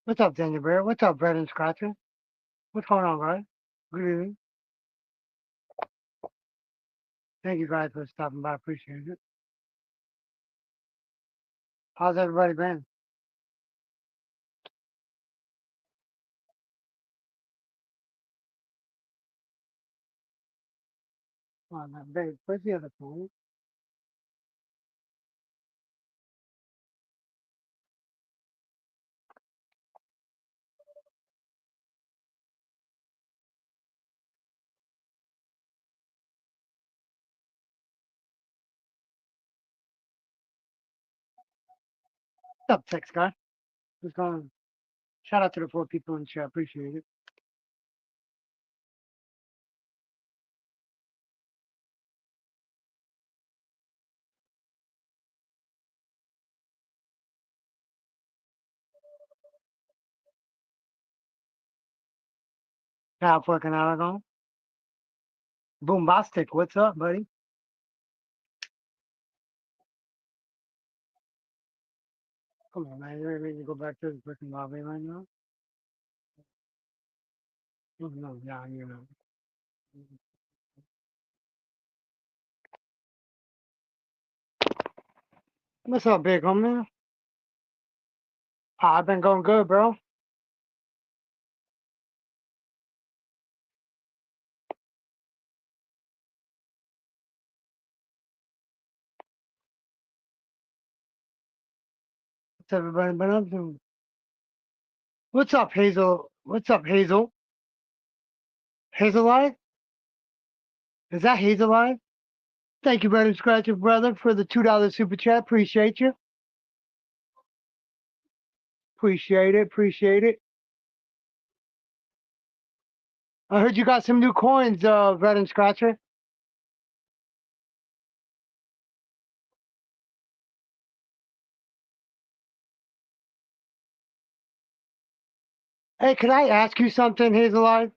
What's up, Daniel Bear? What's up, Bread and Scratcher? What's going on, guys? Good evening. Thank you guys for stopping by. Appreciate it. How's everybody been? Oh, my babe, where's the other phone? What's up, Tex guy? What's going on? Shout out to the 4 people in the chat. Appreciate it. Half working out ago. Boombastic, what's up, buddy? Come on, man. You ready to go back to the freaking lobby right now? Oh, no, yeah, you know. What's up, big homie? I've been going good, bro. What's everybody been up to? What's up, Hazel? What's up, Hazel? Hazel Live? Is that Hazel Live? Thank you, Brandon Scratcher, brother, for the $2 super chat. Appreciate you. Appreciate it. Appreciate it. I heard you got some new coins, Brandon Scratcher. Hey, can I ask you something, Hazel Live?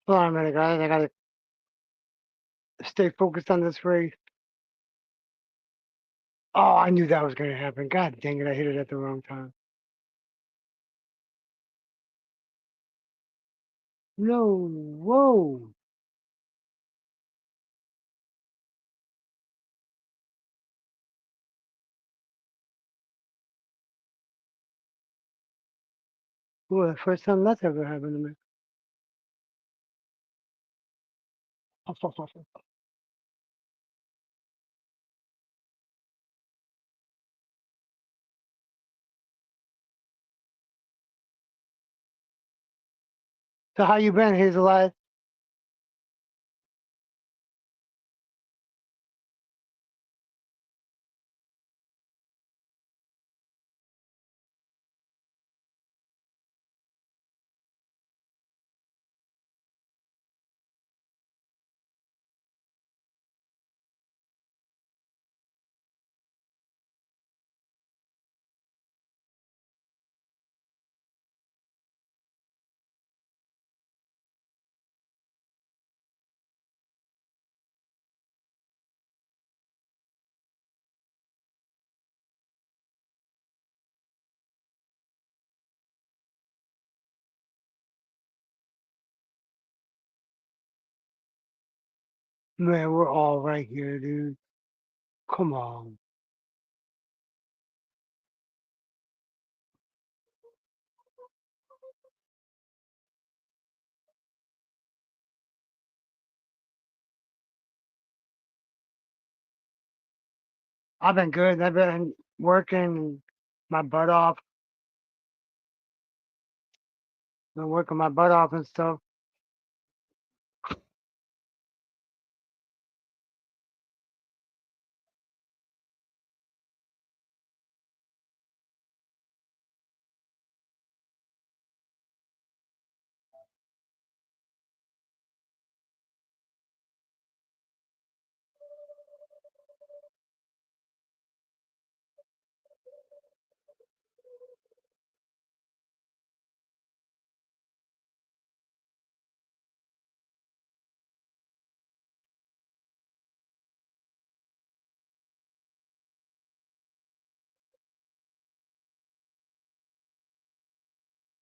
Hold on a minute, guys. I gotta stay focused on this race. Oh, I knew that was gonna happen. God dang it, I hit it at the wrong time. No, whoa. Well, the first time that's ever happened to me. So how you been, Hazel Live? Man, we're all right here, dude. Come on. I've been good. I've been working my butt off. Been working my butt off and stuff.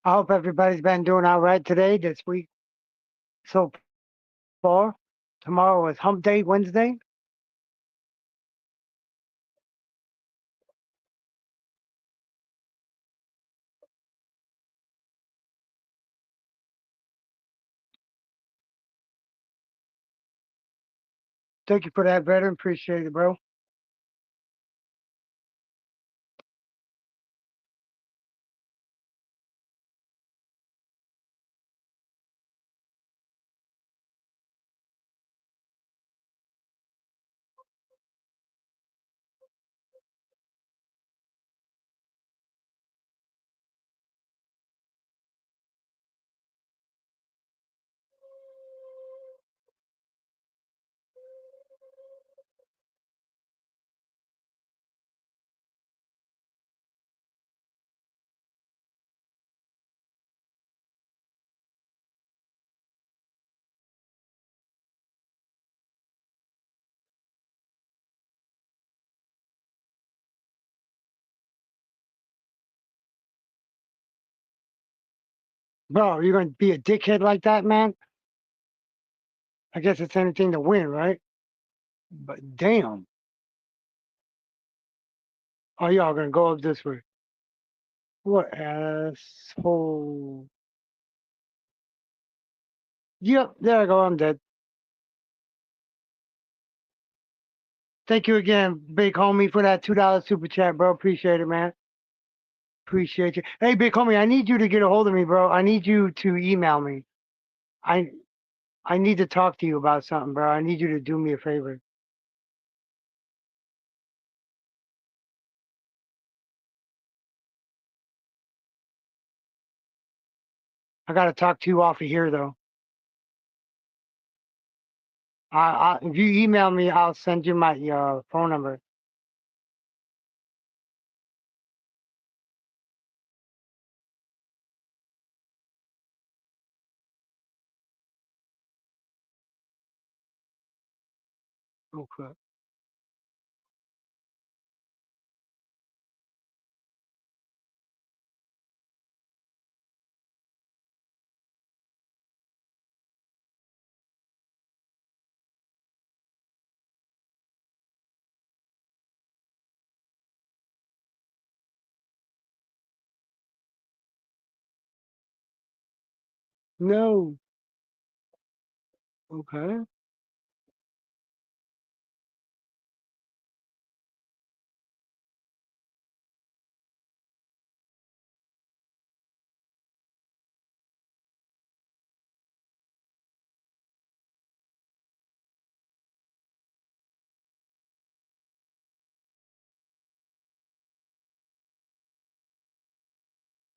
I hope everybody's been doing all right today, this week so far. Tomorrow is Hump Day, Wednesday. Thank you for that, veteran. Appreciate it, bro. Bro, you're going to be a dickhead like that, man? I guess it's anything to win, right? But damn. Oh, y'all going to go up this way. What asshole. Yep, there I go. I'm dead. Thank you again, big homie, for that $2 super chat, bro. Appreciate it, man. Appreciate you. Hey, big homie, I need you to get a hold of me, bro. I need you to email me. I I need to talk to you about something, bro. I need you to do me a favor. I gotta talk to you off of here, though. If you email me, I'll send you my phone number. Okay. No. Okay.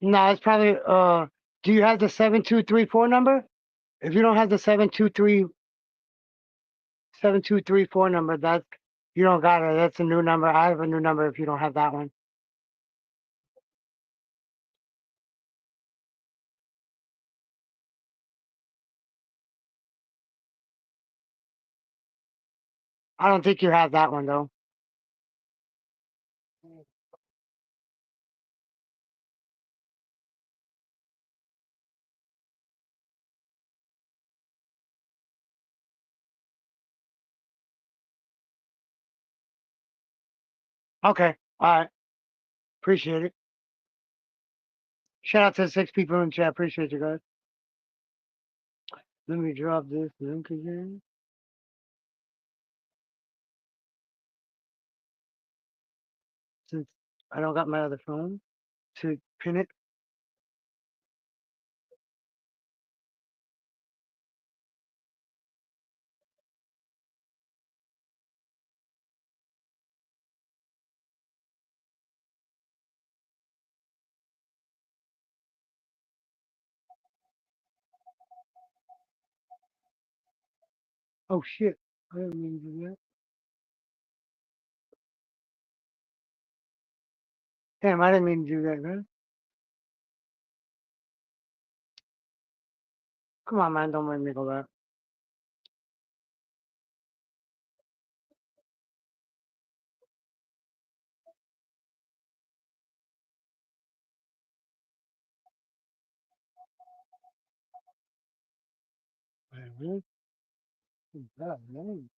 No, it's probably do you have the 7234 number? If you don't have the 7234 number, that's you don't got it. That's a new number. I have a new number if you don't have that one. I don't think you have that one though. Okay. All right. Appreciate it. Shout out to the 6 people in chat. Appreciate you guys. Let me drop this link again. Since I don't got my other phone to pin it. Oh shit. I didn't mean to do that. Damn, I didn't mean to do that, man. Come on, man. Don't make me go back. Man, God, man.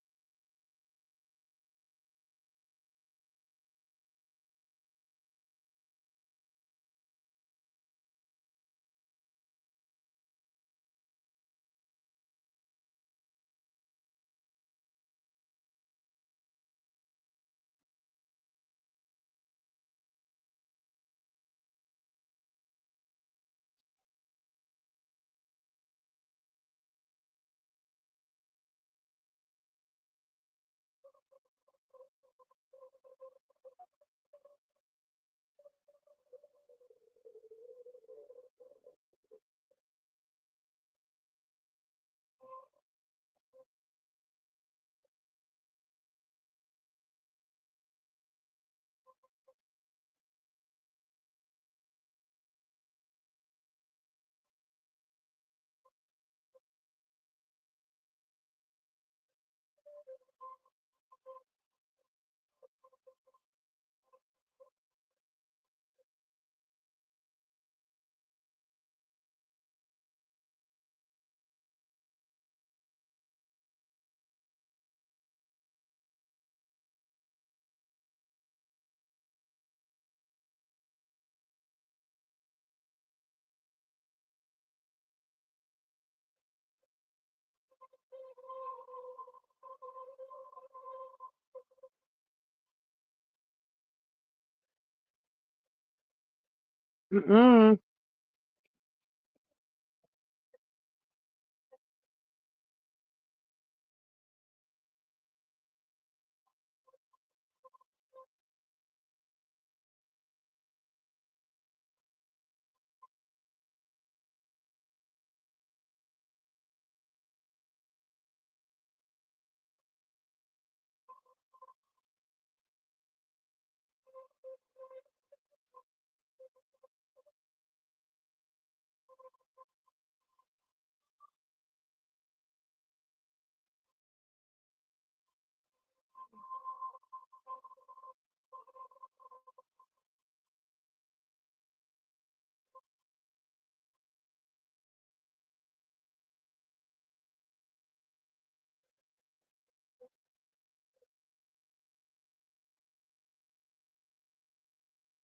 Mm-mm.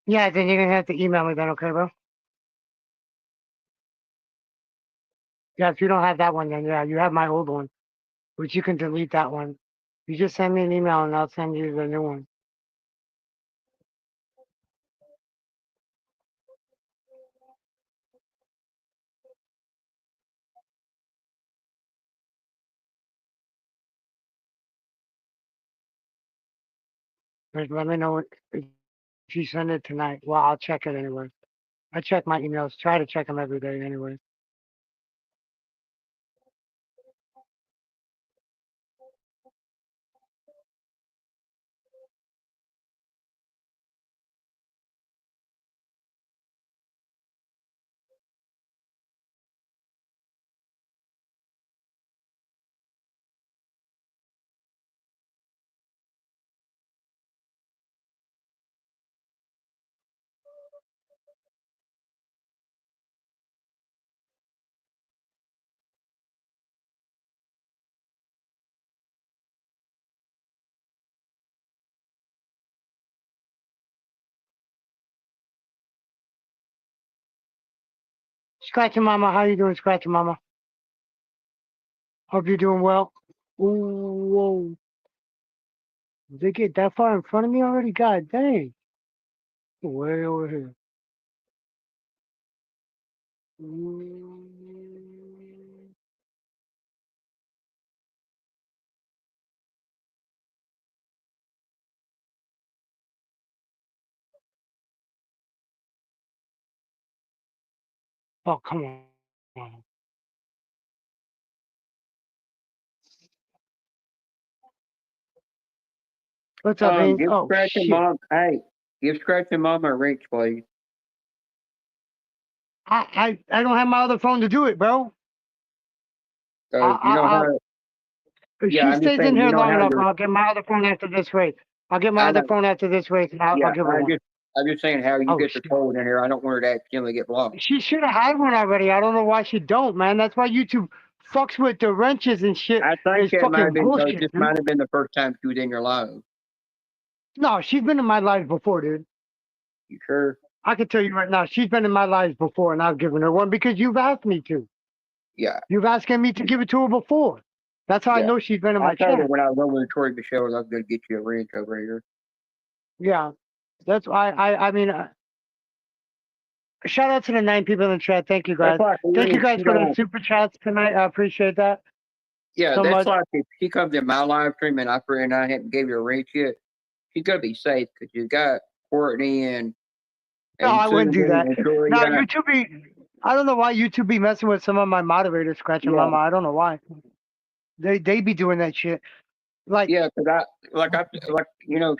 Yeah, then you're gonna have to email me then, okay, bro? Yeah, if you don't have that one, then yeah, you have my old one, which you can delete that one. You just send me an email and I'll send you the new one. Just let me know if you send it tonight. Well, I'll check it anyway. I check my emails. Try to check them every day anyway. Scratchy Mama, how you doing, Scratchy Mama? Hope you're doing well. Ooh, whoa. Did they get that far in front of me already? God dang. Way over here. Mm. Oh, come on. What's up, Bean? Give Oh, Scratch and shit. Mom. Hey, give Scratch and Mom a reach, please. I don't have my other phone to do it, bro. I, Cause you I, don't I, have. if Yeah, she I'm just stays in saying you here don't long have enough, your. I'll get my other phone after this race. I'll get my I other know. phone after this race, and I'll Yeah, give her one. I'm just saying how you Oh, get the shit. code in here. I don't want her to accidentally get blocked. She should have had one already. I don't know why she don't, man. That's why YouTube fucks with the wrenches and shit. I think It's it might have fucking been because bullshit, this dude. might have been the first time she was in your live. No, she's been in my life before, dude. You sure? I can tell you right now, she's been in my life before, and I've given her one because you've asked me to. Yeah, You've asked me to give it to her before. That's how I yeah. know she's been in I my told her chat. when I was over to Troy Michelle, I was going to get you a wrench over here. Yeah, that's why I mean, shout out to the 9 people in the chat. Thank you That's guys. like Thank even you if guys she for the don't. super chats tonight. I appreciate that Yeah, so that's much. like if she comes in my live stream and I haven't gave you a wrench yet, she's gonna be safe because you got Courtney No, and I wouldn't Susan do that. and Now Julia. YouTube be, I don't know why YouTube be messing with some of my moderators, scratching Yeah, mama. I don't know why. They be doing that shit. Like yeah, because like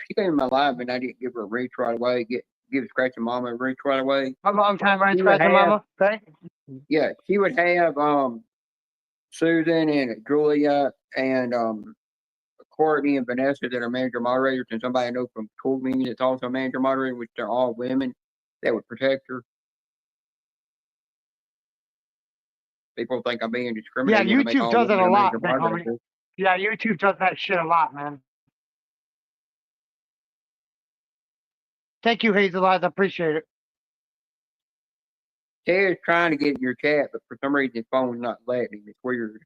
she came in my live and I didn't give her a wrench right away. Give Scratching Mama a wrench right away. a long time running She would scratching have mama. Okay. she would have Susan and Julia and Courtney and Vanessa that are manager moderators, and somebody I know from Tool Me that's also a manager moderator, which they're all women that would protect her. People think I'm being Yeah, discriminating when I make YouTube all does it women a a major lot, man, homie. moderators. Yeah, YouTube does that shit a lot, man. Thank you, Hazel Eyes. I appreciate it. Ted's trying to get in your chat, but for some reason his phone's not letting him. It's weird.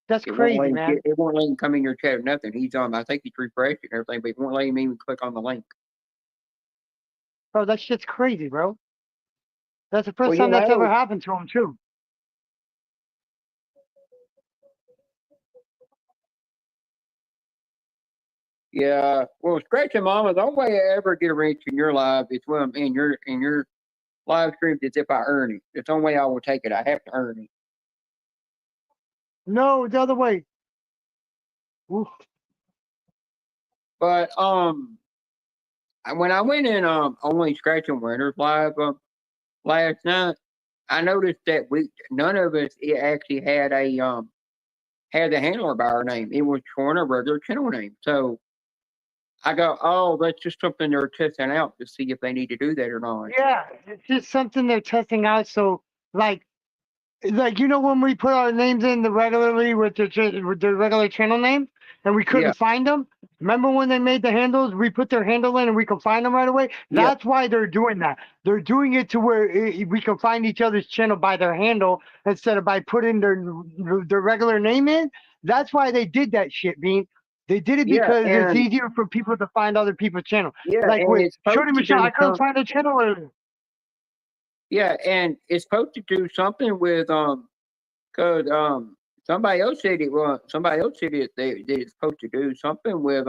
That's It won't let crazy, him man. it won't let him come in your chat or nothing. He's I think he's refreshed and everything, but it won't let him even click on the link. Bro, that shit's crazy, bro. That's the Well, first time that's ever happened to him, too. yeah. Well, Scratching Mama, the only way I ever get a wrench in your live is when I'm in your live streams is if I earn it. It's the only way I will take it. I have to earn it. No, the other way. Oof. But when I went in only Scratching Winners live last night, I noticed that none of us actually had had the handler by our name. It was showing a regular channel name. So I go, oh, that's just something they're testing out to see if they need to do that or not. Yeah, it's just something they're testing out. So, like when we put our names in the regularly with the regular channel name, and we couldn't Yeah, find them. Remember when they made the handles? We put their handle in, and we could find them right away. yeah, That's why they're doing that. They're doing it to where we can find each other's channel by their handle instead of by putting their regular name in. That's why they did that shit, Bean. They did it yeah, because it's and easier for people to find other people's channel. yeah, Like and with it's supposed Shorty to Michelle, do I couldn't some. find her channel earlier. Yeah, and it's supposed to do something with cause somebody else said it's supposed to do something with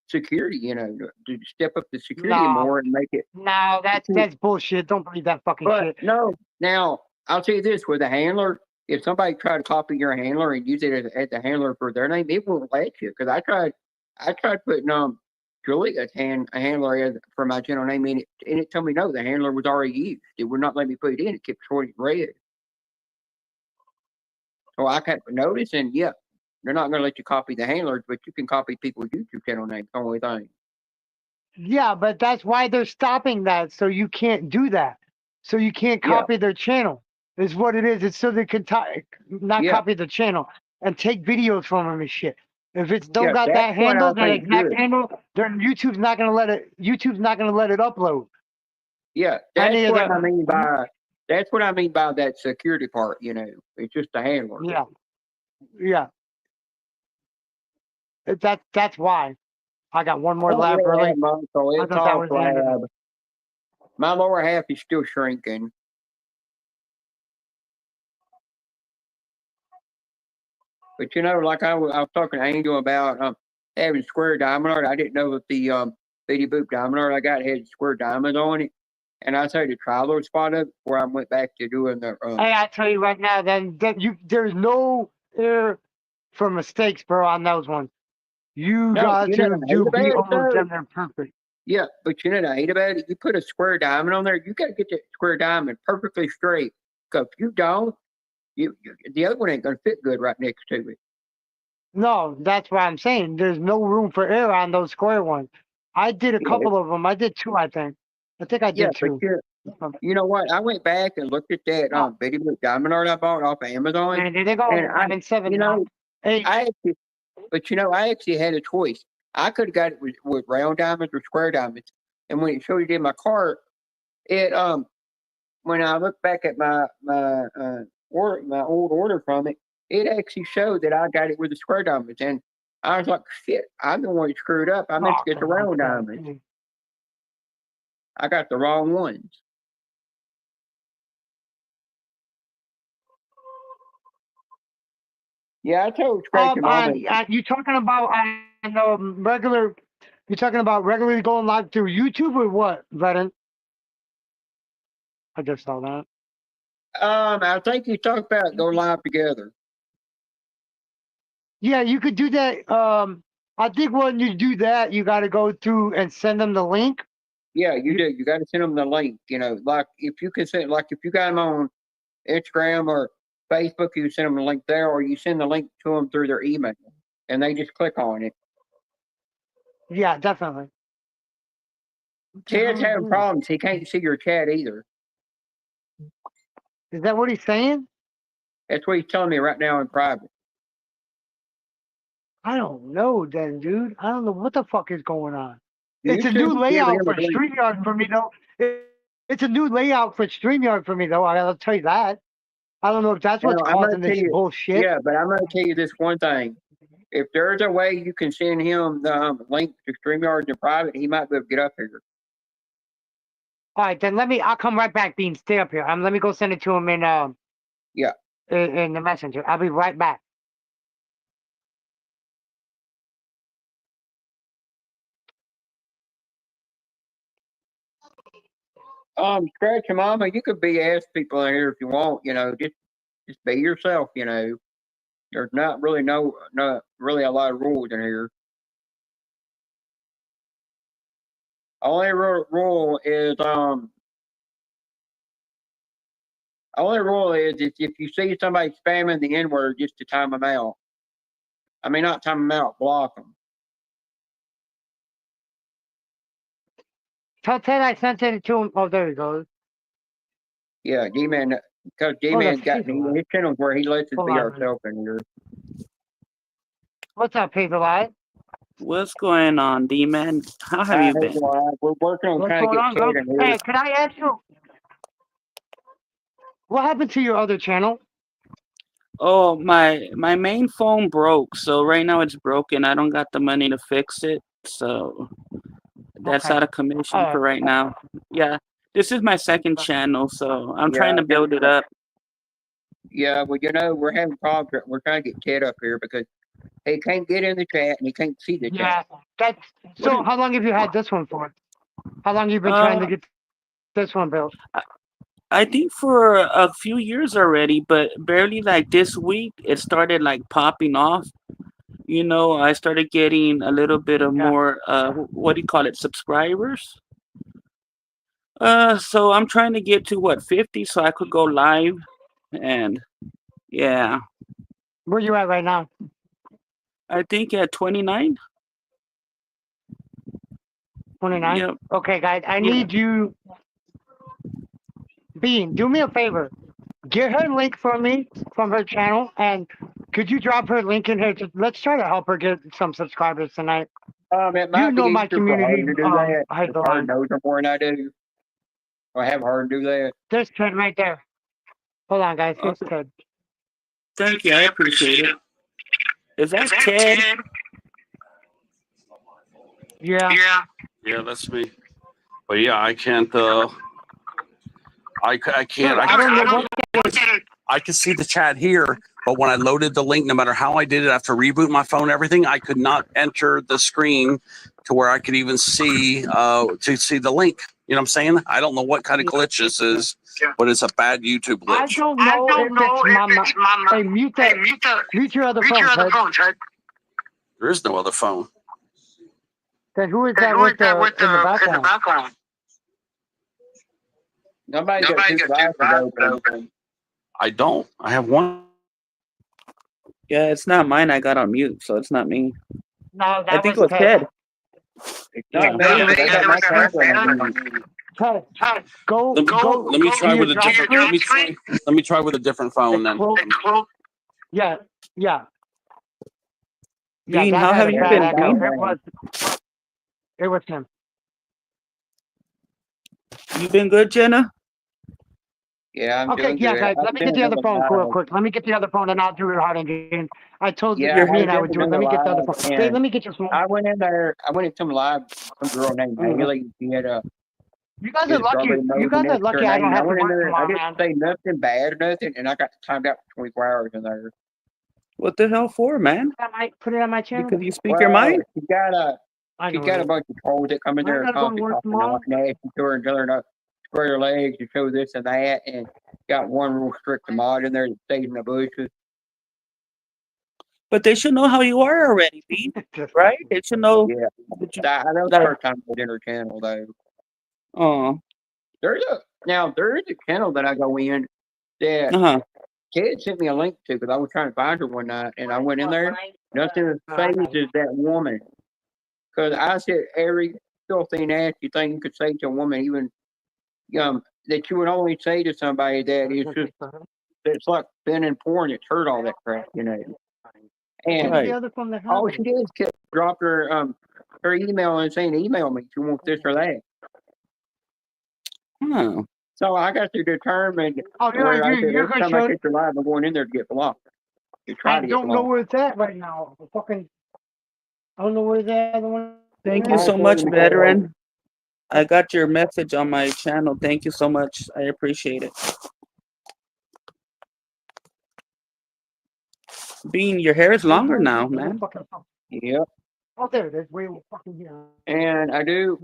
security, to step up the security Nah, more and make it. no, that's bullshit. Don't believe that fucking But shit. no, now I'll tell you this: with a handler, if somebody tried to copy your handler and use it as the handler for their name, it won't let you. Because I tried putting Julia's a handler for my channel name in it, and it told me no, the handler was already used. It would not let me put it in. It kept showing red. So I kept noticing, yeah, they're not going to let you copy the handlers, but you can copy people's YouTube channel names. The only thing. Yeah, but that's why they're stopping that. So you can't do that. So you can't Yeah, copy their channel. Is what it is. It's so they can not yeah, copy the channel and take videos from them and shit. If it's don't yeah. got That's that what handle, I that think exact good. handle, then YouTube's not gonna let it. YouTube's not gonna let it upload. Yeah, Any of the that's what I mean by that security part. It's just a handler. yeah, yeah. That's why. I got one more I don't lab really early. have much, so I it's thought that all was the end of it. flab. My lower half is still shrinking. But you know, like I was talking to Angel about having square diamond art. I didn't know that the Bitty Boop diamond art I got had square diamonds on it. And I started to try those spot up where I went back to doing the Hey, I tell you right now, then that there's no air for mistakes, bro, on those ones. You no, got you know to what I hate be about it almost though? damn near perfect. Yeah, but you know what I hate about it? You put a square diamond on there, you gotta get that square diamond perfectly straight. Cause if you don't, you the other one ain't gonna fit good right next to it. No, that's what I'm saying. There's no room for error on those square ones. I did a Yeah, couple of them. I did two, I think. I think I yeah, did but two. you know what? I went back and looked at that Oh, Bitty Boop diamond art I bought off of Amazon, man, they and go 9 and 7 you now. know, Hey, I actually, but you know, I actually had a choice. I could have got it with round diamonds or square diamonds, and when it showed it in my cart, it when I look back at my old order from it, it actually showed that I got it with the square diamonds, and I was like, shit, I'm the one who screwed up. I meant oh, to get the come on, round God. diamonds. I got the wrong ones. Yeah, I told Scratch your mama. You talking about on regular? You talking about regularly going live through YouTube or what, Veteran? I just saw that. I think you talked about go live together. Yeah, you could do that. I think when you do that, you got to go through and send them the link. Yeah, you do. You got to send them the link. You know, like if you can send, like if you got them on Instagram or Facebook, you send them the link there, or you send the link to them through their email, and they just click on it. Yeah, definitely. Ted's having problems. He can't see your chat either. Is that what he's saying? That's what he's telling me right now in private. I don't know, then, dude. I don't know what the fuck is going on. You It's a should new give layout him for a link. StreamYard for me, though. It's a new layout for StreamYard for me, though. I'll tell you that. I don't know if that's what's Now, I'm gonna causing tell this you, bullshit. yeah, but I'm gonna tell you this one thing. If there's a way you can send him the link to StreamYard in private, he might be able to get up here. All right, then I'll come right back, Bean. Stay up here. Let me go send it to him Yeah. in the messenger. I'll be right back. Scratch your mama, you could BS people in here if you want, you know, just be yourself, you know. There's not really not really a lot of rules in here. Only rule is if you see somebody spamming the N word, just to time them out. I mean, not time them out, block them. Tell Ted I sent it to him. Oh, there he goes. Yeah, D-Man, because Oh, D-Man's that's got Hazelite. his channels where he lets us Hold be on. ourselves in here. What's up, Hazelite? What's going on, D-Man? How have you been? We're working on What's trying to going get on, bro? Ted in here. Hey, can I ask you? What happened to your other channel? Oh, my main phone broke, so right now it's broken. I don't got the money to fix it, so that's Okay. out of commission for right now. Yeah, this is my second channel, so I'm trying to build it up. Yeah, well, you know, we're having problems. We're trying to get Ted up here because he can't get in the chat and he can't see the Yeah, chat. that's so. How long have you had this one for? How long you been trying to get this one built? I think for a few years already, but barely like this week it started like popping off. You know, I started getting a little bit of more what do you call it, subscribers. So I'm trying to get to 50 so I could go live, and yeah. Where you at right now? I think at 29. 29? Yep. Okay, guys, I need you. Bean, do me a favor. Get her link for me from her channel, and could you drop her link in here? Let's try to help her get some subscribers tonight. It might You know be my easier for her community. to do that. Her Line. knows her more than I do. I have her do that. There's Ted right there. Hold on, guys. Here's Okay. Ted. Thank you. I appreciate it. Is that Ted? Yeah. Yeah, that's me. But yeah, I can't. I can't. Dude, I don't know what I can see the chat here, but when I loaded the link, no matter how I did it after reboot my phone, and everything, I could not enter the screen to where I could even see to see the link. You know what I'm saying? I don't know what kind of glitch this is, but it's a bad YouTube I glitch. don't know if it's my hey, mute your other phone, Ted. There is no other phone. Then who is that with the in the background? Nobody got two devices open. I don't. I have one. Yeah, it's not mine. I got on mute, so it's not me. No, I that think it was was Ted. It's Yeah. not me. I got my tablet on mute. Ted, go. Let me try to with your a different. Let me try with a different phone then. Yeah. Yeah, Bean, that how had have a you bad been, echo. Bean? It was him. You been good, Jenna? Yeah, I'm Okay, doing yeah, good. guys, I've let me been get the other doing phone real live. quick. Let me get the other phone and I'll do it hard again. I told you Yeah, me I and I would was do it. doing Let me get the other live, phone. Hey, and let me get your phone. I went in there. I went into some live. Some girl named Haley. She had a You guys are his lucky. brother You guys are next to her lucky I name. don't And I have to went in work there. I tomorrow, didn't man. say nothing bad or nothing, and I got timed out for 24 hours in there. What the hell for, man? I might put it on my channel. Because you speak your mind? She got a I she know got a it. bunch of trolls that come in I there gotta go to constantly work talking tomorrow. all nasty to her and telling her to spread her legs and show this and that, and got one real strict mod in there that stays in the bushes. But they should know how you are already, Bean. Right? They should know. Yeah, that you- that was the that- first time I did her channel though. Oh, There is a channel that I go in that uh-huh. Ted sent me a link to because I was trying to find her one night, and I went in there. Nothing phases that woman because I said every filthy nasty thing you could say to a woman, even that you would only say to somebody that is just it's like been in porn. It's heard all that crap, you know. And Right. The other phone that all has she it. did is kept drop her email and saying email me. She wants this or that. Oh. So I got to determine Oh, where I said you're every gonna time I show. catch her live, I'm going in there to get blocked. To try I to get don't know blocked. where it's at right now. I don't know where the other one. Thank you so Also, much, Nicole, veteran. I got your message on my channel. Thank you so much. I appreciate it. Bean, your hair is longer now, man. Yep. Oh, there it is. Way fucking here. And I do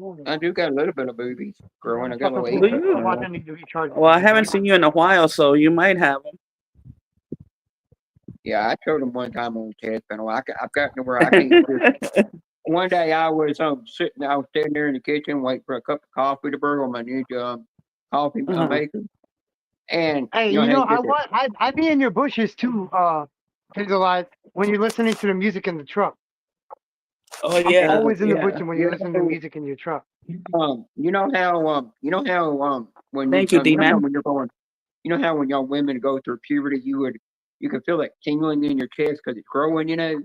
got a little bit of boobies growing. I got a little Do eight. you? Well, I haven't seen you in a while, so you might have them. Yeah, I showed them one time on Ted's panel. I've gotten to where I can't. One day I was sitting, I was sitting there in the kitchen waiting for a cup of coffee to brew on my new coffee maker. And Hey, I be in your bushes too, Hazelite, when you're listening to the music in the truck. Oh yeah, I'm always in the yeah. bushes when you're listening to music in your truck. you know how when Thank you, D-Man. when you're going, you know how when young women go through puberty, you can feel that tingling in your chest because it's growing, you know.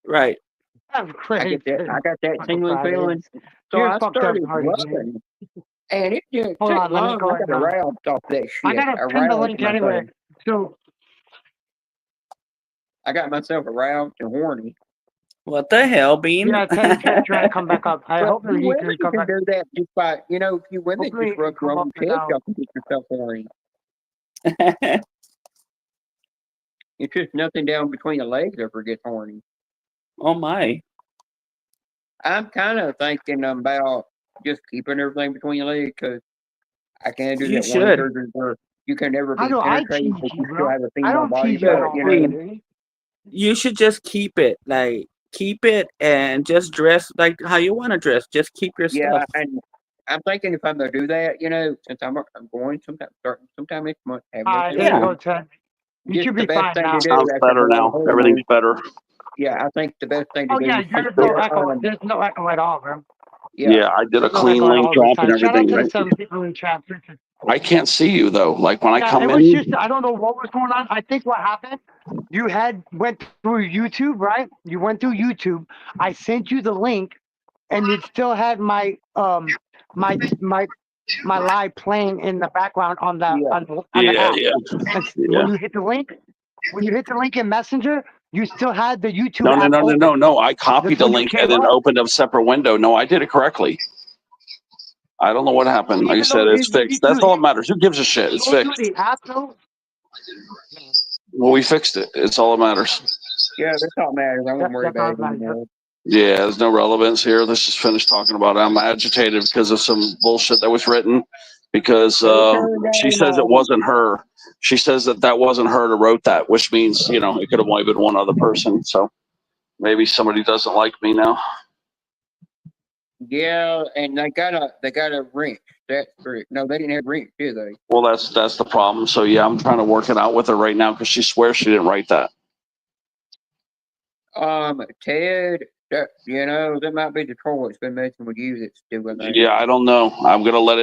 Right. I'm crazy. I got that tingling feeling. So You're I fucked up, started Hardy, rubbing, and it didn't Hold take on, let me long. go I right got now. aroused off that shit. I gotta pin the link anyway. So I got myself aroused and horny. What the hell, Bean? yeah, Teddy's trying to come back up. I hope you he women can come can back. do that just by, if you women Hopefully just rub come your own up chest, without- y'all can get yourself horny. It's just nothing down between the legs ever gets horny. Oh my. I'm kind of thinking about just keeping everything between your legs because I can't do You that should. one surgery where you can never be How do I penetrated, tease but you, you still bro? have a I female don't body tease you at part, all. you Bean. know. You should just keep it. Like keep it and just dress like how you want to dress. Just keep your Yeah, stuff. and I'm thinking if I'm gonna do that, since I'm going sometime next month, have There nothing you to go, do. Ted. You Just should the be best fine thing now. to do Sounds after better going now. horny. Everything's better. Yeah, I think the best thing to Oh do yeah, is there's no echo. There's no echo at all, bro. Yeah, I did a There's no clean echo at link all this drop and time. Shout out everything. to the Right? 7 people in chat. I can't see you though. Like when I Yeah, come it was in. just I don't know what was going on. I think what happened, you went through YouTube, right? You went through YouTube. I sent you the link, and it still had my my live playing in the background on the Yeah. on the Yeah, app. yeah, And yeah. when you hit the link in Messenger, You still had the YouTube No, no, app no, no, open. no, no. I copied the When you link came and then up, opened up a separate window. No, I did it correctly. I don't know what happened. Like I even said, though it's fixed. That's all that matters. Who gives a shit? It's showed you fixed. the app though. Well, we fixed it. It's all that matters. Yeah, that's all matters. I won't worry That's all about it that matters. anymore. Yeah, there's no relevance here. Let's just finish talking about it. I'm agitated because of some bullshit that was written because she says it wasn't her. She says that wasn't her that wrote that, which means, you know, it could have only been one other person. So maybe somebody doesn't like me now. Yeah, and they got a wrench. That's correct. No, they didn't have wrench, did they? Well, that's the problem. So yeah, I'm trying to work it out with her right now because she swears she didn't write that. Ted, that might be the troll that's been messing with you that's doing that. Yeah, I don't know. I'm gonna let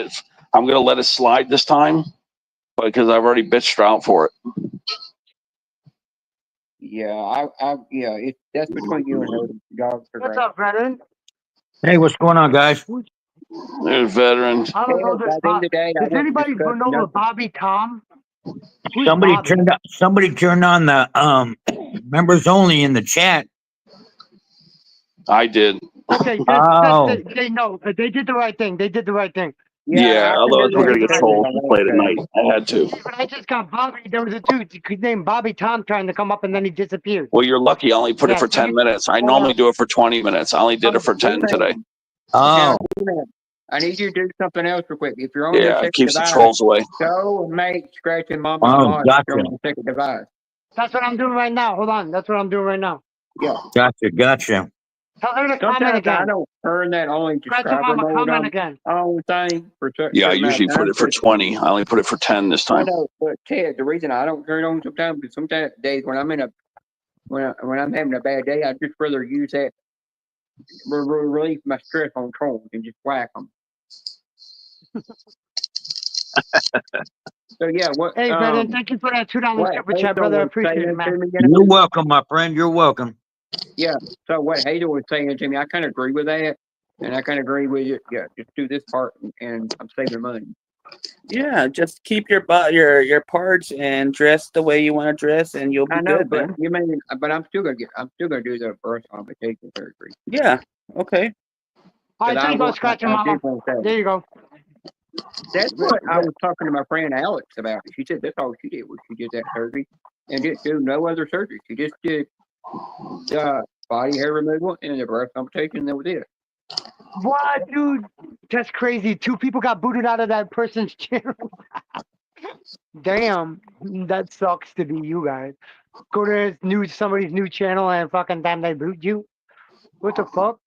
it slide this time because I've already bitched her out for it. Yeah, that's between you and her. Y'all figure What's out. up, Brennan? Hey, what's going on, guys? There's veteran. I don't know Ted, this. by the end of the day, I Does won't anybody discuss know nothing. Bobby Tom? Who's Somebody Bobby? turned on the members only in the chat. I did. Okay, Oh. they know. They did the right thing. They did the right thing. Yeah, I otherwise can we're do gonna that get too trolls if I to want play to. tonight. I had to. Yeah, but I just got Bobby. There was a dude named Bobby Tom trying to come up, and then he disappeared. Well, you're lucky. I only put it Yeah, for 10 you- minutes. I normally do it for 20 minutes. I only did it for 10 today. Oh. Now, I need you to do something else real quick. If you're on your Yeah, it second keeps the device, trolls away. go and make Scratching Mama Oh, mod gotcha. on your second device. That's what I'm doing right now. Hold on. That's what I'm doing right now. Gotcha. Tell her to comment Sometimes I again. don't turn that only Scratch subscriber Mama, mode comment again. on thing for certain Yeah, I amount of usually put time. it for 20. I only put it for 10 this I time. know, but Ted, the reason I don't turn it on sometimes is sometimes days when I'm when I'm having a bad day, I'd just rather use that relieve my stress on trolls and just whack them. So yeah, what? Hey, Brennan, thank you for that $2 what super chat, Hazel brother. I was appreciate saying it, to man. me, You're welcome, my friend. You're welcome. So what Hazel was saying to me, I kind of agree with that, and I kind of agree with it. Yeah, just do this part, and I'm saving money. Yeah, just keep your parts and dress the way you want to dress, and you'll be I know, good, but man. but I'm still gonna do the birth augmentation surgery. Yeah. Okay. All right, But there you go, I Scratching did Mama. want that. There you go. That's what I was talking to my friend Alex about. She said that's all she did was she did that surgery and didn't do no other surgery. She just did body hair removal and the breast augmentation, and that was it. What, dude? That's crazy. 2 people got booted out of that person's channel. Damn, that sucks to be you guys. Go to somebody's new channel and fucking damn they boot you. What the fuck?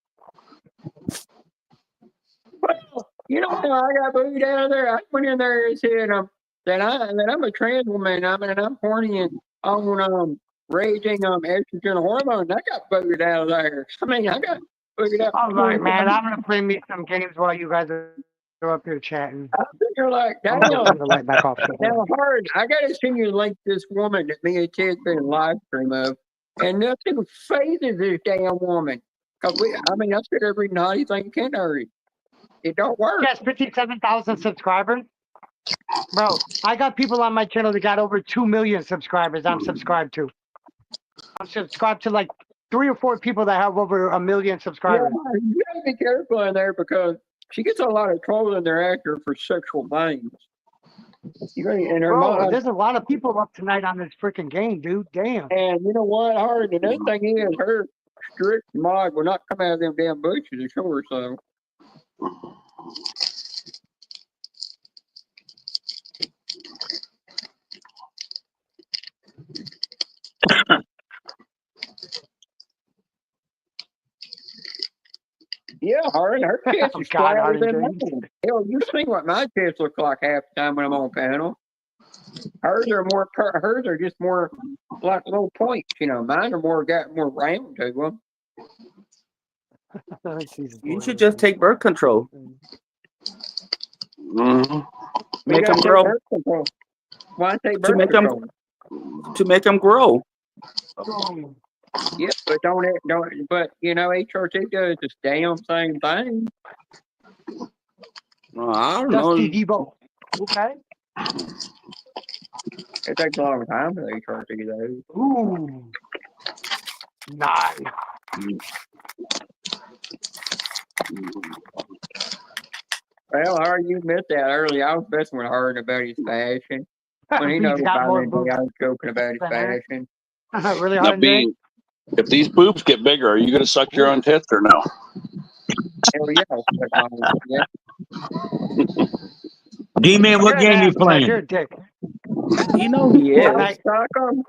Well, you know how I got booted out of there? I went in there and said that I'm a trans woman. And I'm horny and on raging estrogen hormone. I got booted out of there. I mean, I got booted out. All right, man. I'm gonna play me some games while you guys are up here chatting. You're like, I'm damn. gonna turn the light back off. Now, hard. I gotta send you a link to this woman that me and Ted's been live stream of, and nothing phases this damn woman. Cause I said every naughty thing you can to her. It don't work. Yes, 57,000 subscribers. Bro, I got people on my channel that got over 2 million subscribers. I'm subscribed to. I'm subscribed to like 3 or 4 people that have over 1 million subscribers. Yeah, you gotta be careful in there because she gets a lot of trolls in there after her for sexual things. And her Bro, mom, there's a lot of people up tonight on this freaking game, dude. Damn. and you know what, hard. Another thing is her strict mod will not come out of them damn bushes to show her so. Yeah, her chest is God, flatter Harden than James. mine. Hell, you see what my chest looks like half the time when I'm on panel. Hers are just more like little points, you know. Mine are got more round to them. You should just take birth control. Mm-hmm. Make them grow. Why take To birth make control? To make them grow. Yeah, but but you know, HRT does the damn same thing. I don't know. Dusty Debo. Okay. It takes a long time for the HRT though. Ooh. Nice. Well, Hardy, you missed that early. I was messing with Hardy about his fashion. When he He's noticed got by more then, boobs I was joking about his than her. fashion. Really Now, hard, Jay? being if these boobs get bigger, are you going to suck your own tits or no? Hell yeah, I'll suck my own dick. D-Man, what You're an game you ass, but playing? you're a dick. You know he is. I'll suck them.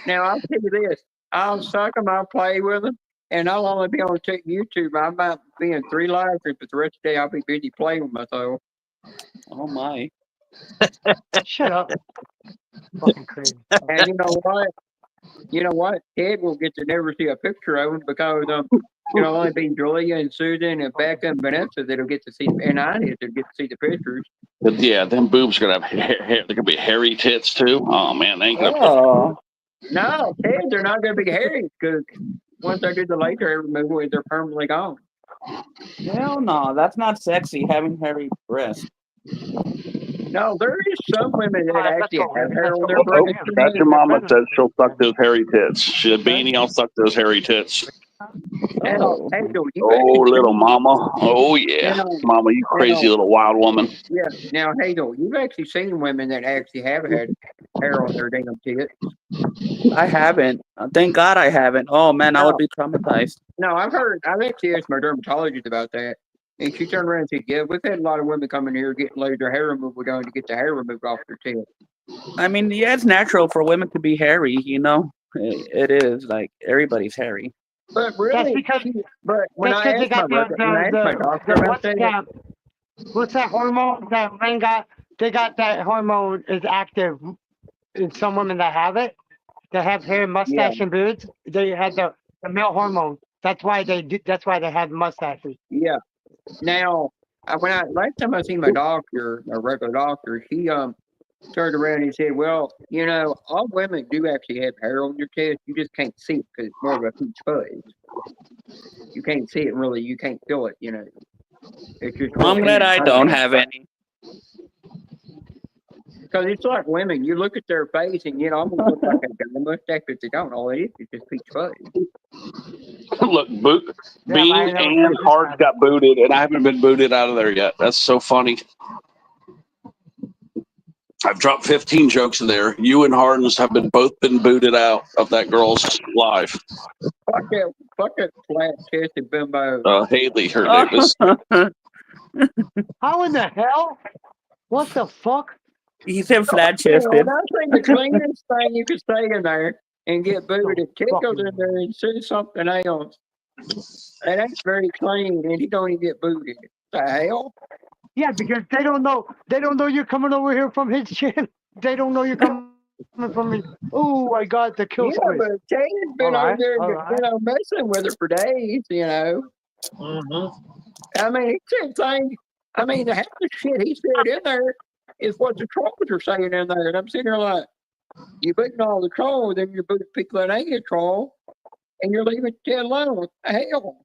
Now, I'll tell you this. I'll suck them, I'll play with them, and I'll only be on YouTube. I might be in 3 lives, but the rest of the day I'll be busy playing with myself. Oh my. Shut up. Fucking crazy. And you know what? You know what? Ted will get to never see a picture of him because it'll only be Julia and Susan and Becca and Vanessa that'll get to see, and I need to get to see the pictures. But yeah, them boobs are going to have they're going to be hairy tits too. Oh man, they ain't going to put. Oh. No, Ted, they're not going to be hairy because once I do the laser hair removal, they're permanently gone. Hell no, that's not sexy having hairy breasts. No, there is some women that Alright, let's actually go, have man. hair Let's on go. their Oh, breasts. that's your mama says she'll suck those hairy tits. She's a beanie. I'll suck those hairy tits. Now, Oh. hey, dude, you Oh, actually little seen- mama. Oh yeah, Now, mama, you crazy now- little wild woman. yeah. Now, hey, dude, you've actually seen women that actually have had hair on their damn tits. I haven't. Thank God I haven't. Oh man, I would No. be traumatized. No, I've actually asked my dermatologist about that. And she turned around and said, yeah, we've had a lot of women coming here getting laser hair removal done to get the hair removed off their tits. I mean, yeah, it's natural for women to be hairy, you know. It is like everybody's hairy. But really, That's because but when that's I because they asked my, got when I asked my doctor about that, what's that hormone that men got? They got that hormone is active in some women that have it. That have hair, mustache, and beards. They had the male hormone. That's why they do. That's why they have mustaches. yeah. Now, last time I seen my doctor, a regular doctor, he turned around and said, "Well, you know, all women do actually have hair on your chest. You just can't see it because it's more of a huge fuzz. You can't see it really. You can't feel it. You know, it's just." I'm glad I don't have any. Because it's like women. You look at their face and you know, I'm gonna look like I got a mustache, but they don't. All it is just peach fuzz. Look, Yeah, Bean I know and exactly Hart that. got booted, and I haven't been booted out of there yet. That's so funny. I've dropped 15 jokes in there. You and Hardens have both been booted out of that girl's live. Fuck that flat chested bimbo. Haley, her name is. How in the hell? What the fuck? He said flat Yeah, chested. that's like the cleanest thing you could stay in there and get booted. If Ted goes in there and says something else, and that's very clean, and he don't even get booted. The hell? Yeah, because they don't know. They don't know you're coming over here from his channel. They don't know you're coming from me. Oh, I got the kill Yeah, switch. but Ted's been All over right, there, all right. messing with her for days. You know. I mean, he said things. I mean, half the shit he said in there is what the trolls are saying in there, and I'm sitting there like, you're booting all the trolls, then you're booting people that ain't a troll, and you're leaving Ted alone. What the hell?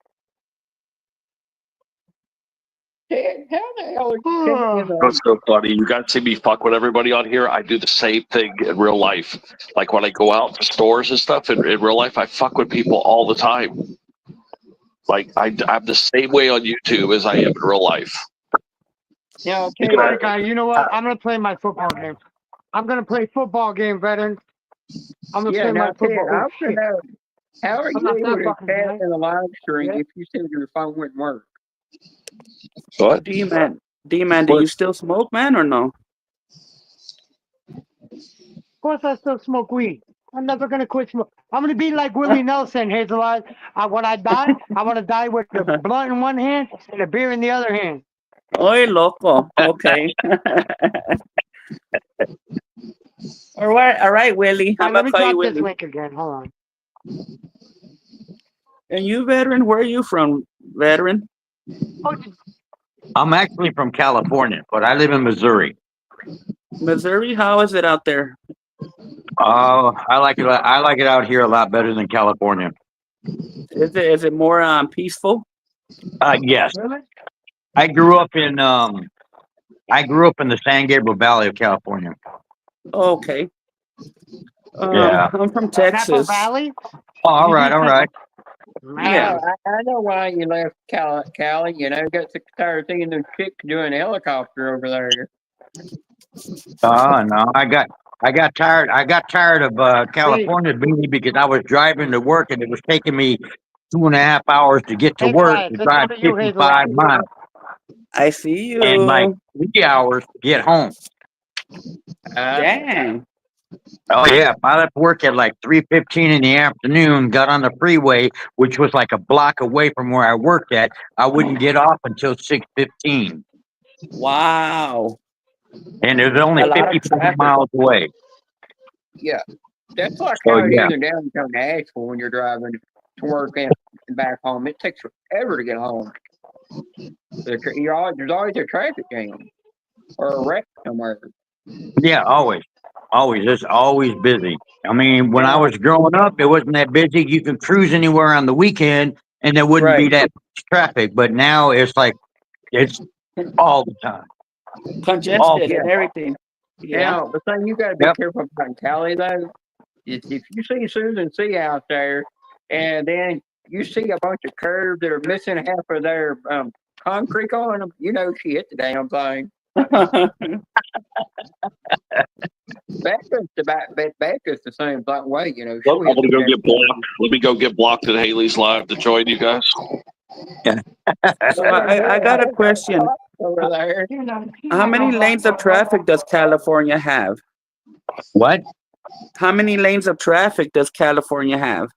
Ted, how the hell are you Ted in there? That's so funny. You got to see me fuck with everybody on here. I do the same thing in real life. Like when I go out to stores and stuff in real life, I fuck with people all the time. Like I'm the same way on YouTube as I am in real life. Now, I'll Hey, tell you all right, what, guy, you know what? I'm gonna play my football game. I'm gonna play football game, veteran. I'm gonna yeah, play now, my Ted, football. I Oh, want to shit. know, how are I'm you not able that to fucking chat guy. in the live stream Yeah. if you said your phone wouldn't work? What? D-man, do you still smoke, man, or no? Of course, I still smoke weed. I'm never gonna quit smoking. I'm gonna be like Willie Nelson, Hazelite. When I die, I want to die with a blunt in one hand and a beer in the other hand. Oy, loco. Okay. All right, Willie. All I'm right, let gonna me call you drop this Willie. link again. Hold on. And you, veteran, where are you from, veteran? Oh, I'm actually from California, but I live in Missouri. Missouri? How is it out there? Oh, I like it. I like it out here a lot better than California. Is it more peaceful? Yes, really? I grew up in the San Gabriel Valley of California. Okay. Yeah. I'm from Napa Texas. Valley? Oh, all right, all right. Yeah. I know why you left Cali. You know, got sick and tired of seeing them chicks doing helicopter over there. Oh no, I got tired. I got tired of California Beanie because I was driving to work and it was taking me 2.5 hours to get to Hey, work Elias, to let's go drive to you, Hazel. 55 miles I see and like you. 3 hours to get home. Dang. Oh yeah, I left work at like 3:15 in the afternoon. Got on the freeway, which was like a block away from where I worked at. I wouldn't get off until 6:15, Wow. and it was only A lot of 55 traffic. miles away. Yeah, that's like So how it yeah, is in downtown Nashville when you're driving to work and back home. It takes forever to get home. There's always a traffic jam or a wreck somewhere. yeah, always, always. It's always busy. I mean, when I Yeah, was growing up, it wasn't that busy. You could cruise anywhere on the weekend, and there wouldn't be Right. that much traffic. But now it's like it's all the time, all Congested the yeah. and time. everything. Yeah. Now the thing you got to be Yep. careful about in Cali though is if you see Susan C out there, and then you see a bunch of curves that are missing half of their concrete on them, you know she hit the damn thing. Becca's the same way, you know. Well, She'll I'm hit gonna the go damn get blocked. Let me go get blocked at Haley's Live to join you guys. So I got a question. over there. How many lanes of traffic does California have? What? How many lanes of traffic does California have?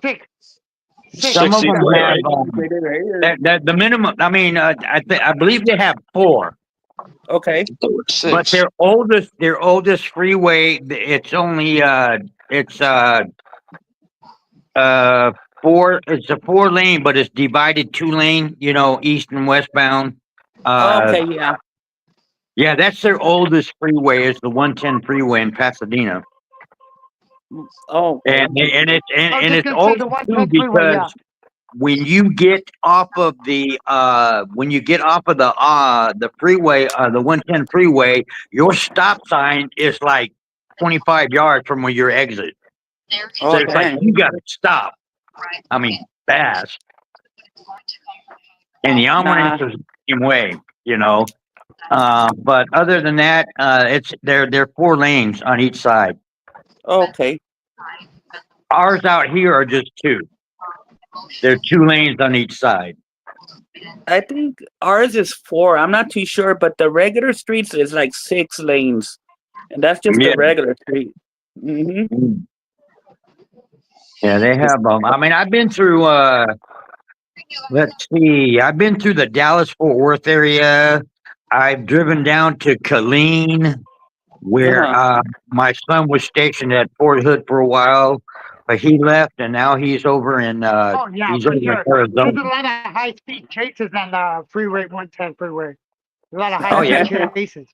Six. Some of them 63, have right? the minimum. I mean, I believe they have 4, Okay. but 6. their oldest freeway. It's only it's 4. It's a 4 lane, but it's divided 2 lane. You know, east and westbound. Okay, yeah. Yeah, that's their oldest freeway. Is the 110 freeway in Pasadena, Oh, and it's I was and just it's gonna say old the too 110 freeway, yeah. because when you get off of the freeway, the 110 freeway, your stop sign is like 25 yards from where your exit. So oh, it's like dang. you got to stop. I mean, fast. And the ambulance Nah. is the same way, you know. But other than that, they're 4 lanes on each side. Okay. Ours out here are just 2. They're 2 lanes on each side. I think ours is 4. I'm not too sure, but the regular streets is like 6 lanes. And that's just Yeah. the regular street. Mm-hmm. Mm. Yeah, they have. I mean, I've been through. Let's see. I've been through the Dallas Fort Worth area. I've driven down to Killeen, where Uh-huh. my son was stationed at Fort Hood for a while, but he left, and now he's over in Oh yeah, he's for over in sure. Arizona. There's a lot of high speed chases on the freeway 110 freeway. A lot of Oh high yeah, speed chases.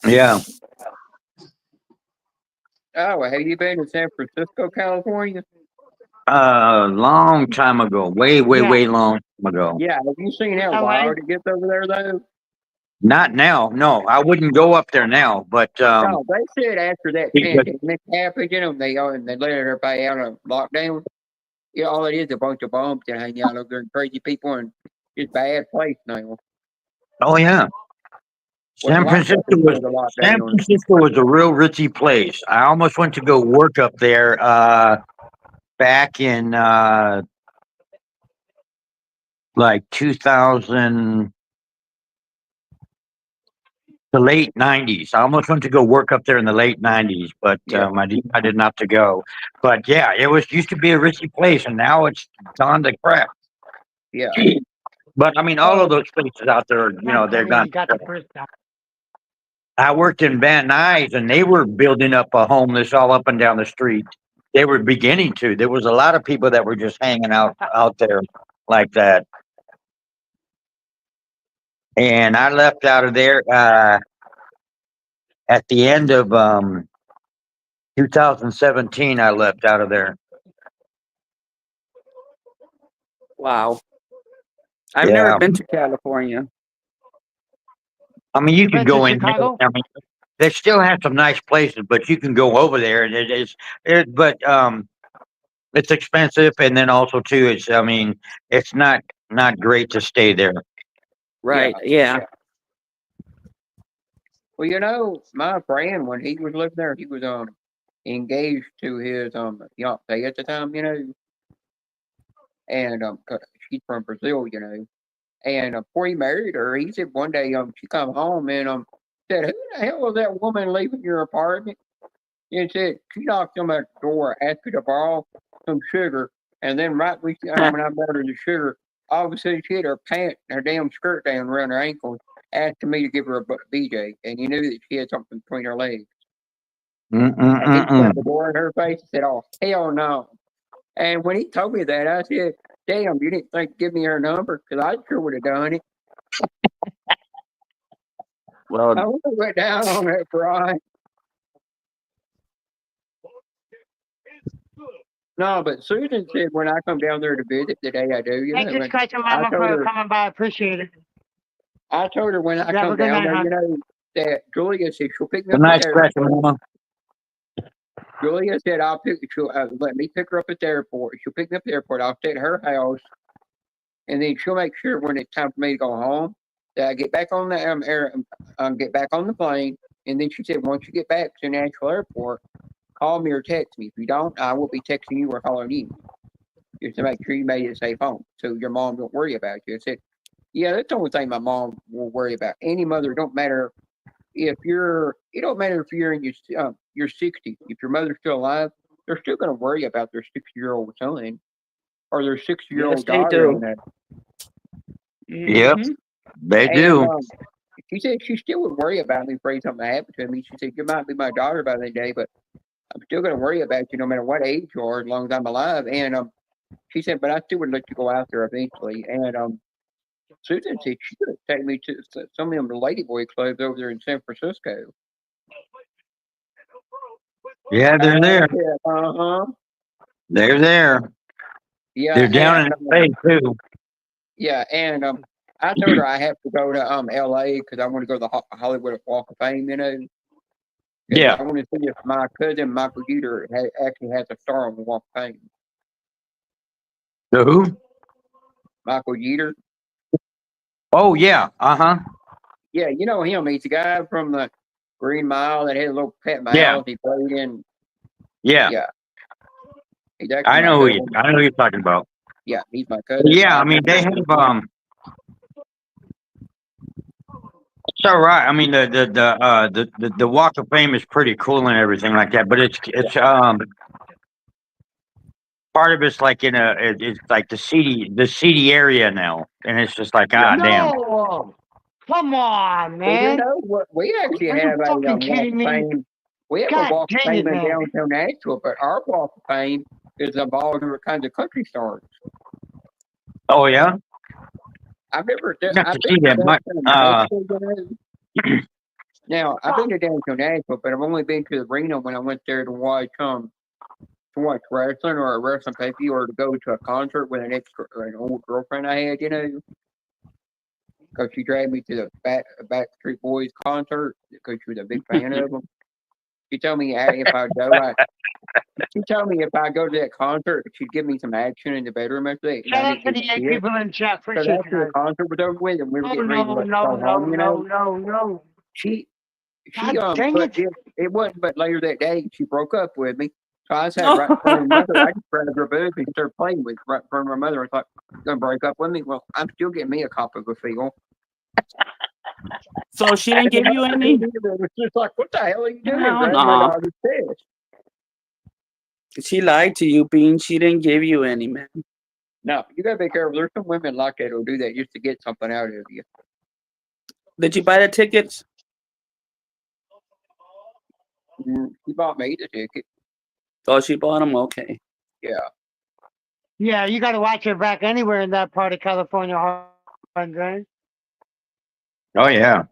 yeah. Oh, have you been to San Francisco, California? Long time ago, way, Yeah. way long time ago. Yeah, have you seen how LA? wild it gets over there though? Not now. No, I wouldn't go up there now. But No, they said after that because pandemic happened, you know, they let everybody out of lockdown. You know, all it is a bunch of bums that hang out over there and crazy people, and it's a bad place now. oh yeah, Wasn't San like that Francisco before was the San lockdown. Francisco was a real ritzy place. I almost went to go work up there back in like 2000, the late 90s. I almost went to go work up there in the late 90s, but Yeah. I decided not to go. But yeah, it was used to be a ritzy place, and now it's gone to crap. Yeah. But I mean, all of those places out there, you know, they're gone. You got the first time. I worked in Van Nuys, and they were building up a homeless all up and down the street. They were beginning to. There was a lot of people that were just hanging out there like that. And I left out of there at the end of 2017. I left out of there. Wow. I've Yeah. never been to California. I mean, you You could been go to in there. Chicago? I mean, they still have some nice places, but you can go over there and but it's expensive, and then also too, I mean, it's not great to stay there. Right. Yeah. Well, my friend, when he was living there, he was engaged to his fiance at the time, and 'cause she's from Brazil, and before he married her, he said one day she come home and said, "Who the hell was that woman leaving your apartment?" And said she knocked on my door, asked me to borrow some sugar, and then right when I brought her the sugar, all of a sudden she had her her damn skirt down around her ankles, asking me to give her a BJ, and you knew that she had something between her legs. And he shut the door in her face and said, "Oh, hell no." And when he told me that, I said, "Damn, you didn't think to give me her number? Because I sure would have done it." Well, I would have went down on that Brian. No, but Susan said when I come down there to visit the day I do, Thank you, and Scratch and I Mama, told for her- coming by. Appreciate it. I told her when I Have a come good down night, there, hon. that Julia said she'll pick me A up nice at the scratch, airport. Mama. Julia said she'll let me pick her up at the airport. She'll pick me up at the airport. I'll stay at her house, and then she'll make sure when it's time for me to go home that I get back on the get back on the plane. And then she said once you get back to Nashville Airport, call me or text me. If you don't, I will be texting you or calling you just to make sure you made it safe home, so your mom don't worry about you. I said, yeah, that's the only thing my mom will worry about. Any mother, don't matter it don't matter if you're in your 60s. If your mother's still alive, they're still going to worry about their 60-year-old son or their 60-year-old yes, they daughter. do. Yep. Mhm. They do. And she said she still would worry about me if something happened to me. She said, you might be my daughter by the day, but I'm still going to worry about you no matter what age you are, as long as I'm alive. And she said, but I still would let you go out there eventually. And Susan said she could take me to some of them ladyboy clubs over there in San Francisco. Yeah, they're there. Uh-huh. They're there. Yeah. They're down and, in Spain too. Yeah, and I told her I have to go to L.A. because I want to go to the Hollywood Walk of Fame. 'Cause Yeah. I want to see if my cousin Michael Jeter actually has a star on the Walk of Fame. The who? Michael Jeter. Oh yeah. Uh-huh. Yeah, you know him. He's the guy from the Green Mile that had a little pet mouse. Yeah. He played in. Yeah. Yeah. He's actually I my know cousin. who you're talking about. Yeah, he's my cousin. Yeah, I mean they have it's all right. I mean the Walk of Fame is pretty cool and everything like that, but it's part of it's like it's like the seedy area now, and it's just like damn. No, come on, Well, you man. know what? We actually Are you have a fucking Walk kidding of me? Fame. We have God a Walk of dang it, Fame in man. downtown Nashville, but our Walk of Fame is of all different kinds of country stars. Oh yeah. I've never done. Got I've to been see to that. downtown Nashville. Now I've been to downtown Nashville, but I've only been to the arena when I went there to watch wrestling or a wrestling pay-per-view or to go to a concert with an old girlfriend I had, because she dragged me to the Backstreet Boys concert because she was a big fan of them. She told me if I go, she told me if I go to that concert, she'd give me some action in the bedroom after that. Shout out to the 8 people in chat. So Appreciate after you the guys. concert was over with and we were Oh, getting ready to go home, no. she God dang but it. it wasn't but later that day she broke up with me. So I sat right in front of her mother. I just grabbed her boob and started playing with right in front of her mother. I thought, "You're gonna break up with me?" Well, I'm still getting me a copy of a feel. So she didn't give you any? It was just like, what the hell are you doing? No, Grabbing no. my daughter's chest. She lied to you, Bean. She didn't give you any, man. No, you gotta be careful. There's some women like that who'll do that just to get something out of you. Did you buy the tickets? She bought me the ticket. Oh, she bought them? Okay. Yeah. Yeah, you got to watch your back anywhere in that part of California, right? Oh yeah.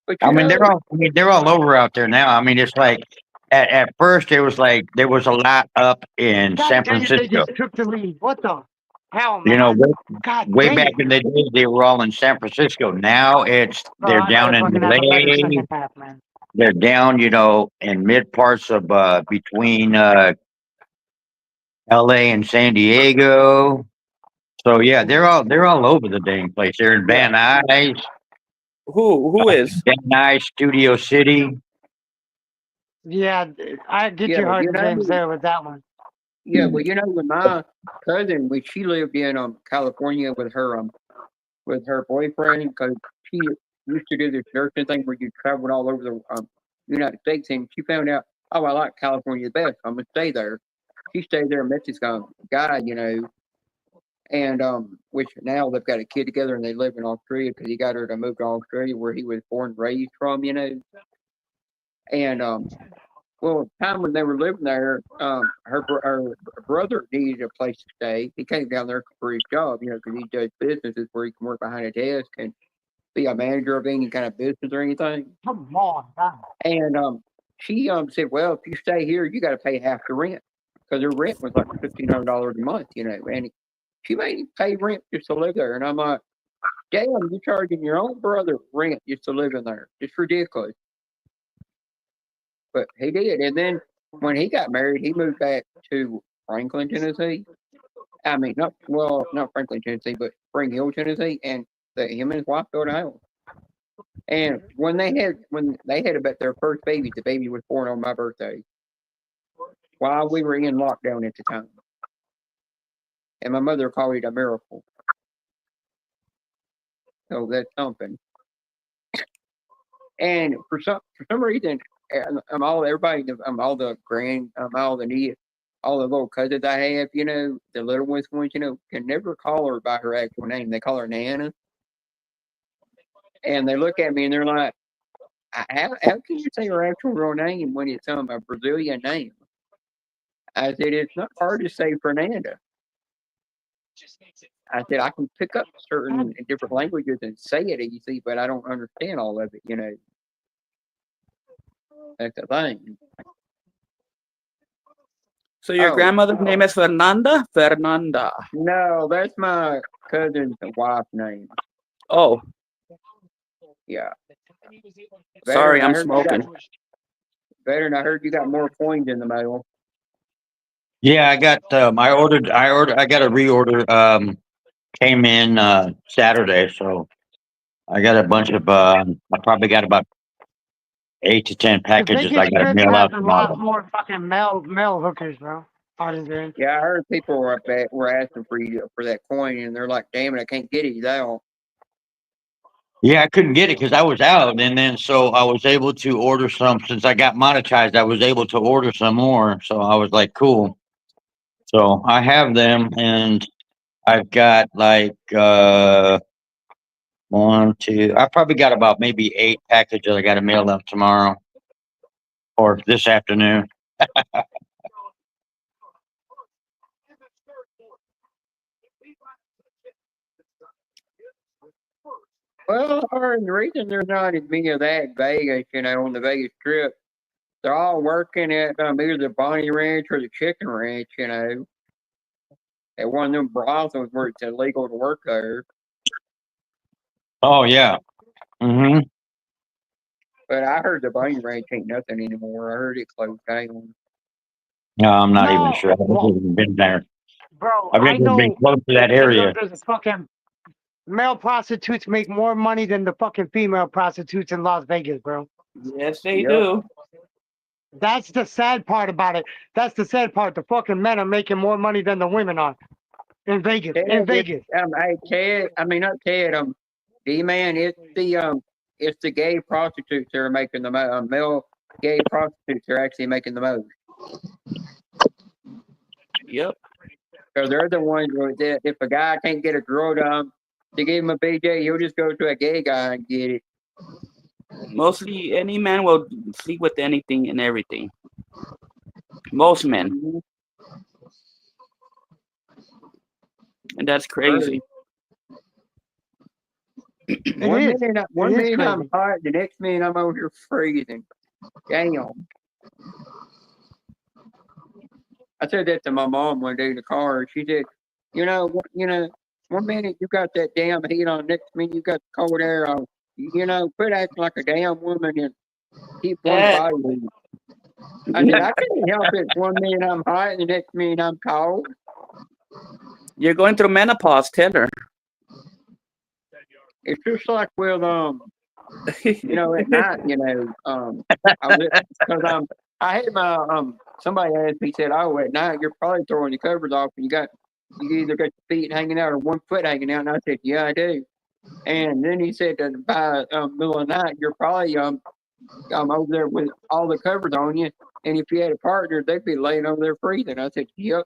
But I mean they're all over out there now. I mean it's like at first it was like there was a lot up in San God dang it, they Francisco. just took the lead. What the? Hell, You know, man. God way damn. back in the day, they were all in San Francisco. Now Bro, they're I down should in fucking have a better LA. second half, man. They're down, in mid parts of between LA and San Diego. So yeah, they're all over the dang place. They're in Yeah. Van Nuys, Who is? Van Nuys, Studio City. Yeah, I get Yeah, you but hard, James, there with that one. yeah, well, when my cousin, when she lived in California with her boyfriend, because she used to do this nursing thing where you traveled all over the United States, and she found out, oh, I like California the best. I'm gonna stay there. She stayed there and met this guy, and which now they've got a kid together and they live in Australia because he got her to move to Australia where he was born and raised from, and well, the time when they were living there, her brother needed a place to stay. He came down there for his job, because he does businesses where he can work behind a desk and be a manager of any kind of business or anything. Come on, God. And she said, "Well, if you stay here, you got to pay half the rent because her rent was like $1,500 a month, And she made him pay rent just to live there. And I'm like, damn, you're charging your own brother rent just to live in there. It's ridiculous. But he did. And then when he got married, he moved back to Franklin, Tennessee. I mean, not Franklin, Tennessee, but Spring Hill, Tennessee. And him and his wife built a house. And when they had about their first baby, the baby was born on my birthday while we were in lockdown at the time. And my mother called it a miracle. So that's something. And for some reason, all the little cousins I have, the little ones, can never call her by her actual name. They call her Nana. And they look at me and they're like, how can you say her actual real name when it's a Brazilian name? I said, it's not hard to say Fernanda. I said, I can pick up certain different languages and say it easy, but I don't understand all of it, That's the thing. So your Oh. grandmother's name is Fernanda? Fernanda. No, that's my cousin's wife's name. Oh, Yeah. sorry, I'm Veteran, I heard you smoking. Veteran, I heard you got more coins in the mail. Yeah, I got I got a reorder came in Saturday, so I got a bunch of I probably got about 8 to 10 The packages I Vegas gotta Strip mail has out a lot tomorrow. more fucking male hookers, bro. Artisan. Yeah, I heard people were asking for that coin, and they're like, "Damn it, I can't get it. He's out." Yeah, I couldn't get it because I was out, and then so I was able to order some. Since I got monetized, I was able to order some more. So I was like, cool. So I have them, and I've got like one, two. I probably got about maybe 8 packages I got to mail out tomorrow or this afternoon. Well, the reason there's not as many of that in Vegas, on the Vegas Strip, they're all working at either the Bonnie Ranch or the Chicken Ranch, at one of them brothels where it's illegal to work there. Oh yeah. Mm-hmm. But I heard the Bonnie Ranch ain't nothing anymore. I heard it closed down. No, I'm not even No, sure. I've never even been there. bro, I've I never been know close to that area. there's a fucking male prostitutes make more money than the fucking female prostitutes in Las Vegas, bro. Yes, they Yep. do. That's the sad part about it. That's the sad part. The fucking men are making more money than the women are in Vegas. Ted, In Vegas. hey Ted, I mean not Ted, D-Man, it's the gay prostitutes that are making the male gay prostitutes are actually making the most. Yep. So they're the ones that if a guy can't get a girl to give him a BJ, he'll just go to a gay guy and get it. Mostly any man will sleep with anything and everything. Most men. Mhm. And that's crazy. One is. minute crazy. I'm hot, the next minute I'm over here freezing. Damn. I said that to my mom one day in the car. She said, One minute you got that damn heat on, next minute you got the cold air on. Quit acting like a damn woman and keep one Dad, body heat. I said, I can't help it. One minute I'm hot and the next minute I'm cold. you're going through menopause. Tell her. It's just like with at night, I had my somebody asked me, said, "Oh, at night you're probably throwing the covers off, and you either got your feet hanging out or one foot hanging out." And I said, "Yeah, I do." And then he said that by middle of the night you're probably over there with all the covers on you, and if you had a partner, they'd be laying over there freezing. I said, "Yep."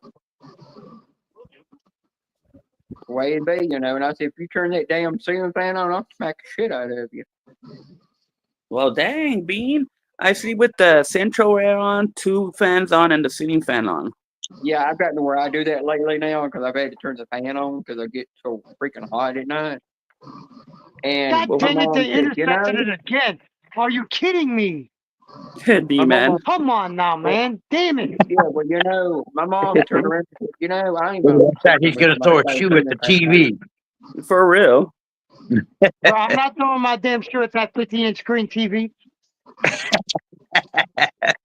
Way it be, And I said, if you turn that damn ceiling fan on, I'll smack the shit out of you. Well, dang, Bean. I sleep with the central air on, 2 fans on, and the ceiling fan on. Yeah, I've gotten to where I do that lately now because I've had to turn the fan on because I get so freaking hot at night. And God dang it, mom they said, intercepted it again. Are you kidding me? B man. Come on now, man. Damn it. Yeah, well, my mom turned around and said, I ain't gonna. He's going to throw a shoe at the TV. For real. Bro, I'm not throwing my damn shoe at that 50-inch screen TV.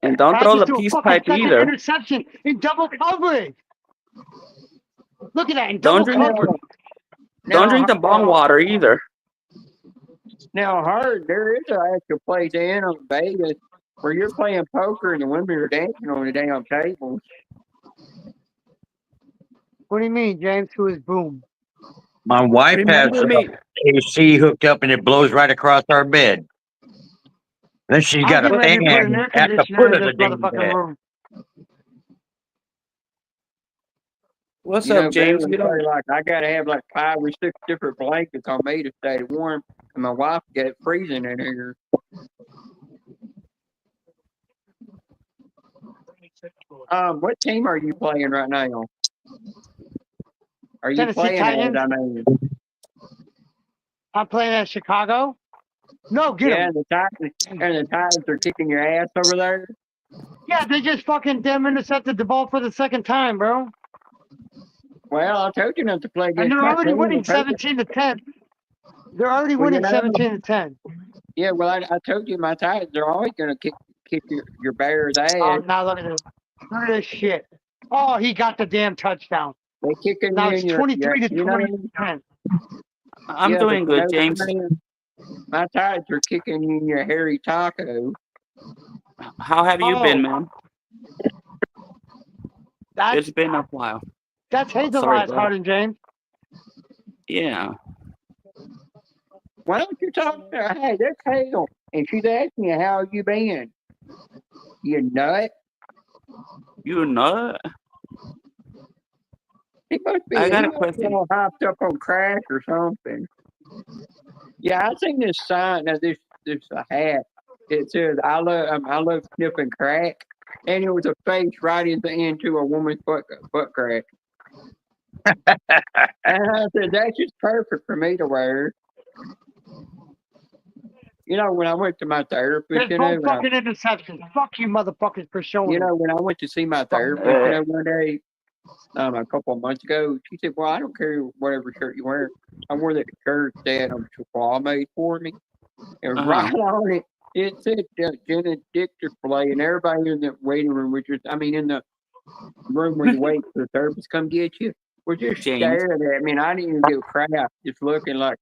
And don't I throw just the threw a peace fucking pipe second either. interception in double coverage. Look at that, in Don't double drink, coverage. don't drink the bong water either. Now, I heard there is an actual place in Vegas where you're playing poker and the women are dancing on the damn tables. What do you mean, James? Who is Boom? My wife has Remember me. AC hooked up and it blows right across our bed. Then she's got I'm a getting ready to put an fan air at the conditioner foot in of this the damn motherfucking bed. room. What's up, James? You know, like I gotta have like 5 or 6 different blankets on me to stay warm, and my wife got it freezing in here. What team are you playing right now? Are you Tennessee playing Titans? as, I mean? I'm playing at Chicago. No, get Yeah, him. the Titans are kicking your ass over there. Yeah, they just fucking damn intercepted the ball for the second time, bro. Well, I told you not to play And against they're my already team. winning 17-10. They're already Well, winning 17-10. Yeah, well, I told you my Titans are always gonna kick your Bears' ass. Oh, now look at this. Look at this shit. Oh, he got the damn touchdown. They kicking Now you it's in your 23-20. I'm doing good, James. My Titans are kicking you in your hairy taco. How have you been, man? That's It's been a while. Hazel Sorry, Eyes, brother. Hardin James. Yeah. Why don't you talk to her? Hey, that's Hazel. And she's asking you, how you been? You nut? You nut? He must be I got a must be question. all hyped up on crack or something. Yeah, I seen this sign. Now this hat. It says I love sniffing crack, and it was a face right into a woman's butt crack. And I said that's just perfect for me to wear. When I went to my therapist, There's no fucking interceptions. Fuck you, motherfuckers, for showing them. when I went to see my therapist, one day, a couple of months ago, she said, "Well, I don't care whatever shirt you wear. I wore that shirt that Chihuahua made for me, and right on it, it said Jenna dick display, and everybody in the waiting room, in the room where you wait for the therapist to come get you, were just James. staring at me, and I didn't even give a crap, just looking like,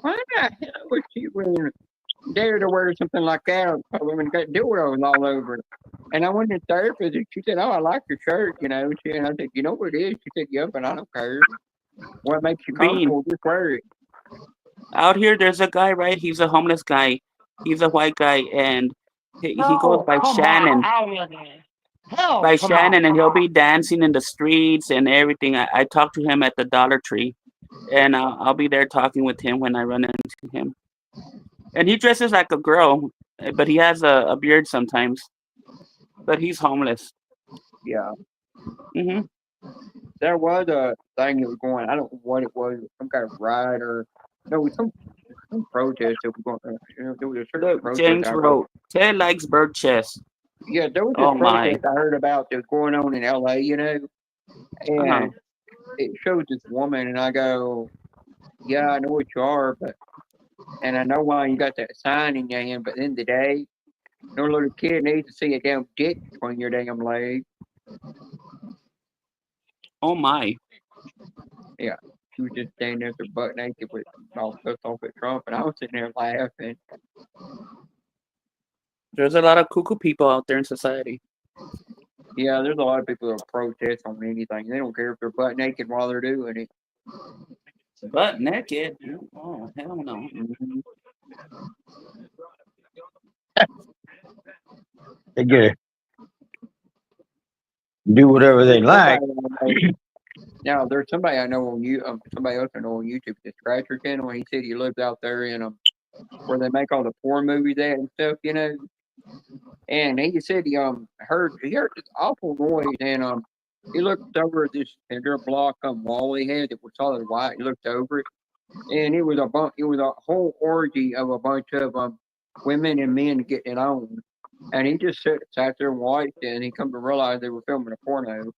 why the hell was she wearing? Dare to wear something like that, or women got dildos all over it." And I went to the therapist, and she said, "Oh, I like your shirt, And I said, "You know what it is?" She said, "Yeah, but I don't care. What makes you comfortable, just wear it." Out here, there's a guy, right? He's a homeless guy. He's a white guy, and he goes by Shannon. By Shannon, and he'll be dancing in the streets and everything. I talked to him at the Dollar Tree, and I'll be there talking with him when I run into him. And he dresses like a girl, but he has a beard sometimes. But he's homeless. Yeah. Hmm. There was a thing that was going. I don't know what it was. Some kind of riot or no, some protest that was going. There was a certain Look, protest. James wrote, Ted likes bird chest. Yeah, there was Oh this my. protest I heard about that was going on in LA. And it shows this woman, and I go, yeah, I know what you are, and I know why you got that sign in your hand, but at the end of the day, no little kid needs to see a damn dick between your damn legs. Oh my. She was just standing there with her butt naked with all pissed off at Trump, and I was sitting there laughing. There's a lot of cuckoo people out there in society. Yeah, there's a lot of people that protest on anything. They don't care if they're butt naked while they're doing it. Butt naked? Oh, hell no. Mhm. They get do whatever they like. Now, there's somebody I know on somebody else I know on YouTube, the Scratcher channel. He said he lives out there in where they make all the porn movies at and stuff, you know. And he said he heard this awful noise, and he looked over at this their block wall he had that was solid white. He looked over it, and it was a whole orgy of a bunch of women and men getting it on. And he just sat there and watched it, and he come to realize they were filming a porno.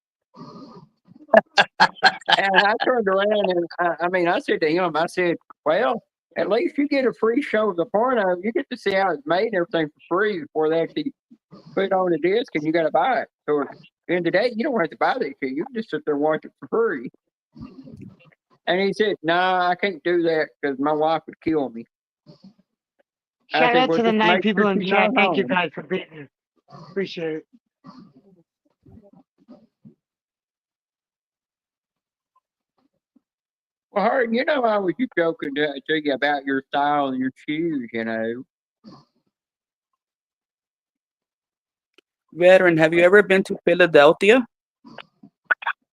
And I turned around and I said to him, I said, well, at least you get a free show of the porno. You get to see how it's made and everything for free before they actually put it on the disc, and you got to buy it. So at the end of the day, you don't have to buy that shit. You can just sit there and watch it for free. And he said, nah, I can't do that because my wife would kill me. Shout out to the just 9 make people sure in she's chat. not Thank you home. guys for being here. Appreciate it. Well, Hart, you know, I was just joking to you about your style and your shoes, you know. Veteran, have you ever been to Philadelphia?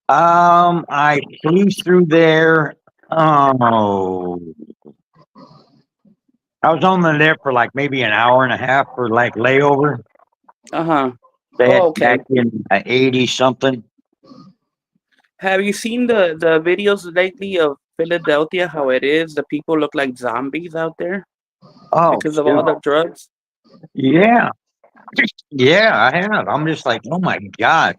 I flew through there. Oh, I was on there for like maybe an hour and a half for like layover. Uh-huh. Back, Oh, okay. back in 80 something. Have you seen the videos lately of Philadelphia, how it is? The people look like zombies out there Oh, because of all the drugs. yeah. Yeah, I have. I'm just like, oh my God.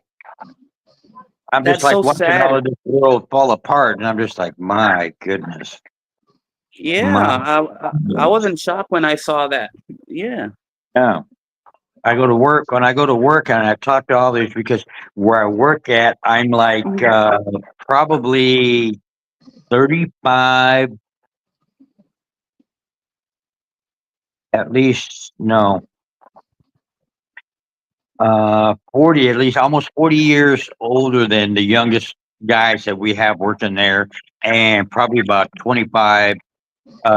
I'm That's just like so watching sad. all of this world fall apart, and I'm just like, my goodness. Yeah, I was in shock when I saw that. Yeah. Yeah. I go to work. When I go to work, and I talk to all these because where I work at, I'm like probably 35, at least, no, 40, at least almost 40 years older than the youngest guys that we have working there, and probably about 25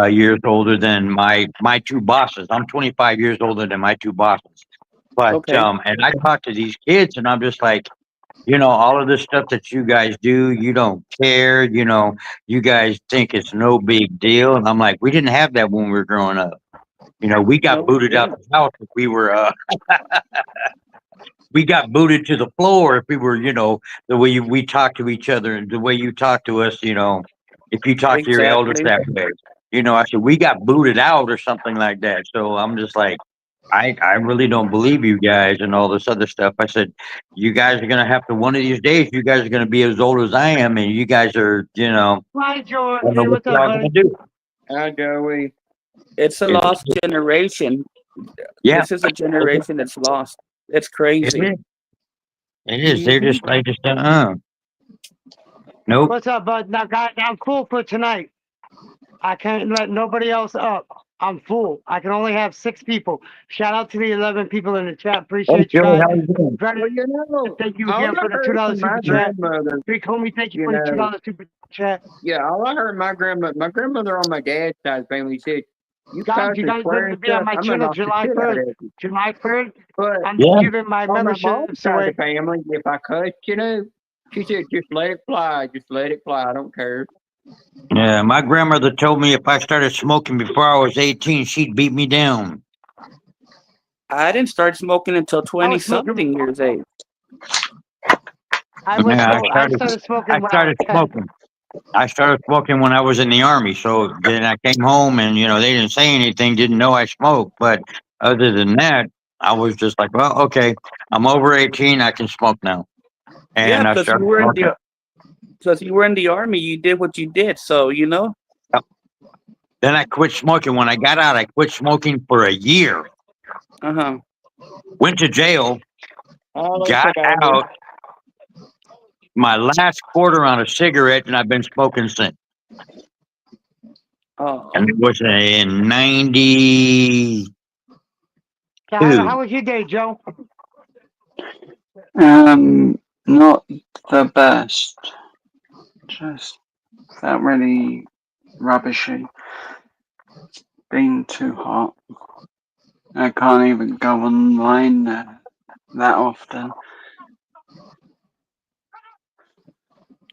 years older than my 2 bosses. I'm 25 years older than my 2 bosses. But Okay. and I talk to these kids, and I'm just like, you know, all of this stuff that you guys do, you don't care. You know, you guys think it's no big deal, and I'm like, we didn't have that when we were growing up. You know, we got No, booted out the house if we were. We got booted to the floor if we were, you know, the way we talk to each other and the way you talk to us, you know, if you talk to your elders Exactly. that way. You know, I said, we got booted out or something like that. So I'm just like, I really don't believe you guys and all this other stuff. I said, you guys are going to have to, one of these days, you guys are going to be as old as I am. And you guys are, you know, Hi, Joe. I don't know Hey, what what's up, y'all going buddy? to do. Hi, Joey. It's a It's- lost generation. Yeah. This is a generation that's lost. It's It crazy. is. It is. They're just like, nope. What's up, bud? Now, guys, I'm full for tonight. I can't let nobody else up. I'm full. I can only have 6 people. Shout out to the 11 people in the chat. Hey, Appreciate you Joey, guys. how you doing? Very, Well, you know, thank you all again I for the heard $2 from my super chat. grandmother, Big homie, thank you you for the know, $2 super chat. yeah, all I heard my grandmother on my dad's side of the family said, you Guys, cuss you and guys swear need to and be on stuff, my I'm gonna channel knock the July shit out 3rd. of you. July 3rd, But I'm Yeah. giving my on my mom's memberships side away. of the family, if I cuss, you know, she said, just let it fly, just let it fly, I don't care. Yeah, my grandmother told me if I started smoking before I was 18, she'd beat me down. I didn't start smoking until I was smoking. 20-something years age. I started smoking I when started I was 10. smoking. I started smoking when I was in the army. So then I came home and, you know, they didn't say anything, didn't know I smoked. But other than that, I was just like, well, okay, I'm over 18. I can smoke now. Yeah, And I because you started were in smoking. Plus, you were in the army. You did what you did. So, you know. Then I quit smoking. When I got out, I quit smoking for a year. Uh-huh. Went to jail, All they got took out of me. out. My last quarter on a cigarette, and I've been smoking since. Oh. And it was in 90. So how was your day, Joe? Not the best. Just felt really rubbishy. It's been too hot. I can't even go online that often.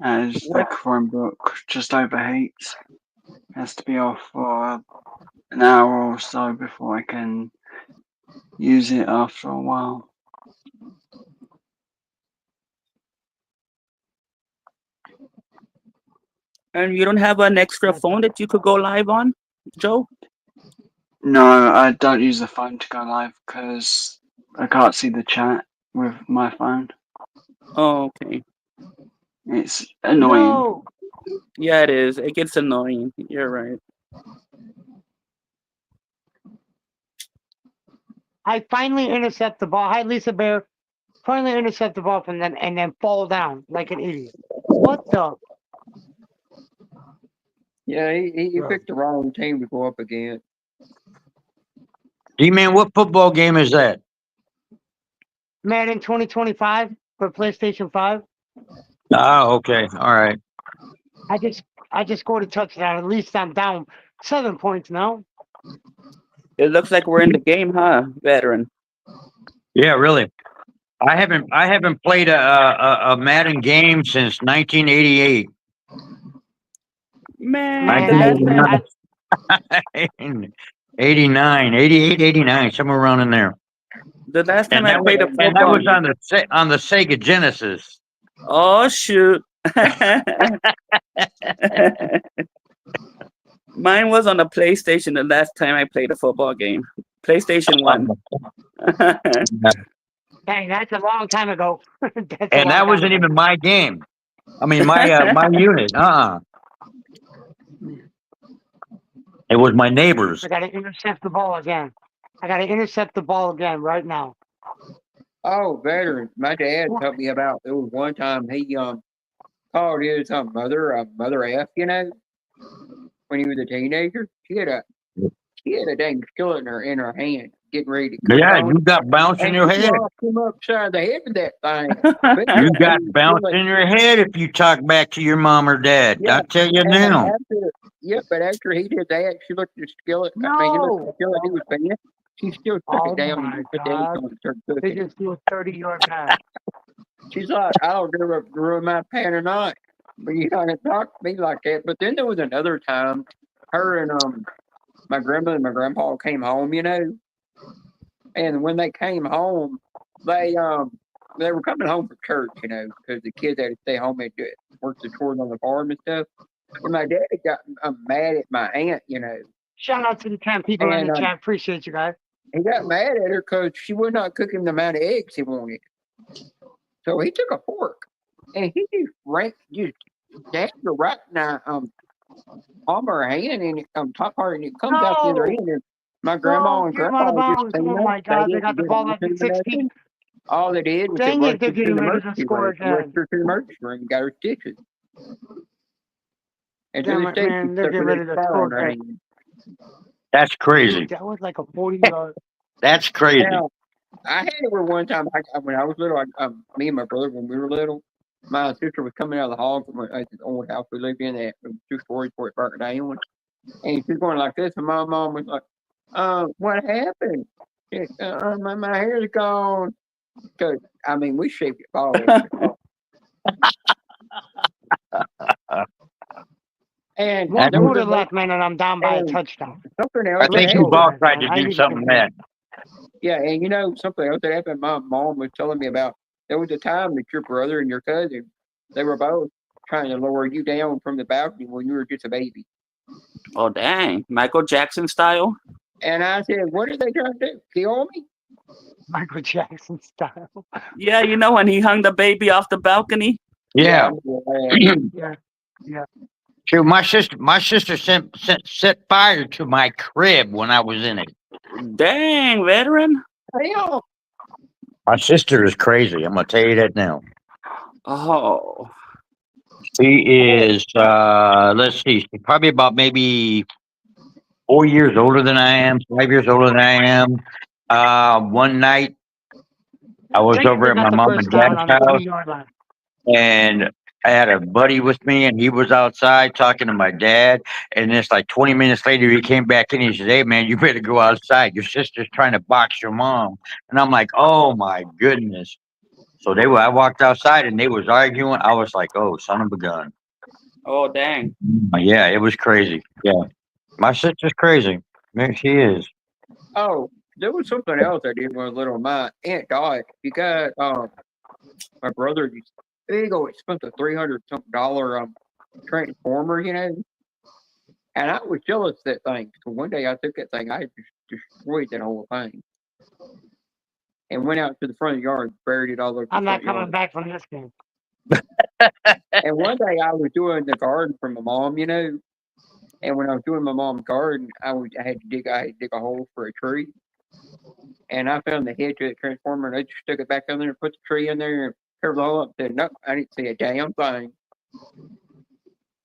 As the Chromebook just overheats. Has to be off for an hour or so before I can use it after a while. And you don't have an extra phone that you could go live on, Joe? No, I don't use the phone to go live because I can't see the chat with my phone. Oh, okay. It's annoying. No. Yeah, it is. It gets annoying. You're right. I finally intercept the ball. Hi, Lisa Bear. Finally intercept the ball from them and then fall down like an idiot. What the? Yeah, he Bro. picked the wrong team to go up against. D-Man, what football game is that? Madden 2025 for PlayStation 5. Oh, okay. All right. I just scored a touchdown. At least I'm down 7 points now. It looks like we're in the game, huh, veteran? Yeah, really. I haven't played a Madden game since 1988. Man, the last Man, time I, 89, 88, 89, somewhere around in there. the last time And I that was, played a and that football was on the Sega Genesis. Oh shoot. Mine was on the PlayStation the last time I played a football game. PlayStation 1. dang, that's a long time ago. That's a long And that time wasn't ago. even my game. I mean, my unit. It was my neighbor's. I gotta intercept the ball again. Right now. Oh, veteran. My dad told me about there was one time he called his mother Mother F, you know, when he was a teenager. She had a dang skillet in her hand, getting ready to cook Yeah, on you got bounced in and your she head. knocked him upside the head with that thing. You got bounced in your head if you talk back to your mom or dad. Yeah, I'll tell you and now. but after he did that, she looked at the skillet. I mean, he looked at the skillet he was banging. She still took Oh it down my and put the eggs God. on and started They cooking. just do a 30-yard pass. She's like, I don't give a ruin my pan or not, but you not gonna talk to me like that. But then there was another time, her and my grandmother and my grandpa came home, you know, and when they came home, they were coming home from church, you know, because the kids had to stay home and work the chores on the farm and stuff. And my dad got mad at my aunt, you know. Shout out to the 10 people in And, the chat. Appreciate you guys. He got mad at her because she would not cook him the amount of eggs he wanted. So he took a fork and he just stabbed her right in the palm of her hand and top part, and it comes out the other No. end. And my grandma and Get him grandpa out of just bounds. cleaned Oh up. my God, they got the didn't ball do at the nothing. 16. All they did was they Dang it, rushed they're her to getting the ready to emergency score room. again. Rushed her to the emergency room and got her stitches. And to Damn this it, day, man, she's they're stuck getting with ready this to scar score on her again. hand. That's crazy. That was like a 40-yard. That's crazy. Now, I had it where one time when I was little, me and my brother, when we were little, my sister was coming out of the hall from the old house we lived in that was 2 stories before it burnt down. And she was going like this, and my mom was like, what happened? She said, my hair's gone. Because, I mean, we shaped it all over. And One there was quarter a left, man, and I'm down by a and touchdown. something I else that think Let's you've go, happened. all guys, tried man. to I do need to something get bad. Yeah, and you know, something else that happened, my mom was telling me about. There was a time that your brother and your cousin, they were both trying to lower you down from the balcony when you were just a baby. Oh dang. Michael Jackson style? And I said, what are they trying to do? Kill me? Michael Jackson style. Yeah, you know when he hung the baby off the balcony? Yeah. I'm glad. Yeah. Yeah. Shoot, my sister set fire to my crib when I was in it. Dang, veteran. Hell, My sister is crazy. I'm gonna tell you that now. Oh, She is let's see, she's probably about maybe 4 years older than I am, 5 years older than I am. One night I was Jenkins over is at not my the mom first and down dad's on the house 3 yard line. and I had a buddy with me and he was outside talking to my dad. And it's like 20 minutes later, he came back in. He said, "Hey, man, you better go outside. Your sister's trying to box your mom." And I'm like, "Oh, my goodness." So I walked outside and they was arguing. I was like, "Oh, son of a gun." oh, dang. Yeah, it was crazy. Yeah. My sister's crazy. Man, she is. oh, there was something else I did when I was little. My Aunt Dot, you got my brother used big old expensive $300 something transformer, and I was jealous of that thing. So one day I took that thing, I just destroyed that whole thing, and went out to the front yard, buried it all over the I'm not front coming yard. back from this game. And one day I was doing the garden for my mom, and when I was doing my mom's garden, I had to dig a hole for a tree, and I found the head to the transformer, and I just stuck it back in there and put the tree in there and covered the hole up. Said, nope, I didn't see a damn thing.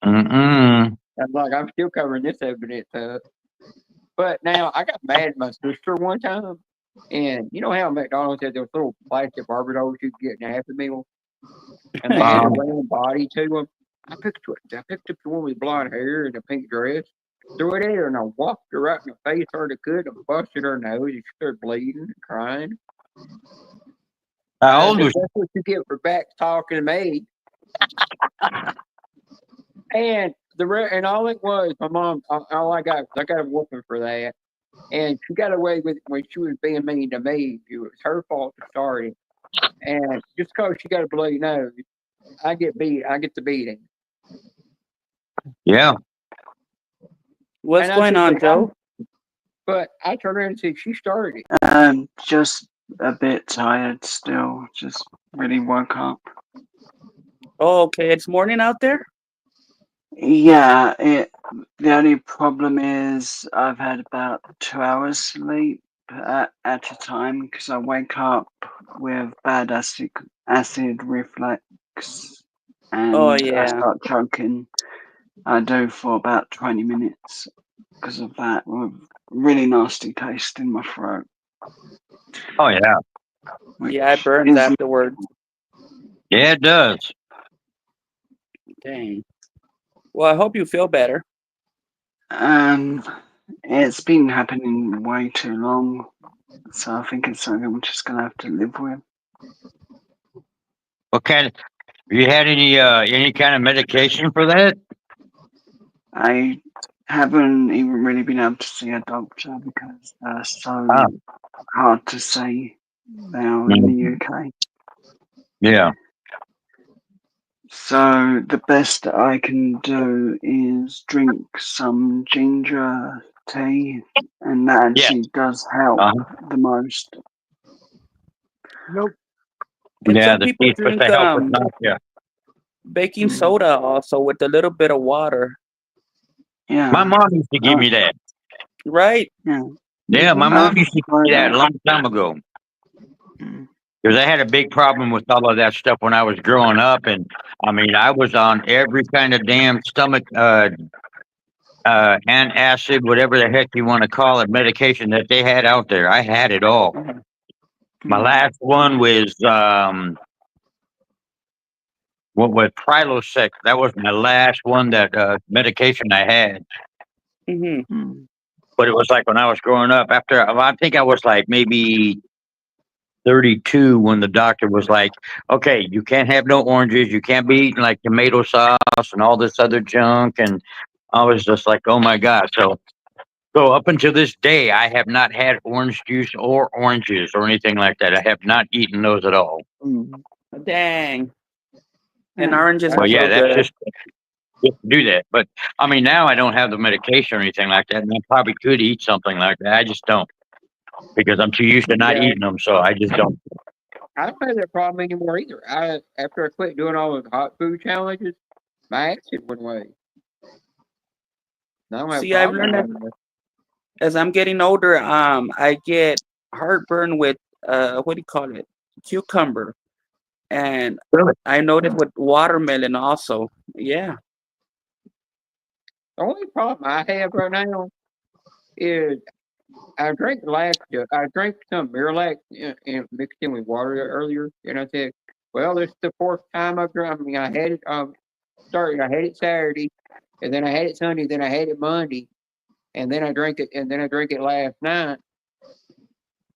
Mm-mm. I'm like, I'm still covering this evidence up. But now I got mad at my sister one time, and you know how McDonald's had those little plastic Barbie dolls you could get in a Happy Meal, and they had a round body to them. I picked up the one with blonde hair and a pink dress, threw it at her, and I whopped her right in the face hard as I could, and busted her nose. She started bleeding and crying. How I old said, was that's what you get for back talking to me. And and all it was, my mom, all I got a whooping for that. And she got away with it when she was being mean to me. It was her fault to start it. And just because she got a bloody nose, I get the beating. Yeah. What's And I going said, on, Joe? but I turned around and said, she started it. Just a bit tired still. Just really woke up. Oh, okay. It's morning out there? Yeah, the only problem is I've had about 2 hours sleep at a time because I wake up with bad acid reflux and Oh, I yeah. start choking. I do for about 20 minutes because of that, with really nasty taste in my throat. Oh, yeah. Yeah, it which burns is- afterwards. Yeah, it does. Dang. Well, I hope you feel better. It's been happening way too long, so I think it's something I'm just gonna have to live with. What kind of, have you had any kind of medication for that? I haven't even really been able to see a doctor because they're so Ah. hard to see now in the UK. Yeah. So the best I can do is drink some ginger tea, and that actually does help the most. Nope. And Yeah, some the people tea's supposed drink to help with nausea. baking soda also with a little bit of water, Yeah. My mom used to give me that. right? Yeah, my mom I've used to give me that a tried long time ago. Mm. Because I had a big problem with all of that stuff when I was growing up, and I mean, I was on every kind of damn stomach, antacid, whatever the heck you want to call it, medication that they had out there. I had it all. My last one was what was Prilosec. That was my last one that medication I had. Mm-hmm. But it was like when I was growing up. After I think I was like maybe 32 when the doctor was like, "Okay, you can't have no oranges. You can't be eating like tomato sauce and all this other junk." And I was just like, "Oh my god!" So up until this day, I have not had orange juice or oranges or anything like that. I have not eaten those at all. Dang. And oranges Well, are yeah, so that's good. just do that. But I mean, now I don't have the medication or anything like that, and I probably could eat something like that. I just don't because I'm too used to not Yeah. eating them, so I just don't. I don't have that problem anymore either. After I quit doing all those hot food challenges, my acid went away. I don't have a See, I've problem learned that with it. as I'm getting older, I get heartburn with what do you call it? Cucumber. And Really? I noticed with watermelon also. Yeah. The only problem I have right now is I drank some Miralax and mixed in with water earlier, and I said, "Well, this is the fourth time I've drunk. I mean, I had it I had it Saturday, and then I had it Sunday, then I had it Monday, and then I drank it last night.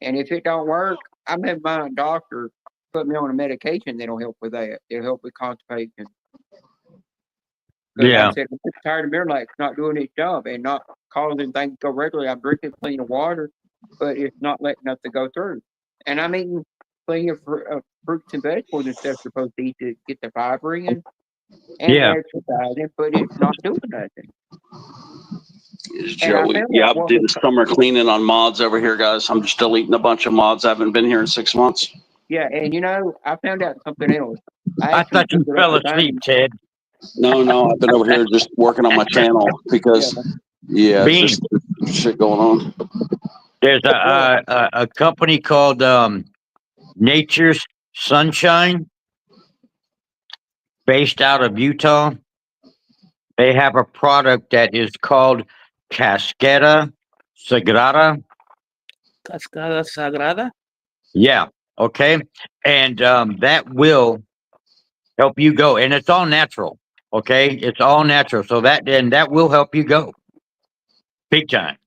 And if it don't work, I'm having my doctor put me on a medication that'll help with that. It'll help with constipation. Because I Yeah. said, I'm just tired of Miralax not doing its job and not causing things to go regularly. I'm drinking plenty of water, but it's not letting nothing go through. And I'm eating plenty of fruits and vegetables and stuff supposed to eat to get the fiber in and Yeah. exercising, but it's not doing nothing. Is And I Joey? found Yeah, out I what did was, the summer cleaning on mods over here, guys. I'm just deleting a bunch of mods. I haven't been here in 6 months. yeah, and I found out something else. I I actually thought you Googled up fell the asleep, name. Ted. No, I've been over here just working on my channel because, yeah, it's Bean. just shit going on. There's Well, a company called Nature's Sunshine, based out of Utah. They have a product that is called Cascada Sagrada. Cascada Sagrada. Yeah. Okay. And that will help you go. And it's all natural. Okay. It's all natural. So that will help you go big time.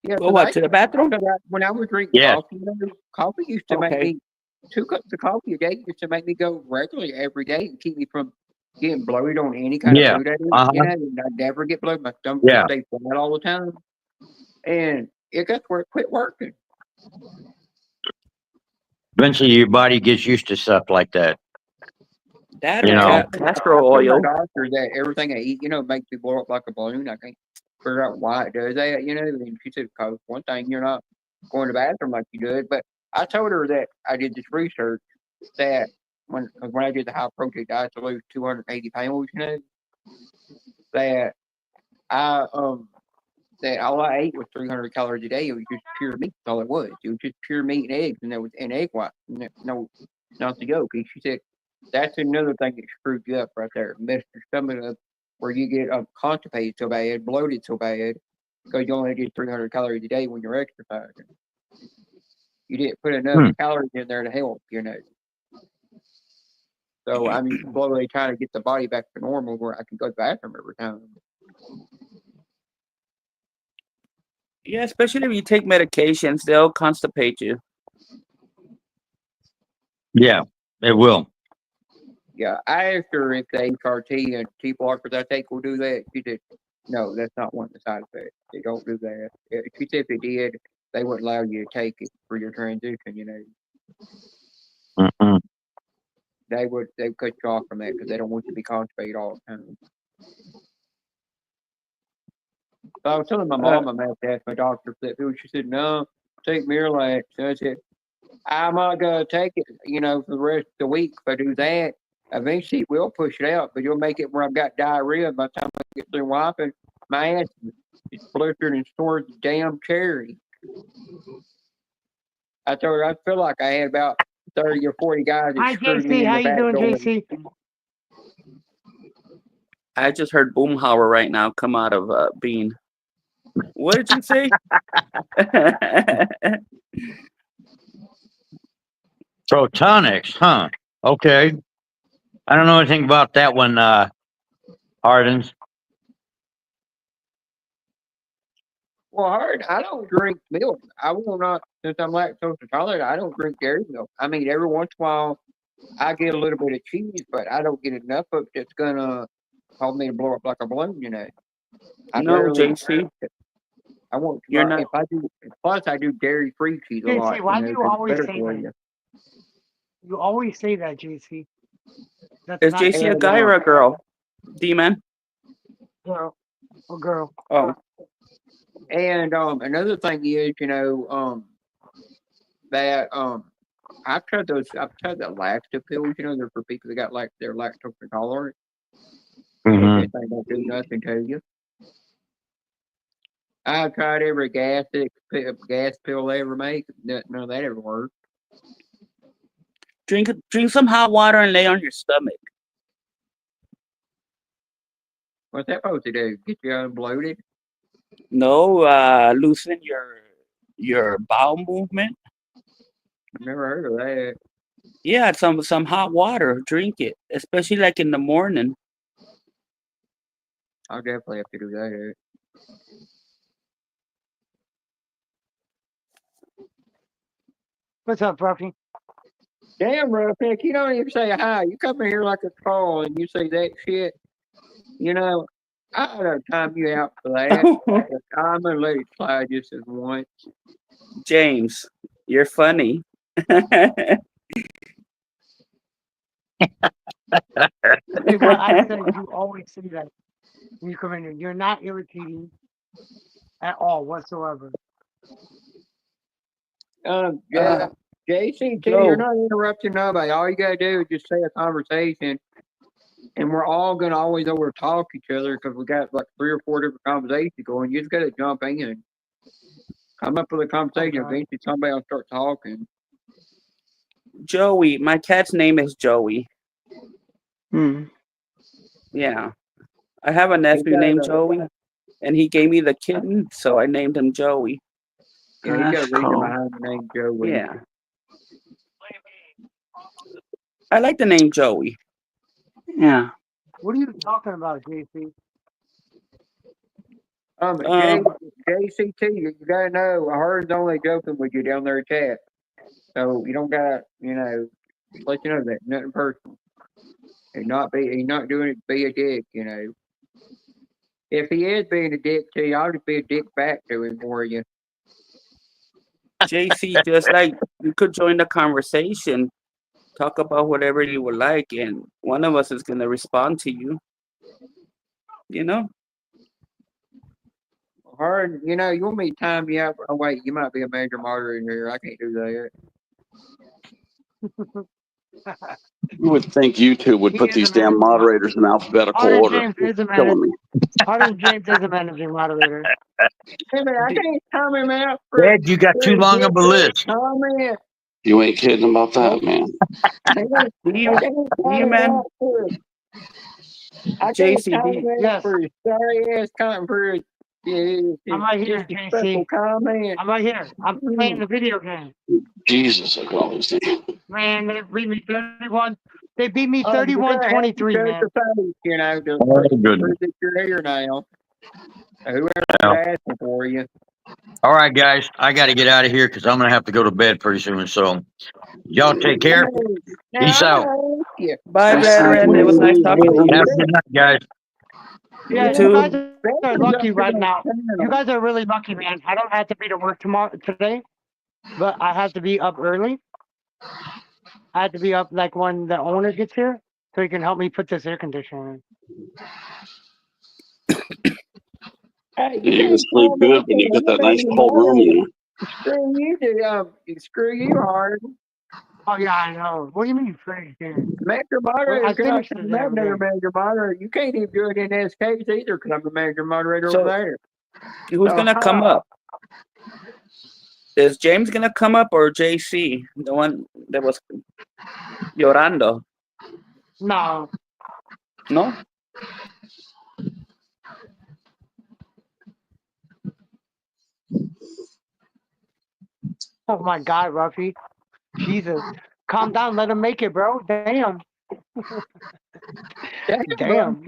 yeah, Go because what, to the bathroom? when I was drinking Yes. coffee, coffee used to make Okay. me 2 cups of coffee a day used to make me go regularly every day and keep me from getting bloated on any kind of Yeah. food I eat. Uh-huh. And I'd never get bloated. My stomach Yeah. would stay flat all the time, and it got where it quit working. Eventually your body gets used to stuff like that. That You or know. castor I told my oil. doctor that everything I eat, makes me blow up like a balloon. I can't figure out why it does that, And she said, "Because one thing, you're not going to the bathroom like you did." But I told her that I did this research that when I did the high protein diet to lose 280 pounds, that I that all I ate was 300 calories a day. It was just pure meat. That's all it was. It was just pure meat and eggs, and there was and egg white. No, not the yolk. And she said that's another thing that screwed you up right there. Messed your stomach up, where you get constipated so bad, bloated so bad, because you only did 300 calories a day when you're exercising. You didn't put enough calories in there to help, So I'm slowly trying to get the body back to normal where I can go to the bathroom every time. Yeah, especially if you take medications, they'll constipate you. Yeah, it will. Yeah, I asked her if the HRT and T blockers I take will do that. She said, no, that's not one of the side effects. They don't do that. She said if it did, they wouldn't allow you to take it for your transition, Mm-hmm. They would cut you off from that because they don't want you to be constipated all the time. So I was telling my mom I'm going to ask my doctor for that too. She said, no, take Miralax. So I said, I'm not going to take it, for the rest of the week. If I do that, eventually it will push it out, but you'll make it where I've got diarrhea by the time I get through wiping. My ass is blistered and sore as a damn cherry. I told her I feel like I had about 30 or 40 guys that Hi, screwed me JC. in How the you back doing, door. JC? I just heard Boomhauer right now come out of Bean. What did you say? Protonics, huh? Okay. I don't know anything about that one, Hardens. Well, I don't drink milk. I will not, since I'm lactose intolerant, I don't drink dairy milk. I mean, every once in a while, I get a little bit of cheese, but I don't get enough of it that's going to cause me to blow up like a balloon, I No, barely. JC, I won't. you're not. If I do, plus I do dairy-free cheese a JC, lot. why do you 'cause it's always better say for that? you. You always say that, JC. That's Is not JC a And, guy or a girl? D-man? girl or girl. Oh, and another thing is, that I've tried those. I've tried the Lacta pills. You know, they're for people that got like they're lactose intolerant. Mhm. That thing don't do nothing to you. I've tried every gas pill they ever make. None of that ever worked. Drink some hot water and lay on your stomach. What's that supposed to do? Get you unbloated? No, loosen your bowel movement. I've never heard of that. Yeah, some hot water. Drink it, especially like in the morning. I'll definitely have to do that. What's up, Ruffy? Damn, Roughneck, you don't even say hi. You come in here like a troll and you say that shit. You know, I ought to time you out for that. But I'm gonna let it slide just as once. James, you're funny. Hey, well, I said you always say that when you come in here. You're not irritating at all whatsoever. Yeah, JCT, Joe. you're not interrupting nobody. All you gotta do is just say a conversation, and we're all gonna always over talk each other because we got like 3 or 4 different conversations going. You just gotta jump in, come up with a conversation. Okay. Eventually, somebody will start talking. Joey, my cat's name is Joey. Hmm. Yeah, I have a nephew named Joey, and he gave me the kitten, so I named him Joey. Yeah, you got That's a reason cool. behind the name Joey. Yeah, I like the name Joey. Yeah. What are you talking about, JC? JCT, you gotta know, Hard's only joking with you down there, chat. So you don't gotta, just let you know that nothing personal. He's not doing it to be a dick, If he is being a dick to you, I'll just be a dick back to him for you. JC, just like you could join the conversation, talk about whatever you would like, and one of us is gonna respond to you. You know? Hard, you want me to time you out? Oh wait, you might be a major moderator here. I can't do that. You would think YouTube would He put is these a damn managing moderator. moderators in alphabetical Hardin order. James is a Killing me. Hardin James is a managing moderator. Hey man, I can't time him out for Ed, you got too long of a list. comment. You ain't kidding about that, man. I JC, can't time him out Yes. for his sorry ass comment for his I'm right here, disrespectful JC. comment. I'm right here. I'm playing the video game. Jesus, I call his name. Man, they beat me 31. They beat me You're gonna have to 31-23, show man. the face, to Oh, prove goodness. that you're here now. Whoever's Well. asking for you. All right, guys, I got to get out of here because I'm going to have to go to bed pretty soon. So, y'all take care. Peace out. Yeah. bye, That's veteran. It was nice talking to Have you. a good night, guys. Yeah, You you too. guys are lucky right now. You guys are really lucky, man. I don't have to be to work today, but I have to be up early. I have to be up like when the owner gets here, so he can help me put this air conditioner in. Hey, You can sleep good when you get that nice cold room in there. Screw you, Hard. Oh yeah, I know. What do you mean, Frank? Major moderator, I because I finished can't the have damn another game. major moderator. You can't even do it in SKs either, because I'm the major moderator So- over there. Who's gonna come up? Is James gonna come up or JC, the one that was llorando? No. No. Oh my God, Ruffy. Jesus. Calm down. Let him make it, bro. Damn. Damn.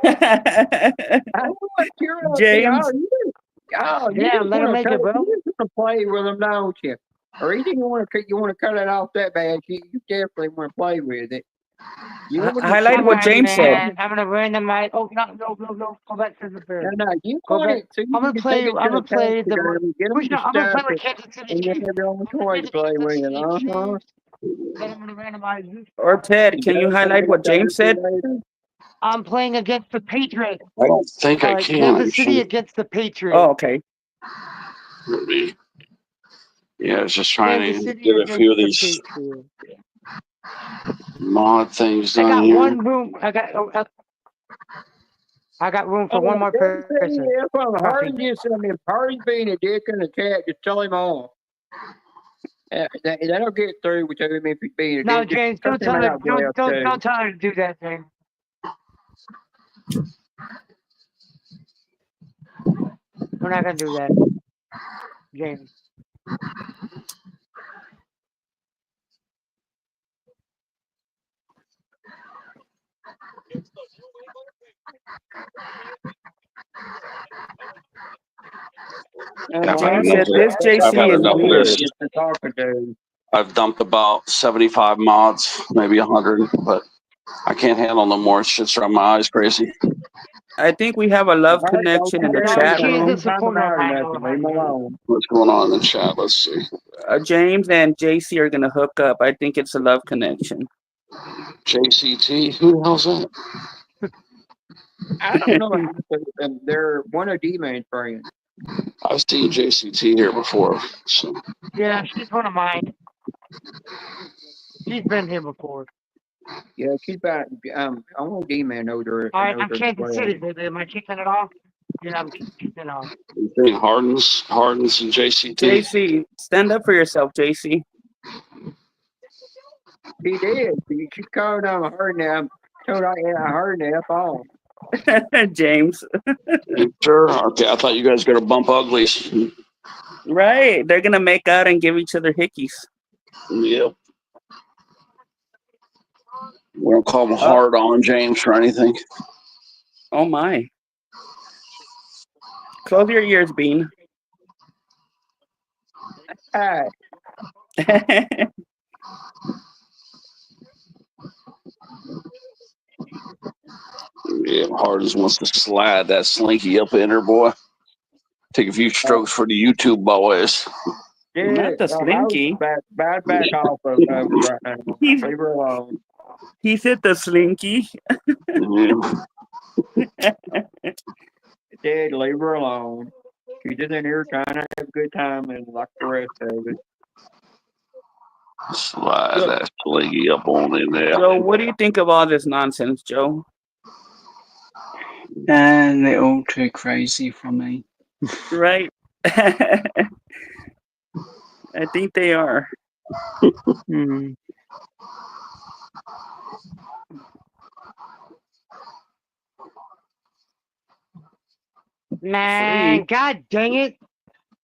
I know what you're up to. James. You Yeah, just let him want make to it, bro. You just want to play with them, don't you? Or anything you want to cut it off that bad, you definitely want to play with it. You want to Highlight what Alright, James said. man. I'm gonna randomize. Oh no. Go back to the bird. No, you Go want back. it so you I'm gonna can play. take it to I'm gonna the play the. taxidermy, get them to I'm gonna play stuff with it, Kansas City and you Chiefs. have your own I'm gonna toy to play with. City Uh-huh. Chiefs. Then I'm gonna randomize you. Or Ted, can you highlight what James said? I'm playing against the Patriots. I don't think I can. Kansas City against the Patriots. Oh, okay. Yeah, I was just trying Kansas to City get or a few of Kansas these City? mod things I done got here. one room. I got room for one more person. If Hardy Coffee. if Hardy's being a dick in the chat, just tell him off. That'll get through with him if he's being a No, dick. Just James, cuss him out, Jeff, too. don't tell her to do that, James. We're not gonna do that, James. James said this I've JC had is enough of weird. this. I've dumped about 75 mods, maybe 100, but I can't handle no more. It's just driving my eyes crazy. I think we have a love connection in the No, chat she room. isn't supporting our manual. Leave him alone. What's going on in the chat? Let's see. James and JC are gonna hook up. I think it's a love connection. JCT? Who the hell's that? I don't know. They're one of D-Man's friends. I've seen JCT here before. So. Yeah, she's one of mine. She's been here before. Yeah, keep out. Only D-Man knows her. All right, I'm Kansas City, baby. Am I kicking it off? Yeah, I'm kicking it off. You think Hardens and JCT? JC, stand up for yourself, JC. He did. She called him a hard nap. Told I heard that off. James. Sure. Okay, I thought you guys were gonna bump uglies. Right. They're gonna make out and give each other hickeys. Yep. We don't call him hard on James for anything. Oh my. Close your ears, Bean. Hi. Yeah, Hardens wants to slide that slinky up in her, boy. Take a few strokes for the YouTube boys. Yeah, Not the slinky. Back off of right now. Leave her alone. He said the slinky. Dad, leave her alone. She's just in here trying to have a good time and like the rest of it. Slide that slinky up on in there. Joe, what do you think of all this nonsense, Joe? And they're all too crazy for me. Right? I think they are. Hmm. Man, god dang it.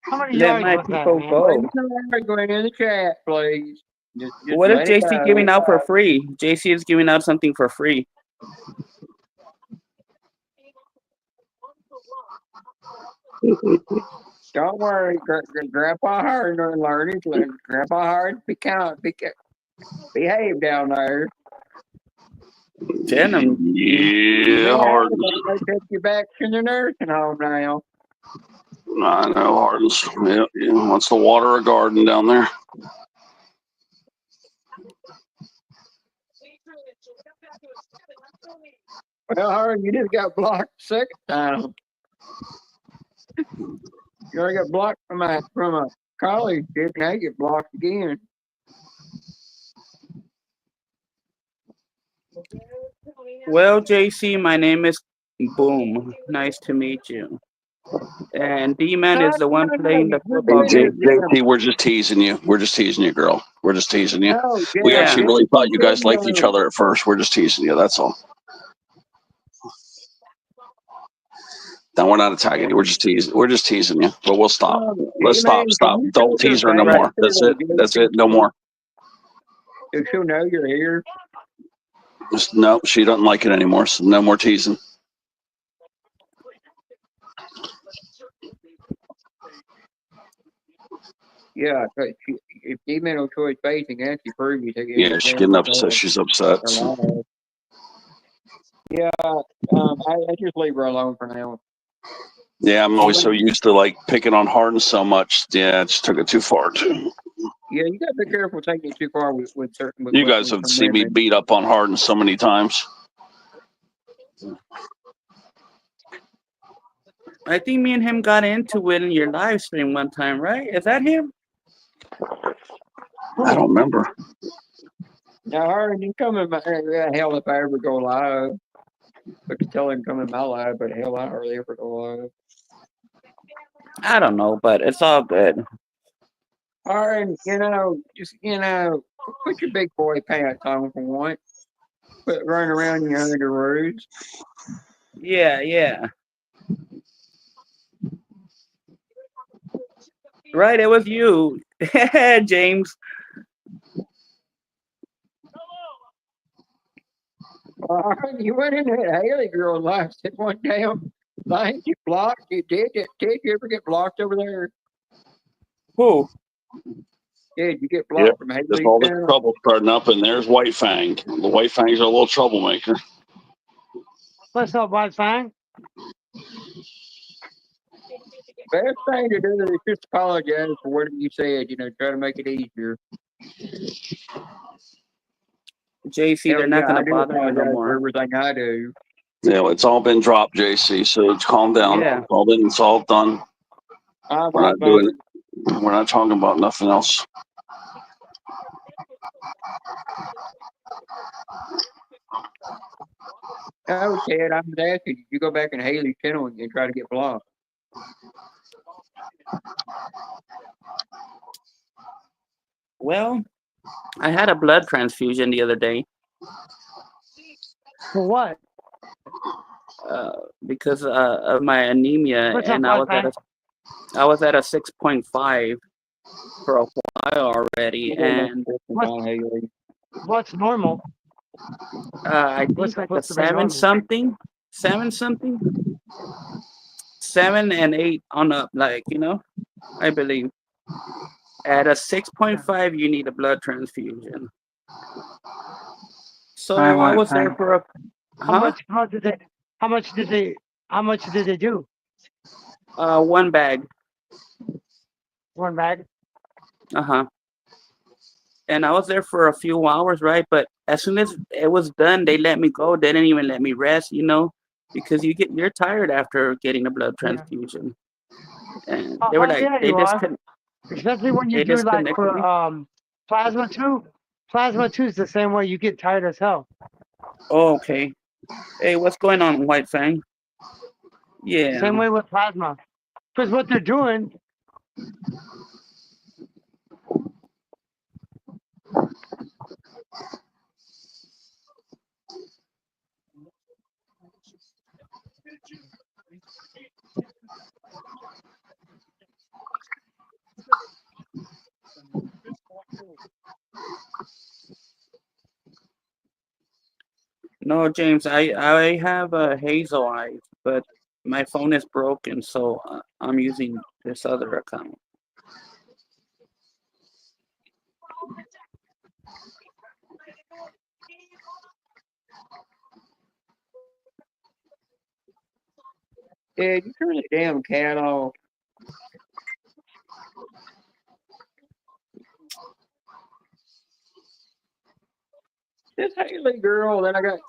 How many Let yards my was that, people man? go. Going in the chat, please. Just What if let it JC go. giving out for free? JC is giving out something for free. Don't worry, Grandpa Hard learning. Grandpa Hard behave down there. Denim. Yeah, Hardens. They take you back to the nursing home now. I know Hardens. Yeah, wants to water a garden down there. Well, Hard, you just got blocked the second time. You already got blocked from a college kid, now you get blocked again. Well, JC, my name is Boom. Nice to meet you. And D-Man is the one playing the football game. JT, we're just teasing you. We're just teasing you, girl. We're just teasing you. No, We yeah, actually really thought you guys liked each other at first. We're just teasing you. That's all. No, we're not attacking you. We're just teasing. We're just teasing you. But we'll stop. Let's stop. Stop. Don't tease her no more. That's it. That's it. No more. Does she know you're here? Just, no, she doesn't like it anymore. So no more teasing. Yeah, if D-Man will choice facing, Nancy prove you take it. Yeah, she's getting upset. She's upset. So. Yeah, I just leave her alone for now. Yeah, I'm always so used to like picking on Harden so much. Yeah, it just took it too far too. Yeah, you gotta be careful taking it too far with certain. You guys have seen me beat up on Harden so many times. I think me and him got into it in your live stream one time, right? Is that him? I don't remember. Now, Harlan, you come in my hell if I ever go live. But you tell him come in my live, but hell, I hardly ever go live. I don't know, but it's all good. Harlan, just put your big boy pants on for once. Quit running around in your underoos. Yeah. Right, it was you, James. Harlan, you went in that Haley girl live, said one damn thing you blocked. You did you ever get blocked over there? Who? Did you get Yep. blocked from Haley's Just all the channel? trouble starting up, and there's White Fang. The White Fang's are a little troublemaker. What's up, White Fang? Best thing to do is just apologize for what you said. Try to make it easier. JC, Hell they're not yeah, I gonna do bother you no apologize for more. everything I do. Yeah, it's all been dropped, JC. So calm down. Yeah. It's all done. I'm We're not doing it. We're not talking about nothing else. Oh, Ted, I was asking you go back in Haley's channel and try to get blocked. Well, I had a blood transfusion the other day For what? because of my anemia, What's up, and I White Fang? was at a 6.5 for a while already, and What's normal? I What's think like a supposed to be normal? 7 something, 7 and 8 on up, I believe. At a 6.5, you need a blood transfusion. So Hi, I White was there Fang. for a How much did they do? 1 bag. One bag? And I was there for a few hours, right? But as soon as it was done, they let me go. They didn't even let me rest, because you're tired after getting a blood transfusion. And they were like, Yeah, they you just are. couldn't. Especially when you They do like disconnected for me. plasma too. Plasma too is the same way. You get tired as hell. Oh, okay. Hey, what's going on, White Fang? Yeah. Same way with plasma. Because what they're doing. No, James, I have a Hazel Eyes, but my phone is broken, so I'm using this other account. Yeah, you turn the damn cat off. This Haley girl that I got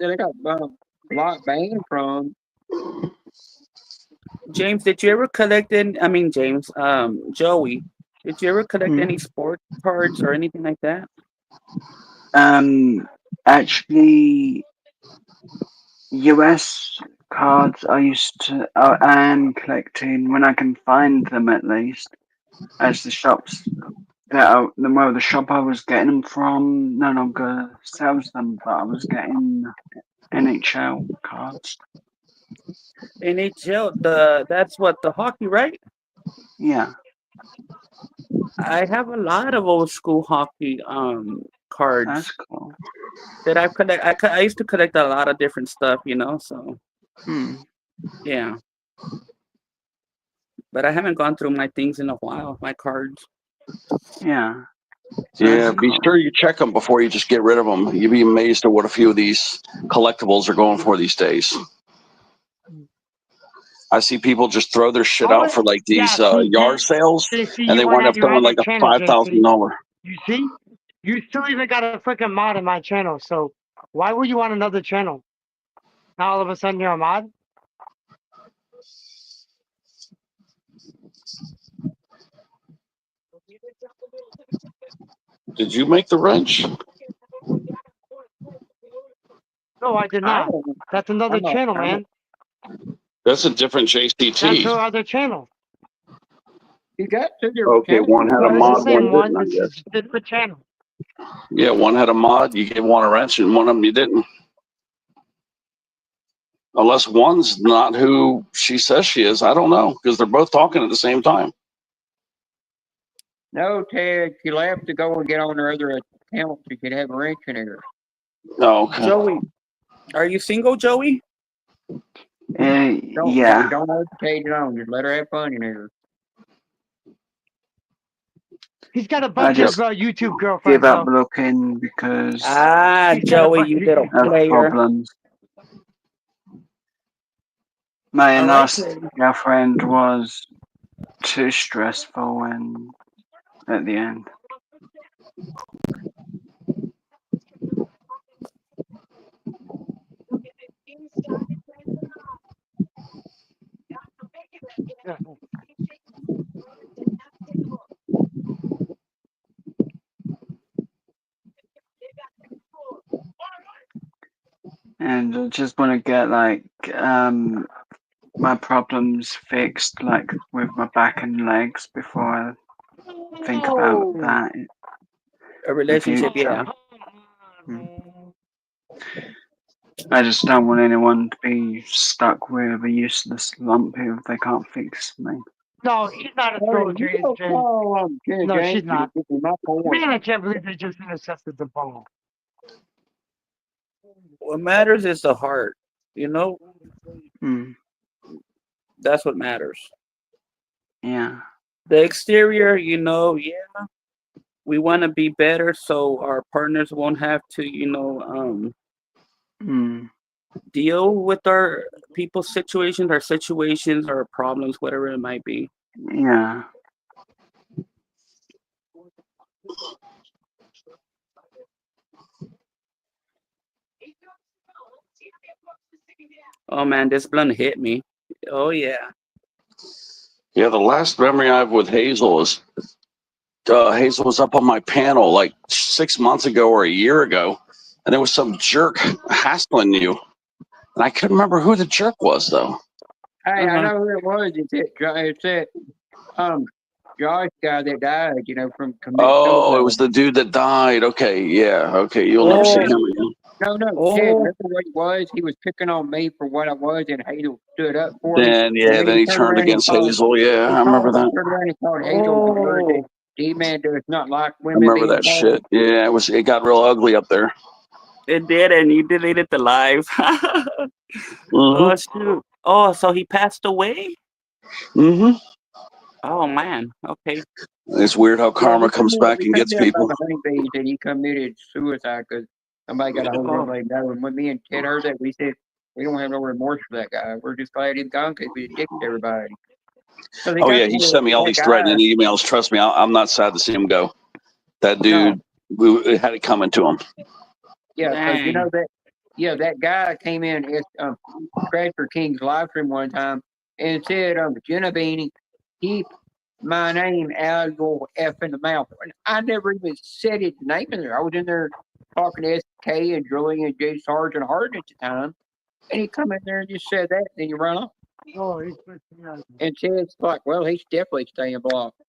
blocked banned from. James, did you ever collect any? I mean, James, Joey, did you ever collect any sport cards or anything like that? Actually, US cards I am collecting when I can find them at least, as the shops the shop I was getting them from no longer sells them, but I was getting NHL cards. NHL, that's what, the hockey, right? Yeah. I have a lot of old school hockey cards That's cool. that I've collect. I used to collect a lot of different stuff, so yeah. But I haven't gone through my things in a while, my cards. Yeah. Yeah, That's be cool. sure you check them before you just get rid of them. You'd be amazed at what a few of these collectibles are going for these days. I see people just throw their shit out for like these yard sales, JC, and they you went wind up on your throwing other like a channel, JC. $5,000. You see? You still even got a freaking mod in my channel. So why were you on another channel? Now all of a sudden you're a mod? Did you make the wrench? No, I did I not. don't. That's another I'm a, channel, I'm a, man. That's a different That's JCT. her other channel. you got two different Okay, channels. one had a No, it's the mod, one same one. didn't, I It's guess. just a different channel. Yeah, one had a mod. You gave one a wrench, and one of them you didn't. Unless one's not who she says she is, I don't know, because they're both talking at the same time. No, Ted, she left to go and get on her other account. She could have a wrench in her. Oh, okay. Joey, are you single, Joey? Yeah. Don't hesitate it on. Just let her have fun in here. He's got a bunch just of YouTube Give girlfriends, up though. looking because Ah, He's got a Joey, bunch. you little of player. problems. My All right, last Joey. girlfriend was too stressful and at the end. Yeah. And I just want to get like my problems fixed, like with my back and legs, before I think about that A in the relationship, future. yeah. I just don't want anyone to be stuck with a useless lump if they can't fix me. No, he's not a Hey, troll, you James. don't call Jenna No, James she's to not. get me my point. Man, I can't believe they just intercepted the ball. What matters is the heart. You know, Mm, that's what matters. yeah. The exterior, you know, yeah, we want to be better so our partners won't have to, Mm, deal with our people's situations, our problems, whatever it might be. yeah. Oh man, this blunt hit me. Oh yeah. Yeah, the last memory I have with Hazel is Hazel was up on my panel like 6 months ago or a year ago, and there was some jerk hassling you. And I couldn't remember who the jerk was, though. Hey, I Uh-huh. know who it was. It's that Josh guy that died, from committing Oh, it was suicide. the dude that died. Okay, yeah. Okay, you'll never see him again. No, Ted, Oh, remember what it was? He was picking on me for what I was, and Hazel stood up for me. Then, yeah, And then he he turned turned around and against Hazel. Yeah, I remember that. turned around and called Hazel the word that oh. D-man does not like I women remember being that called. shit. Yeah, it got real ugly up there. It did, and you deleted the live. Oh shoot. Oh, so he passed away? Mm-hmm. Oh man. Okay. It's weird how karma comes back We and gets found out people. about the honeybees that he committed suicide because somebody got a hold of him. Like, no, and when me and Ted heard that, we said, we don't have no remorse for that guy. We're just glad he's gone because we addicted everybody. So they Oh got yeah, he sent me all that these guy. threatening emails. Trust me, I'm not sad to see him go. That dude, we had it coming to him. Yeah, because Dang. that guy came in at Stratford King's live stream one time and said, Jenna Beanie, keep my name out of your effing mouth. And I never even said his name in there. I was in there talking to SK and Julie and J. Sergeant Harden at the time. And he come in there and just said that, and then he run off. Oh, he's pushing out. And Ted's like, well, he's definitely staying blocked.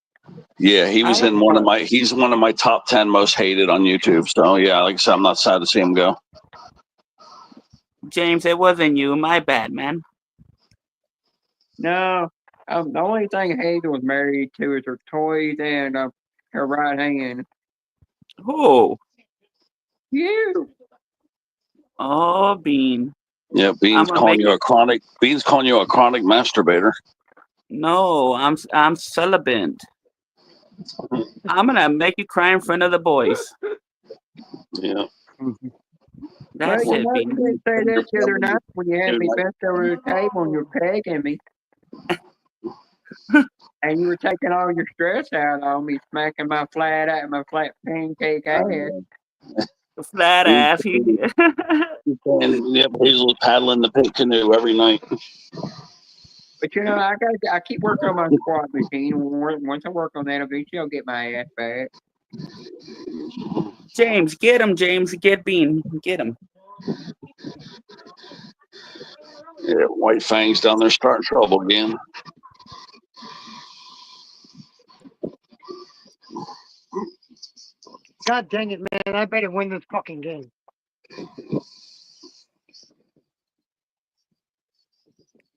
Yeah, he was in he's one of my top 10 most hated on YouTube. So yeah, like I said, I'm not sad to see him go. James, it wasn't you. My bad, man. No, the only thing Hazel was married to is her toys and her right hand. Who? You. Oh, Bean. Yeah, Bean's I'ma calling make you a chronic masturbator. No, I'm celibate. I'm gonna make you cry in front of the boys. Yeah. That's Well, it, you Bean. didn't say that the other night when you had me bent over the table and you were pegging me. And you were taking all your stress out on me, smacking my flat pancake ass. Flat ass. And yeah, Hazel's paddling the pit canoe every night. But I keep working on my squat machine. Once I work on that, eventually I'll get my ass back. James, get him, James. Get Bean. Get him. Yeah, White Fang's down there starting trouble again. God dang it, man. I better win this fucking game.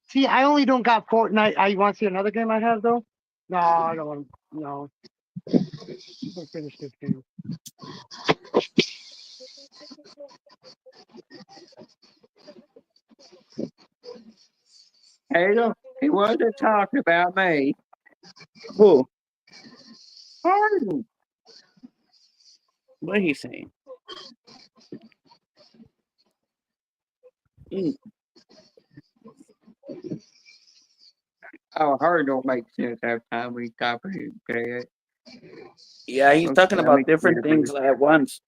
See, I only don't got Fortnite. I want to see another game I have, though? No, I don't want to. No. Let's finish this game. Hazel, he wasn't talking about me. Who? Harden. What he saying? Oh, Harden don't make sense half the time when he's talking to his dad. Yeah, he's Okay, talking I about mean, different yeah, things at once.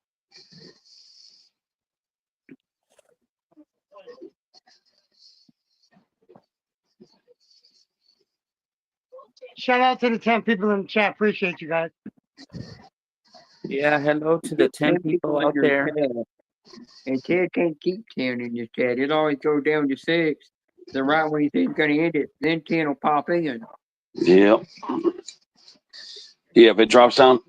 Shout out to the 10 people in the chat. Appreciate you guys. Yeah, hello to the Get 10 10 people in out your there. chat. And Ted can't keep 10 in your chat. It always goes down to 6. The right when he says he's going to end it, then 10 will pop in. Yep. Yeah, if it drops down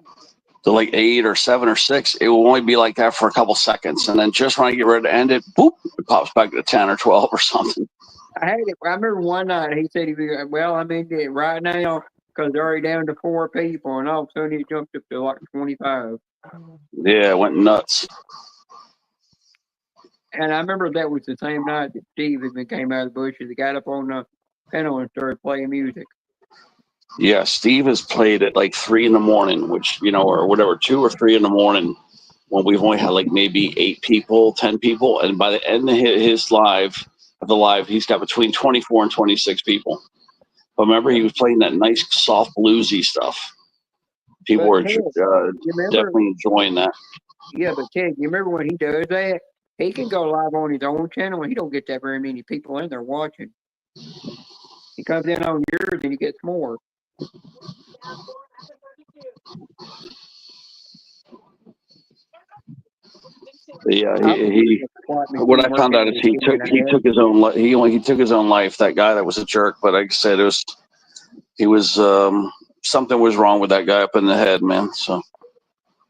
to like 8 or 7 or 6, it will only be like that for a couple seconds. And then just when I get ready to end it, boop, it pops back to 10 or 12 or something. I had it. I remember one night he said, well, I'm in it right now because they're already down to 4 people. And all of a sudden he jumped up to like 25. Yeah, it went nuts. And I remember that was the same night that Steve even came out of the bushes. He got up on the panel and started playing music. Yeah, Steve has played at like 3 in the morning, which, you know, or whatever, 2 or 3 in the morning when we've only had like maybe 8 people, 10 people. And by the end of his live, he's got between 24 and 26 people. But remember, he was playing that nice, soft, bluesy stuff. People But were Ted, you remember? definitely enjoying that. Yeah, but Ted, you remember when he does that? He can go live on his own channel and he don't get that very many people in there watching. He comes in on yours and he gets more. Yeah, what I found out is he took his own he took his own life. That guy that was a jerk, but like I said, something was wrong with that guy up in the head, man. So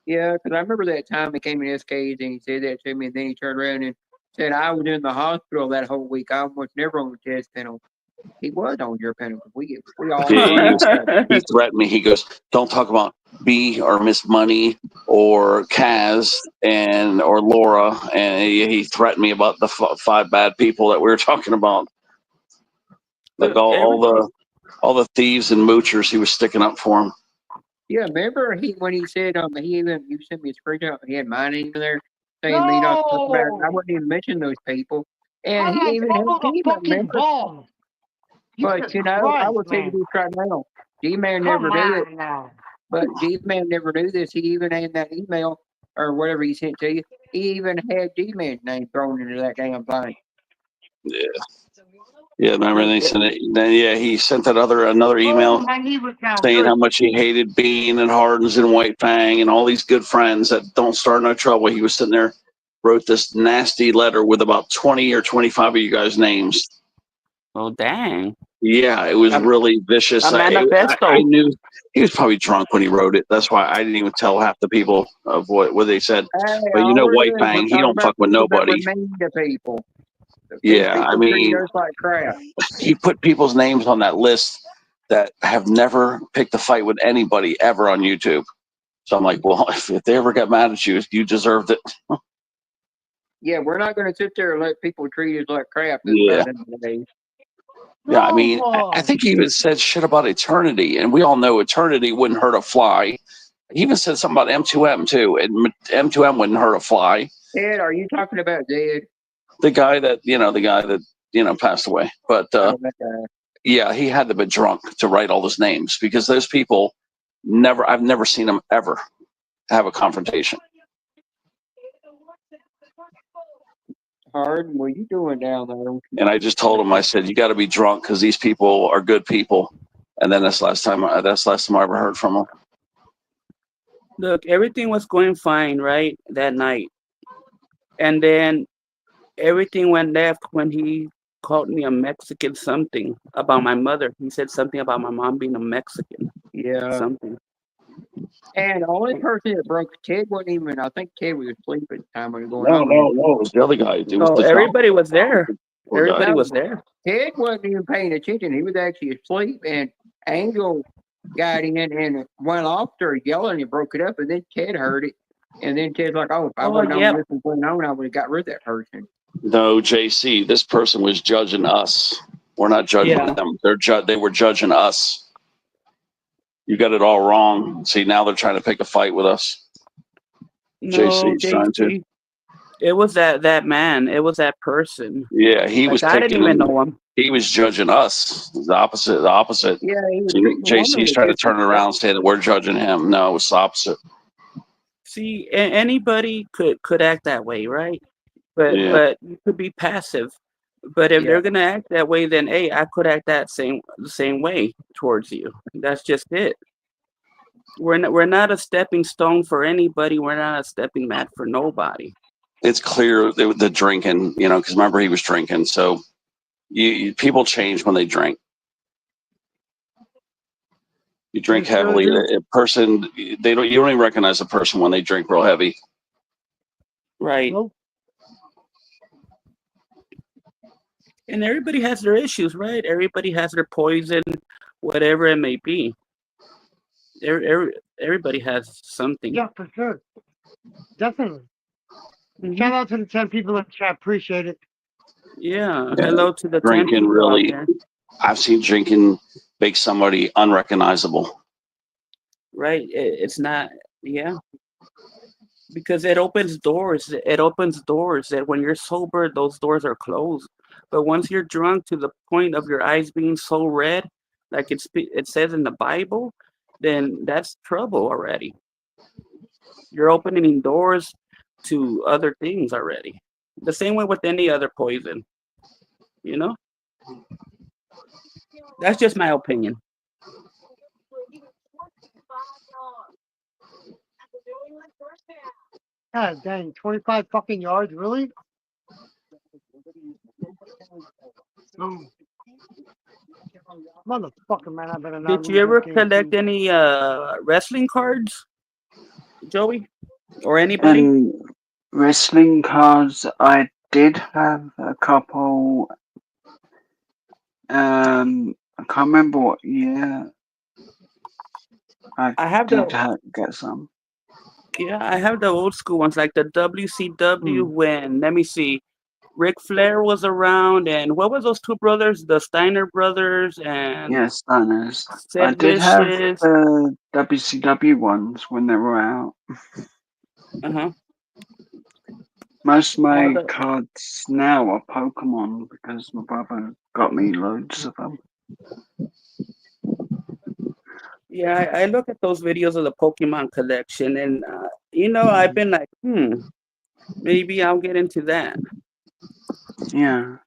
yeah, because I remember that time he came in SKs and he said that to me, and then he turned around and said I was in the hospital that whole week. I was never on the test panel. He was on your panel. We all yeah, he threatened me. He goes, "Don't talk about B or Miss Money or Kaz or Laura," and he threatened me about the 5 bad people that we were talking about, like all the thieves and moochers he was sticking up for him. Yeah, remember when he said you sent me a screenshot. He had mine in there saying me not to talk about it. I wouldn't even mention those people, and he even had fucking ball. But you know, I will tell you this right now. G-Man never knew it. But G-Man never knew this. He even had that email or whatever he sent to you. He even had G-Man's name thrown into that damn thing. Yeah. Yeah, remember they sent it. Then he sent that another email saying how much he hated Bean and Hardens and White Fang and all these good friends that don't start no trouble. He was sitting there, wrote this nasty letter with about 20 or 25 of you guys' names. Oh, dang. Yeah, it was really vicious. A manifesto. I knew he was probably drunk when he wrote it. That's why I didn't even tell half the people of what they said. But you know, White Fang, he don't fuck with nobody. People. Yeah, I mean, like crap. He put people's names on that list that have never picked a fight with anybody ever on YouTube. So I'm like, well, if they ever got mad at you, you deserved it. Yeah, we're not going to sit there and let people treat us like crap. Yeah. Yeah, I mean, I think he even said shit about Eternity, and we all know Eternity wouldn't hurt a fly. He even said something about M2M too, and M2M wouldn't hurt a fly. Ed, are you talking about Dead? The guy that passed away. But yeah, he had to be drunk to write all those names because those people I've never seen them ever have a confrontation. Hard, what are you doing down there? And I just told him, I said, you got to be drunk because these people are good people. And then that's the last time I ever heard from him. Look, everything was going fine, right, that night. And then everything went left when he called me a Mexican something about my mother. He said something about my mom being a Mexican Yeah. something. And the only person that broke Ted wasn't even. I think Ted was asleep at the time when it was going No, on. no, no. It was the other guy. It was No, the everybody was there. Poor guy. Everybody was there. Ted wasn't even paying attention. He was actually asleep, and Angel got in, and one officer yelling and broke it up, and then Ted heard it, and then Ted's like, "Oh, if I Oh, would have yeah. known this was going on, I would have got rid of that person." No, JC. This person was judging us. We're not judging Yeah. them. They were judging us. You got it all wrong. See, now they're trying to pick a fight with us. No, JC's trying to. JC. It was that man. It was that person. Yeah, he was Like, I didn't taking. even know him. He was judging us. The opposite. The opposite. Yeah, he was treating the woman JC's with trying to turn it disrespect. around and say that we're judging him. No, it's the opposite. See, anybody could act that way, right? But Yeah. you could be passive. But if Yeah. they're gonna act that way, then hey, I could act the same way towards you. That's just it. We're not a stepping stone for anybody. We're not a stepping mat for nobody. It's clear the drinking, because remember he was drinking. So people change when they drink. You drink You sure heavily. do. A person, you don't even recognize a person when they drink real heavy. Right. Nope. And everybody has their issues, right? Everybody has their poison, whatever it may be. Everybody has something. Yeah, for sure. Definitely. Mhm. Shout out to the 10 people in the chat. Appreciate it. Yeah. Hello to the 10 Drinking people really, out there. I've seen drinking make somebody unrecognizable. Right. It's not. Yeah. Because it opens doors. It opens doors that when you're sober, those doors are closed. But once you're drunk to the point of your eyes being so red, like it says in the Bible, then that's trouble already. You're opening doors to other things already. The same way with any other poison, you know? That's just my opinion. God dang, 25 fucking yards, really? Motherfucker, man, I better not Did you lose ever this game, collect too. any wrestling cards, Joey? Or anybody? And wrestling cards, I did have a couple. I can't remember what year. I have did the get some. Yeah, I have the old school ones, like the WCW Hmm. when, let me see, Ric Flair was around, and what was those two brothers? The Steiner brothers and Yes, Stunners. I Sid did have Vicious. the WCW ones when they were out. Uh-huh. Most of All my the, cards now are Pokemon because my brother got me loads of them. yeah, I look at those videos of the Pokemon collection, and I've been like, maybe I'll get into that. Yeah.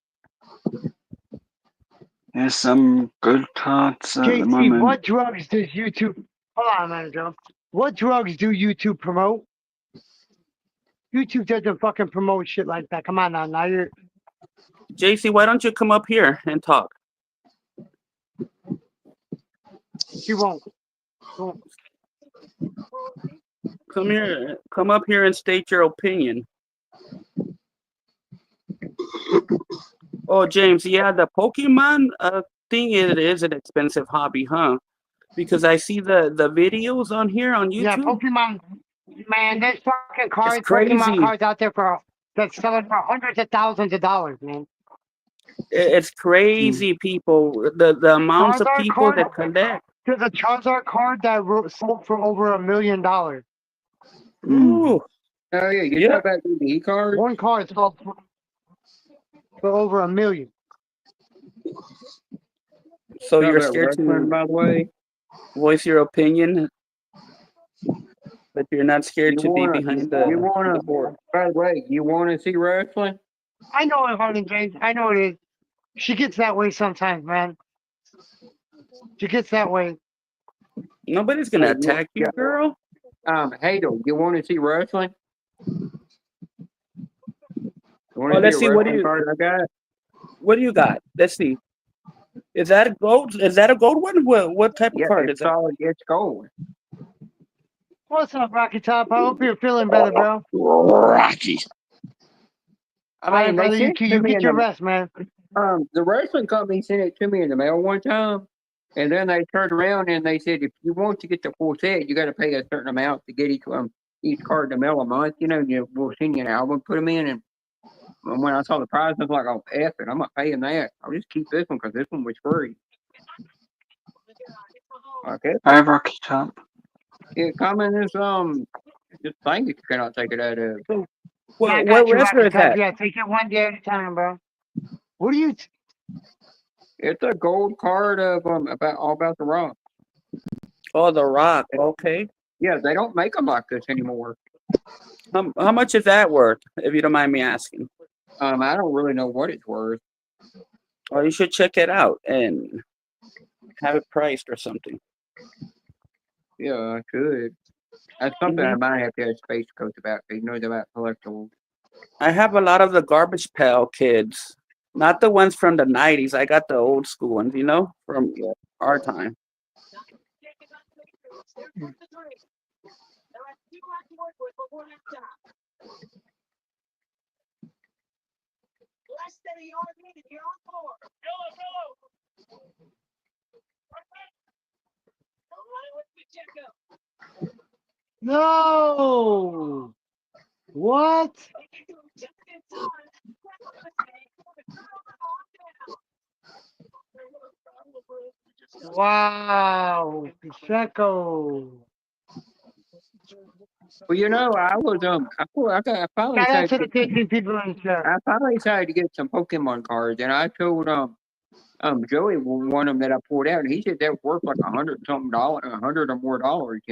There's some good cards at the JT, moment. what drugs does YouTube... Hold on, manager. What drugs do YouTube promote? YouTube doesn't fucking promote shit like that. Come on now. Now you're... JC, why don't you come up here and talk? She won't. Won't. Come up here and state your opinion. Oh, James, yeah, the Pokemon thing, it is an expensive hobby, huh? Because I see the videos on here on Yeah, YouTube. Pokemon... Man, there's fucking cards, It's crazy. Pokemon cards out there that's selling for hundreds of thousands of dollars, man. It's crazy, people. The amounts of Charizard people card? that collect. There's a Charizard card that sold for over $1 million. Ooh, Oh yeah, you Yeah. talk about the e-cards. One card sold for over $1 million. so Talk you're about scared wrestling, to by the way. voice your opinion, but you're not scared to be behind the board. By the way, you want to see wrestling? I know it, Harden James. I know it is. She gets that way sometimes, man. She gets that way. Nobody's gonna Hey, attack you, yeah. girl. Hazel, you want to see wrestling? You want Oh, to see let's a see. What do wrestling you card I got? what do you got? Let's see. Is that a gold? Is that a gold one? What type of Yeah, card it's is that? solid. It's gold. What's up, Rocky Top? I hope you're feeling better, bro. Rocky. I All right, mean, they brother, sent it to you me get in your the rest, man. the wrestling company sent it to me in the mail one time, and then they turned around and they said if you want to get the full set, you got to pay a certain amount to get each card in the mail a month. We'll send you an album, put them in, and when I saw the price, I was like, oh, F it, I'm not paying that. I'll just keep this one because this one was free. Okay, Hi, Rocky Top. it come in this thing that you cannot take it out of. Yeah, I What got you, wrestler Rocky is Top. that? Yeah, take it one day at a time, bro. What do you? It's a gold card of about all about the Rock. Oh, The Rock. Okay. Yeah, they don't make them like this anymore. How much is that worth, if you don't mind me asking? I don't really know what it's worth. Well, you should check it out and have it priced or something. Yeah, I could. That's something I Mhm. might have to ask Space Coach about. He knows about collectibles. I have a lot of the Garbage Pail Kids, not the ones from the '90s. I got the old school ones, from Yeah. our time. No. What? Wow, Pacheco. Well, I was I finally Shout out decided to to the 13 people in the chat. I finally decided to get some Pokemon cards, and I told Joey one of them that I pulled out, and he said they're worth like $100 or more dollars.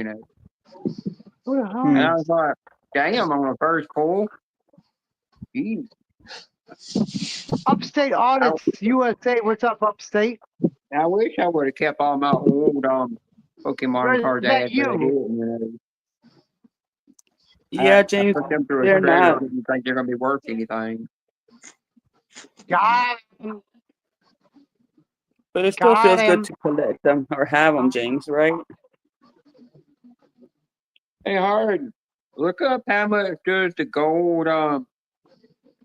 Who the hell? And I was like, damn, on the first pull. Geez. Upstate Audits USA. What's up, Upstate? I wish I would have kept all my old Pokemon Is cards I that had, but I you? didn't. Yeah, I James, put them through a they're shredder. I not. didn't think they're gonna be worth anything. Got him. But it still Got feels good him. to collect them or have them, James, right? Hey, Hard, look up how much does the gold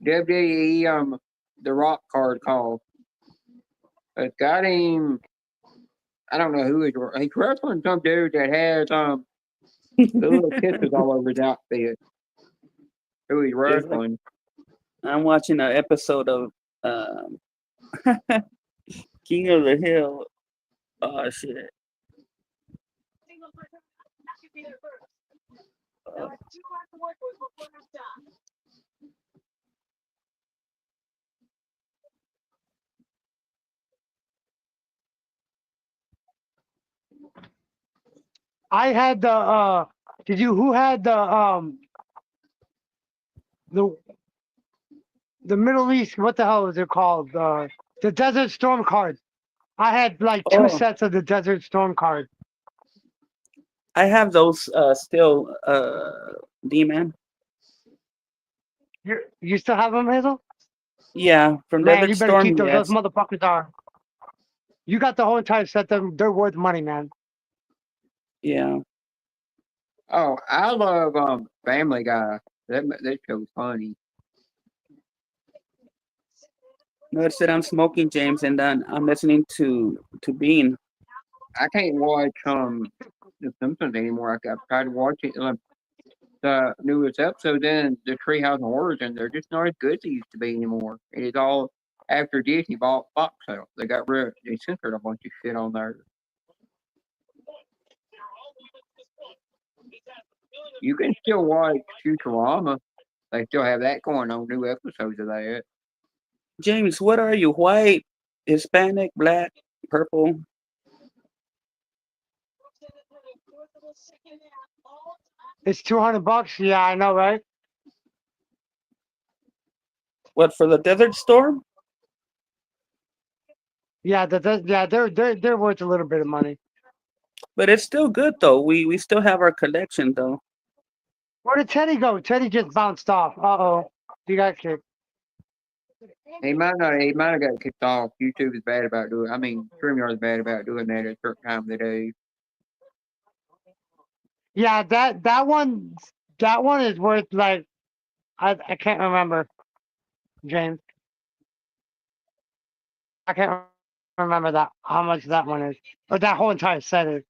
WWE the Rock card cost. It's got him. I don't know who he's wrestling some dude that has the little kisses all over his outfit. Who he's It's like wrestling? I'm watching an episode of um, King of the Hill. Oh shit! Uh, I had the did you who had the Middle East, what the hell is it called? The Desert Storm card. I had like two oh, sets of the Desert Storm card. I have those still, D-Man. You still have them, Hazel? Yeah, from Man, Desert you better keep Storm. those. Those Yes. motherfuckers are. You got the whole entire set. They're worth money, man. Yeah. Oh, I love Family Guy. That show's funny. Notice that I'm smoking, James, and then I'm listening to Bean. I can't watch The Simpsons anymore. I've tried to watch it. The newest episode, then the Treehouse of Horrors, and they're just not as good as they used to be anymore. It is all after Disney bought Fox out. They censored a bunch of shit on there. You can still watch Futurama. They still have that going on, new episodes of that. James, what are you? White, Hispanic, black, purple? It's $200. Yeah, I know, right? What for the Desert Storm? Yeah, they're worth a little bit of money. But it's still good though. We still have our collection though. Where did Teddy go? Teddy just bounced off. Uh-oh. He got kicked. He might not. He might have got kicked off. YouTube is bad about doing. I mean, StreamYard is bad about doing that at a certain time of the day. Yeah, that one is worth like I can't remember, James. I can't remember that how much that one is. Or that whole entire set is.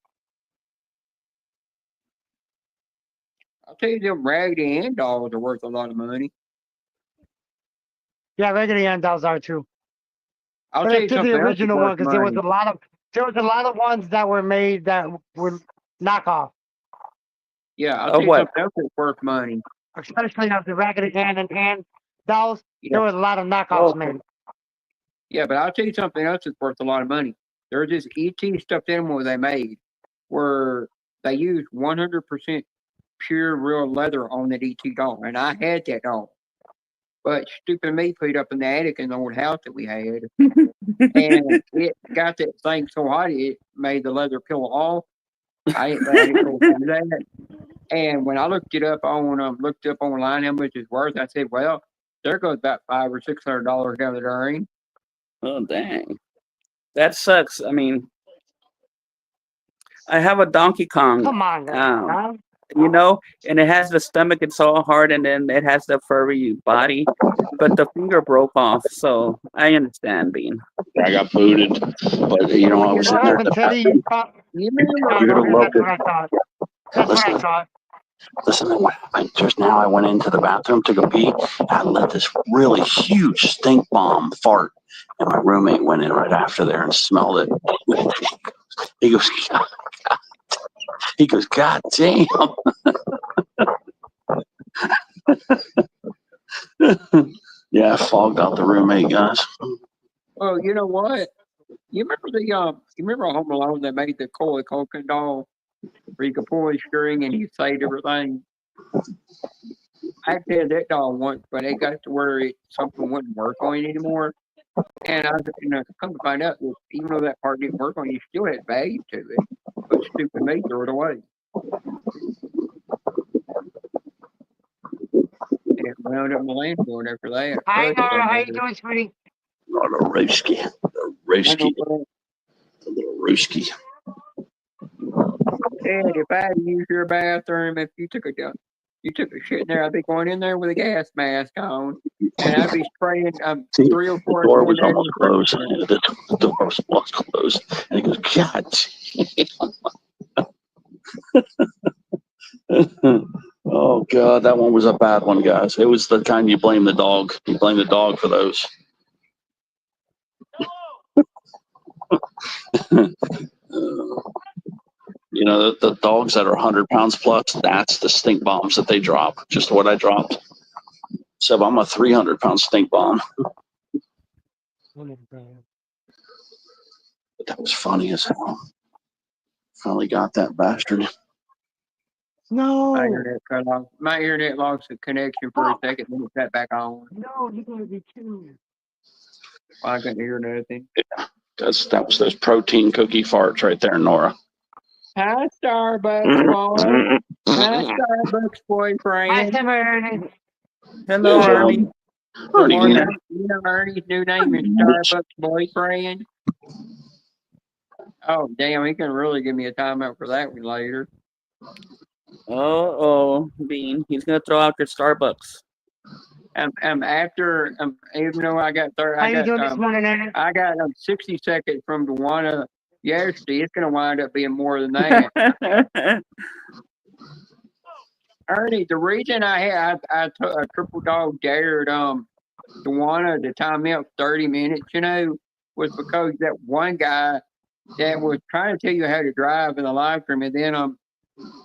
I'll tell you, them Raggedy Ann dolls are worth a lot of money. Yeah, Raggedy Ann dolls are too. I'll But tell you it's to something the else that's original one worth because there was money. a lot of ones that were made that were knockoff, Yeah, I'll Of tell you what? something else that's worth money. especially of the Raggedy Ann and Ann dolls. Yeah. There was a lot of knockoffs Oh, made. Yeah, but I'll tell you something else that's worth a lot of money. There's this ET stuffed animal they made where they used 100% pure real leather on that ET doll, and I had that doll. But stupid me put it up in the attic in the old house that we had, and it got that thing so hot it made the leather peel off. I didn't know how to do that. And when I looked up online how much it's worth, I said, "Well, there goes about $500 or $600 down the drain." oh dang. That sucks. I mean, I have a Donkey Kong, Come on, guys. Huh? you know, and it has the stomach, it's all hard, and then it has the furry body, but the finger broke off, so I understand, Bean. I got booted, but you know, I was in What there. happened, Teddy? You thought You remember? no, You're gonna love that's what I thought. That's what I Listen, thought. listen to what happened. Just now, I went into the bathroom to go pee. I let this really huge stink bomb fart, and my roommate went in right after there and smelled it. He goes, God damn. Yeah, I fogged out the roommate, guys. Oh, you know what? You remember you remember Home Alone? They made the Coy Culkin doll where you could pull his string and he saved everything. I had that doll once, but it got to where something wouldn't work on it anymore. And come to find out, that even though that part didn't work on it, you still had value to it. But stupid me threw it away. And it wound up in the landfill after that. Hi, But, Nora. How you doing, sweetie? Not a Roski. I Roski. know, A little Roski. Ted, if I had to use your bathroom, if you took a shit in there, I'd be going in there with a gas mask on, and I'd be spraying See, 3 or the 4 door was tornadoes almost closed. The door was almost closed. And he goes, God. Oh, God, that one was a bad one, guys. It was the kind you blame the dog. You blame the dog for those. You know, the dogs that are 100 pounds plus, that's the stink bombs that they drop. Just what I dropped. So I'm a 300-pound stink bomb. But that was funny as hell. Finally got that bastard. No. My internet cut off. My internet lost the connection for a second, then it cut back on. No, you're gonna be kidding me. I couldn't hear nothing. That was those protein cookie farts right there, Nora. Hi, Starbucks boy. Hi, Starbucks Hi, boyfriend. Summer. Hello, Yeah. Ernie. Ernie, You you know, know, Ernie's new name is Starbucks boyfriend. Oh, damn, he can really give me a timeout for that one later. Oh, Bean. He's gonna throw out your Starbucks. Even though I got How you doing this morning, Ernie? I got 60 seconds from Dewana yesterday. It's gonna wind up being more than that. Ernie, the reason I took a triple dog dared Dewana to time me up 30 minutes, was because that one guy that was trying to tell you how to drive in the live stream, and then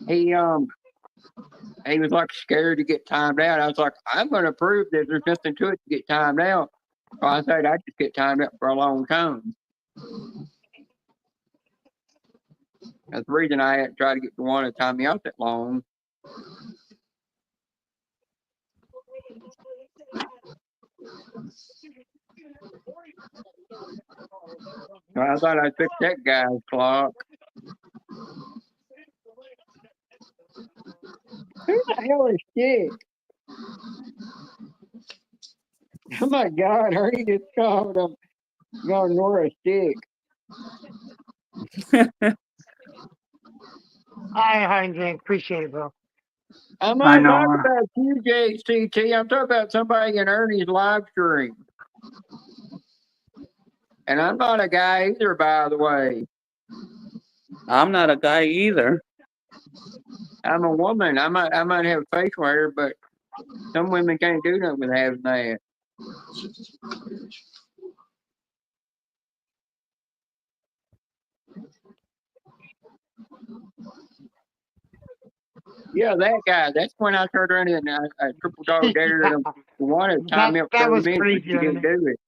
he was like scared to get timed out. I was like, I'm gonna prove that there's nothing to it to get timed out. So I said I just get timed out for a long time. That's the reason I had tried to get Dewana to time me out that long. I thought I'd fix that guy's clock. Who the hell is Stick? Oh my God, Ernie just called Nora Stick. Hi, James. Appreciate it, bro. I'm I not know. talking about you, JCT. I'm talking about somebody in Ernie's live stream. And I'm not a guy either, by the way. I'm not a guy either. I'm a woman. I might have facial hair, but some women can't do nothing with having that. Yeah, that guy. That's when I turned around and I triple dog dared him to want to time me up That 30 was minutes, but crazy. he didn't do it.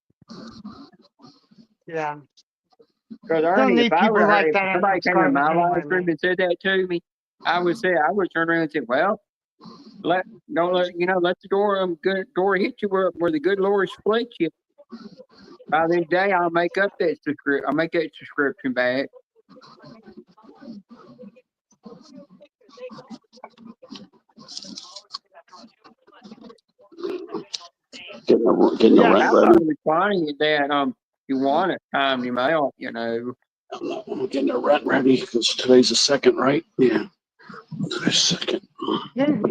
Yeah. Because Don't Ernie, need if I people were like if that. somebody came in my live stream and said that to me, I would turn around and say, well, let the door hit you where the good Lord splits you. By this day, I'll make up that subscription. I'll make that subscription back. Getting the Yeah, rent I ready. thought it was funny that you want it time your mail, I'm getting the rent ready because today's the second, right? Yeah, today's second. yeah.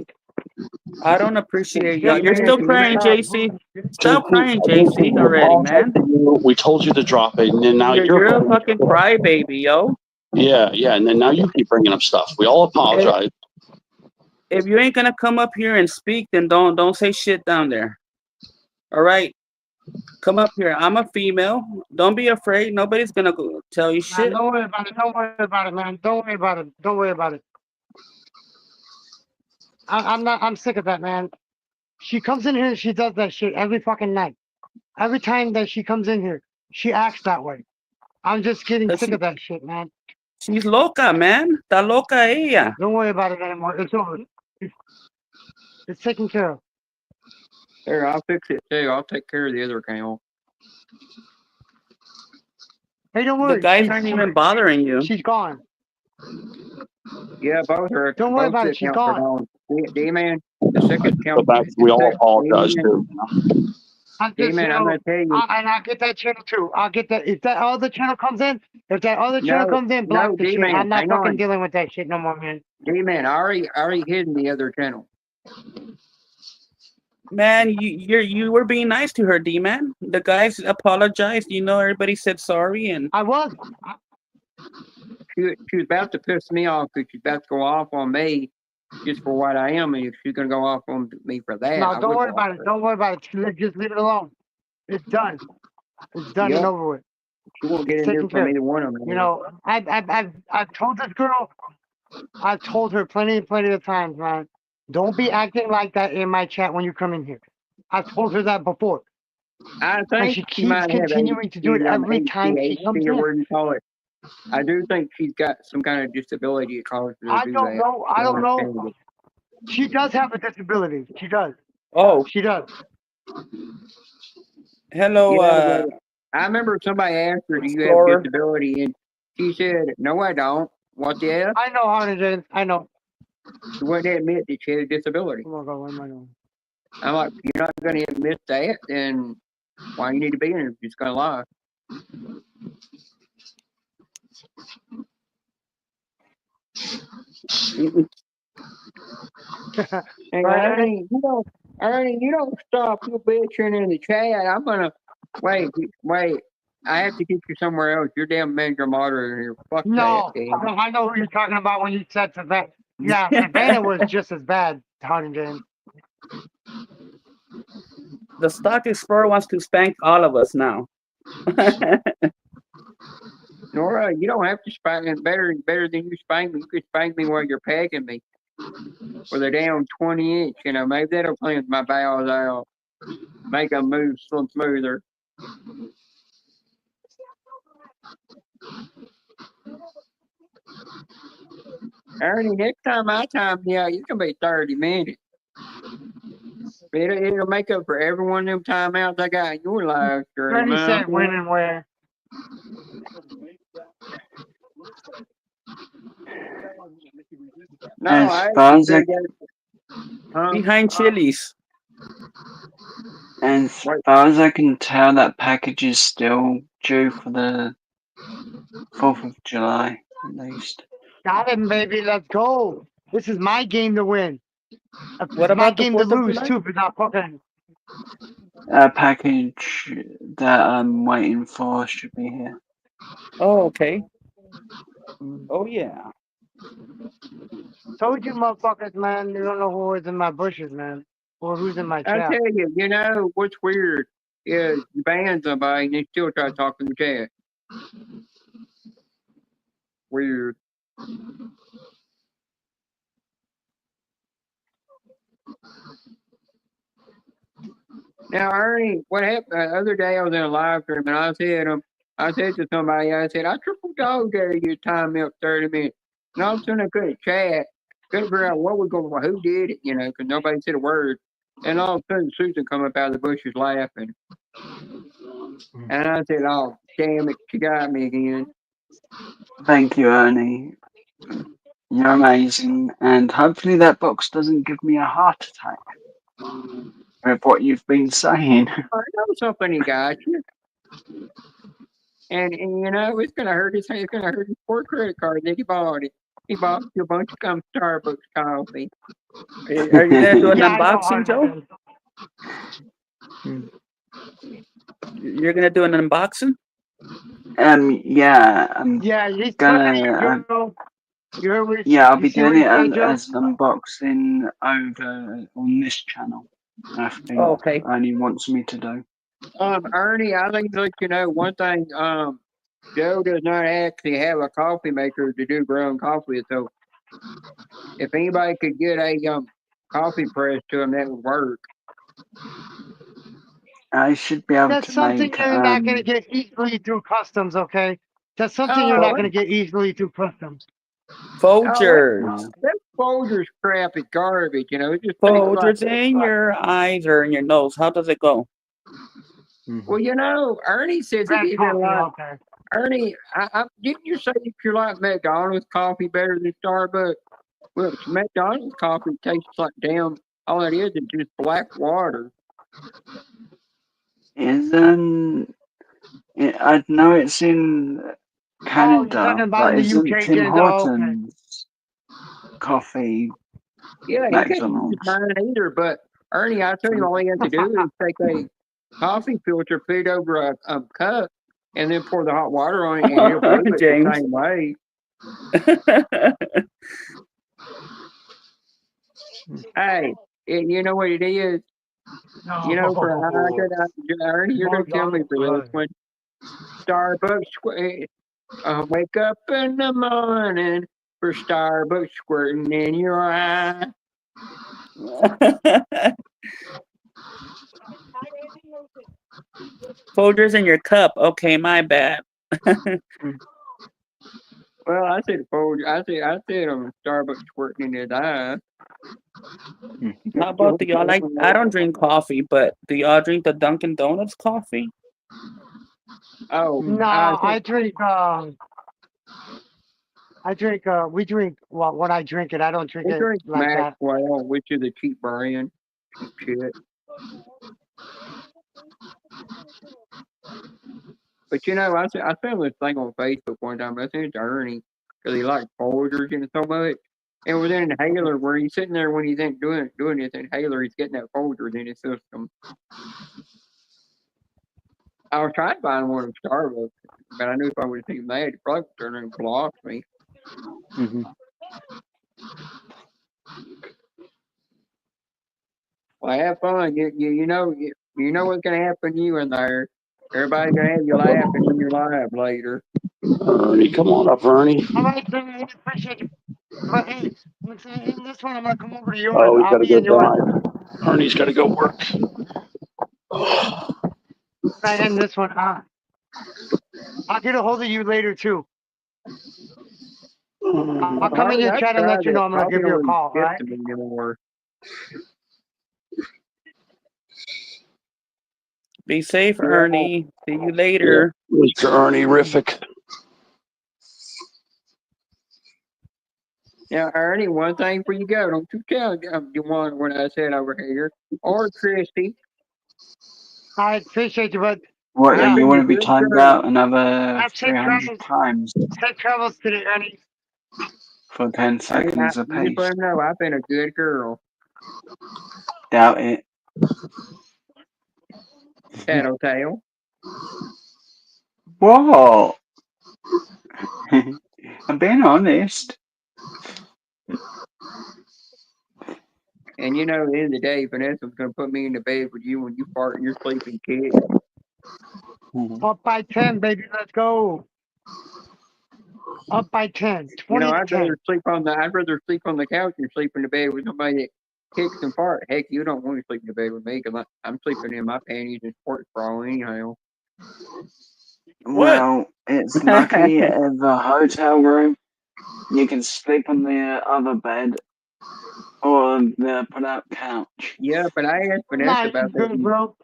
I don't appreciate Yeah, y'all. You're still can you crying, make JC. Stop crying, JC, already, man. We told you to drop it, and then now You're a fucking crybaby, yo. Yeah, and then now you keep bringing up stuff. We all apologize. If you ain't gonna come up here and speak, then don't say shit down there. All right, come up here. I'm a female. Don't be afraid. Nobody's gonna go tell you Man, shit. don't worry about it. Don't worry about it, man. Don't worry about it. Don't worry about it. I'm sick of that, man. She comes in here and she does that shit every fucking night. Every time that she comes in here, she acts that way. I'm just getting Cause sick of that shit, man. she's loca, man. Está loca ella. Don't worry about it anymore. It's over. It's taken care of. There, I'll fix it too. I'll take care of the other account. Hey, don't The worry. guys aren't even bothering you. She's gone. Yeah, both are. Don't worry both about the it. She's accounts are gone. D-Man, the second So account. back, we all apologize D-Man, too. I'm just, D-Man, I'm gonna tell you. and I'll get that channel too. I'll get that. If that other channel comes in, block the shit. D-Man, I'm not hang fucking on. dealing with that shit no more, man. D-Man, I already hidden the other channel. Man, you were being nice to her, D man. The guys apologized. Everybody said sorry, and I was. She was about to piss me off because she's about to go off on me just for what I am, and if she's gonna go off on me for that, No, I don't would worry go about off it. her. Don't worry about it. Just leave it alone. It's done. It's done and Yep. over with. She won't get It's in there taken from care. either one of them. I've told this girl. I've told her plenty of times, man. Don't be acting like that in my chat when you come in here. I've told her that before. I And think she she keeps might have continuing to do it every ADHD, time she comes or in. whatever you call it. I do think she's got some kind of disability that causes her to I do don't that. know. I don't know. understand it. She does have a disability. She does. oh, She does. hello, Yeah, but I remember somebody asked her, "Do you have Explorer. a disability?" And she said, "No, I don't." What the F? I know, Honey James. I know. She wouldn't admit that she had a disability. Oh my God, what am I doing? I'm like, you're not going to admit that, then why you need to be in it if you're just going to lie? Hey, Ernie, you don't stop you bitching in the chat. I'm going to, wait. I have to get you somewhere else. You're damn manager moderator here. Fuck No, that, dude. I know who you're talking about when you said Savannah. Yeah, Savannah was just as bad, Honey James. The Stock Explorer wants to spank all of us now. Nora, you don't have to spank me better than you spank me. You could spank me while you're pegging me with a damn 20-inch. Maybe that'll cleanse my bowels out, make them move some smoother. Ernie, next time I time you out, you can be 30 minutes. It'll make up for every one of them timeouts I got in your live stream. Freddie said when and where. No, As I far as said I- that Behind Chili's. And as Right. far as I can tell, that package is still due for the 4th of July, at least. Got him, baby. Let's go. This is my game to win. It's What my about the game to 4th of lose July? too, but not fucking. A package that I'm waiting for should be here. Oh, okay. Oh yeah. Told you, motherfuckers, man. You don't know who was in my bushes, man, or who's in my I chat. tell you, you know what's weird is you ban somebody and they still try to talk in the chat. Weird. Now, Ernie, what happened the other day? I was in a live stream and I said to somebody, I said, I triple dog dare you to time out 30 minutes. And all of a sudden I couldn't chat, couldn't figure out what was going on, who did it, you know, because nobody said a word. And all of a sudden Susan come up out of the bushes laughing. And I said, oh, damn it, she got me again. Thank you, Ernie. You're amazing, and hopefully that box doesn't give me a heart attack with what you've been saying. I know something he got you. And you know, it's gonna hurt his poor credit card that he bought it. He bought you a bunch of Starbucks coffee. Are you gonna do an Yeah, I know how unboxing, it Joe? is. You're gonna do an unboxing? Yeah, I'm Yeah, he's gonna. you, Joe. You heard what Yeah, I'll you be see what doing he it said, Joe? as an unboxing over on this channel. I think Oh, okay. Ernie wants me to do. Ernie, I think to let you know one thing. Joe does not actually have a coffee maker to do ground coffee. So if anybody could get a coffee press to him, that would work. I should be able That's to something make. you're not going to get easily through customs, okay? That's something you're Oh, not going to get easily through customs. Folgers. that Folgers crap is garbage. You know, it just tastes Folgers like. in your eyes or in your nose. How does it go? Well, you know, Ernie says Red he didn't coffee like. out there. Ernie, didn't you say if you like McDonald's coffee better than Starbucks? Well, McDonald's coffee tastes like damn. All it is just black water. Is I know it's in Oh, you're Canada, talking about but in the isn't UK, Tim Canada? Okay. Hortons coffee Yeah, he can't use McDonald's? mine either. But Ernie, I tell you, all he has to do is take a coffee filter, put it over a cup, and then pour the hot water on it, and he'll brew it James. the same way. Hey, you know what it is? You know, for Ernie, you're gonna kill me for this one. Starbucks, wake up in the morning for Starbucks squirting in your eye. Folgers in your cup. Okay, my bad. Well, I said Folgers. I said Starbucks squirting in his eye. How about do y'all like? I don't drink coffee, but do y'all drink the Dunkin' Donuts coffee? Oh, No, I drink. We drink. Well, when I drink it, I don't drink we it drink like that. Maxwell, which is a cheap brand. Cheap shit. But you know, I found this thing on Facebook one time. I sent it to Ernie because he liked Folgers and so much. And with an inhaler where he's sitting there when he's ain't doing his inhaler, he's getting that Folgers in his system. I was trying to find one at Starbucks, but I knew if I would have seen that, he'd probably turn and block me. Well, have fun. You know what's gonna happen to you in there. Everybody's gonna have you laughing in your live later. Ernie, come on up, Ernie. All right, then, I appreciate you. But hey, in this one, I'm gonna come over to yours. Oh, we I'll gotta be go in yours. drive. Ernie's gotta go work. I end this one. I'll get a hold of you later too. I'll come in your chat and let you know. I'm gonna give you a call. All right. Be safe, Ernie. See you later. Mr. Ernie Riffic. Now, Ernie, one thing before you go, don't you tell you one when I said over here, or Christy. I appreciate you, but What, I've yeah, you been want a to be good timed girl. out another have safe 300 travels. times Safe travels today, Ernie. for 10 Ernie, seconds you just apiece? let them know I've been a good girl. Doubt it. Tattletale. What? I'm being honest. And you know, at the end of the day, Vanessa's gonna put me in the bed with you when you fart in your sleeping kid. Up by 10, baby. Let's go. Up by 10. You know, 20 to 10. I'd rather sleep on the couch than sleep in the bed with somebody that kicks and fart. Heck, you don't want to sleep in the bed with me because I'm sleeping in my panties and sports bra anyhow. What? Well, it's lucky at the hotel room. You can sleep on the other bed or the pull-out couch. Yeah, but I asked Vanessa Nah, you about that. good, bro.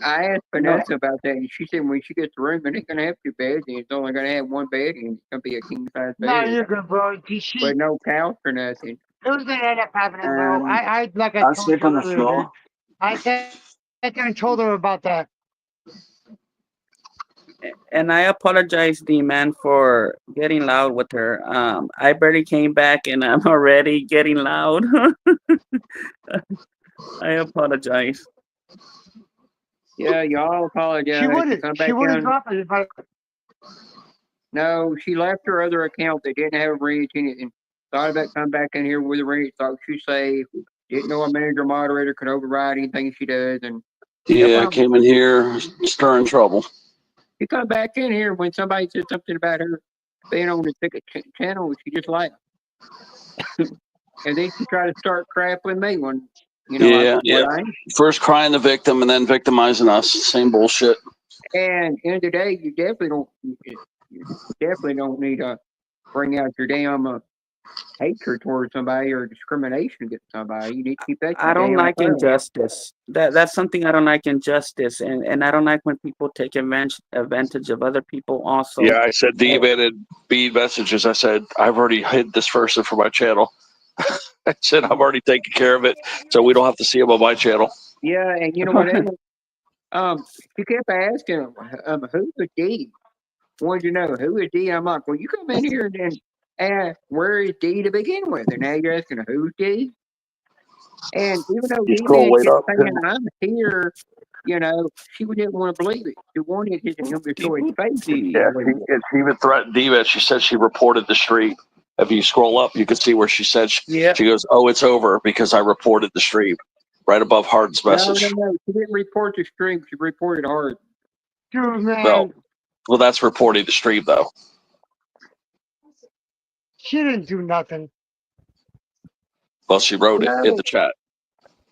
I asked No. Vanessa about that, and she said when she gets the room, it ain't gonna have two beds, and it's only gonna have one bed, and it's gonna be a king size Nah, bed, you're good, bro. but no couch or nothing. It was gonna end up happening, bro. And Like I I'll told sleep you on the earlier, dude. floor. I said, I told her about that. And I apologize, D man, for getting loud with her. I barely came back and I'm already getting loud. I apologize. Yeah, y'all apologize. She come She back wouldn't in. drop it if I. No, she left her other account that didn't have a reach in it, and thought about coming back in here with a reach. Thought she's safe. Didn't know a manager moderator could override anything she does, and Yeah, Um, came in here stirring trouble. she come back in here when somebody said something about her being on the ticket channel. She just laughed. And then she tried to start crap with me when, I Yeah, said, yeah. well, I ain't. First crying the victim and then victimizing us. Same bullshit. And end of the day, you definitely don't need to bring out your damn hatred towards somebody or discrimination against somebody. You need to keep that I your don't damn like self. injustice. That's something I don't like injustice, and I don't like when people take advantage of other people also. Yeah, I said debated bead messages. I said I've already hid this person from my channel. I said I've already taken care of it, so we don't have to see him on my channel. Yeah, and you know what else? She kept asking, who's the D? Wanted to know who is D? I'm like, well, you come in here and then ask where is D to begin with, and now you're asking who's D? And even though You scroll D-Man way kept up. saying, I'm here, she didn't want to believe it. She wanted him to show his face and Yeah, believe it. she even threatened Diva. She said she reported the stream. If you scroll up, you can see where she said Yeah. she goes, "Oh, it's over because I reported the stream." Right above Hard's message. No. She didn't report the stream. She reported hard. dude, man, Well, that's reporting the stream though. she didn't do nothing. Well, she wrote it in No, the chat.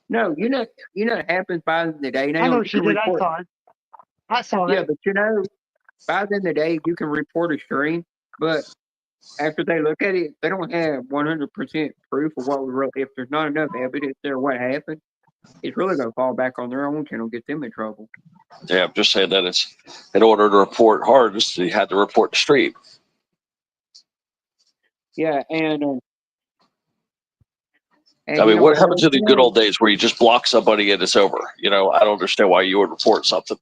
no, it happens by the day now. I know You she can did. I report. saw it. I saw Yeah, it. but by the end of the day, you can report a stream, but after they look at it, they don't have 100% proof of what was real. If there's not enough evidence there, what happened, it's really going to fall back on their own channel, get them in trouble. Yeah, I'm just saying that it's in order to report Hard, you had to report the stream. Yeah, and I mean, what happened to the good else? old days where you just block somebody and it's over? I don't understand why you would report something.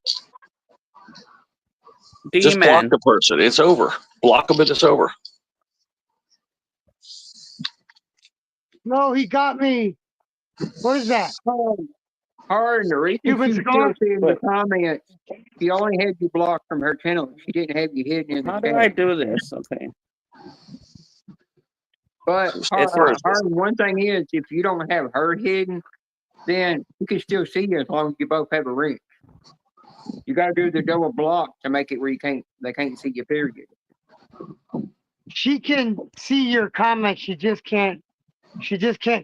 Just block D-man. the person. It's over. Block them and it's over. No, he got me. What is that? Hard, the reason Cuban she's still cigar? seeing the comments, she only had you blocked from her channel. She didn't have you hidden in the How do chat. I do this? Okay. But It's Hard, one thing is, if you don't have her hidden, then you can still see you as long as you both have a ring. You got to do the double block to make it where they can't see you. Period. She can see your comments. She just can't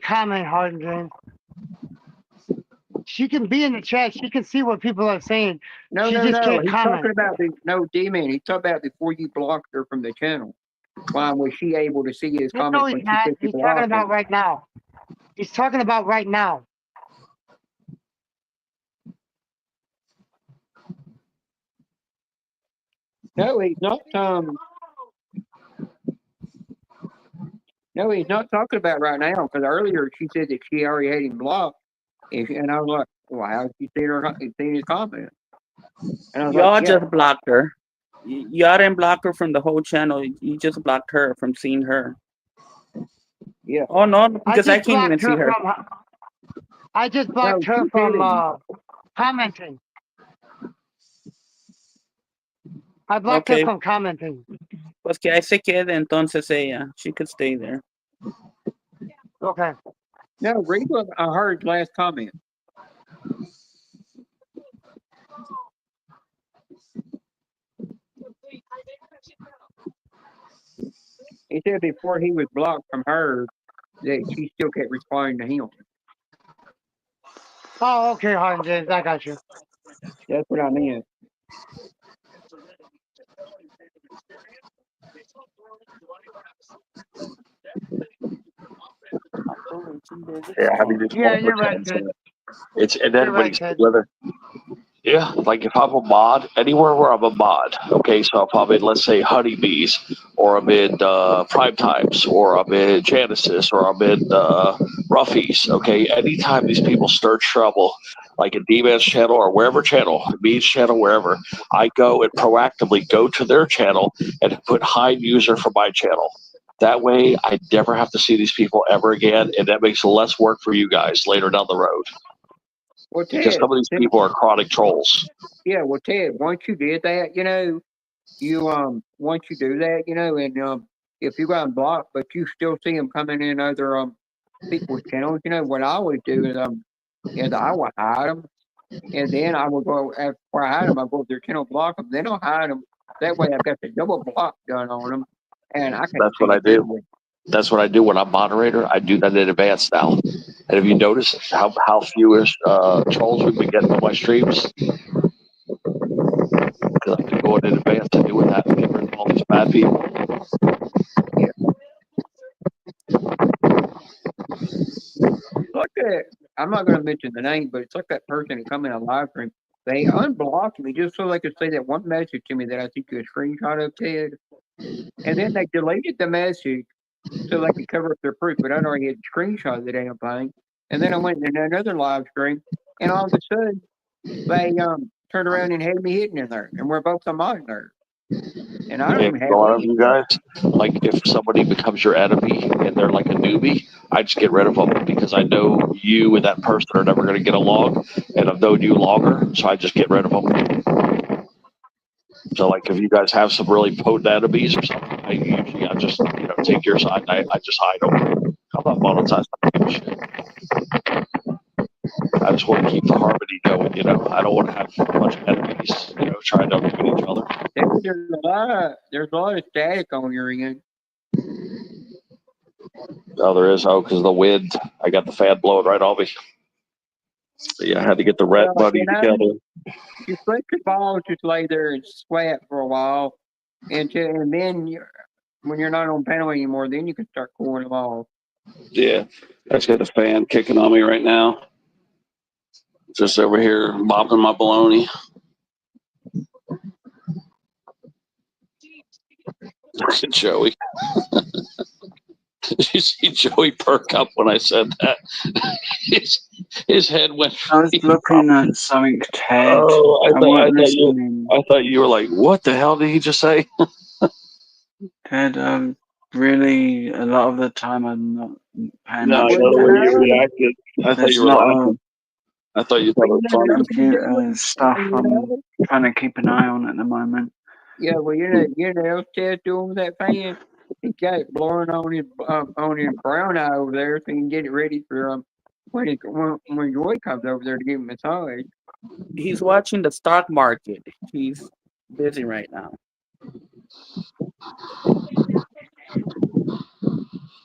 comment hard again. She can be in the chat. She can see what people are saying. No. She just can't He's comment. talking about D-Man. He's talking about before you blocked her from the channel. Why was she able to see his comments No, when he's she not. said you He's talking blocked about him? right now. He's talking about right now. No, he's not. No, he's not talking about right now because earlier she said that she already had him blocked. And I was like, well, how did you seen his comment? And I was like, Y'all yeah, just blocked her. Y'all didn't block her from the whole channel. You just blocked her from seeing her. yeah. Oh no, I because I just can't even blocked see her her. from. I just No, blocked her she from said, commenting. I blocked her Okay, from commenting. pues que ahí se quede entonces ella. She could stay there. Okay. no, read what I heard last comment. He said before he was blocked from her that she still kept responding to him. Oh, okay, Harden James, I got you. That's what I meant. Yeah, I mean, it's Yeah, one you're more right, chance. Ted. It's and You're then when right, you Ted. whether yeah, like if I'm a mod, anywhere where I'm a mod, okay, so if I'm in, let's say, Honeybees, or I'm in Prime Times, or I'm in Genesis, or I'm in Ruffies, okay, anytime these people stir trouble, like a D-Man's channel or wherever channel, Bees channel, wherever, I go and proactively go to their channel and put hide user for my channel. That way, I never have to see these people ever again, and that makes less work for you guys later down the road. Well, Because Ted, some of these people are chronic trolls. yeah, well, Ted, once you did that, you once you do that, and if you got blocked, but you still see them coming in other people's channels, what I always do is I will hide them, and then I will go after I hide them, I go to their channel, block them, then I'll hide them. That way, I've got the double block done on them, and I can That's see what I it do. anyway. That's what I do when I'm moderator. I do that in advance now. And have you noticed how few trolls we've been getting on my streams? Because I've been going in advance and doing that and getting rid of all these bad people. Yeah, like that. I'm not going to mention the name, but it's like that person that come in a live stream. They unblocked me just so they could say that one message to me that I sent you a screenshot of, Ted. And then they deleted the message so they could cover up their proof. But I'd already had screenshot the damn thing. And then I went in another live stream, and all of a sudden they turned around and had me hidden in there, and we're both the mod there. And I don't And even a have lot of any. you guys, like if somebody becomes your enemy and they're like a newbie, I just get rid of them because I know you and that person are never going to get along, and I've known you longer, so I just get rid of them. So, like, if you guys have some really potent enemies or something, I just take your side. And I just hide them. I'm not monetized. I don't give a shit. I just want to keep the harmony going. I don't want to have a bunch of enemies. Trying to avoid each other. There's a lot of static on your end. Oh, there is. Oh, because of the wind. I got the fan blowing right on me. So, yeah, I had to get the rent Well, money together. just let your balls just lay there and sweat for a while, and then when you're not on panel anymore, then you can start cooling them off. Yeah, I just got the fan kicking on me right now. Just over here mopping my baloney. Look at Joey. Did you see Joey perk up when I said that? his head went. I was looking at something, Ted. Oh, I wasn't listening. I thought you were like, what the hell did he just say? Ted, really, a lot of the time I'm not paying No, I much know the way you attention. reacted. I thought There's you a were lot of laughing. I thought you thought it was funny. computer stuff I'm trying to keep an eye on at the moment. Yeah, well, Ted's doing with that fan. He got it blowing on his brown eye over there, so he can get it ready for when Joy comes over there to give him a massage. He's watching the stock market. He's busy right now.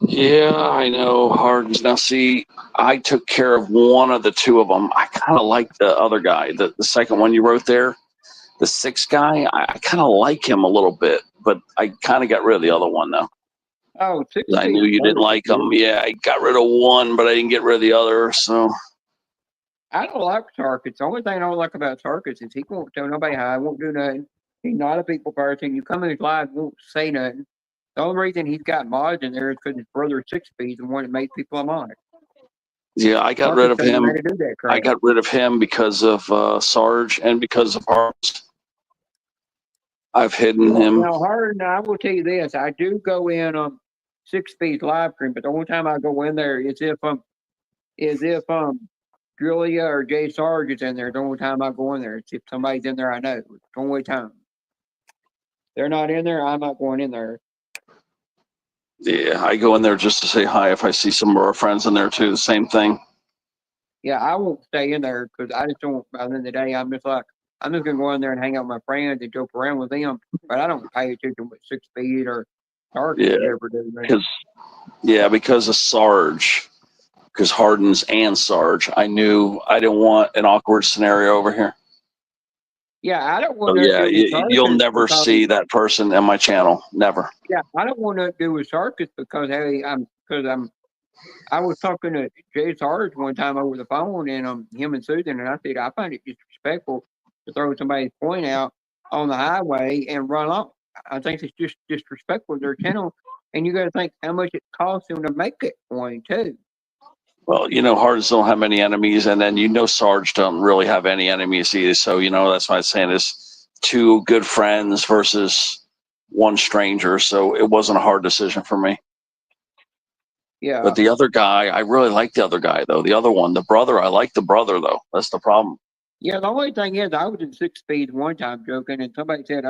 Yeah, I know. Hardens. Now, see, I took care of one of the two of them. I kind of like the other guy, the second one you wrote there, the sixth guy. I kind of like him a little bit, but I kind of got rid of the other one, though. Oh, 'Cause I knew you didn't like him. Yeah, I got rid of one, but I didn't get rid of the other. So, I don't like Tarkus. The only thing I don't like about Tarkus is he won't tell nobody hi, won't do nothing. He's not a people person. You come in his live, won't say nothing. The only reason he's got mods in there is because his brother 6-Speed, the one that made people a mod. Yeah, I got Sarkis rid of showed him how him. to do that I crap. got rid of him because of Sarge and because of Harms. I've hidden him. Now, Harden, I will tell you this: I do go in 6-Speed live stream, but the only time I go in there is if Julia or Jay Sarge is in there. The only time I go in there, it's if somebody's in there I know. It's the only time. They're not in there, I'm not going in there. Yeah, I go in there just to say hi if I see some of our friends in there too. The same thing. Yeah, I won't stay in there because I just don't. By the end of the day, I'm just gonna go in there and hang out with my friends and joke around with them. But I don't pay attention what 6-Speed or Sarge Yeah, ever do. Man. because of Sarge, because Hardens and Sarge, I knew I didn't want an awkward scenario over here. Yeah, I don't So want nothing yeah, to do with you'll Sarkis never because see that person in my channel. Never. yeah, I don't want nothing to do with Sarkis because hey, I was talking to Jay Sarge one time over the phone and him and Susan and I said I find it disrespectful to throw somebody's point out on the highway and run off. I think it's just disrespectful to their channel, and you got to think how much it costs them to make it point too. Well, Hardens don't have many enemies, and then Sarge don't really have any enemies either. So that's why I'm saying it's two good friends versus one stranger. So it wasn't a hard decision for me. Yeah, But the other guy, I really like the other guy though. The other one, the brother, I like the brother though. That's the problem. yeah. The only thing is, I was in 6-Speed one time joking, and somebody said,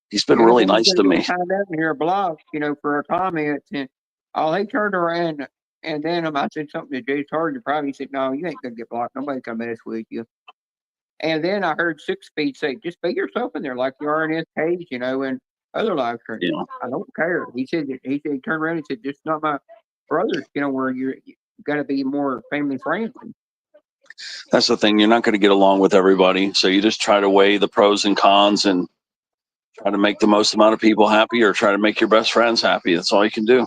He's been yeah, really who's nice gonna to get me. timed out in here blocked, for a comment. And he turned around and then I said something to Jay Sarge and probably said, no, you ain't gonna get blocked. Nobody's gonna mess with you. And then I heard 6-Speed say, just be yourself in there like you are in his page, and other live streams. Yeah. I don't care. He turned around and said, just not my brothers, where you gotta be more family friendly. That's the thing. You're not going to get along with everybody. So you just try to weigh the pros and cons and try to make the most amount of people happy or try to make your best friends happy. That's all you can do.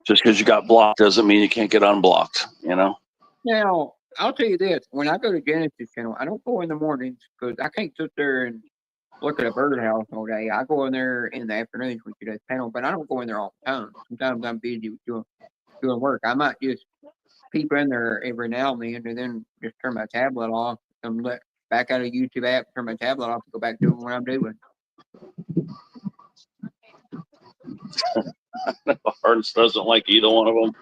Just because you got blocked doesn't mean you can't get unblocked, Now, I'll tell you this: when I go to Genesis channel, I don't go in the mornings because I can't sit there and look at a birdhouse all day. I go in there in the afternoons when she does panel, but I don't go in there all the time. Sometimes I'm busy with doing work. I might just peep in there every now and then, and then just turn my tablet off and let back out of the YouTube app, turn my tablet off, and go back to what I'm doing. Ernst doesn't like either one of them.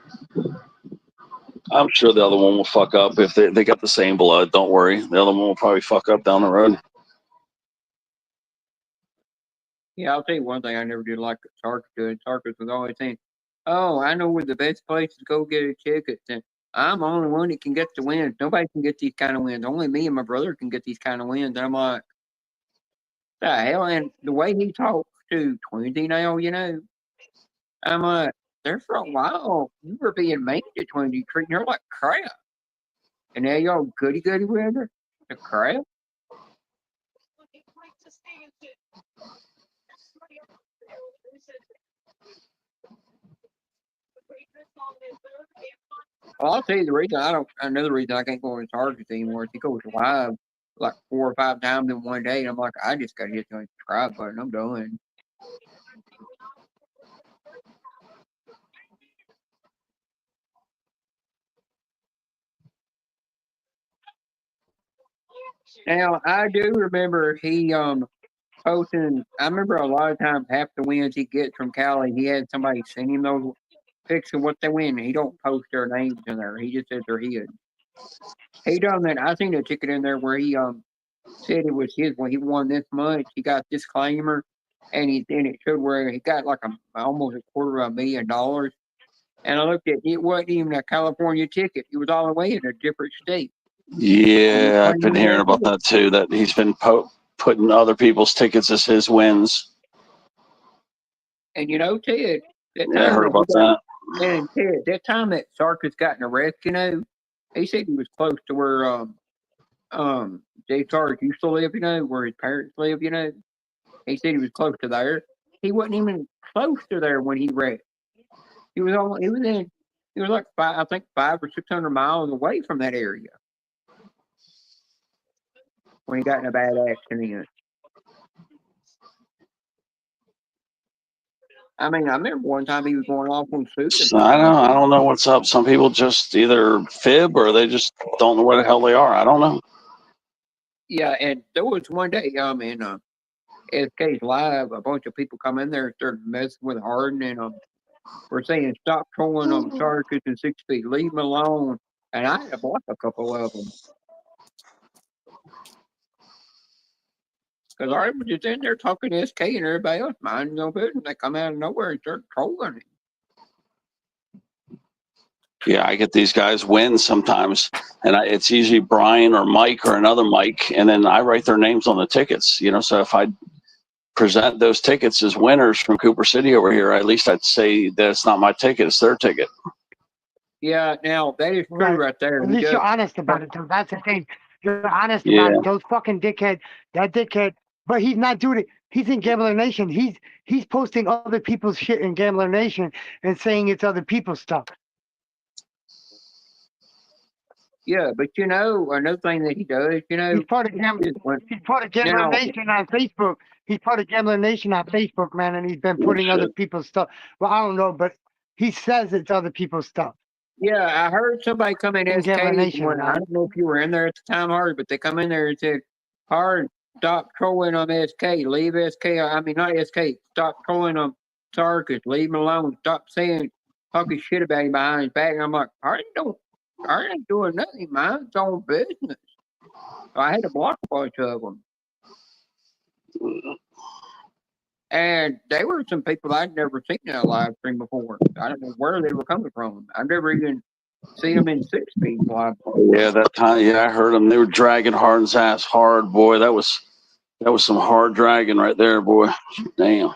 I'm sure the other one will fuck up if they got the same blood. Don't worry. The other one will probably fuck up down the road. Yeah, I'll tell you one thing I never did like Sarkis doing. Sarkis was always saying, oh, I know where the best place to go get a ticket. And I'm the only one that can get the wins. Nobody can get these kind of wins. Only me and my brother can get these kind of wins. And I'm like, the hell? And the way he talks to Twinty now, I'm like, there for a while, you were being mean to Twinty, treating her like crap. And now y'all goody with her? The crap? Well, I'll tell you the reason another reason I can't go in Targets anymore is he goes live like 4 or 5 times in one day. And I'm like, I just got to hit the subscribe button. I'm done. Now, I do remember he posting. I remember a lot of times half the wins he gets from Cali, he had somebody send him those pics of what they win. He don't post their names in there. He just says they're his. He done that. I seen a ticket in there where he said it was his when he won this much. He got disclaimer, and it showed where he got like almost $250,000. And I looked at it wasn't even a California ticket. It was all the way in a different state. Yeah, I've been hearing about that too. That he's been putting other people's tickets as his wins. And Ted, I heard about that. And Ted, that time that Sarkis got in a wreck, he said he was close to where Jay Sark used to live, where his parents live, He said he was close to there. He wasn't even close to there when he wrecked. He was like 500 or 600 miles away from that area when he got in a bad accident. I mean, I remember one time he was going off on Susan. I don't know what's up. Some people just either fib or they just don't know where the hell they are. I don't know. Yeah, and there was one day, in SK's live, a bunch of people come in there and started messing with Harden, and we're saying stop trolling Sarkis and 6 feet, leave him alone. And I had to block a couple of them because I was just in there talking to SK and everybody else minding no business. They come out of nowhere and start trolling him. Yeah, I get these guys win sometimes, and it's usually Brian or Mike or another Mike, and then I write their names on the tickets. So if I present those tickets as winners from Cooper City over here, at least I'd say that it's not my ticket, it's their ticket. Yeah, now that is true right there. At He least does- you're honest about it, though. That's the thing. You're honest about it. Those fucking dickhead, that dickhead. But he's not doing it. He's in Gambler Nation. He's posting other people's shit in Gambler Nation and saying it's other people's stuff. Yeah, but another thing that he does, He's part of Gambler. is when, He's part of Gambler Now- Nation on Facebook. He's part of Gambler Nation on Facebook, man, and he's been putting other people's stuff. Well, I don't know, but he says it's other people's stuff. yeah, I heard somebody come in In SK. Gambler Nation, When, I man. don't know if you were in there at the time, Hard, but they come in there and said, Hard, stop trolling on SK, leave SK. I mean, not SK, stop trolling on Sarkis, leave him alone, stop talking shit about him behind his back. And I'm like, Hard ain't doing nothing, mind his own business. So I had to block a bunch of them. And they were some people I'd never seen in a live stream before. I don't know where they were coming from. I've never even seen them in 6 feet live. Yeah, that time, I heard them. They were dragging Harden's ass hard, boy. That was some hard dragging right there, boy. Damn.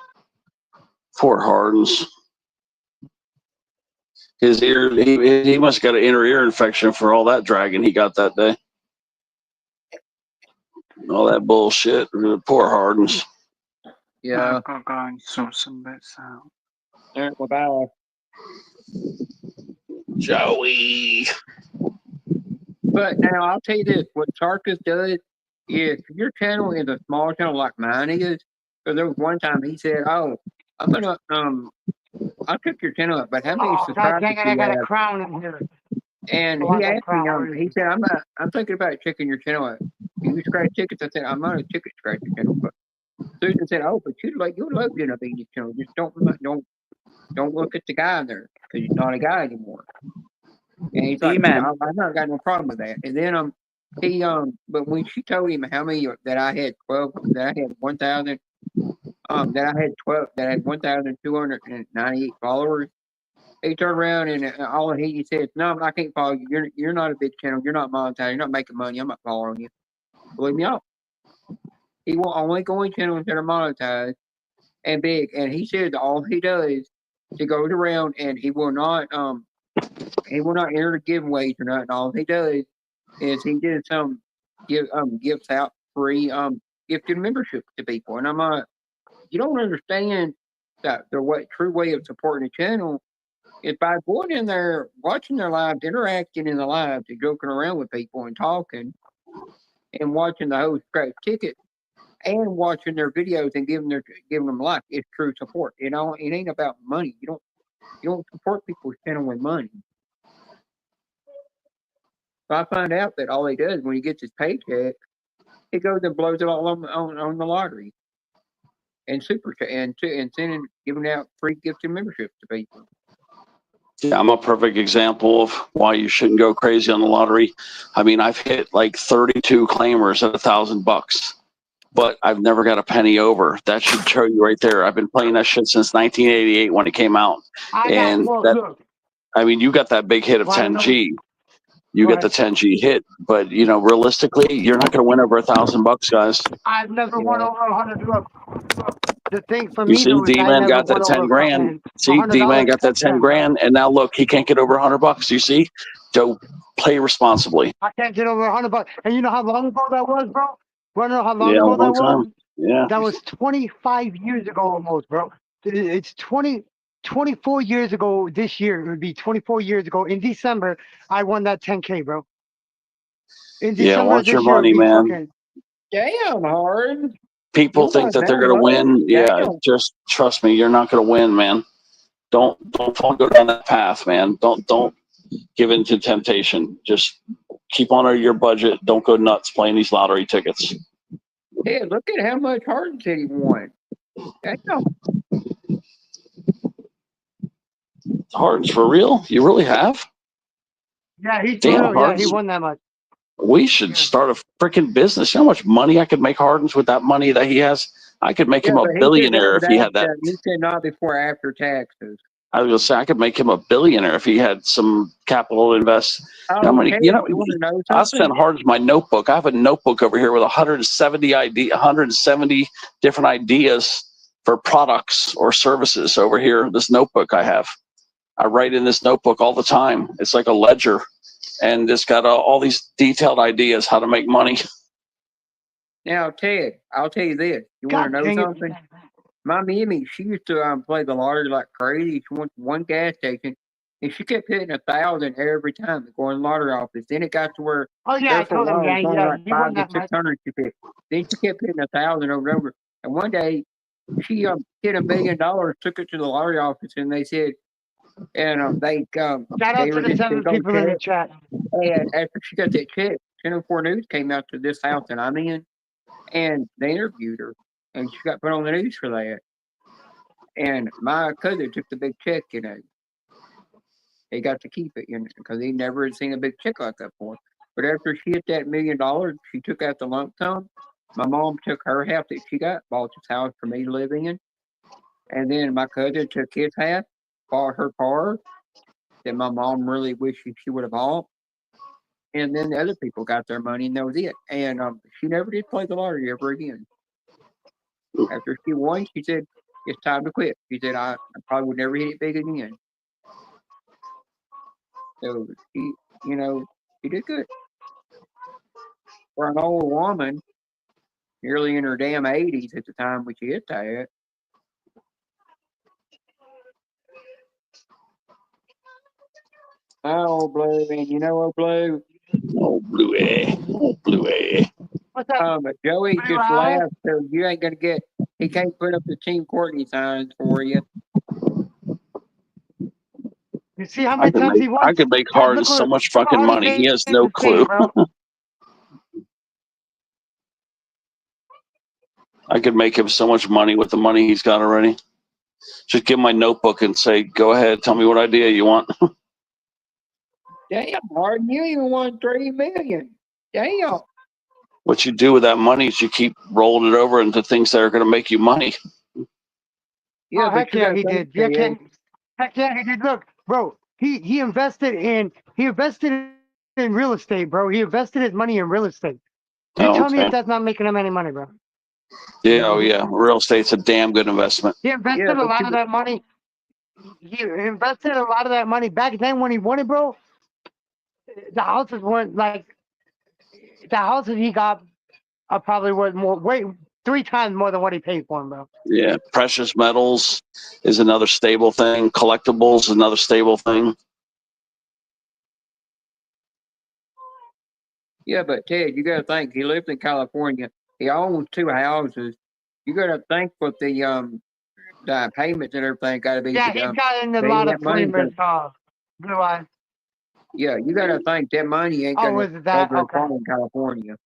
Poor Harden's. His ear, he must have got an inner ear infection for all that dragging he got that day. All that bullshit. Poor Harden's. Yeah. I've got to go and sort some bits out. All right, bye-bye. Joey. But now I'll tell you this: what Sarkis does is, if your channel is a small channel like mine is, because there was one time he said, "Oh, I'm gonna I'll check your channel up, but how many Oh, God subscribers dang it, do I you got a have?" crown in here. And Oh, I he got asked me, crown. he said, I'm thinking about checking your channel out. Do you scratch tickets? I said, I'm not a ticket scratcher channel. But Susan said, oh, but you'd love doing a video channel. Just don't look at the guy in there because he's not a guy anymore. And he's like, D-man. I've not got no problem with that. And then but when she told him how many that I had 1,000, that I had 1,298 followers. He turned around and all he said, no, I can't follow you. You're not a big channel. You're not monetized. You're not making money. I'm not following you. Believe me, he will only go in channels that are monetized and big. And he said all he does, he goes around and he will not enter the giveaways or nothing. All he does is he did gives out free gifted membership to people. And I'm like, you don't understand that the true way of supporting a channel is by going in there, watching their lives, interacting in the lives, and joking around with people and talking, and watching the host scratch tickets, and watching their videos and giving them like it's true support. It ain't about money. You don't support people's channel with money. So I find out that all he does when he gets his paycheck, he goes and blows it all on the lottery and giving out free gifted memberships to people. Yeah, I'm a perfect example of why you shouldn't go crazy on the lottery. I mean, I've hit like 32 claimers at $1,000, but I've never got a penny over. That should show you right there. I've been playing that shit since 1988 when it came out. I mean, you got that big hit of 10G. You get the 10G hit, but realistically, you're not going to win over $1,000, guys. I've never won over 100 bucks. The thing for You me, see, though, is I D-Man never got that won 10 over grand. fucking See, $100. D-Man got that 10 grand, and now look, he can't get over $100. You see? So play responsibly. I can't get over 100 bucks. And you know how long ago that was, bro? Want to know how long Yeah, ago a that long was? time. Yeah. That was 25 years ago almost, bro. It's 24 years ago this year. It would be 24 years ago. In December, I won that 10K, bro. In December want this your year, money, it would be man. fucking... Damn, Hard. people You think got that they're that going to low? win. Yeah, Damn. just trust me, you're not going to win, man. Don't go down that path, man. Don't give in to temptation. Just keep on your budget. Don't go nuts playing these lottery tickets. Yeah, look at how much Hardin City won. Damn. Hardens for real? You really have? Yeah, he's Damn, real. Yeah, he Hardens. won that much. We should start a freaking business. You know how much money I could make Hardens with that money that he has? I could make Yeah, him a but he said the billionaire other if he day had that. that he said not before after taxes. I was gonna say I could make him a billionaire if he had some capital to invest. You know how Oh, many? Ted, You know, you want to know I something? spent hard as my notebook. I have a notebook over here with 170 different ideas for products or services over here. This notebook I have. I write in this notebook all the time. It's like a ledger, and it's got all these detailed ideas how to make money. Now, Ted, I'll tell you this. You want God to know dang it. something? My Mimi, she used to play the lottery like crazy. She went to one gas station, and she kept hitting 1,000 every time to go in the lottery office. Then it got to where Oh yeah, there I for a told him. while it Yeah, was only yeah, like he won 5 to that much. 600 she picked. Then she kept hitting 1,000 over and over. And one day, she hit $1 million, took it to the lottery office, and they said, and Shout they out to were the just 7 going to people in the check. chat. And after she got that check, Channel 4 News came out to this house that I'm in, and they interviewed her, and she got put on the news for that. And my cousin took the big check, he got to keep it, because he never had seen a big check like that before. But after she hit that $1 million, she took out the lump sum. My mom took her half that she got, bought this house for me to live in. And then my cousin took his half, bought her car that my mom really wished she would have bought. And then the other people got their money, and that was it. And she never did play the lottery ever again. After she won, she said, "It's time to quit." She said, "I probably would never hit it big again." So she did good for an old woman, nearly in her damn 80s at the time when she hit that. Oh, Blue, and Blue. Oh, Bluey. Oh, Bluey. What's up? Joey Blue just Eye? laughed, so you ain't gonna get. He can't put up the Team Courtney signs for you. You see how many times he won? I could make Guys, Hardens so much fucking look money. He has made no this game, clue. bro. I could make him so much money with the money he's got already. Just give him my notebook and say, "Go ahead, tell me what idea you want." Damn, Martin, you even won $3 million. Damn. What you do with that money is you keep rolling it over into things that are going to make you money. Yeah, Oh, but heck you yeah, gotta he think, did. Yeah, Ted. heck yeah, he did. Look, bro, he invested in real estate, bro. He invested his money in real estate. You tell me if Okay. that's not making him any money, bro. Yeah, oh yeah. Real estate's a damn good investment. He invested Yeah, a but lot you- of that money. He invested a lot of that money back then when he won it, bro. The houses weren't like the houses he got are probably worth way 3 times more than what he paid for them, bro. Yeah, precious metals is another stable thing. Collectibles is another stable thing. Yeah, but Ted, you gotta think, he lives in California. He owns 2 houses. You gotta think what the payments and everything gotta be. Yeah, to he them. got in a They- lot that of money's flamers, Blue Eye. Yeah, you gotta think that money ain't Oh, gonna was it that? go Okay. far in California.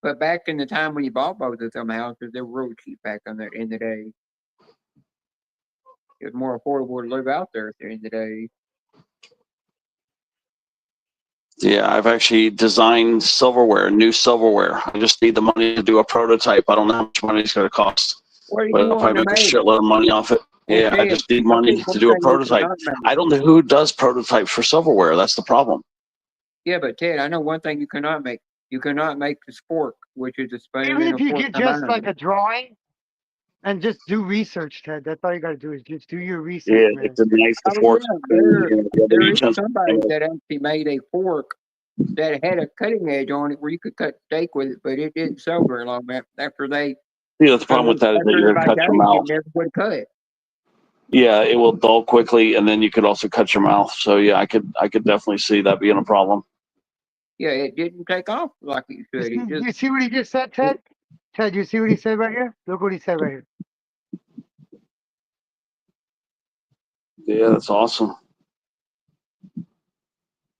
But back in the time when you bought both of them houses, they were real cheap back in the day. It was more affordable to live out there at the end of the day. Yeah, I've actually designed silverware, new silverware. I just need the money to do a prototype. I don't know how much money it's going to cost, What do you but I'll want probably to make a make? shitload of money off it. Well, Yeah, I Ted, just need I money think to one do a thing you prototype. cannot make- I don't know who does prototypes for silverware. That's the problem. Yeah, but Ted, I know one thing you cannot make. You cannot make the spork, which is a spoon Even and if a you fork get just combined. like a drawing and just do research, Ted. That's all you got to do is just do your research, Yeah, man. it's a nice Oh, fork. yeah, there is somebody that actually made a fork that had a cutting edge on it where you could cut steak with it, but it didn't sell very long after they. Yeah, the problem with that is that you're going to cut your mouth. It never would cut. Yeah, it will dull quickly, and then you could also cut your mouth. So yeah, I could definitely see that being a problem. Yeah, it didn't take off like it should. It You just see what he just said, Ted? Ted, you see what he said right here? Look what he said right here. Yeah, that's awesome.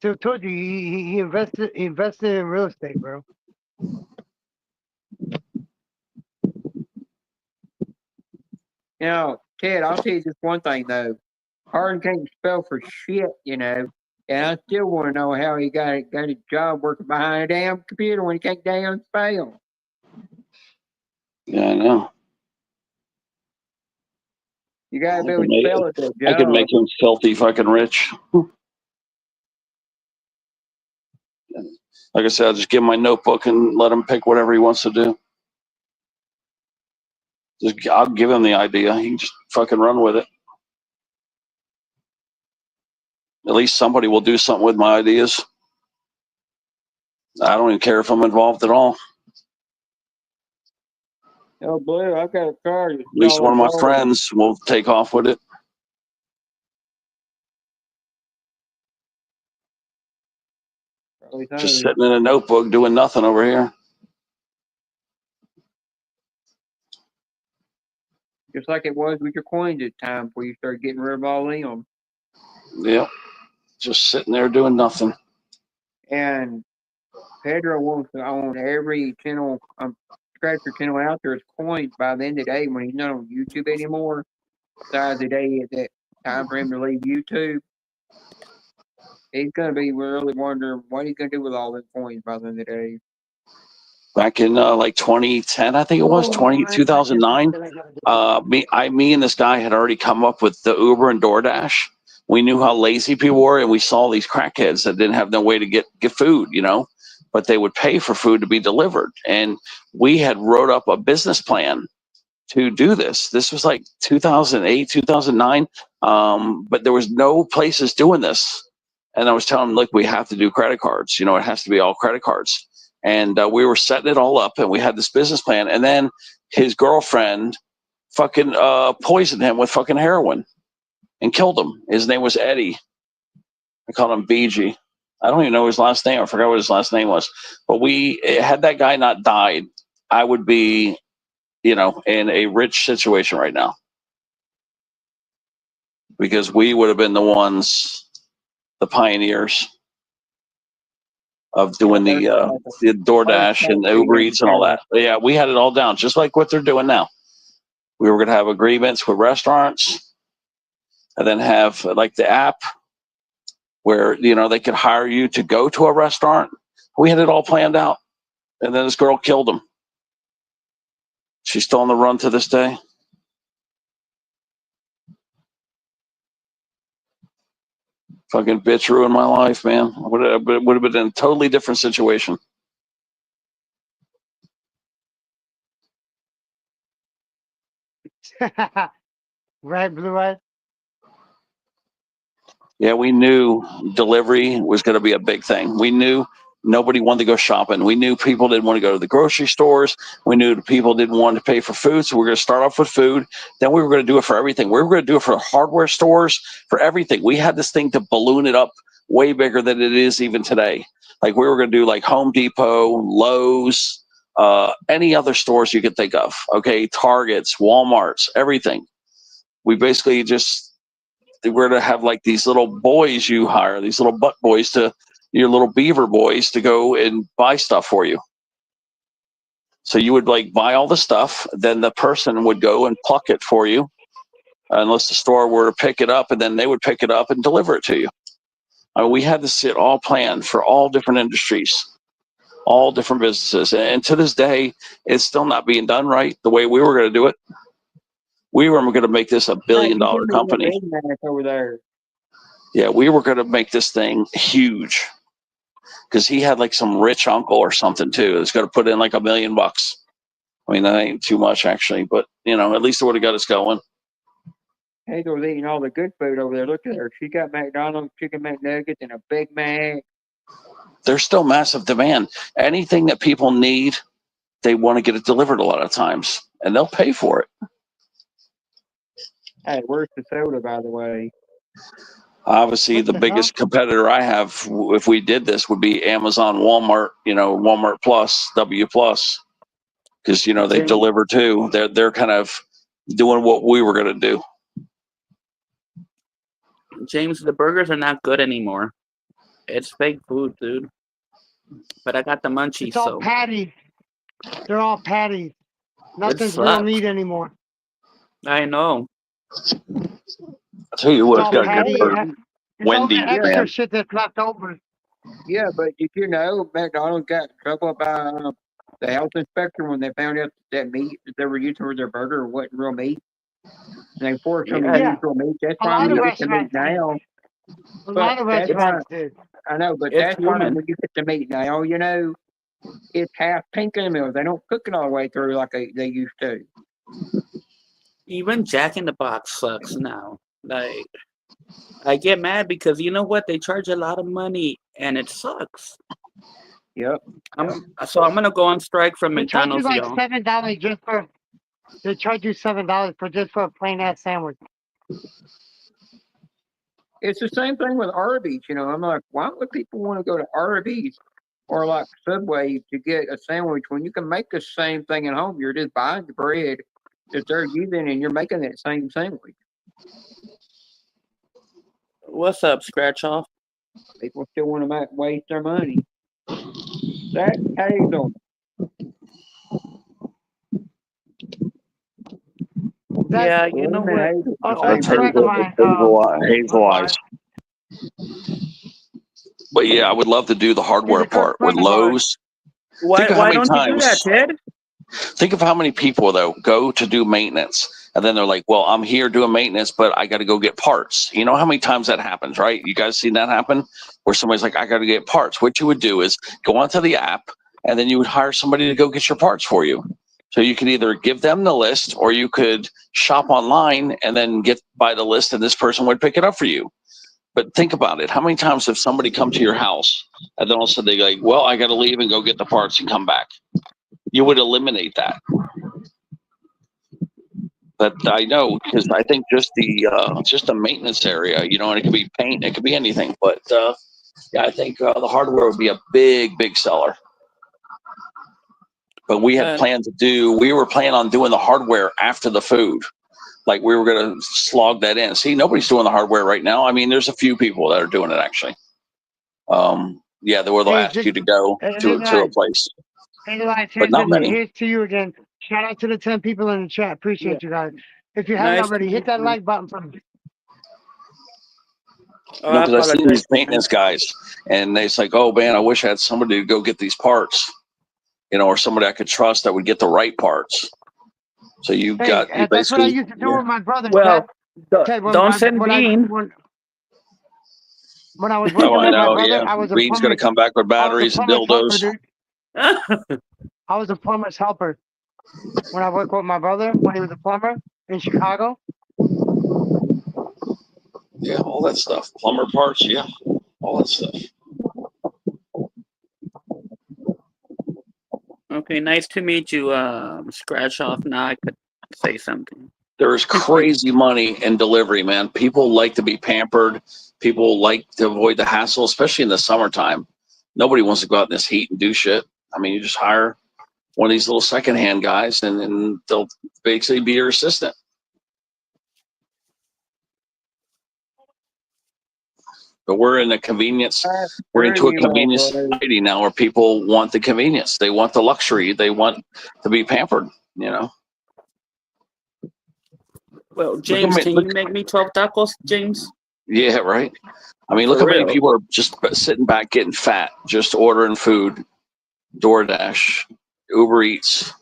So I told you he invested in real estate, bro. you know, Ted. I'll tell you just one thing though. Harden can't spell for shit, you know. And I still want to know how he got a job working behind a damn computer when he can't damn spell. Yeah, I know. You gotta be I able could to make, spell at that I could make job. him filthy fucking rich. Like I said, I'll just give him my notebook and let him pick whatever he wants to do. I'll give him the idea. He can just fucking run with it. At least somebody will do something with my ideas. I don't even care if I'm involved at all. Oh, Blue, I've got a car. At least one of my friends will take off with it. Just sitting in a notebook doing nothing over here. Just like it was with your coins at time before you started getting rid of all them. Yep. Just sitting there doing nothing. And Pedro wants to own every channel, scratcher channel out there as coins by the end of the day when he's not on YouTube anymore. Besides the day at that time for him to leave YouTube. He's gonna be really wondering what he's gonna do with all them coins by the end of the day. Back in like 2010, I think it was 2009. Me and this guy had already come up with the Uber and DoorDash. We knew how lazy people were, and we saw these crackheads that didn't have no way to get food, you know, but they would pay for food to be delivered. And we had wrote up a business plan to do this. This was like 2008, 2009, but there was no places doing this. And I was telling them, look, we have to do credit cards. You know, it has to be all credit cards. And we were setting it all up, and we had this business plan. And then his girlfriend fucking poisoned him with fucking heroin and killed him. His name was Eddie. I called him BG. I don't even know his last name. I forgot what his last name was. But had that guy not died, I would be, you know, in a rich situation right now. Because we would have been the ones, the pioneers of doing the DoorDash and the Uber Eats and all that. But yeah, we had it all down, just like what they're doing now. We were going to have agreements with restaurants and then have like the app where, you know, they could hire you to go to a restaurant. We had it all planned out. And then this girl killed him. She's still on the run to this day. Fucking bitch ruined my life, man. Would have been in a totally different situation. Right, Blue Eyes? Yeah, we knew delivery was going to be a big thing. We knew nobody wanted to go shopping. We knew people didn't want to go to the grocery stores. We knew people didn't want to pay for food. So we were going to start off with food. Then we were going to do it for everything. We were going to do it for hardware stores, for everything. We had this thing to balloon it up way bigger than it is even today. Like we were going to do like Home Depot, Lowe's, any other stores you could think of. Okay, Targets, Walmarts, everything. We basically just, we're to have like these little boys you hire, these little butt boys your little beaver boys to go and buy stuff for you. So you would like buy all the stuff, then the person would go and pluck it for you, unless the store were to pick it up, and then they would pick it up and deliver it to you. I mean, we had this shit all planned for all different industries, all different businesses. And to this day, it's still not being done right the way we were going to do it. We were going to make this $1 billion company. Over there. Yeah, we were going to make this thing huge because he had like some rich uncle or something too. That's going to put in like $1 million. I mean, that ain't too much actually, but you know, at least it would have got us going. Hazel's eating all the good food over there. Look at her. She got McDonald's chicken McNuggets and a Big Mac. There's still massive demand. Anything that people need, they want to get it delivered a lot of times, and they'll pay for it. Hey, where's the soda, by the way? Obviously, What the the biggest competitor I have, if we did this, would be Amazon, Walmart. Walmart Plus, W Plus, because they James, deliver too. They're kind of doing what we were gonna do. James, the burgers are not good anymore. It's fake food, dude. But I got the munchies, It's all so patties. They're all patties. it Nothing's real sucks. meat anymore. I know. I'll tell you It's what's all got good patty. for It's all the Wendy's, extra man. shit that's left over. Yeah, but did you know McDonald's got in trouble by the health inspector when they found out that meat that they were using for their burger wasn't real meat? And they forced them to Yeah, Yeah, use real meat. That's a fine lot when of you get the meat restaurants did. now. A But lot of that's fine. restaurants did. I know, but it's that's fine human. when you get the meat now. It's half pink in the middle. They don't cook it all the way through like they used to. Even Jack in the Box sucks now. Like, I get mad because you know what? They charge a lot of money and it sucks. Yep. So I'm gonna go on strike from They charge you McDonald's, like y'all. $7 just for. They charge you $7 for just for a plain ass sandwich. It's the same thing with Arby's. I'm like, why would people want to go to Arby's or like Subway to get a sandwich when you can make the same thing at home? You're just buying the bread that they're using and you're making that same sandwich. What's up, Scratch Off? People still want to waste their money. That's Hazel. Yeah, you know what? Hazel. That's friend of mine, Hazel Eyes. But yeah, I would love to do the hardware He's a good part with friend of ours. Lowe's. Why Think of how why many don't you do that, times. Ted? Think of how many people though go to do maintenance and then they're like, well, I'm here doing maintenance, but I got to go get parts. You know how many times that happens, right? You guys seen that happen where somebody's like, I got to get parts. What you would do is go onto the app and then you would hire somebody to go get your parts for you. So you could either give them the list or you could shop online and then get by the list and this person would pick it up for you. But think about it. How many times have somebody come to your house and then all of a sudden they like, well, I got to leave and go get the parts and come back? You would eliminate that. But I know because I think just the maintenance area, and it could be paint, it could be anything. But yeah, I think the hardware would be a big seller. But we had planned we were planning on doing the hardware after the food. Like we were going to slog that in. See, nobody's doing the hardware right now. I mean, there's a few people that are doing it actually. Yeah, they'll ask you to go to a place. But not many. Here's to you again. Shout out to the 10 people in the chat. Appreciate you guys. If you haven't Nice already, to hit meet that you. like button for me. Oh, I Because I see apologize. these maintenance guys, and they're like, "Oh man, I wish I had somebody to go get these parts, or somebody I could trust that would get the right parts." So you Hey, got you that's what I basically. used to do with my brother. Well, Ted, when don't my- send when I- Bean. when I was working Oh, I with my know. brother, Yeah, I was a Bean's gonna plumber's- come back with I was a batteries and plumber's helper, dildos. dude. I was a plumber's helper when I worked with my brother when he was a plumber in Chicago. Yeah, all that stuff. Plumber parts. Yeah, all that stuff. Okay, nice to meet you, Scratch Off. Now I could say something. There's crazy money in delivery, man. People like to be pampered. People like to avoid the hassle, especially in the summertime. Nobody wants to go out in this heat and do shit. I mean, you just hire one of these little secondhand guys and they'll basically be your assistant. But we're in a convenience. We're into a convenience society now where people want the convenience. They want the luxury. They want to be pampered, Well, James, can you make me 12 tacos, James? Yeah, right. I mean, look For how many real. people are just sitting back getting fat, just ordering food, DoorDash, Uber Eats.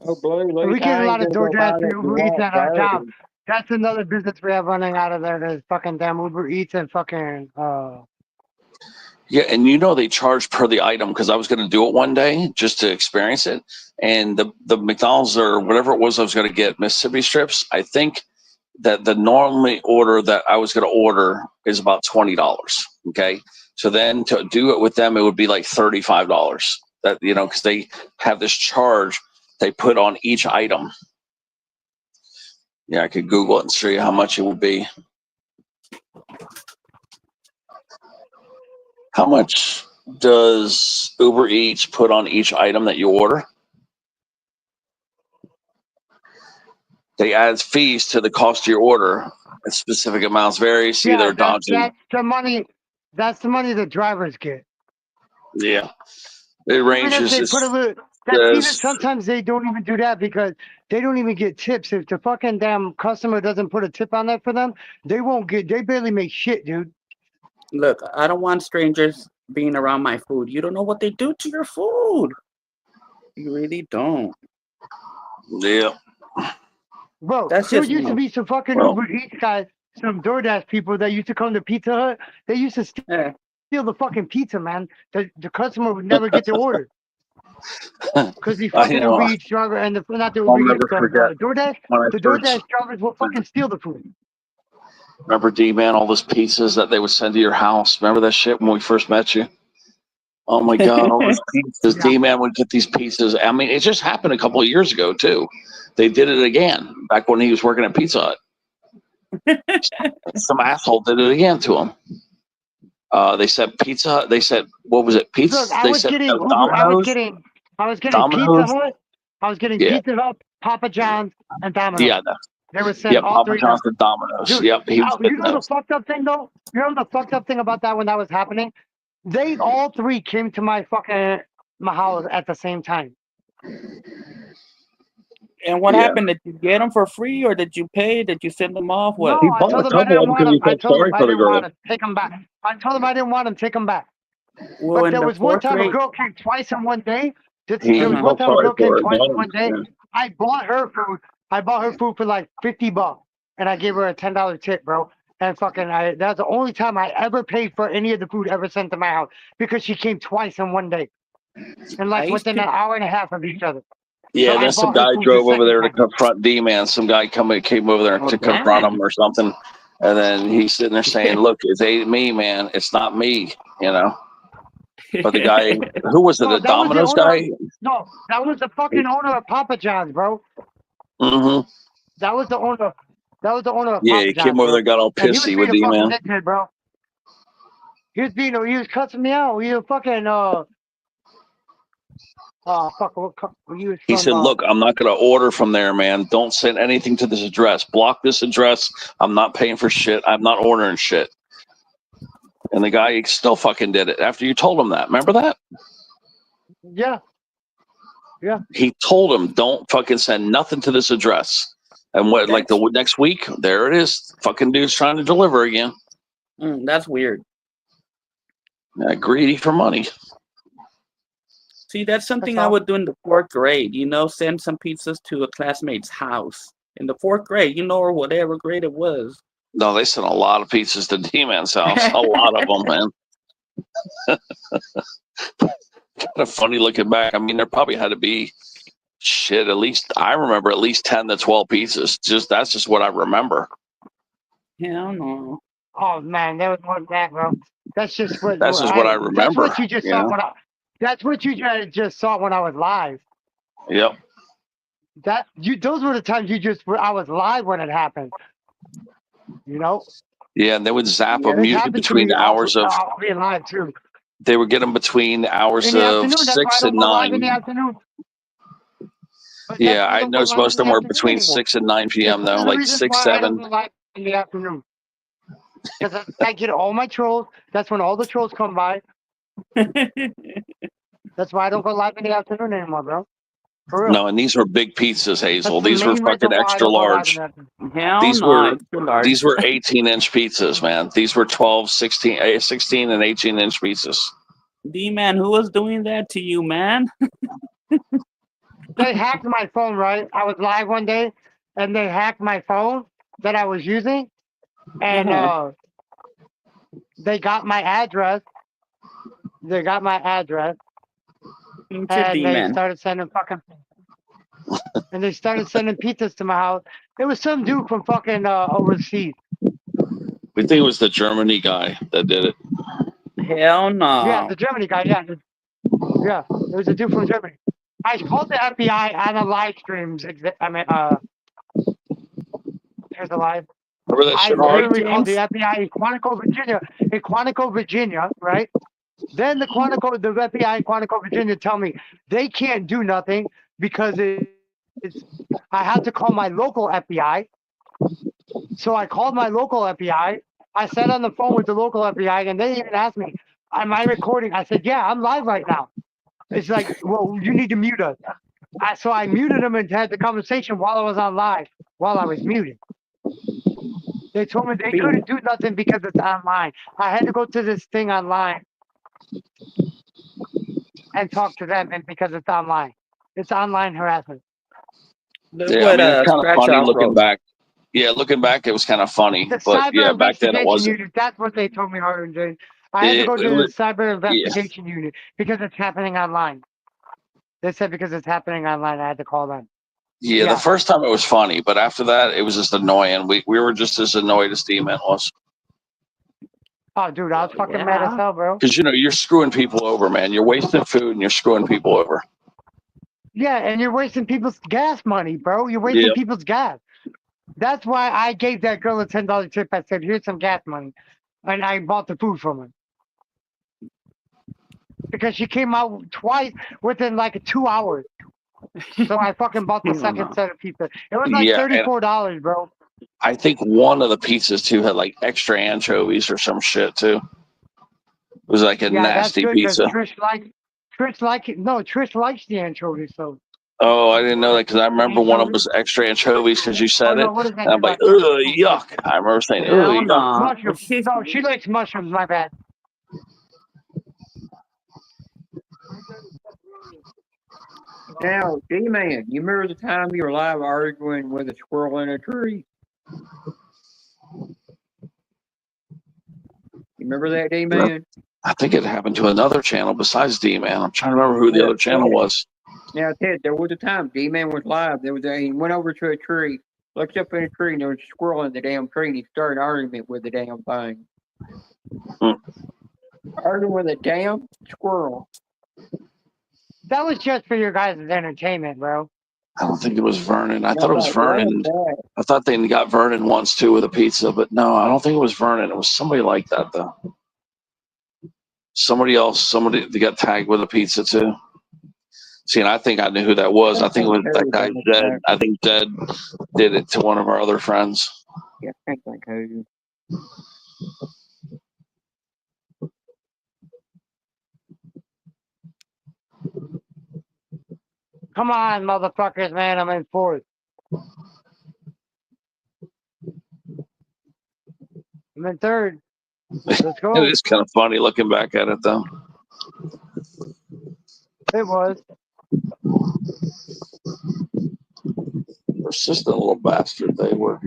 Oh, Blue, We get a lot of DoorDash and Uber Eats at our job. That's another business we have running out of there. There's fucking damn Uber Eats and fucking. Yeah, and they charge per the item because I was going to do it one day just to experience it. And the McDonald's or whatever it was I was going to get, Mississippi strips, I think that the normally order that I was going to order is about $20. Okay. So then to do it with them, it would be like $35. That, because they have this charge they put on each item. Yeah, I could Google it and show you how much it would be. How much does Uber Eats put on each item that you order? They add fees to the cost of your order. And specific amounts vary. See Yeah, their dodging. that's the money. That's the money the drivers get. Yeah, it Even if ranges. they It's, put a little, that's even sometimes they don't even do that because they don't even get tips. If the fucking damn customer doesn't put a tip on there for them, they won't get. They barely make shit, dude. Look, I don't want strangers being around my food. You don't know what they do to your food. You really don't. yeah. Bro, That's there just used to me. be some fucking Well- Uber Eats guys, some DoorDash people that used to come to Pizza Hut. They used to Yeah. steal the fucking pizza, man. The customer would never get the order because the I fucking know. Uber Eats driver and not the I'll Uber Eats, never forget DoorDash, when I the first DoorDash drivers will fucking steal the food. remember D-Man, all those pizzas that they would send to your house. Remember that shit when we first met you? Oh my God, all those pizzas. Yeah. D-Man would get these pizzas. I mean, it just happened a couple of years ago too. They did it again back when he was working at Pizza Hut. Some asshole did it again to him. They said Pizza Hut. They said, what was it? Pizza. Look, I They was said getting no, Uber. Domino's. I was getting Pizza Domino's? Hut. I was getting Yeah. Pizza Hut, Papa John's, and Domino's. Yeah, They were sent yeah. all Papa three. John's and Domino's. Dude, Yep, he was you getting know the those. fucked up thing though? You know the fucked up thing about that when that was happening? They all three came to my house at the same time. And what Yeah. happened? Did you get them for free or did you pay? Did you send them off? What? No, I told them I didn't want them. I told them I didn't want to take them back. I told them I didn't want them. Take them back. Well, But in there the was one fourth time a grade. girl came twice in one day. There He was Uh-huh. one felt time a sorry girl came for her. twice in one day. Yeah. I bought her food. I bought her food for like $50, and I gave her a $10 tip, bro. And that's the only time I ever paid for any of the food ever sent to my house because she came twice in one day, and I like used within to- an hour and a half of each other. Yeah, So I then some bought her guy food drove the over there to second time. confront D-Man. Some guy came over there Oh, to confront damn. him or something. And then he's sitting there saying, look, it ain't me, man. It's not me, you know. But the guy, who was it, No, the that was the Domino's owner. guy? No, that was the fucking owner of Papa John's, bro. Mm-hmm. That was the owner. That was the owner of Yeah, Papa he John's, came over bro. there, got all And he was pissy being with a fucking D-Man. dickhead, bro. He was cussing me out. He was fucking fuck. He was He from, said, look, I'm not going to order from there, man. Don't send anything to this address. Block this address. I'm not paying for shit. I'm not ordering shit. And the guy still fucking did it after you told him that. Remember that? yeah. He told him, don't fucking send nothing to this address. And what, like the next week, there it is. Fucking dude's trying to deliver again. That's weird. Greedy for money. See, that's something That's I all. would do in the fourth grade. You know, send some pizzas to a classmate's house in the fourth grade. You know, or whatever grade it was. No, they sent a lot of pizzas to D-Man's house. A lot of them, man. Kind of funny looking back. I mean, there probably had to be shit. At least I remember at least 10 to 12 pizzas. That's just what I remember. Hell no. Oh man, there was more than that, bro. That's just what. That's just what I remember. That's what you just you saw know? when I. That's what you just saw when I was live. Yep. Those were the times I was live when it happened. You know. Yeah, and they would zap Yeah, them it usually happened to between me. the hours of. I'll be live too. They would get them between the hours In the of afternoon, that's why 6 I and don't go live 9. in the afternoon. But Yeah, that's why I don't go noticed live most of in them the were afternoon between anymore. 6 and 9 p.m. That's though, one of the like reasons 6, why I don't 7. go live in the afternoon. Because I get all my trolls. That's when all the trolls come by. That's why I don't go live in the afternoon anymore, bro. For real. No, and these were big pizzas, Hazel. That's the These were main reason fucking why I extra don't go live in large. the afternoon. Hell These no. were Extra large. These were 18-inch pizzas, man. These were 12, 16, 16 and 18-inch pizzas. D-Man, who was doing that to you, man? They hacked my phone, right? I was live one day, and they hacked my phone that I was using, and they got my address. They got my address, Pinche and they D-Man. started sending fucking. And they started sending pizzas to my house. It was some dude from fucking overseas. We think it was the Germany guy that did it. Hell no. Yeah, the Germany guy. Yeah, yeah, it was a dude from Germany. I called the FBI on a live streams. Here's alive. Remember that I shit, Art? literally called the James? FBI in Quantico, Virginia, right? Then the FBI in Quantico, Virginia tell me they can't do nothing because I have to call my local FBI. So I called my local FBI. I sat on the phone with the local FBI and they even asked me, am I recording? I said, yeah, I'm live right now. It's like, well, you need to mute us. So I muted them and had the conversation while I was on live, while I was muted. They told me they couldn't do nothing because it's online. I had to go to this thing online and talk to them, and because it's online. It's online harassment. Look Yeah, I what mean, it's kind of Scratch funny Off looking wrote. back. Yeah, looking back, it was kind of funny. The But yeah, cyber back then it investigation wasn't. unit, that's what they told me, Harlan J. I had to go to It the was, cyber yeah. investigation unit because it's happening online. They said because it's happening online, I had to call them. Yeah, Yeah. the first time it was funny, but after that, it was just annoying. We were just as annoyed as D-Man was. Oh, dude, I was fucking mad as Yeah. hell, bro. Because, you know, you're screwing people over, man. You're wasting food and you're screwing people over. Yeah, and you're wasting people's gas money, bro. You're wasting Yeah. people's gas. That's why I gave that girl a $10 tip. I said, here's some gas money. And I bought the food from her. Because she came out twice within like 2 hours. So I fucking bought the second set of pizza. It was like Yeah, and $34, bro. I think one of the pizzas, too, had like extra anchovies or some shit, too. It was like a Yeah, that's nasty good because pizza. Trish likes the anchovies, so. Oh, I didn't know that because I remember one of them was extra anchovies because you Oh, said it. no, what is that? And I'm like, ugh, yuck. I remember saying, ugh, Hell yuck. no. Mushrooms. No, she likes mushrooms, my bad. Now, D-Man, you remember the time you were live arguing with a squirrel in a tree? You remember that, D-Man? I think it happened to another channel besides D-Man. I'm trying to remember who the other channel was. Now, Ted, there was a time D-Man was live. He went over to a tree, looked up in a tree, and there was a squirrel in the damn tree, and he started an argument with the damn thing. Arguing with a damn squirrel. That was just for your guys' entertainment, bro. I don't think it was Vernon. I thought it was What Vernon. that? I thought they got Vernon once too with a pizza, but no, I don't think it was Vernon. It was somebody like that though. Somebody else. They got tagged with a pizza too. See, and I think I knew who that was. I think it was that guy Zed. I think Zed did it to one of our other friends. Yeah, thanks, like who? Come on, motherfuckers, man. I'm in fourth. I'm in third. Let's go. It is kind of funny looking back at it though. It was. Persistent little bastard they were.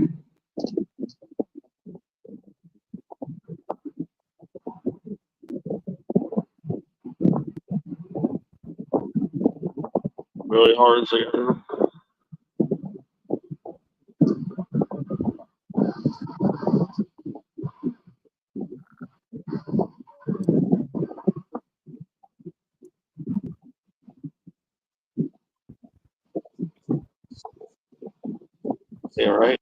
Really hard as they are. Yeah, right.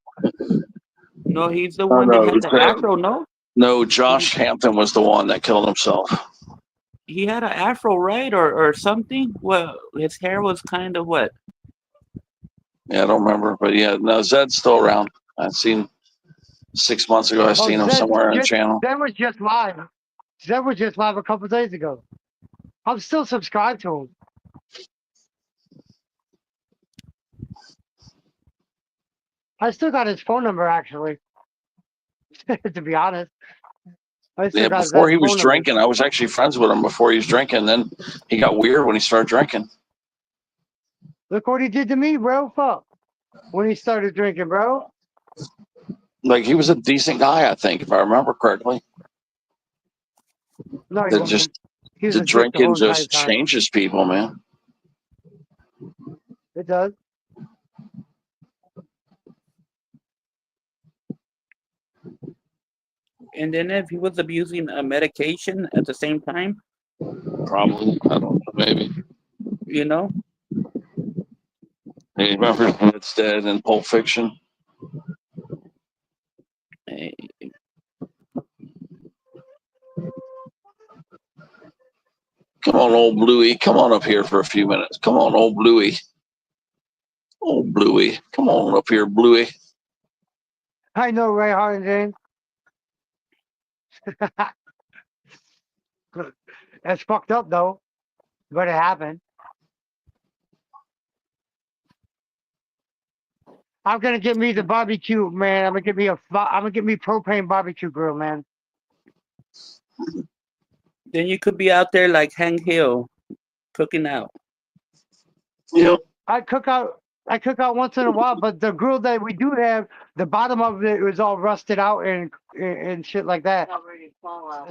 No, he's the one no, that had the Zed. afro, no? No, Josh Hampton was the one that killed himself. He had an afro, right? Or something? Well, his hair was kind of what? Yeah, I don't remember, but yeah, no, Zed's still around. I've seen 6 months ago. I seen him somewhere on the channel. Zed was just live. Zed was just live a couple days ago. I'm still subscribed to him. I still got his phone number, actually. To be honest. Yeah, before he was drinking, I was actually friends with him before he was drinking. Then he got weird when he started drinking. Look what he did to me, bro. Fuck. When he started drinking, bro. Like, he was a decent guy, I think, if I remember correctly. No, he That wasn't. just He was the a dick the drinking whole entire just time. changes people, man. It does. And then if he was abusing a medication at the same time, Probably. I don't know. Maybe. you know? Hey, remember It's Dead in Pulp Fiction? Come on, old Bluey. Come on up here for a few minutes. Come on, old Bluey. Old Bluey. Come on up here, Bluey. I know, Ray Hart and James. That's fucked up though, but it happened. I'm gonna get me the barbecue, man. I'm gonna get me propane barbecue grill, man. Then you could be out there like Hank Hill, cooking out. Yep. I cook out once in a while, but the grill that we do have, the bottom of it was all rusted out and shit like that.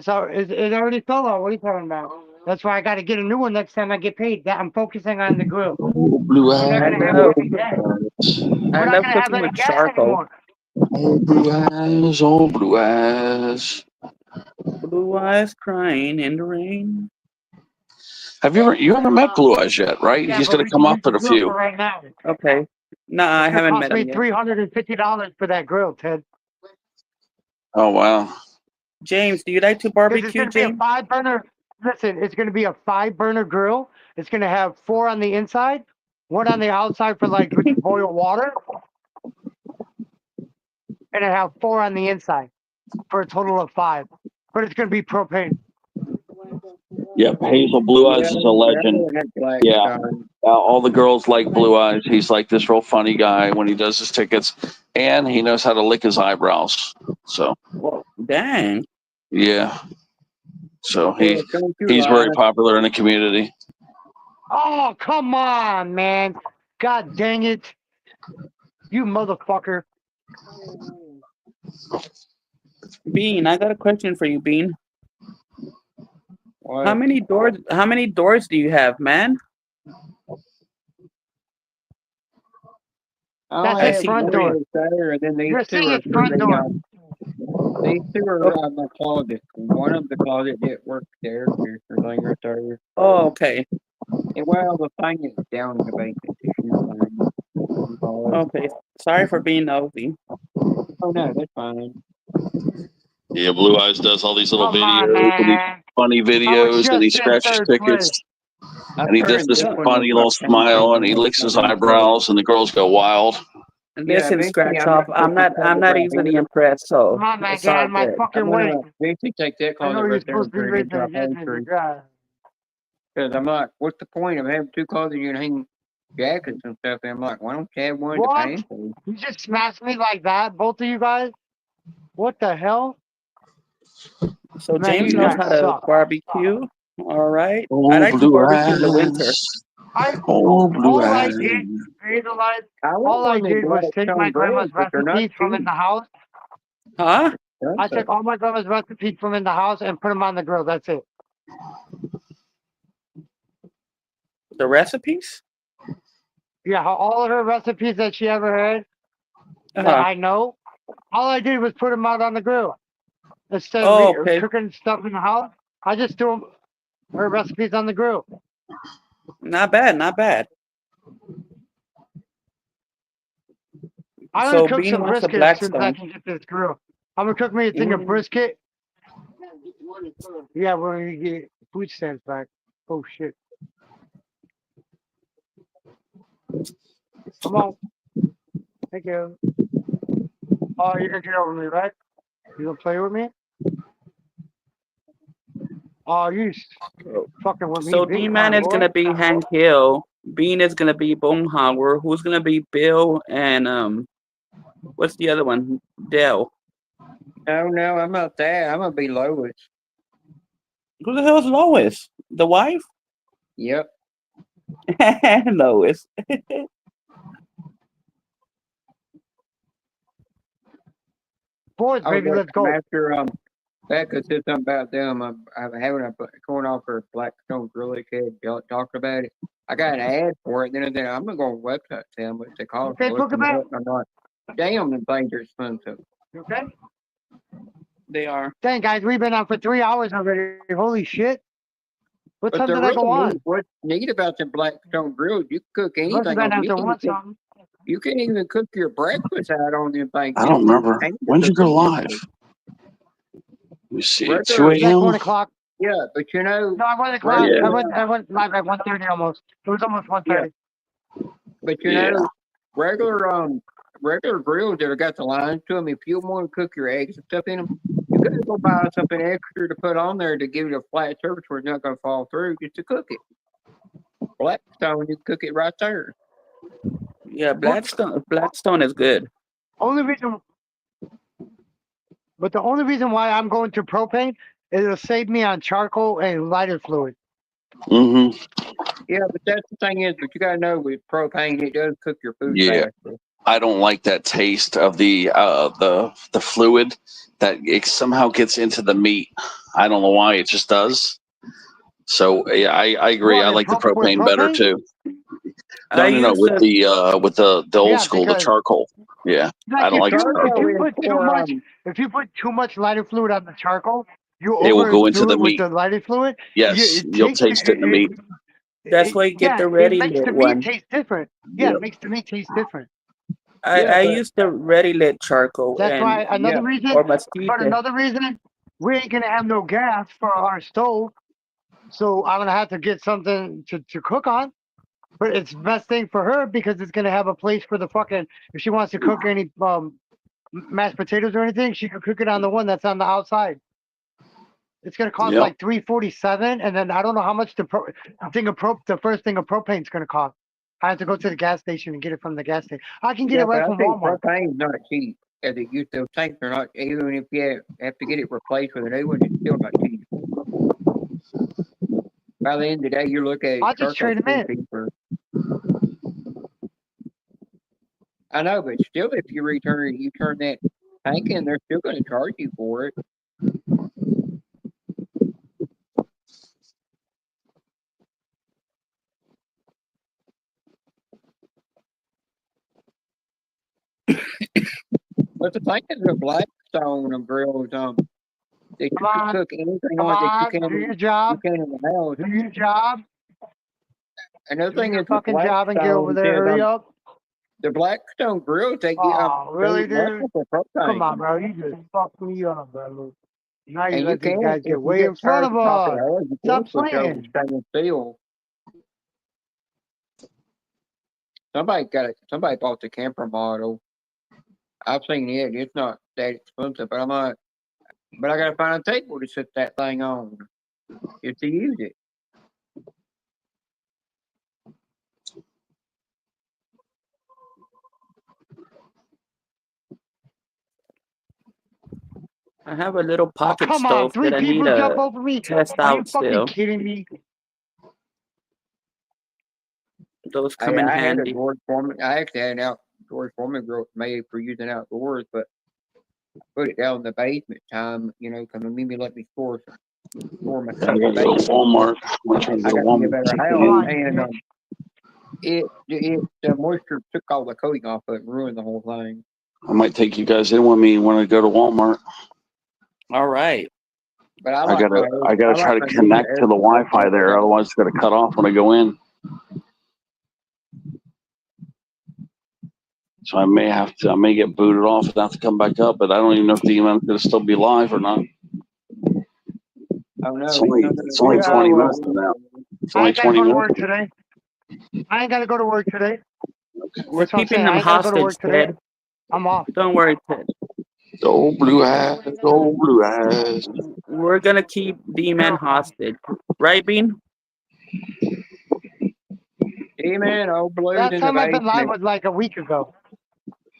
So it already fell out. What are you talking about? That's why I got to get a new one next time I get paid. That I'm focusing on the grill. Oh, blue We're not eyes. gonna have love- any gas. I We're not love gonna have cooking any with gas charcoal. anymore. Oh, blue eyes. Oh, blue eyes. Blue eyes crying in the rain. You haven't met Blue Eyes yet, right? Yeah, He's but going we to come can up use the at a grill for few. right now. Okay. Nah, I It haven't cost met me him yet. $350 for that grill, Ted. Oh, wow. James, do you like to This is barbecue, gonna be a James? 5-burner. Listen, it's gonna be a 5-burner grill. It's gonna have 4 on the inside, 1 on the outside for like to boil water, and it have 4 on the inside for a total of 5. But it's gonna be propane. Yep. Hazel Blue Eyes is a legend. Yeah. All the girls like Blue Eyes. He's like this real funny guy when he does his tickets, and he knows how to lick his eyebrows. So, Well, dang. yeah. So Yeah, don't you he's very lie. popular in the community. Oh, come on, man. God dang it. You motherfucker. Bean, I got a question for you, Bean. What? How many doors do you have, man? I That's only his have front one door. inside, and then these You're two seeing are his front for the, door. these two are my closet. One of the closet that works there, there's the thing right there. Oh, okay. And well, the thing is down in the basement. The shoe thing. Okay. Sorry for being nosy. Oh no, that's fine. Yeah, Blue Eyes does all these little Come on, videos, and these man. funny I was videos, and he just in scratches 3rd tickets, place. and he does this Yeah. funny little smile, and he licks his eyebrows, and the girls go wild. Listen, eventually Scratch I'm Off. not I'm not taking that easily right impressed, so Come on, man. it's Get out all of my good. I'm fucking gonna way. eventually take that I closet know you're right there supposed and to be turn it raising into a your home hand tree. God. Because I'm like, what's the point of having 2 closets you can hang jackets and stuff? And I'm like, why don't you have one to What? paint? You just smashed me like that, both of you guys? What the hell? So Man, James you knows guys how to suck. barbecue. All right. I Oh, like to Blue barbecue in the winter. Eyes. Oh, Blue All I Eyes. did, Hazelite, I all want I one of them did was take my Blackstone grills, grandma's but they're not recipes from in cheap. the house. Huh? I took all my grandma's recipes from in the house and put them on the grill. That's it. The recipes? Yeah, all of her recipes that she ever had that Uh-huh. I know, all I did was put them out on the grill. Instead of Oh, okay. cooking stuff in the house, I just threw her recipes on the grill. Not bad, not bad. I'm So gonna cook Bean some wants a brisket as soon as I Blackstone. can get this grill. I'm gonna cook me a thing of brisket. Yeah, we're gonna get food stamps back. Oh shit. Come on. Thank you. Oh, you're gonna get over me, right? You gonna play with me? Oh, you fucking with me. So big D-Man time, is boy. gonna be Hank Hill. Bean is gonna be Boomhauer. Who's gonna be Bill and what's the other one? Dell. No, I'm not that. I'm gonna be Lois. Who the hell is Lois? The wife? Yep. Lois. Boys, I was baby, let's go. after Becca said something about them. I'm having a corn off her Blackstone grill kid talked about it. I got an ad for it, and then I'm gonna go on the website tell them what they call it. Facebook about it? I'm not. Damn, the things are expensive. You okay? They are. Dang, guys, we've been on for 3 hours already. Holy shit. What But time the did I go really on? what's neat about the Blackstone grills, you can cook Must have anything been on. after one something. You can even cook your breakfast out on them things. I don't remember. When did you go live? Let me see. 2 Like 1 a.m. o'clock. Yeah, but you know, No, I went right, live. Yeah. I went live at 1:30 almost. It was almost 1:30. but you Yeah. know, regular grills that have got the lines to them, if you want to cook your eggs and stuff in them, you got to go buy something extra to put on there to give it a flat surface where it's not going to fall through just to cook it. Blackstone, you cook it right there. Yeah, Blackstone is good. Only reason, but the only reason why I'm going to propane is it'll save me on charcoal and lighter fluid. Hmm. Yeah, but that's the thing is, but you got to know with propane, it does cook your food Yeah. faster. I don't like that taste of the fluid that it somehow gets into the meat. I don't know why, it just does. So yeah, I agree. What, I in like the with propane better propane? too. I No, use with the old Yeah, school, the because charcoal. Yeah, I like don't like the if charcoal. you Charcoal is put too for much if you put too much lighter fluid on the charcoal, you It will go into overdo the it with meat. the lighter fluid. Yes, It you'll takes taste it in the meat. That's why you get yeah, the it ready makes the lit meat one. taste different. Yeah, it makes the meat taste different. Yeah, I but use the ready lit charcoal That's why and yeah, another reason. or But mesquite. another reason, we ain't gonna have no gas for our stove, so I'm gonna have to get something to cook on. But it's the best thing for her because it's gonna have a place for the fucking. If she wants to cook any mashed potatoes or anything, she can cook it on the one that's on the outside. It's gonna cost Yep. like $3.47, and then I don't know how much the first thing of propane is gonna cost. I have to go to the gas station and get it from the gas station. I can get yeah, it but right I from think Walmart. propane's not cheap. As it used to, tanks are not. Even if you have to get it replaced with a new one, it's still not cheap. By the end of the day, you look at it, I'll just charcoal's trade them still in. cheaper. I know, but still, if you turn that tank in, they're still going to charge you for it. But the thing is, the Blackstone grills, that you Come can on, cook anything come on that on, do your job. in the house. Do your job. Another Do thing your is with fucking job and get over Blackstone, there. Hurry up. the Blackstone grills, they get Oh, they really, dude? multiple Come on, propane, bro. You just fucked me up, bro. Now you and you let these can guys if get you way get in front tired of of popping us. oil, you can Stop switch over to playing. stainless steel. Somebody bought the camper model. I've seen it. It's not that expensive, but I gotta find a table to set that thing on just to use it. I have a little Oh, pocket come on. stove 3 that I need people jump to over me. test Are you out fucking still. kidding me? Those come in I had a handy. George Foreman. I actually had an George Foreman grill made for using outdoors, but I put it down in the basement time. Because Mimi let me store my I stuff in the gotta go to basement. Walmart. I'm trying to I go to got me a Walmart. better Come house, on, and bitch. the moisture took all the coating off of it and ruined the whole thing. I might take you guys in with me when I go to Walmart. All right. But I I like gotta my I gotta I try like to my Ninja connect to the air Wi-Fi there, otherwise it's gonna cut off when I go in. So I may get booted off and have to come back up, but I don't even know if the event's gonna still be live or not. I don't know. It's only Yeah, 20 well, minutes from now. It's I only ain't got to 20 go to minutes. work today. I ain't got to go to work today. We're That's what I'm keeping saying. them I ain't got to go to hostage, work today. Ted. I'm off. Don't worry, Ted. The old blue eyes, the old blue eyes. We're gonna keep D-Man hostage. Right, Bean? Hey man, old blues Last in the time I've been live basement. was like a week ago.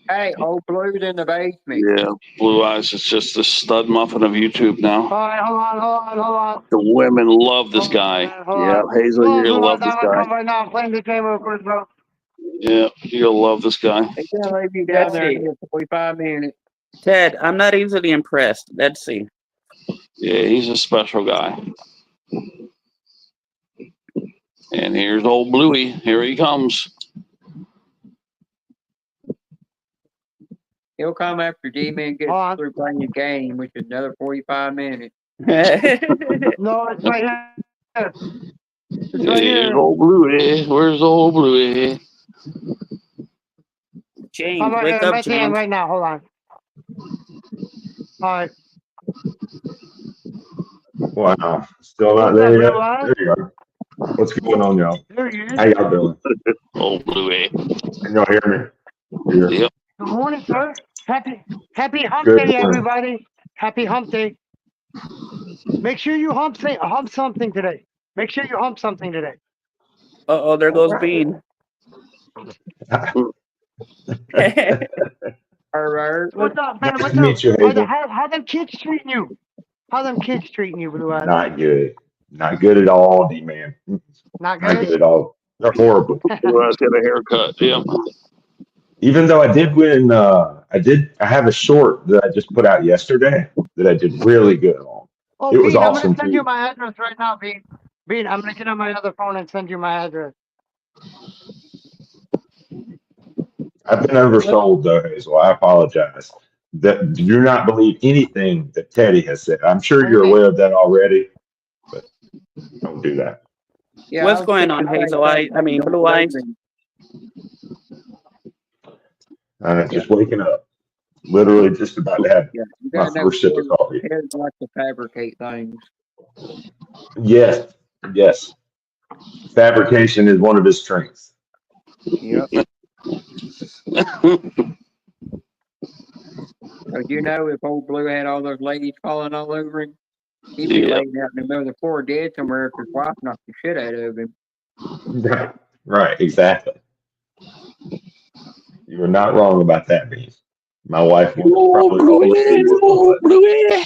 Hey, old blues in the basement. Yeah, blue eyes is just the stud muffin of YouTube now. All right, hold on. The women love this Hold guy. on, hold Yeah, on. Hazel, Hold you're on, gonna Blue love Eyes. this I'm gonna guy. come right now. I'm playing the game real quick, bro. Yeah, you're gonna love this guy. They can't leave you down Let's there see. here for 45 minutes. Ted, I'm not easily impressed. Let's see. Yeah, he's a special guy. And here's old Bluey. Here he comes. He'll come after D-Man gets Hold on. through playing the game, which is another 45 minutes. No, it's right here. It's right Here's here. old Bluey. Where's old Bluey? James, wake I'm up, at the end James. right now. Hold on. All right. Wow. Still not What's up, there yet? Blue Eyes? There you are. What's going on, y'all? There he is. How y'all doing? Old Bluey. Can y'all hear me? Here. Yep. Good morning, sir. Happy hump Good day, morning. everybody. Happy hump day. Make sure you hump something today. Make sure you hump something today. Oh, there goes Bean. All right. What's up, man? Nice What's to meet you, up? Hazel. How them kids treating you? How them kids treating you, Blue Eyes? Not good. Not good at all, D-man. Not Not good good? at all. They're horrible. Blue Eyes got a haircut. Yep. Even though I did win, I have a short that I just put out yesterday that I did really good on. Oh, It was Bean, I'm gonna awesome send you too. my address right now, Bean. Bean, I'm gonna get on my other phone and send you my address. I've been oversold though, Hazel. I apologize. That do not believe anything that Teddy has said. I'm sure you're aware of that already, but don't do that. Yeah, What's I was going thinking on, I Hazel? like I mean, don't Blue Eyes. believe in- Just waking up, literally just about to have Yeah, you my gotta know first sip of coffee. Ted like to fabricate things. Yes, yes. Fabrication is one of his strengths. Yep. Cause you know, if old Blue had all those ladies falling all over him, he'd be Yeah. laying out in the middle of the floor dead somewhere if his wife knocked the shit out of him. Right, right, exactly. You were not wrong about that, Bean. My wife will Oh, probably always Bluey. be Oh, Bluey.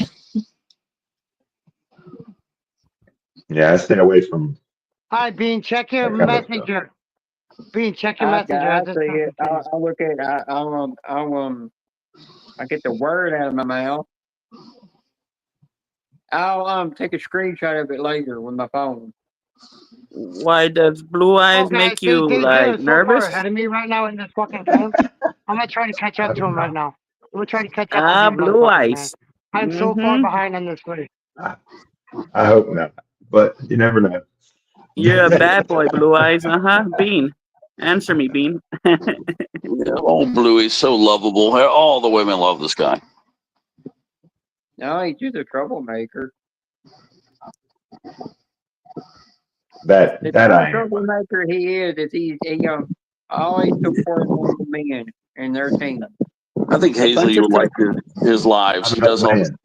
yeah, I stay away from Hi, Bean. Check your that kind of stuff. messenger. Bean, check your I messenger. I just see sent it. it to you. I'll look at it. I get the word out of my mouth. I'll take a screenshot of it later with my phone. Why does Blue Eyes Okay, make they, you they, like they're so far nervous? ahead of me right now in this fucking game. I'm gonna try to catch up to him right now. I'm gonna try to catch up to Ah, these Blue motherfuckers, man. Eyes. I'm so far Mm-hmm. behind on this race. I hope not, but you never know. You're a bad boy, Blue Eyes. Bean. Answer me, Bean. Yeah, old Bluey's so lovable. All the women love this guy. No, he's just a troublemaker. That The that kind I of am. troublemaker he is he always supporting all the men and their team. I think Hazel, bunch you of would like his lives. I'm He not does all man.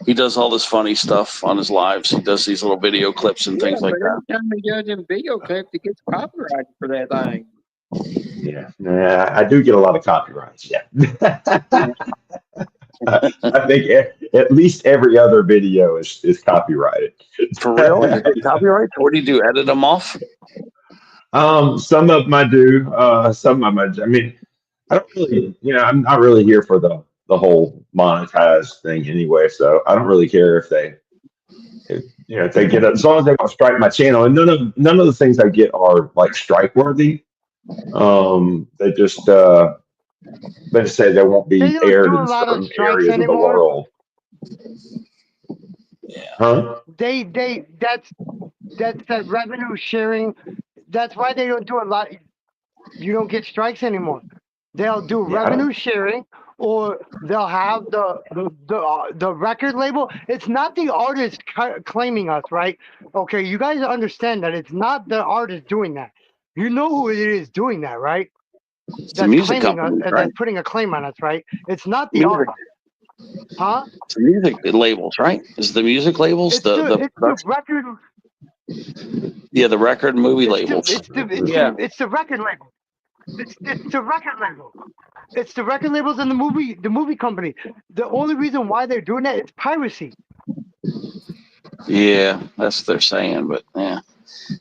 he does all this funny stuff on his lives. He does these little video clips and Yeah, things like but that. every time he does them video clips, he gets copyrighted for that thing. Yeah, I do get a lot of copyrights. Yeah. I think at least every other video is copyrighted. For real? You get copyrights? What do you do? Edit them off? Some of them I do. Some of them I mean, I don't really, I'm not really here for the whole monetized thing anyway. So I don't really care if they get as long as they don't strike my channel. And none of the things I get are like strike worthy. They just say they won't be They don't aired do a in lot of certain strikes areas of the anymore. world. Yeah. Huh? That's the revenue sharing. That's why they don't do a lot. You don't get strikes anymore. They'll do Yeah, I don't- revenue sharing, or they'll have the record label. It's not the artist claiming us, right? Okay, you guys understand that it's not the artist doing that. You know who it is doing that, right? It's the That's music claiming us, companies, and right? that's putting a claim on us, right? It's not the Music. artist, huh? It's the music labels, right? Is the music labels It's the production? record. Yeah, the record movie labels. It's Yeah. the record label. It's the record label. It's the record labels and the movie company. The only reason why they're doing that is piracy. Yeah, that's what they're saying, but yeah.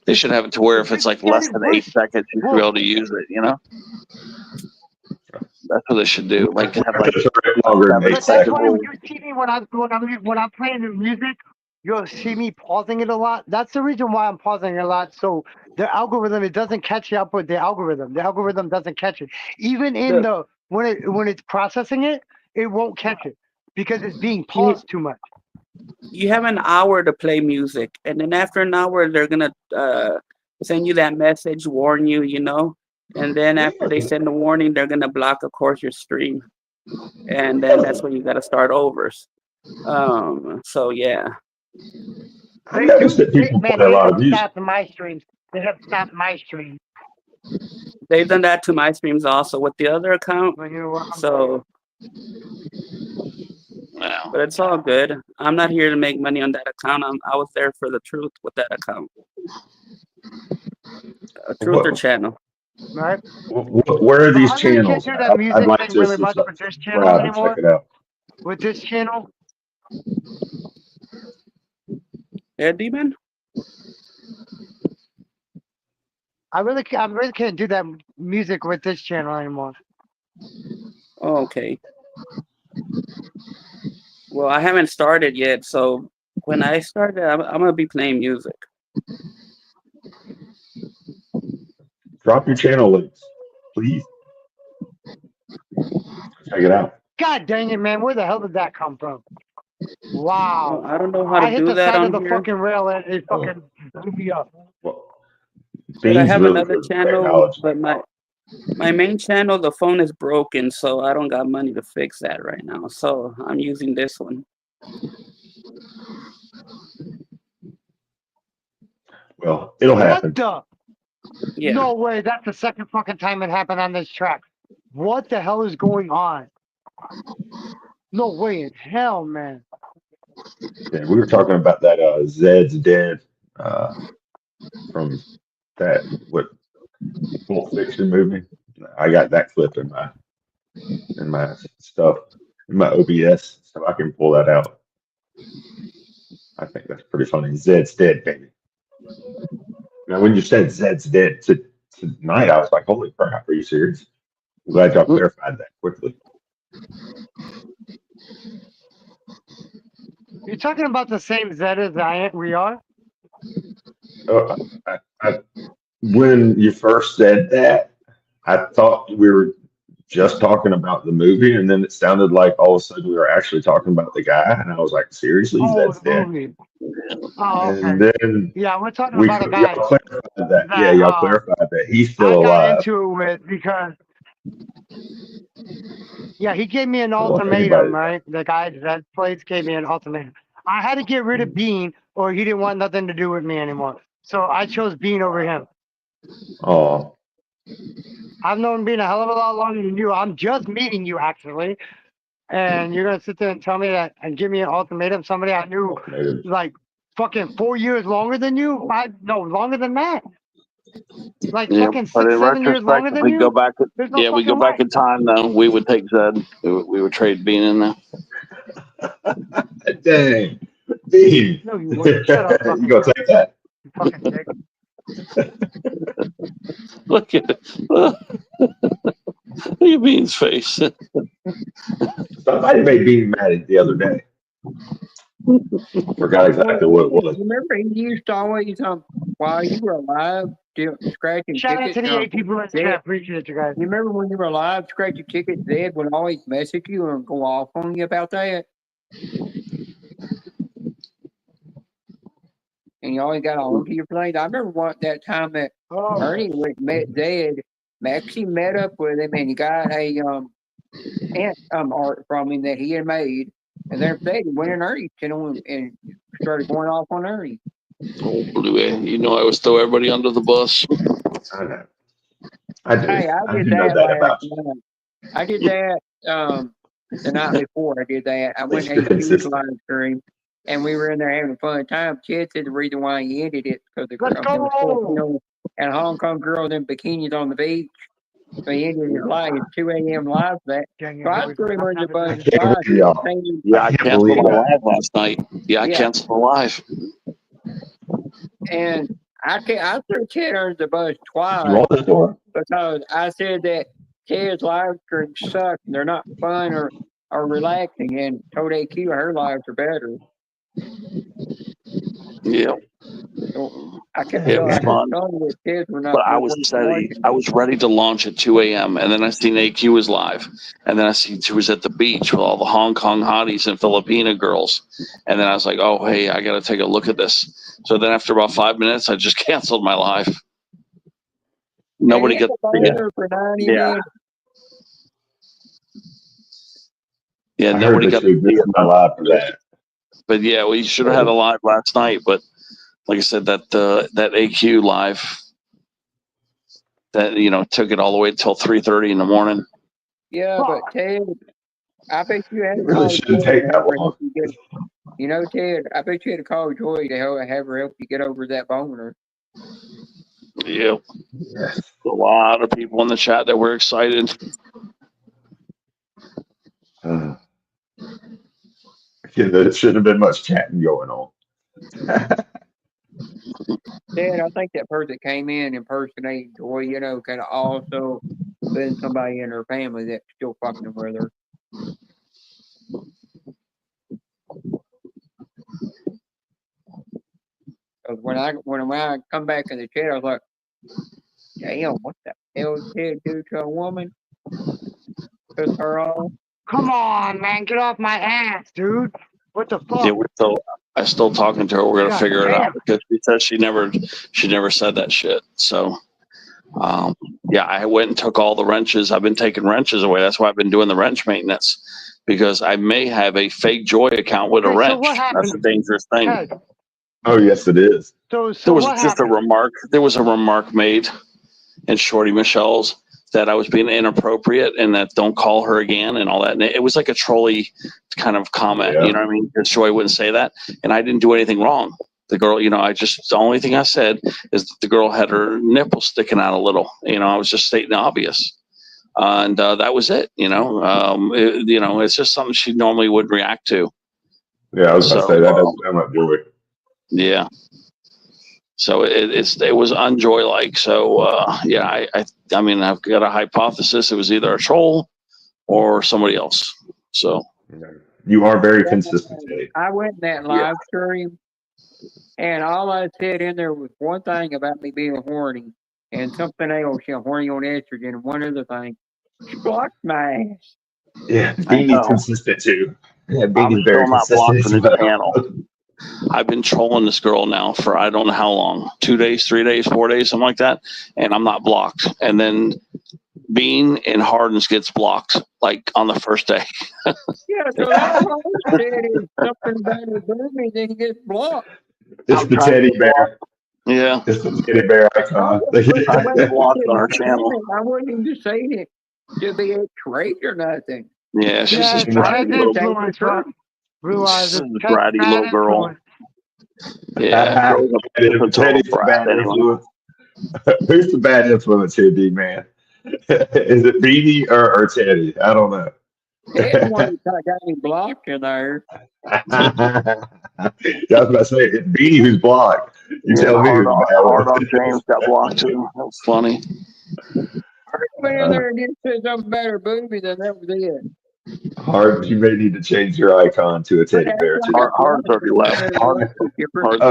They should have it to where if it's like less than 8 seconds, you should be able to use it, That's what they should do. Like have like That's right, longer than 8 But that's seconds. why when you see me when I'm playing the music, you'll see me pausing it a lot. That's the reason why I'm pausing it a lot. So the algorithm, it doesn't catch you up with the algorithm. The algorithm doesn't catch it. Even in when it's processing it, it won't catch it because it's being paused too much. You have an hour to play music, and then after an hour, they're gonna send you that message, warn you, and then after they send the warning, they're gonna block, of course, your stream, and then that's when you gotta start over. So yeah, I noticed that people man, play a they lot have of music. stopped my streams. They have stopped my streams. They've done that to my streams also with the other account. When you were So, Wow. but it's all good. I'm not here to make money on that account. I was there for the truth with that account. A truther What, channel. right. where are But these I really can't channels? do that music I'd like thing to really much with this channel subscribe and check anymore. it out. With this channel, Yeah, D-Man? I really can't do that music with this channel anymore. Oh, okay. Well, I haven't started yet, so when I start, I'm gonna be playing music. Drop your channel links, please. Check it out. God dang it, man! Where the hell did that come from? Well, Wow! I don't know how I to hit do the that side of on the here, fucking rail and it fucking blew me up. Well, but I Bean's have really another good with channel, technology. but my main channel, the phone is broken, so I don't got money to fix that right now. So I'm using this one. Well, it'll happen. What the? Yeah. No way! That's the second fucking time it happened on this track. What the hell is going on? No way in hell, man. Yeah, we were talking about that Zed's Dead from that Pulp Fiction movie. I got that clip in my stuff in my OBS, so I can pull that out. I think that's pretty funny. Zed's dead, baby. Now, when you said Zed's dead tonight, I was like, holy crap, are you serious? I'm glad y'all clarified that quickly. You're talking about the same Zed as we are? When you first said that, I thought we were just talking about the movie, and then it sounded like all of a sudden we were actually talking about the guy, and I was like, seriously, Zed's the dead? movie. Oh, okay. And then Yeah, we're talking we about a guy y'all clarified that. Yeah, that y'all clarified that he's I still got alive. into it with because he gave me an I don't want ultimatum, anybody. right? The guy that plays gave me an ultimatum. I had to get rid of Bean or he didn't want nothing to do with me anymore. So I chose Bean over him. Oh, I've known Bean a hell of a lot longer than you. I'm just meeting you actually. And you're gonna sit there and tell me that and give me an ultimatum, somebody I knew like fucking 4 years longer than you? Longer than that. Like Yeah, fucking but 6, in 7 years retrospect, longer if than we you? go back, There's no we go fucking back way. in time though, we would take Zed. We would trade Bean in there. dang. Bean. No, you wouldn't. Shut up, fucking You gonna take that? you fucking dick. Look at it. Look at Bean's face. Somebody made Bean mad the other day. Forgot exactly what it was. Remember, he used to always, while you were alive, scratching Shout out tickets. to the 8 people in the chat. Appreciate you guys. You remember when you were alive, scratching tickets, Zed would always message you and go off on you about that? And you always got on to your plane. I remember that time that Ernie met Zed. Maxie met up with him and he got a art from him that he had made. And then he went in Ernie's channel and started going off on Ernie. Oh, Blue, you know I always throw everybody under the bus. I know. I do. Hey, I do know that about you. I did that the night before I did that. I went You're to his consistent. live stream and we were in there having a fun time. Chad said the reason why he ended it because the Let's girl go! and Hong Kong girls in bikinis on the beach. So he ended his live at 2 a.m. live that. So I threw him under the bus I can't believe y'all. Yeah, I I can't canceled believe my that. live last night. Yeah, I Yeah. canceled the live. And I threw Chad under the bus You twice want this door? because I said that Chad's live streams suck. They're not fun or relaxing. And told AQ her lives are better. Yeah. So I kept It telling was her fun. that kids were not. But I was ready to launch at 2 a.m. and then I seen AQ was live, and then I seen she was at the beach with all the Hong Kong hotties and Filipina girls, and then I was like, oh hey, I got to take a look at this. So then after about 5 minutes, I just canceled my live. Nobody got to see it. For 90 Yeah. minutes. Yeah, I heard nobody that got you to see missed it. my live for that. But yeah, we should have had a live last night. But like I said, that AQ live that took it all the way till 3:30 in the morning. Yeah, but Ted, I bet you had It to really call shouldn't Joy to take that help long. you get. Ted, I bet you had to call Joy to have her help you get over that boner. Yeah, Yes. a lot of people in the chat that were excited. Again, there shouldn't have been much chatting going on. Ted, I think that person came in impersonating Joy, could have also been somebody in her family that's still fucking with her. Because when I come back in the chat, I was like, damn, what the hell did Ted do to a woman? Piss her off? Come on, man, get off my ass, dude. What the fuck? Yeah, I'm still talking to her. We're gonna God figure it out damn. because she says she never said that shit. So, yeah, I went and took all the wrenches. I've been taking wrenches away. That's why I've been doing the wrench maintenance because I may have a fake Joy account with a Okay, so wrench. what happened? That's a dangerous thing. Ted, Oh, yes, it is. so There was what just a happened? remark. There was a remark made in Shorty Michelle's that I was being inappropriate and that don't call her again and all that. And it was like a trolley kind of comment, Yeah. you know what I mean? Because Joy wouldn't say that. And I didn't do anything wrong. The girl, the only thing I said is that the girl had her nipple sticking out a little. I was just stating the obvious. And that was it, it's just something she normally would react to. Yeah, I was about to say that So, doesn't sound like Joy. yeah. So it was unjoy like. So yeah, I mean I've got a hypothesis. It was either a troll or somebody else. So You are very consistent, Teddy. I went in that live stream, and all I said in there was one thing about me being horny, and something else, horny on estrogen, and one other thing. She blocked my ass. Yeah, I Beanie's know. consistent too. Yeah, I'm Beanie's very still not blocked consistent. from the channel. I've been trolling this girl now for I don't know how long, 2 days, 3 days, 4 days, something like that, and I'm not blocked. And then Bean and Hardens gets blocked like on the first day. Yeah, so that's all I said is something about her booby, then he gets blocked. It's I'm the trying teddy to bear. Yeah, It's the teddy bear icon. I get blocked on her channel. I wasn't even saying it to be a trait or nothing. Yeah, she's Yeah, just it's bratty bad little, influence, right? Blue eyes, she's it's a bratty bad little girl. influence. Yeah, girls up to a total Teddy's the brat bad anyway. influence. Who's the bad influence here, D man? Is it Beanie or Teddy? I don't know. Ted one got me blocked in there. I was about to say it's Beanie who's blocked. You tell me who's the bad Hard one. on James got blocked too. That was funny. I went in there and didn't say something about her booby, then that was it. Hard, you may need to change your icon to a teddy bear too. Hard's already left. Hard I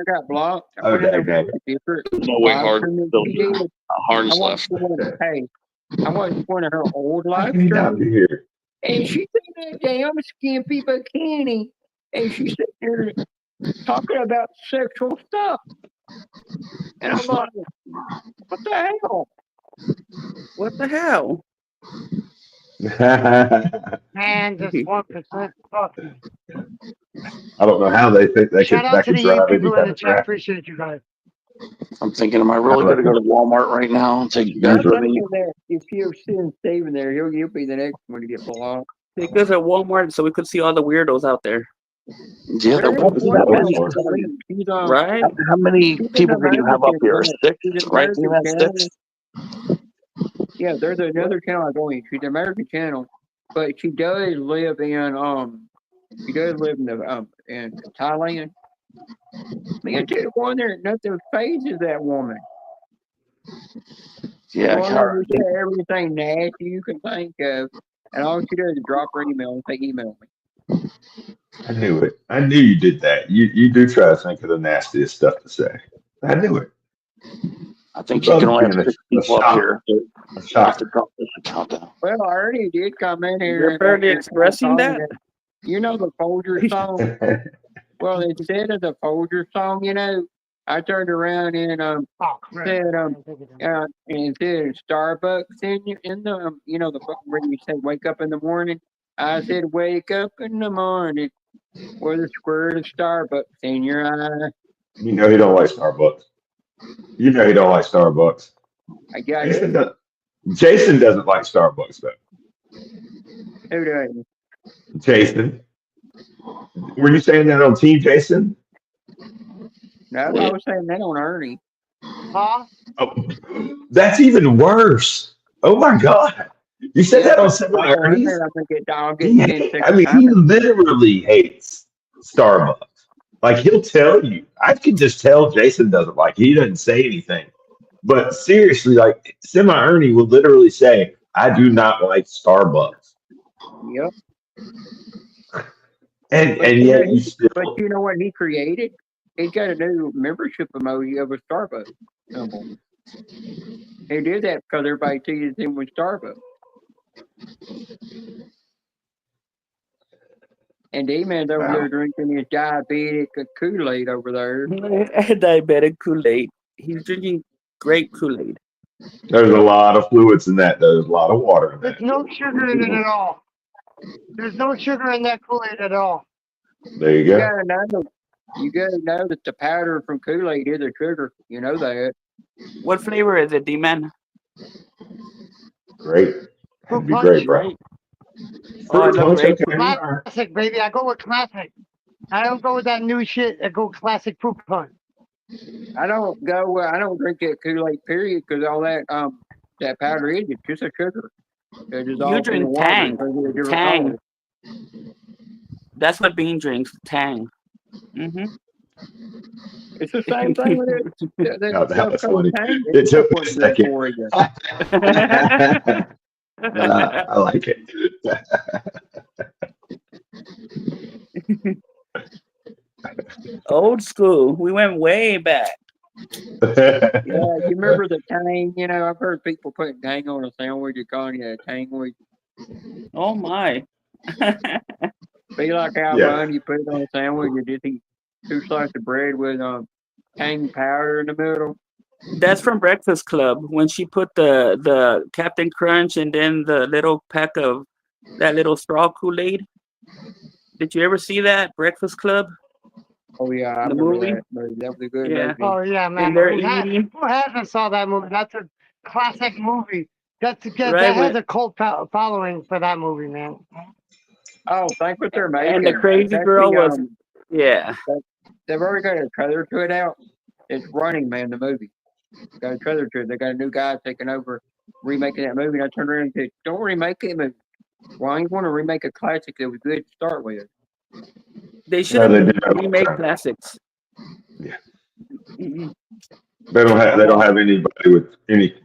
got blocked. I went in there Okay, with different. There's no way live Hard streaming still she did. Hard's I left. watched one of her old live I may not be streams, here. and she said that damn skimpy bikini, and she said there talking about sexual stuff, and I'm like, what the hell? What the hell? Man, just 1%. Fuck. I don't know how they think they Shout could out that to could the drive any people in kind the of chat. traffic. Appreciate you guys. I'm thinking, am I really going to go to Walmart right now and take you guys I'm with me? thinking that if you send Steven there, he'll be the next one to get blocked. Take us at Walmart so we could see all the weirdos out there. Yeah, there won't be that many. She's Right? How many people can you have up here? 6, right? You have 6? Yeah, there's another channel I go in. She's an American channel, but she does live in in Thailand. Man, to go in there, nothing phases that woman. Yeah, Well, she said everything nasty you can think of, and all she does is drop her email and say, email me. I knew it. I knew you did that. You do try to think of the nastiest stuff to say. I knew it. I think you can only have 6 people up here. I'm shocked. Countdown. Well, I already did come in here. You're barely expressing that? You know the Folger song? Well, instead of the Folger song, I turned around and said and said Starbucks in the the where you say wake up in the morning. I said wake up in the morning with a square of Starbucks in your eye. You know he don't like Starbucks. You know he don't like Starbucks. I got Jason, it. does, Jason doesn't like Starbucks though. Who doesn't? Jason, were you saying that on Team Jason? No, I was saying that on Ernie. Huh? Oh, that's even worse. Oh my God. You said that on Seven Like on Ernie's? there, I think it dog He, get 10 I mean, he seconds. literally hates Starbucks. Like he'll tell you. I can just tell Jason doesn't like it. He doesn't say anything. But seriously, like Semi Ernie will literally say, I do not like Starbucks. Yep. And But and you know, yet you still but you know what he created? He's got a new membership emoji of a Starbucks symbol. He did that because everybody teases him with Starbucks. And D-Man's over there drinking his diabetic Kool-Aid over there. Diabetic Kool-Aid. He's drinking grape Kool-Aid. there's a lot of fluids in that. There's a lot of water in There's that. no sugar in it at all. There's no sugar in that Kool-Aid at all. There you You go. gotta know that the powder from Kool-Aid is a sugar. You know that. What flavor is it, D-Man? Great. Fruit That'd be punch. great, bro. Right? Oh, I Fruit love punch, grape. okay. All right. Classic, baby. I go with classic. I don't go with that new shit. I go classic fruit punch. I don't drink that Kool-Aid period because all that powder is it's just a sugar. It dissolves in the drink water Tang. and goes to a different Tang. color. That's what Bean drinks. Tang. Mm-hmm. It's the same thing with it. No, that was funny. Tang. It took me a It's good second. for you. I like it. Old school. We went way back. Yeah, you remember the Tang? You know, I've heard people putting Tang on a sandwich. You're calling it a Tangwich. Oh my. Be like how Yeah. Run, you put it on a sandwich. You just eat 2 slices of bread with Tang powder in the middle. That's from Breakfast Club when she put the Captain Crunch and then the little pack of that little straw Kool-Aid. Did you ever see that Breakfast Club? Oh yeah, I The remember movie? that movie. That was a good Yeah. movie. Oh yeah, man. And they're Who hasn't saw that movie? That's a classic movie. Right, That has a cult following for that movie, man. Oh, think what they're making. And the crazy That's girl the, was yeah. They've already got a trailer to it out. It's Running Man, the movie. Got a trailer to it. They got a new guy taking over, remaking that movie. And I turned around and said, "Don't remake it, movie. Why you want to remake a classic that was good to start with?" They No, shouldn't they do that all the remake time. classics. Yeah. Mm-mm. They don't have anybody with any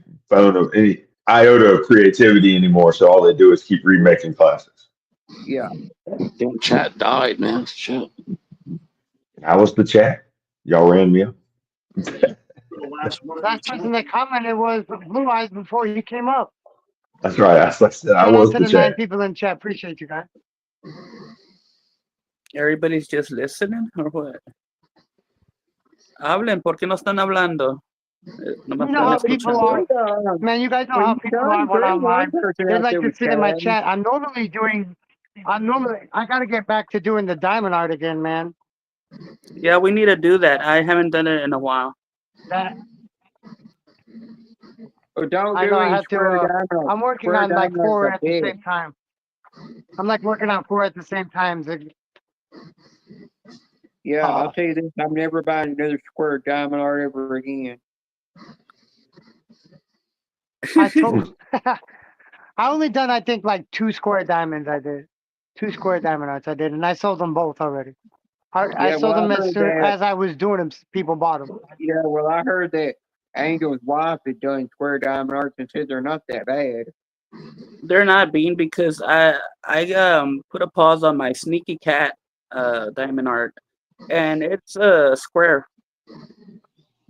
any iota of creativity anymore. So all they do is keep remaking classics. Yeah. Damn chat died, man. Shit. How was the chat? Y'all ran me up. The last person that commented was Blue Eyes before you came up. That's right. As I said, I Shout out was to the the 9 chat. people in chat. Appreciate you guys. Everybody's just listening or what? Hablen, ¿por qué no están hablando? Nomás You know están how people escuchando. are. Man, you guys know how people are when I'm live. They like to sit in my chat. I gotta get back to doing the diamond art again, man. Yeah, we need to do that. I haven't done it in a while. That Oh, don't I do know I any have to. square diamond. I'm working Square on like diamond 4 are at the big. same time. I'm like working on 4 at the same time. Yeah, I'll tell you this. I'm never buying another square diamond art ever again. I told. I only done I think like 2 square diamonds. I did 2 square diamond arts. I did, and I sold them both already. I Yeah, sold well, them I as heard soon that. as I was doing them. People bought them. Yeah, well, I heard that Angel's wife had done square diamond arts and said they're not that bad. They're not being because I put a pause on my Sneaky Cat diamond art, and it's a square.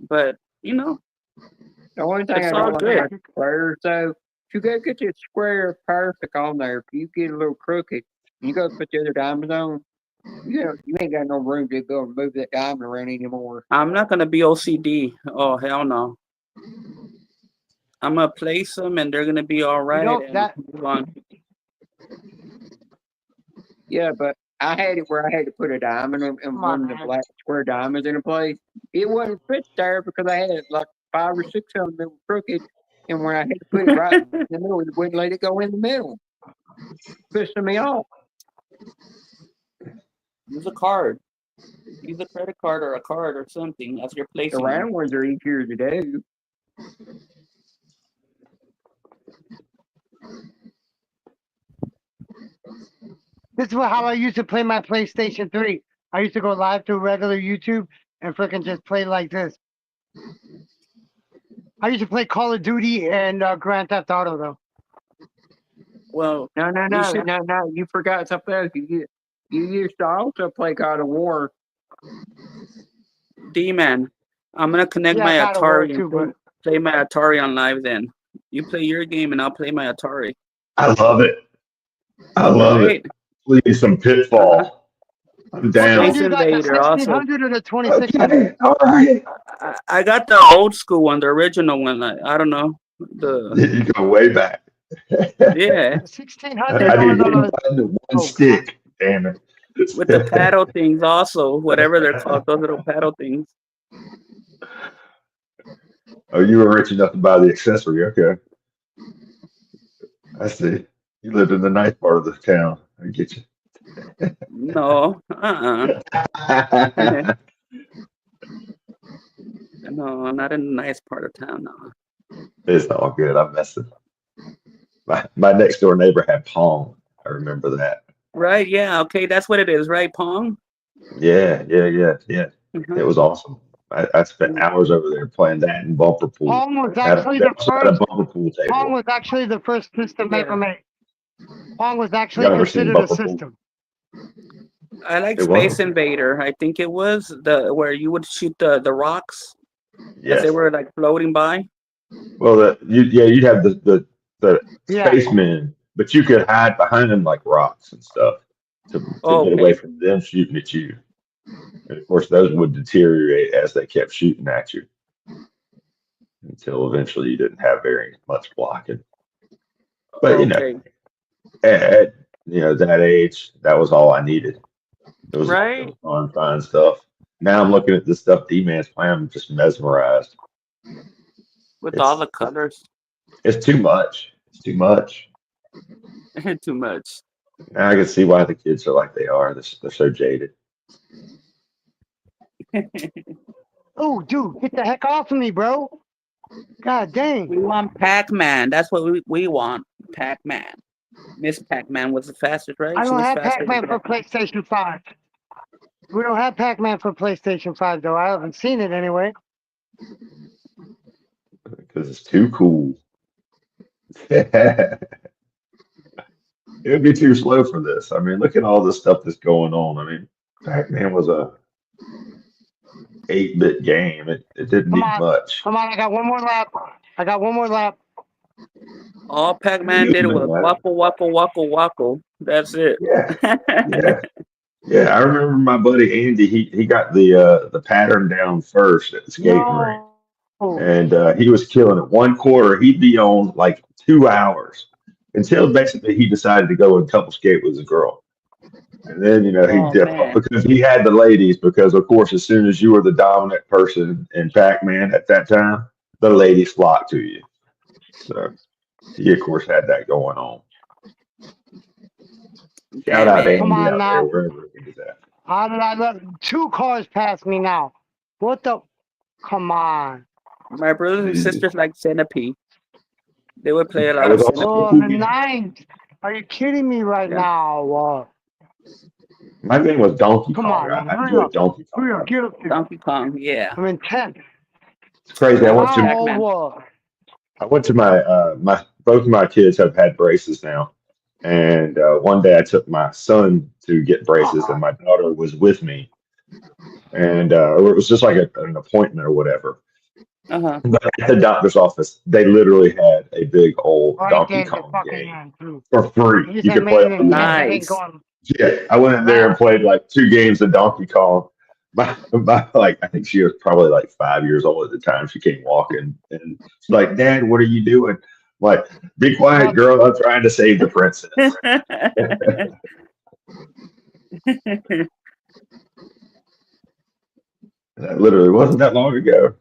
But you know, The only thing it's I all don't like good. about squares, though, you gotta get this square perfect on there. If you get a little crooked, you gotta put the other diamonds on. You ain't got no room to go and move that diamond around anymore. I'm not gonna be OCD. Oh hell no. I'm gonna place them, and they're gonna be all right. know, and that- move on. Yeah, but I had it where I had to put a diamond and Come one on, of the man. black square diamonds in a place. It wasn't fit there because I had like 5 or 6 of them that were crooked, and when I had to put it right in the middle, it wouldn't let it go in the middle, pissing me off. Use a card. Use a credit card or a card or something as you're The placing. round ones are easier to do. This is how I used to play my PlayStation 3. I used to go live to regular YouTube and freaking just play like this. I used to play Call of Duty and Grand Theft Auto though. Well, No, should- no. You forgot something else. You used to also play God of War. D-Man, I'm gonna connect Yeah, my God of War Atari too, and but play my Atari on live. Then you play your game and I'll play my Atari. I love it. I love Right? it. Please, some Pitfall. I'm which down. one Space do you got? The Invader also. 1600 or the 2600? Okay, all right. I got the old school one, the original one. I don't know. The You go way back. yeah, The 1600 I on need one the button and one oh, stick. Damn it. with the paddle things also, whatever they're called, those little paddle things. Oh, you were rich enough to buy the accessory. Okay. I see. You lived in the nice part of the town. I get you. No, no, not in a nice part of town. No. It's all good. I'm messing. My next door neighbor had Pong. I remember that. Right? Yeah. Okay, that's what it is, right? Pong. Yeah. Mhm. It was awesome. I spent hours over there playing that and bumper pool. Pong was Had actually they the also had a first. bumper pool Pong table. was actually the first system Yeah. ever made. Pong was actually Y'all ever seen considered a bumper pool? system. I like It Space was. Invader. I think it was the where you would shoot the rocks as Yes. they were like floating by. Well, you'd have the Yeah. spacemen, but you could hide behind them like rocks and stuff to get away Okay. from them shooting at you. And of course, those would deteriorate as they kept shooting at you until eventually you didn't have very much blocking. But Okay. at that age, that was all I needed. It was Right. fun stuff. Now I'm looking at this stuff D-Man's playing. I'm just mesmerized. With all It's the colors. it's too much. It's too much. Too much. Now I can see why the kids are like they are. They're so jaded. Oh, dude, get the heck off of me, bro. God dang. We want Pac-Man. That's what we want. Pac-Man. Miss Pac-Man was the fastest, right? I She don't was have faster than Pac-Man for PlayStation 5. We don't have Pac-Man for PlayStation 5, though. I haven't seen it anyway. Because it's too cool. It would be too slow for this. I mean, look at all this stuff that's going on. I mean, Pac-Man was a 8-bit game. It didn't Come need on. much. Come on, I got one more lap. All Pac-Man did was wackle, wackle, wackle, wackle. That's it. Yeah. I remember my buddy Andy. He got the pattern down first at the skating rink, and he was killing it. One quarter, he'd be on like 2 hours until basically he decided to go and couple skate with a girl. And then, he dipped off because he had the ladies, because of course, as soon as you were the dominant person in Pac-Man at that time, the ladies flocked to you. So he, of course, had that going on. Shout out to Andy Come on out now. there, wherever he is at. How did I let 2 cars pass me now? What the? Come on. My brothers and sisters like Centipede. They would play a lot That of was also Oh, Centipede. the 9th. Are you kidding me right Yeah. now? My name was Donkey Come Kong. on, I hurry enjoyed up. Donkey Hurry Kong. up, get up there. Donkey Kong, yeah. I'm in 10th. It's crazy. I went Pac-Man. to my both of my kids have had braces now, and one day I took my son to get braces, and my daughter was with me, and it was just like an appointment or whatever. Uh-huh. But at the doctor's office, they literally had a big old Right Donkey there, the Kong fucking game end, too. for free. He's You could play on Nice. Yeah, I went in there and played like 2 games of Donkey Kong. My I think she was probably like 5 years old at the time. She came walking and she's like, "Dad, what are you doing?" I'm like, "Be quiet, girl. I'm trying to save the princess." That literally wasn't that long ago.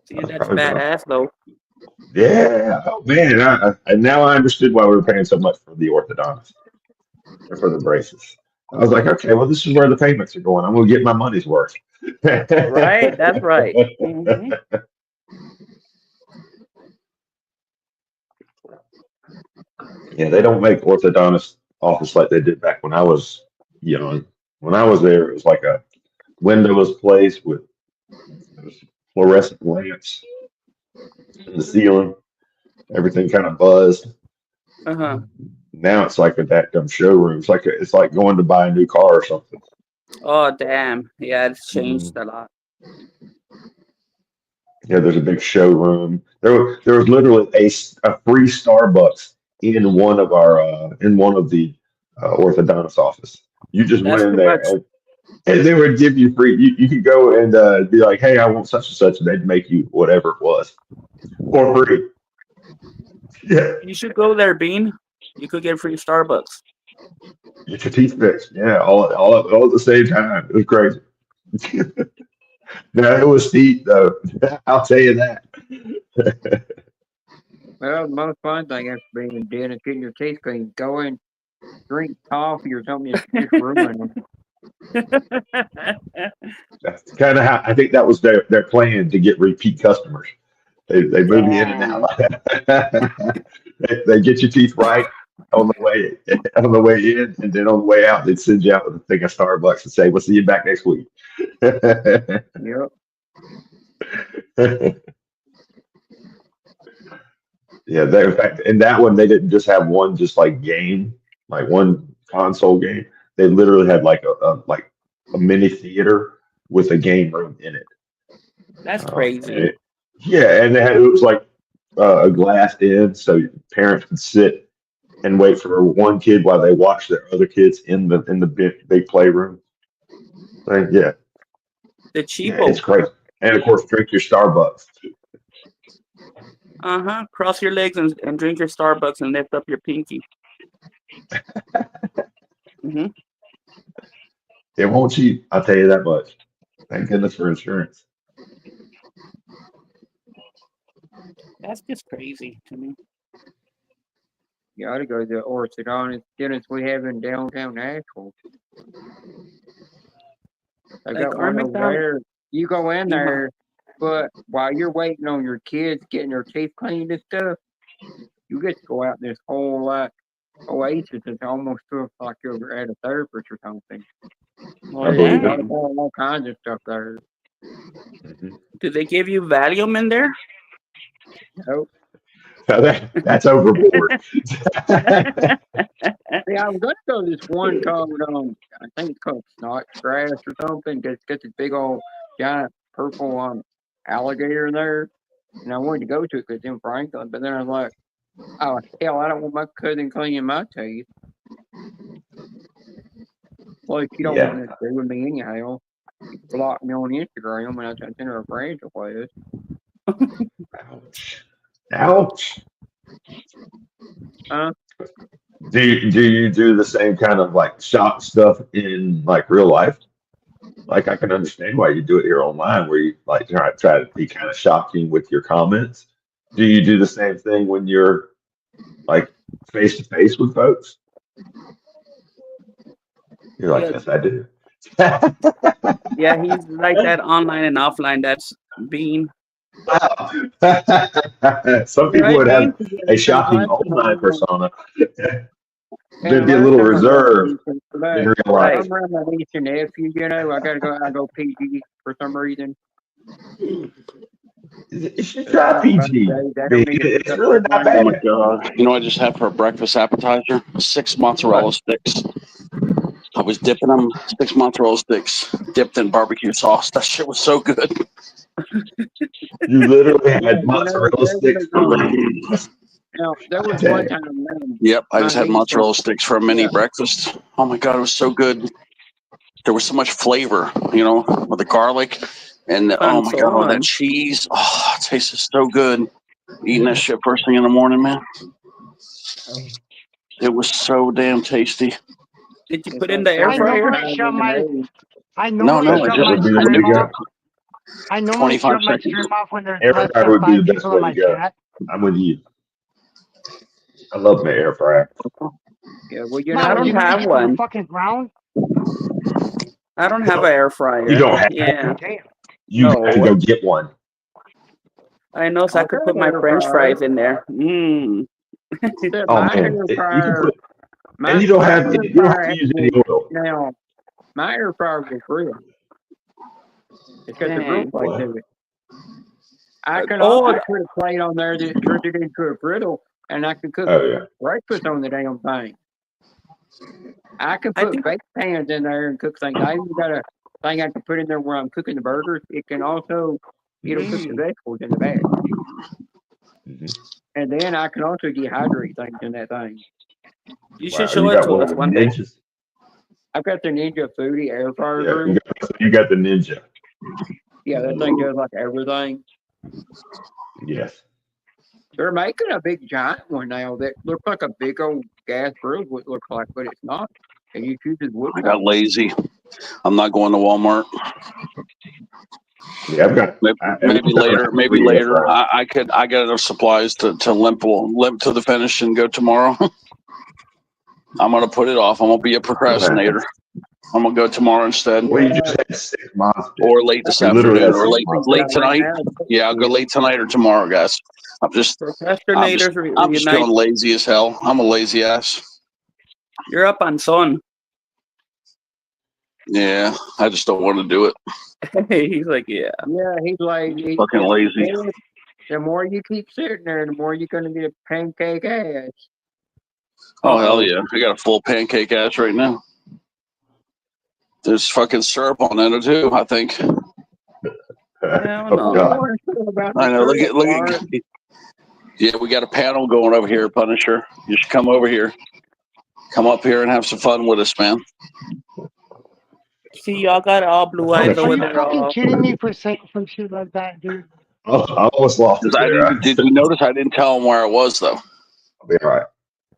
See, That's that's probably about, badass though. yeah. Oh man, and now I understood why we were paying so much for the orthodontist or for the braces. I was like, okay, well, this is where the payments are going. I'm gonna get my money's worth. Right? That's right. Hmm. Yeah, they don't make orthodontist office like they did back when I was young. When I was there, it was like a windowless place with those fluorescent lamps in the ceiling. Everything kind of buzzed. Uh-huh. Now it's like a that dumb showroom. It's like going to buy a new car or something. Oh, damn. Yeah, it's changed Mhm. a lot. Yeah, there's a big showroom. There was literally a free Starbucks in one of the orthodontist office. You just That's went in too there much. and they would give you free. You could go and be like, "Hey, I want such and such," and they'd make you whatever it was for free. Yeah, You should go there, Bean. You could get free Starbucks. get your teeth fixed. Yeah, all at the same time. It was crazy. No, it was steep though. I'll tell you that. Well, the most fun thing after being in dentist, getting your teeth cleaned, go in, drink coffee or something, just ruin them. That's kind of how I think that was their plan to get repeat customers. They move you in and Damn. out. They get your teeth right on the way in, and then on the way out, they'd send you out with a thing of Starbucks and say, "We'll see you back next week." Yep. Yeah, they, in fact, in that one, they didn't just have one just like game, like one console game. They literally had like a mini theater with a game room in it. That's And crazy. yeah, and it was like a glassed in, so parents could sit and wait for one kid while they watch their other kids in the big playroom thing. Yeah, The yeah, it's cheapo. crazy. And of course, drink your Starbucks. Uh-huh. Cross your legs and drink your Starbucks and lift up your pinky. Hmm. It won't cheap. I'll tell you that much. Thank goodness for insurance. That's just crazy to me. You ought to go to the orthodontist dentist we have in downtown Nashville. They Like got our one over McDonald's. there. You go in Uh-huh. there, but while you're waiting on your kids getting their teeth cleaned and stuff, you get to go out in this whole like oasis. It almost feels like you're at a therapist or something. Oh, I They believe got it. damn. all kinds of stuff there. Mhm. Do they give you Valium in there? Nope. Now that's overboard. See, I was gonna go to this one called I think it's called Snodgrass or something. It's got this big old giant purple alligator there, and I wanted to go to it because it's in Franklin. But then I was like, oh hell, I don't want my cousin cleaning my teeth. Like you don't want Yeah. nothing to do with me anyhow. You block me on Instagram when I send her a friend request. Ouch. Ouch. Huh? Do you do the same kind of like shock stuff in like real life? Like I can understand why you do it here online, where you like try to be kind of shocking with your comments. Do you do the same thing when you're like face to face with folks? You're like, Yeah, yes, I do. yeah, he's like that online and offline. That's Bean. Some people Right, would Bean? have a And shocking online persona. They'd be a last little time I got reserved decent for in that. real life. Right. I'm around my niece and nephew, I go PG for some reason. You should But try back in the PG. days, I don't need to pick It's up really that not Oh my language. bad. God. You know what I just had for a breakfast appetizer? 6 mozzarella sticks. I was dipping them, 6 mozzarella sticks, dipped in barbecue sauce. That shit was so good. You literally Yeah, had mozzarella there sticks was for breakfast. there was Dang. one time Yep, I my just had niece mozzarella sticks for a mini yeah, breakfast. Oh my God, it was so good. There was so much flavor, with the garlic and oh my God, with that Panzón. cheese. Oh, it tasted so good. Eating that shit first thing in the morning, man. It was so damn tasty. Did you It's put in like the air I fryer? normally shut my I No, normally no, I shut just my Would be the I way stream to did go. off. I normally 25 shut my seconds. stream off when there's Air less fryer than would be 5 the best people in way my to go. chat. I'm with you. I love my air fryer. Yeah, well, you I Mom, don't you know, reach have for the one. fucking ground? I don't have an air fryer. You don't have Yeah. one. Damn. You gotta No. go get one. I know, so I I've could got put an my air French fryer. fries in there. Except Oh my man, air you can fryer, put, my and you don't my have air you don't have fryer to use will any oil. now. My air fryer will grill. It's got the grill Dang. plate What? to it. I can Oh, also put a plate on there that turns it into a griddle, and I can cook Oh yeah. breakfast on the damn thing. I can I put think baked pans in there and cook things. I even got a thing I can put in there where I'm cooking the burgers. It can also, it'll cook the vegetables in the bag. Mhm. And then I can also dehydrate things in that thing. you should Wow, show you it got to one us with one day. ninjas. I've got the Ninja Foodie air fryer Yeah, grill. you got the ninja. Yeah, that thing does like everything. Yes. They're making a big giant one now that looks like a big old gas grill, what it looks like, but it's not. And you choose wood. I got lazy. I'm not going to Walmart. Yeah, I've got. Maybe, I've maybe got later. Maybe three air later. fryers. I got enough supplies to limp to the finish and go tomorrow. I'm gonna put it off. I'm gonna be a procrastinator. I'm gonna go tomorrow instead, Well, you just had 6 months. Dude. or late this You literally afternoon, had or 6 late months. late tonight. Yeah, I'll go late tonight or tomorrow, guys. I'm just Procrastinators I'm just unite. feeling lazy as hell. I'm a lazy ass. You're up on son. Yeah, I just don't want to do it. He's like, yeah. Yeah, he's like, Fucking lazy. the more you keep sitting there, the more you're going to get a pancake ass. Oh hell yeah! I got a full pancake ass right now. There's fucking syrup on it too. I think. Hell Oh, no. God. I know. Look at. Yeah, we got a panel going over here, Punisher. You should come over here. Come up here and have some fun with us, man. See, y'all got all blue eyes Are over you there. fucking All. kidding me for saying some shit like that, dude? I almost lost it there. Did you notice I didn't tell him where I was though? I'll be all right.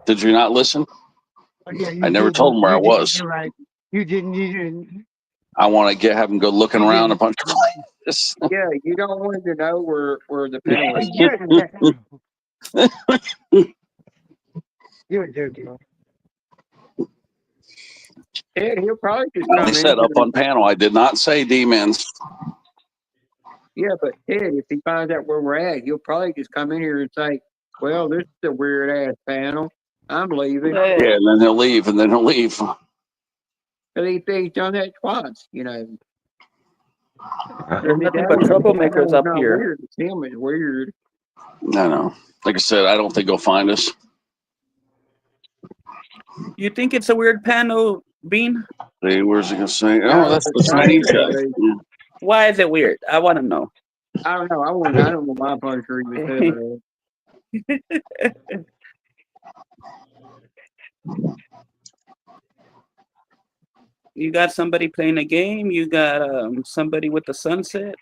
Did you not listen? Oh, yeah, I never told him where I was. You're right. You didn't. I want to have him go looking around a bunch of places. Yeah, you don't want him to know where the panel is. You're a joke. Ted, he'll probably just I come only in. said up on panel. I did not say demons. Yeah, but Ted, if he finds out where we're at, he'll probably just come in here and say, "Well, this is a weird ass panel. I'm leaving." Yeah, and then he'll leave, He's done that twice, you know. There's nothing but troublemakers up here. Weird. It's him is weird. I know. Like I said, I don't think he'll find us. You think it's a weird panel, Bean? See, where's he gonna say? Oh, that's the Chinese guy. Yeah. Why is it weird? I want to know. I don't know. I don't know why Punisher even said that. You got somebody playing a game. You got somebody with the sunset.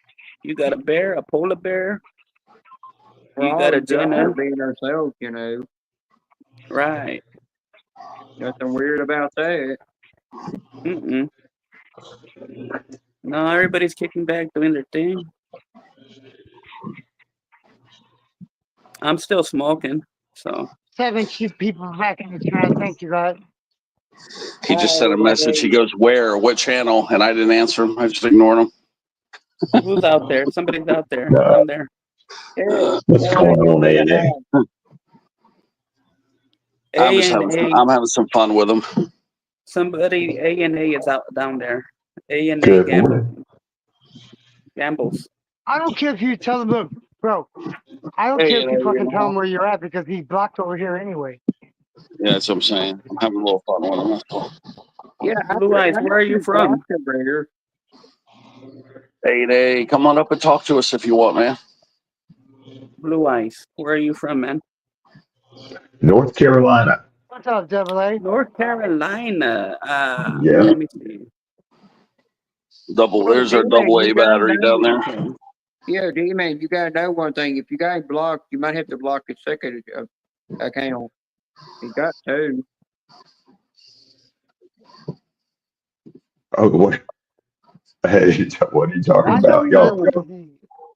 You got a bear, a polar bear. We're You got a all just Jenna. being ourselves, you know. Right. Nothing weird about that. Mm-mm. No, everybody's kicking back, doing their thing. I'm still smoking, so. 7 cheap people back in the chat. Thank you, guys. He just sent a message. He goes, "Where? What channel?" And I didn't answer him. I just ignored him. Who's out there? Somebody's out there. Down there. What's going on, A&A? I'm having some fun with him. Somebody A&A is out down there. A&A Good gambles. I don't care if you tell them, look, bro. I don't care if you fucking tell him where you're at because he's blocked over here anyway. Yeah, that's what I'm saying. I'm having a little fun with him. Yeah, Blue Eyes, where are you from? Hey, come on up and talk to us if you want, man. Blue Eyes, where are you from, man? North Carolina. What's up, Double A? North Carolina. Yeah. Let me see. There's our double A battery down there. Okay. Yeah, D-Man, you gotta know one thing. If you got him blocked, you might have to block his second account. He got 2. Oh, what? Hey, what are you talking I about? know Y'all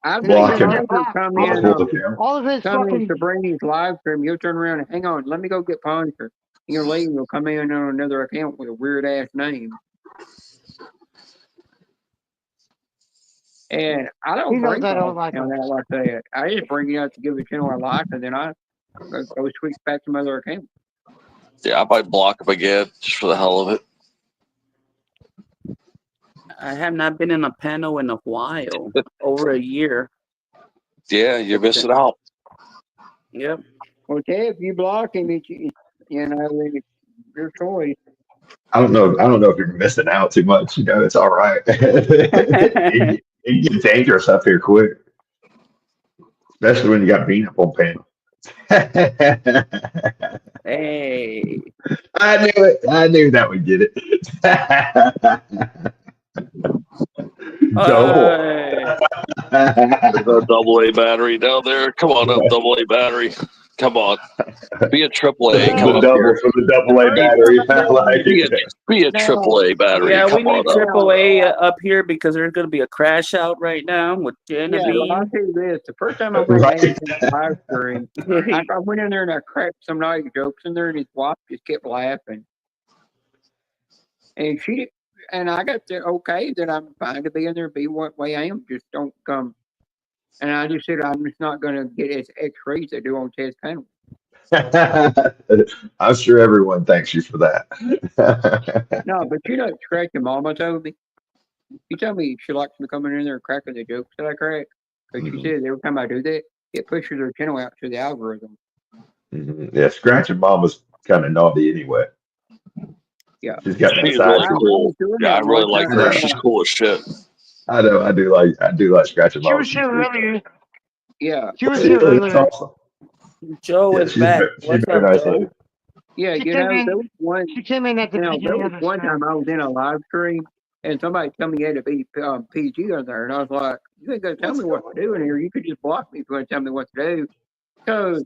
I've Did he seen get blocking Hunter blocked? come All in, of his, multiple accounts? all of his come in fucking. to bring his live stream. You'll turn around and hang on. Let me go get Punisher. You'll leave. You'll come in on another account with a weird ass name. And I He don't knows bring I my don't like account him. out like that. I just bring it out to give a channel a like, and then I go switch back to my other account. Yeah, I might block him again just for the hell of it. I have not been in a panel in a while, over a year. Yeah, you're missing out. Yep. Well, if you block him, it's it's your choice. I don't know. I don't know if you're missing out too much. You know, it's all right. It gets dangerous up here quick, especially when you got bean up on panel. Hey. I knew it. I knew that would get it. Double. There's a double A battery down there. Come on up, double A battery. Come on. Be a triple A. Come The up double here. for the double A battery. I like it. Be a triple A battery. Yeah, we Come need on up. AAA up here because there's going to be a crash out right now with Yeah, well, I'll Genevieve. tell you this. The first time I went Right. in the live stream, I went in there and I cracked some nice jokes in there, and his wife just kept laughing. And I got the okay that I'm fine to be in there, be what way I am. Just don't come. And I just said I'm just not going to get as X-rays they do on test panel. I'm sure everyone thanks you for that. No, but Scratchy Mama told me. She told me she likes me coming in there and cracking the jokes that I crack. Because she said every time I do that, it pushes her channel out to the algorithm. Yeah, Scratching Mama's kind of naughty anyway. Yeah. She's got that She's side. really cool. Yeah, I really like her. She's cool as shit. I know. I do like Scratching She Mama. was here earlier. Yeah. She was here That's earlier. awesome. Joe Yeah, is back. she's What's very up, nice Joe? lady. Yeah, She there came in. was one. She came in at the There beginning of was the one stream. time I was in a live stream and somebody told me you had to be PG on there, and I was like, "You ain't gonna tell me what to do in here. You could just block me if you want to tell me what to do." Because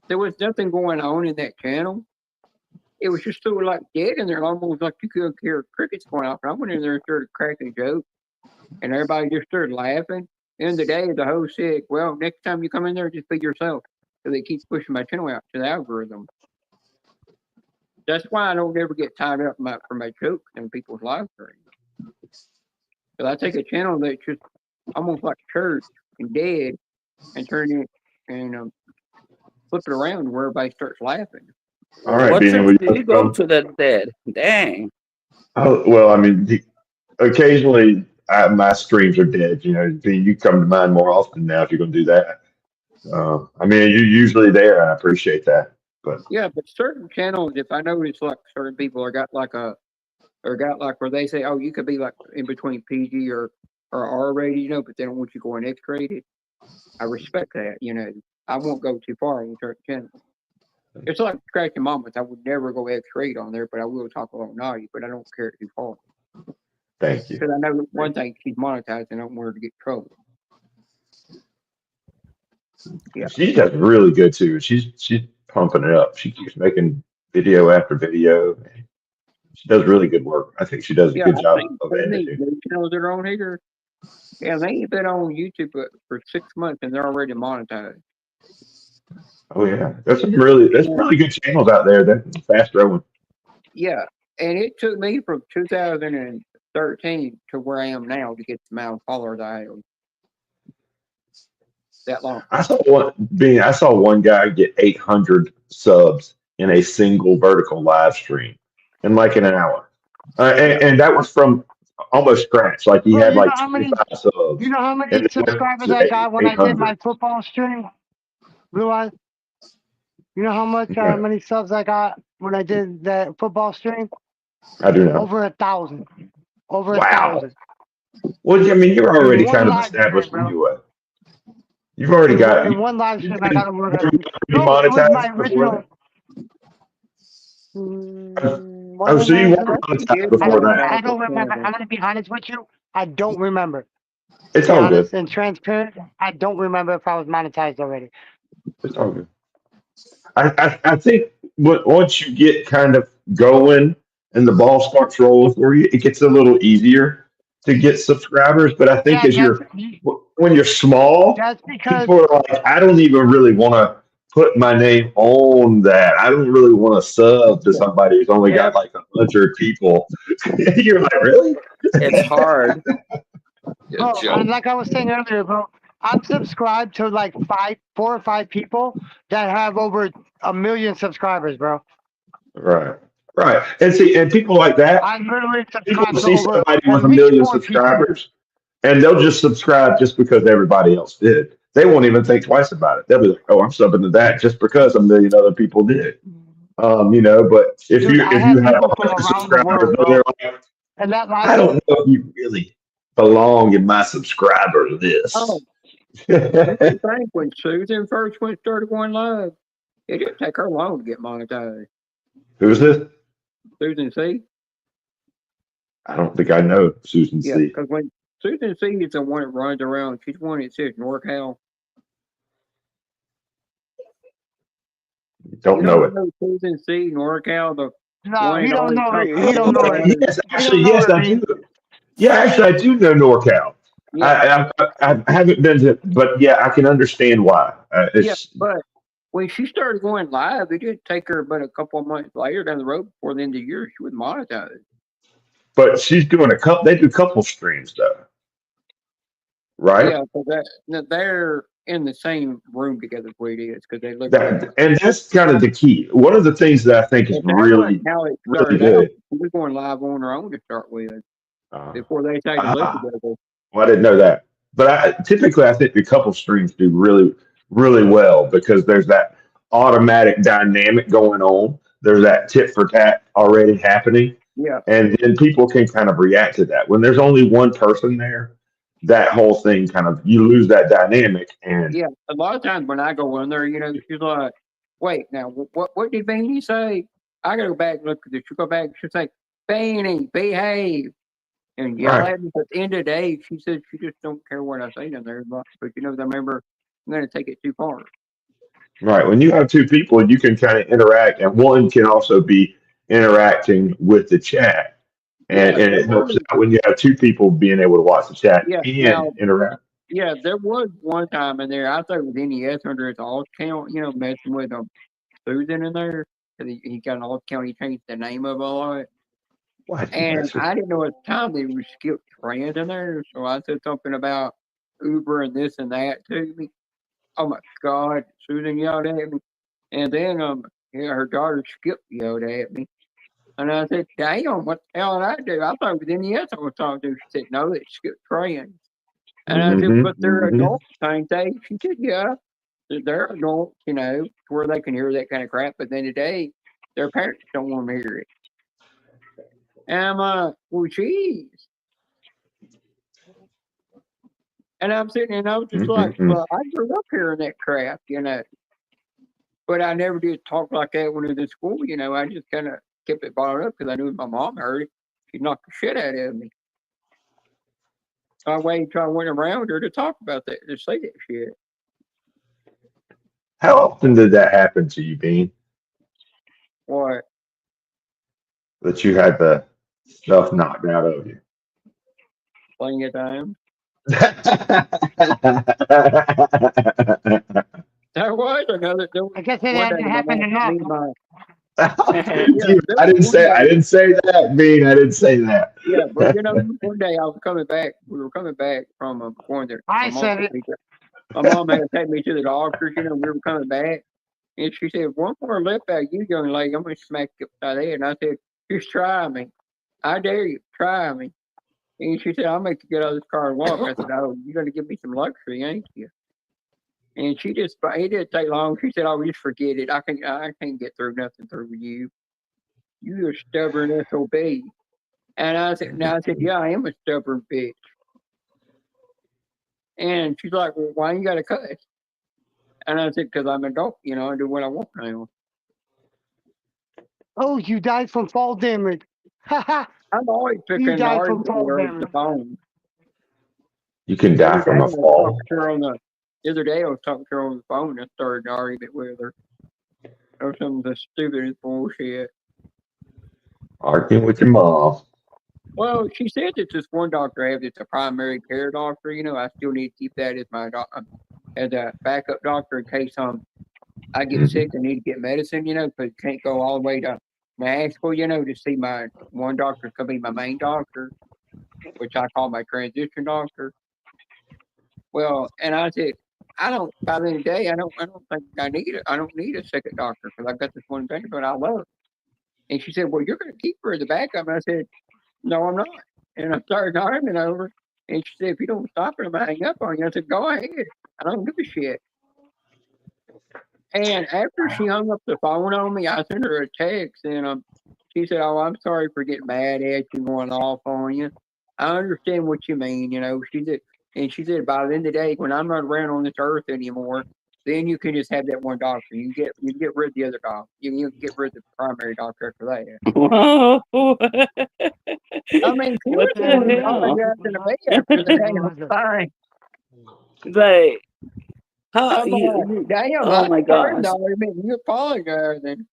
there was nothing going on in that channel. It was just so like dead in there, almost like you could hear crickets going off. And I went in there and started cracking jokes, and everybody just started laughing. End of the day, the host said, "Well, next time you come in there, just be yourself." So they keep pushing my channel out to the algorithm. That's why I don't ever get tied up for my jokes in people's live streams. Because I take a channel that's just almost like church and dead and turn it and flip it around where everybody starts laughing. All right, What Beanie, church will did you you go come? to that dead? Dang. Oh, well, I mean, occasionally my streams are dead. You know, Beanie, you come to mine more often now if you're going to do that. I mean, you're usually there. I appreciate that. But Yeah, but certain channels, if I notice like certain people are got like where they say, oh, you could be like in between PG or R rated, but they don't want you going X rated. I respect that, I won't go too far on certain channels. It's like Scratching Mamas. I would never go X rated on there, but I will talk a little naughty, but I don't care too far. thank you. Because I know one thing, she's monetized and I don't want her to get trouble. Yeah. She does really good too. She's pumping it up. She keeps making video after video. She does really good work. I think she does a good job of editing. The channels that are on here, yeah, they ain't been on YouTube for 6 months and they're already monetized. Oh yeah, that's really good channels out there. That's fast growing. Yeah, and it took me from 2013 to where I am now to get the amount of followers I have. That long. I saw one guy get 800 subs in a single vertical live stream in like an hour, and that was from almost scratch. Like he had like 25 subs. You know how many subscribers I got when I did my football stream? Blue Eyes? You know how much many subs I got when I did that football stream? I do know. Over 1,000. Over 1,000. Well, I mean, you're already kind of established anyway. You've already got. In one live stream, I got to work on it. No, It was my original. Oh, so you weren't monetized before that? I don't remember. I'm going to be honest with you. I don't remember. It's all good. And transparent. I don't remember if I was monetized already. It's all good. I think once you get kind of going, and the ball starts rolling for you, it gets a little easier to get subscribers. But I think Yeah, as that's when you're small, that's because people are like, I don't even really want to put my name on that. I don't really want to sub to somebody who's only Yeah, got like 100 people. You're like, really? it's hard. Yeah, bro, Joe. and like I was saying earlier, bro, I'm subscribed to like 4 or 5 people that have over 1 million subscribers, bro. Right. Right. And see, and people like that, I literally people subscribe to see over somebody at with a least million 4 people. subscribers and they'll just subscribe just because everybody else did. They won't even think twice about it. They'll be like, "Oh, I'm subbing to that just because 1 million other people did." But if Dude, you I if you have have people from 100 around the subscribers, world, but they're bro, like, and that I live. don't know if you really belong in my subscriber Oh, list. you would think when Susan first started going live, it didn't take her long to get monetized. Who's this? Susan C. I don't think I know Susan Yeah, C. because when Susan C is the one that runs around, she's the one that says NorCal. Don't You know don't it. know Susan C. NorCal, the No, one he that don't always know talks it. He don't about know it. Yes, He don't actually, know yes, it, I B. do. Yeah, actually, I do know NorCal. Yeah, I haven't been to, but yeah, I can understand why. yeah, It's but when she started going live, it didn't take her but a couple of months later down the road before the end of the year she was monetized. but she's doing a couple. They do couple streams though, right? Yeah, so they're in the same room together for it is because they look at That and that's kind of the key. One of the things that I think is but that wasn't really how it really started out. good. She was going live on her own to start with Uh, before they started to live ah, together. well, I didn't know that, but typically I think the couple streams do really well because there's that automatic dynamic going on. There's that tit for tat already happening, Yeah, and then people can kind of react to that. When there's only one person there, that whole thing kind of you lose that dynamic. And yeah. A lot of times when I go in there, she's like, "Wait, now what did Beanie say?" I gotta go back and look at this. She go back. She's like, "Beanie, behave," and yell right, at me. But at the end of the day, she said she just don't care what I say down there. But I remember I'm gonna take it too far. right. When you have two people, you can kind of interact, and one can also be interacting with the chat, and, Yeah, and there it helps was. out when you have two people being able to watch the chat Yeah, and now interact. yeah, there was one time in there. I thought it was NES under his alt count. Messing with Susan in there because he got an alt count. He changed the name of all of it. What? And I didn't know at the time that we skipped trans in there, so I said something about Uber and this and that to me. Oh my God, Susan yelled at me, and then her daughter Skip yelled at me, and I said, "Damn, what the hell did I do? I thought it was NES I was talking to." She said, "No, it's Skip trans," and I said, "But they're Mm-hmm. adults, ain't they?" She said, "Yeah, they're adults, to where they can hear that kind of crap, but then today their parents don't want to hear it." And I'm like, "Well, geez." And I'm sitting and I was just like, Mm-hmm. well, I grew up hearing that crap, but I never did talk like that when I was in school, I just kind of kept it bottled up because I knew if my mom heard it, she'd knock the shit out of me. So I waited till I went around her to talk about that, to say that shit. How often did that happen to you, Bean? What? That you had the stuff knocked out of you? Plenty of time. There was I guess it one day hasn't my happened mom, enough. me and my, yeah, Dude, there was one I day, didn't say that, Bean. I didn't say that. yeah, but one day I was coming back, we were coming back from going there. I said it. My mom had to take me to the doctor, we were coming back. And she said, "One more lip out, you young lady, I'm going to smack you upside the head." And I said, "Just try me. I dare you, try me." And she said, "I'll make you get out of this car and walk." I said, "Oh, you're going to give me some luxury, ain't you?" And it didn't take long. She said, "Oh, just forget it. I can't get through nothing through you. You're a stubborn SOB." And I said, "Yeah, I am a stubborn bitch." And she's like, "Well, why you got to cuss?" And I said, "Because I'm an adult, I do what I want now." Oh, you died from fall damage. Haha. I'm always You picking an died from argument with fall her over the damage. phone. You can The die other day from I a was talking fall. to her the other day I was talking to her on the phone and started an argument with her. Or some of the stupidest bullshit. Arguing with your mom. Well, she said that this one doctor I have that's a primary care doctor. I still need to keep that as my as a backup doctor in case I get sick and need to get medicine. Because can't go all the way to Nashville. To see my one doctor could be my main doctor, which I call my transition doctor. Well, and I said, I don't. By the end of the day, I don't think I need it. I don't need a second doctor because I've got this one doctor, but I love. And she said, "Well, you're going to keep her as a backup." And I said, "No, I'm not." And I started arguing over. And she said, "If you don't stop her, I'm gonna hang up on you." I said, "Go ahead. I don't give a shit." And after she hung up the phone on me, I sent her a text, and she said, "Oh, I'm sorry for getting mad at you, going off on you. I understand what you mean." She said, "By the end of the day, when I'm not around on this earth anymore, then you can just have that one doctor. You get rid of the other doctor. You can get rid of the primary doctor after that." Whoa. I mean, she What was the going to hell? apologize to me after that. Fine. Like, how I'm like, damn, oh my I'm sorry, gosh. dog. I mean, you apologizing.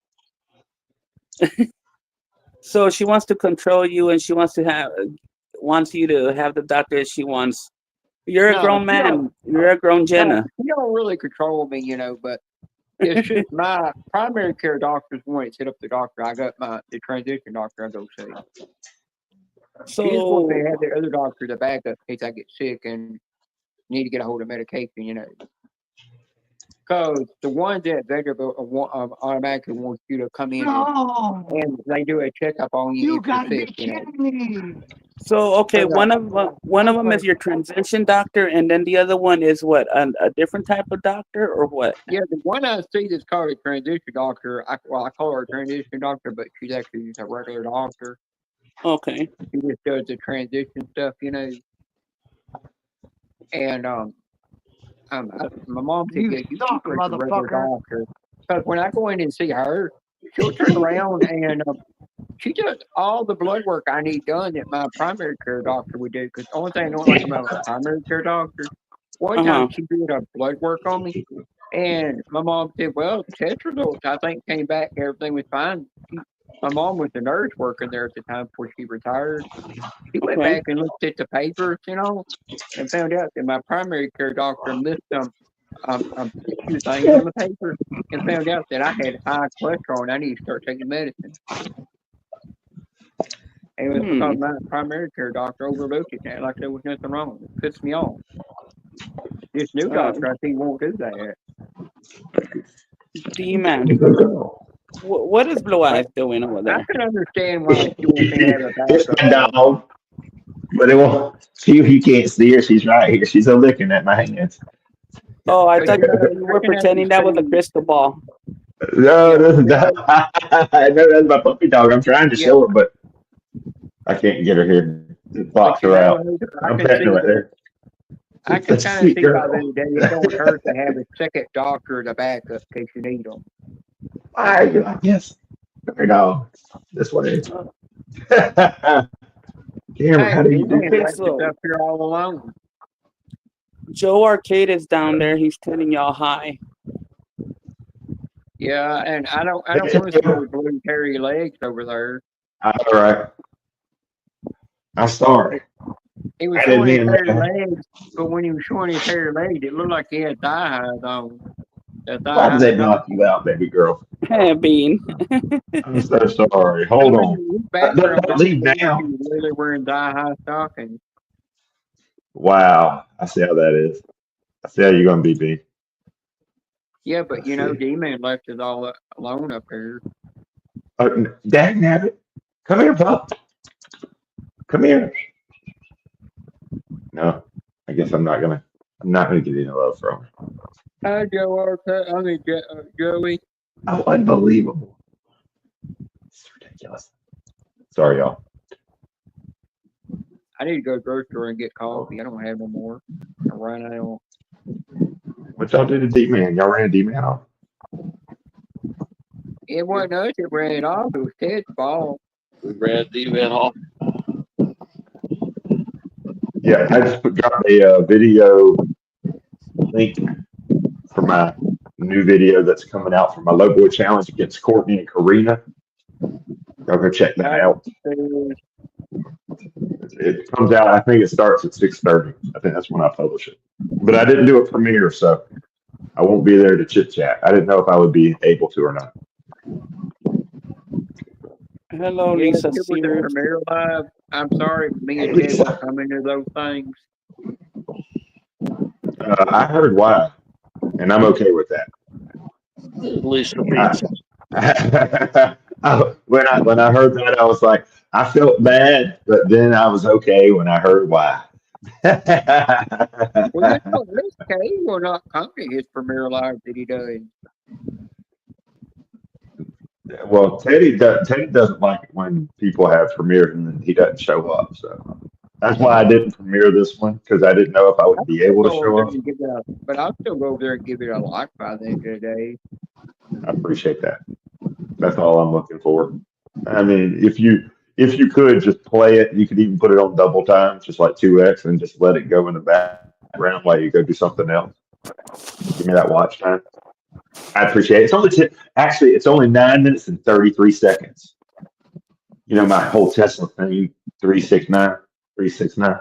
So she wants to control you, and she wants you to have the doctor she wants. You're a No, grown she man. don't. You're a grown No, Jenna. she don't really control me, but it's just my primary care doctor's one that set up the doctor. I got the transition doctor I go see. She's supposed to So have the other doctor to back up in case I get sick and need to get a hold of medication, Because the ones at Vanderbilt automatically want you to come in No, and they do a checkup on you you if you're gotta be sick, kidding me. okay, So, one of them is your transition doctor, and then the other one is what, a different type of doctor, or what? yeah, the one I see that's called a transition doctor, I call her a transition doctor, but she's actually just a regular doctor. Okay. She just does the transition stuff, And my mom said, You "Yeah, you suck, keep her as a regular motherfucker. doctor." Because when I go in and see her, she'll turn around and she does all the blood work I need done that my primary care doctor would do. Because the only thing I don't like about my primary care doctor, one time she did a blood work on me, and my mom said, "Well, test results I think came back, everything was fine." My mom was a nurse working there at the time before she retired. She went Okay. back and looked at the papers, and found out that my primary care doctor missed a few things on the paper, and found out that I had high cholesterol and I need to start taking medicine. And it was because my primary care doctor overlooked it, and like there was nothing wrong. It pissed me off. This new doctor, I think, won't do that. D-Man, what is Blue Eyes doing over I there? can understand why she wants to have a It's backup. my dog. But it won't. See if you can't see her. She's right here. She's looking at my hands. Oh, I But, thought you were pretending that was a crystal ball. No, this is not. I know that's my puppy dog. I'm trying to show her, but I can't get her here. Just box her out. I'm petting her right there. I can kind of see by the day it don't hurt to have a second doctor to back up in case you need them. Yes. Her dog. This one is. Cameron, how do you do Okay, that? so Up here all alone. Joe Arcade is down there. He's telling y'all hi. Yeah, and I don't want to see those blue hairy legs over there. All right. I'm sorry. He was I didn't showing his mean hairy that. legs, but when he was showing his hairy legs, it looked like he had thigh highs on. Why did they knock you out, baby girl? Bean. I'm so sorry. Hold on. Don't leave now. Really wearing thigh high stockings. Wow. I see how that is. I see how you're going to be, B. Yeah, but D-Man left us all alone up here. Dag nabbit. Come here, pup. Come here. No, I guess I'm not gonna get any love from her. Hi, Joey. Oh, unbelievable. It's ridiculous. Sorry, y'all. I need to go to the grocery store and get coffee. I don't have no more. I ran out. What y'all do to D-Man? Y'all ran D-Man off? It wasn't us that ran it off. It was Ted's fault. We ran D-Man off. Yeah, I just dropped a video link for my new video that's coming out for my low boy challenge against Courtney and Karina. I'll go check that out. Uh, It comes out. I think it starts at 6:30. I think that's when I publish it. But I didn't do a premiere, so I won't be there to chit chat. I didn't know if I would be able to or not. Hello, Yeah, Lisa it was a Sears. premiere live. I'm sorry, me and Hey, Ted Lisa. won't come into those things. I heard why, and I'm okay with that. Lisa When I heard that, I was like, I felt bad, but then I was okay when I heard why. Well, you know, this K will not come to his premiere live that he does. Well, Teddy doesn't like it when people have premieres and then he doesn't show up. So that's why I didn't premiere this one, because I didn't know if I would be able to Go over show there up. and give it a, but I'll still go over there and give it a like by the end of the day. I appreciate that. That's all I'm looking for. I mean, if you could just play it, you could even put it on double time, just like 2x, and just let it go in the background while you go do something else. Give me that watch time. I appreciate it. It's only actually it's only 9 minutes and 33 seconds. You know my whole Tesla thing, 369, 369.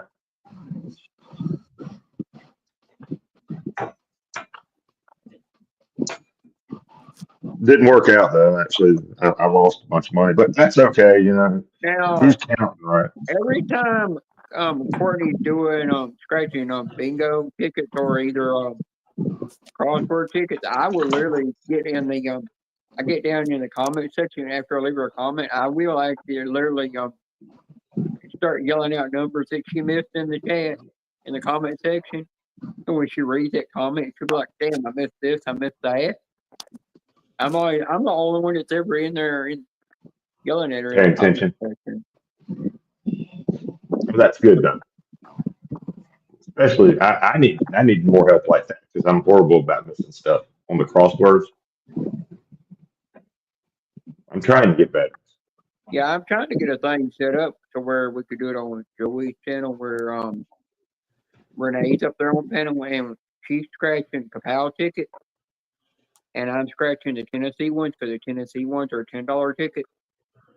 Didn't work out though. Actually, I lost a bunch of money, but that's okay. You know, Now, who's counting, right? every time Courtney's doing scratching bingo tickets or either crossword tickets, I will literally get in the I get down in the comment section after I leave her a comment. I will actually literally start yelling out numbers that she missed in the chat in the comment section. And when she reads that comment, she'll be like, "Damn, I missed this, I missed that." I'm the only one that's ever in there yelling at her in Paying the comment attention. section. Well, that's good though. Especially, I need more help like that because I'm horrible about missing stuff on the crosswords. I'm trying to get better. Yeah, I'm trying to get a thing set up to where we could do it on Joey's channel where Renee's up there on the panel and she's scratching Kapow ticket and I'm scratching the Tennessee ones because the Tennessee ones are a $10 ticket,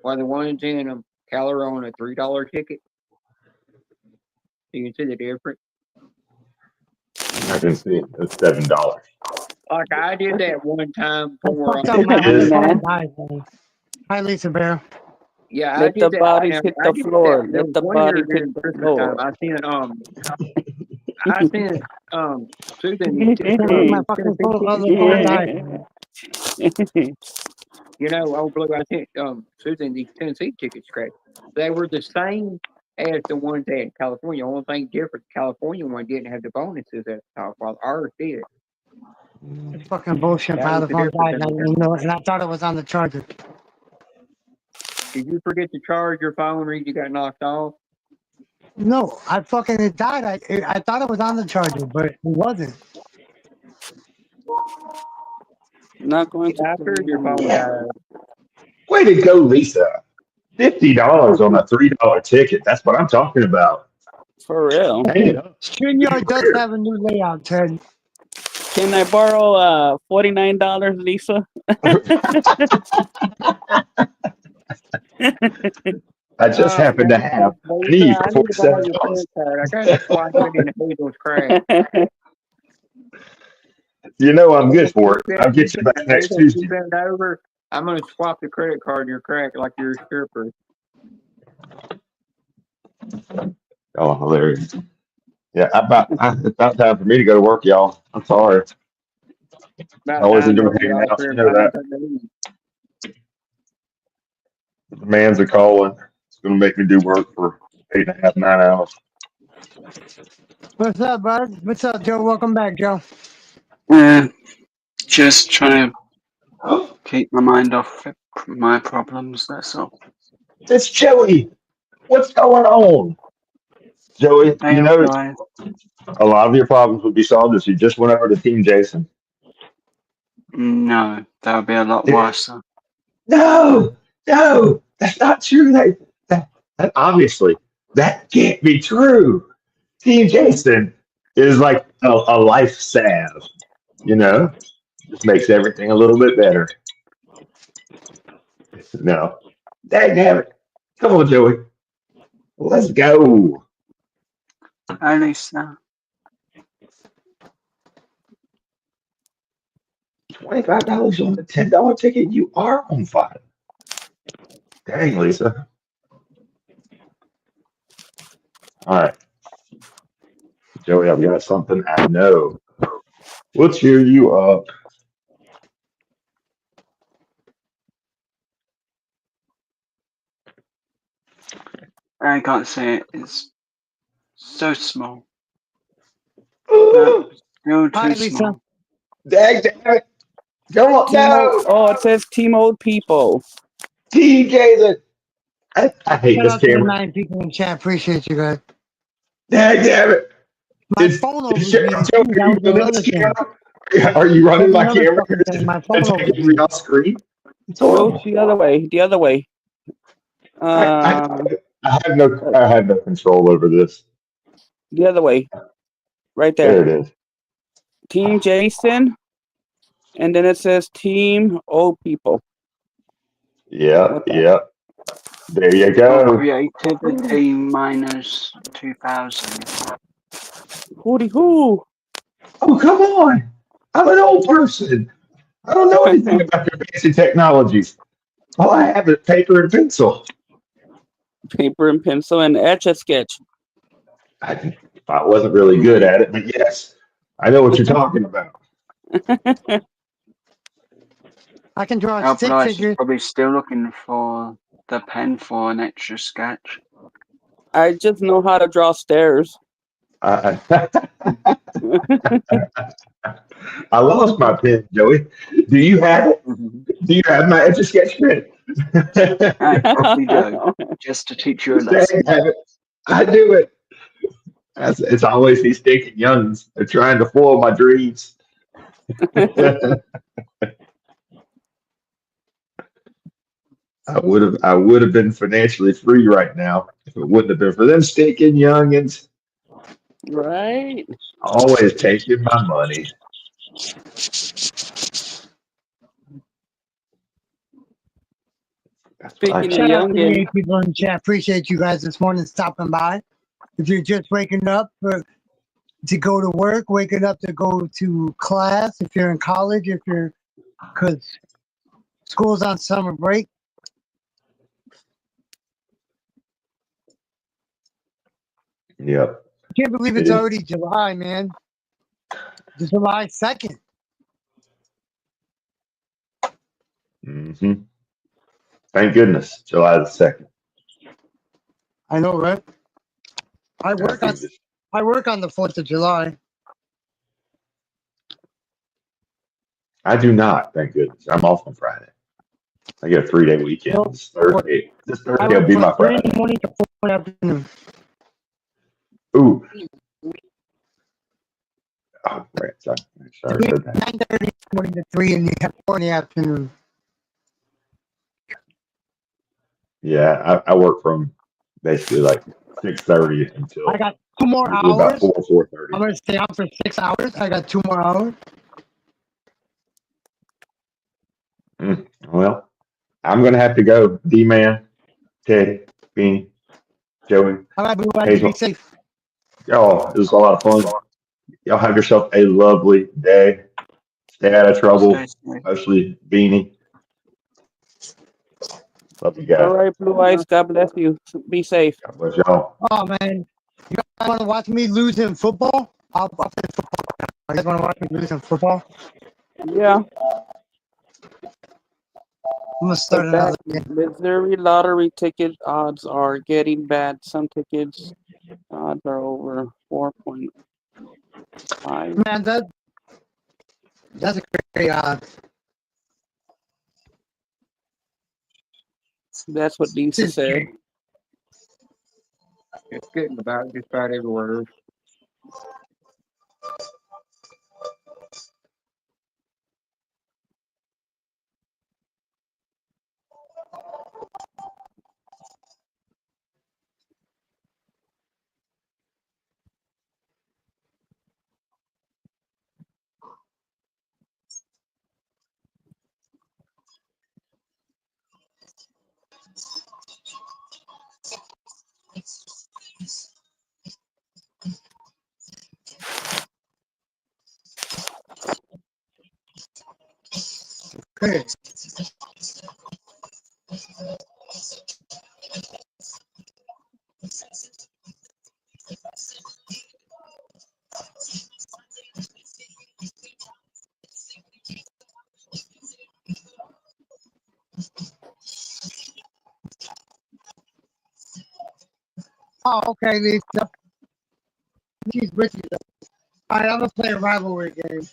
while the ones in Cal are on a $3 ticket. So you can see the difference. I can see it. It's $7. Like I did that one time I for fucked up my It is. phone died, man. Hi, Lisa Bear. yeah, I Let did the that. bodies Now, hit I the did floor. that. There Let was the one body year during hit the Christmas floor. time. I sent Susan these My fucking phone, other phone died. you know, old blue. I sent Susan these Tennessee ticket scratch. They were the same as the ones they had in California. Only thing different, the California one didn't have the bonuses at the top, while ours did. It's fucking bullshit. That My was other the phone difference died, in and I the didn't know it, and I thought it was on the charger. Did you forget to charge your phone or you got knocked off? No, I fucking it died. I thought it was on the charger, but it wasn't. Not going Yeah, I to figured your phone died. Way to go, Lisa. $50 on a $3 ticket. That's what I'm talking about. for real. Hang it up. StreamYard does have a new layout, Ted. Can I borrow $49, Lisa? I just happen to have a Lisa, need I for need to borrow your $47. credit card. I got to swipe it in Hazel's crack. You know I'm good for it. I'll get you back next Hazel, Tuesday. you bend over. I'm going to swap the credit card in your crack like you're a stripper. Oh, hilarious. Yeah, it's about time for me to go to work, y'all. I'm sorry. I always enjoy hanging out. You know that. The man's a calling. It's going to make me do work for 8.5, 9 hours. What's up, bud? What's up, Joe? Welcome back, Joe. Just trying to keep my mind off my problems, that's all. It's Joey. What's going on? Joey, Hey, you know, guys. a lot of your problems would be solved if you just went over to Team Jason. No, that would be a lot Yeah. worse. Though. No, that's not true. That obviously, that can't be true. Team Jason is like a life salve, you know? Just makes everything a little bit better. No, Dang damn it. Come on, Joey. Let's go. Hi, Lisa. $25 on the $10 ticket. You are on fire. Dang, Lisa. All right, Joey, I've got something I know. We'll cheer you up. I can't see it. It's so small. No, still Hi, too Lisa. small. Dang damn it. Come on, Team old, no. oh, it says Team Old People. TJ, I hate Shout this out to the camera. 9 people in chat. Appreciate you guys. Dang damn it. My It's, phone it's overheated Joey, too. are That you was running another this thing. camera? Are you That running was my another camera? fucking thing. My phone It's taking me overheated. off screen. It's Go horrible. the other way. The other way. I, I, Uh, I have no control over this. the other way. Right There there. it is. Team Jason, and then it says Team Old People. Yeah, What the? yeah. There you Or go. creativity minus 2000. Hooty hoo. Oh, come on. I'm an old person. I don't know anything about your fancy technologies. All I have is paper and pencil. Paper and pencil and etch a sketch. I wasn't really good at it, but yes, I know what you're talking about. I can draw Our stick Blythe is figures. probably still looking for the pen for an extra sketch. I just know how to draw stairs. I, I lost my pen, Joey. Do you have it? Do you have my Etch a Sketch pen? I probably do, just to teach you a lesson. Dang it. I do it. It's always these stinking youngins. They're trying to foil my dreams. I would have been financially free right now if it wouldn't have been for them stinking youngins Right? always taking my money. That's why I Speaking of Shout out to the youngin, 8 people in chat. Appreciate you guys this morning stopping by. If you're just waking up to go to work, waking up to go to class, if you're in college, because school's on summer break. Yep. I can't believe It it's is. already July, man. July 2nd. Hmm. Thank goodness, July the 2nd. I know, right? I I work on think this- I work on the 4th of July. I do not, thank goodness. I'm off on Friday. I get a 3-day weekend. Nope. This Thursday. This I Thursday will work be from my 3 in Friday. the morning to 4 in the afternoon. Ooh. Oh, right. Sorry, said that. 9:30 in the morning to 3 in the 4 in the afternoon. Yeah, I work from basically like 6:30 until I got 2 more usually about hours. 4:30. I'm gonna stay out for 6 hours. I got 2 more hours. Well, I'm gonna have to go. D-Man, Teddy, Beanie, Joey, All right, Blue Eyes, be Hazel. safe. Oh, it was a lot of fun. Y'all have yourself a lovely day. Stay out of trouble, Stay safe. especially Beanie. Love you all guys. right, Blue Eyes, God bless you. Be safe. God bless y'all. Oh man, you guys want to watch me lose in football? I'll play football. You guys want to watch me lose in football? Yeah, I'm gonna start but another that game. Missouri lottery ticket odds are getting bad. Some tickets odds are over 4.5. Man, that's a great odds. That's what Lisa Just said. great. It's getting about just about everywhere. Hey, oh, okay, Lisa. She's with you. All right, I'm gonna play a rivalry game.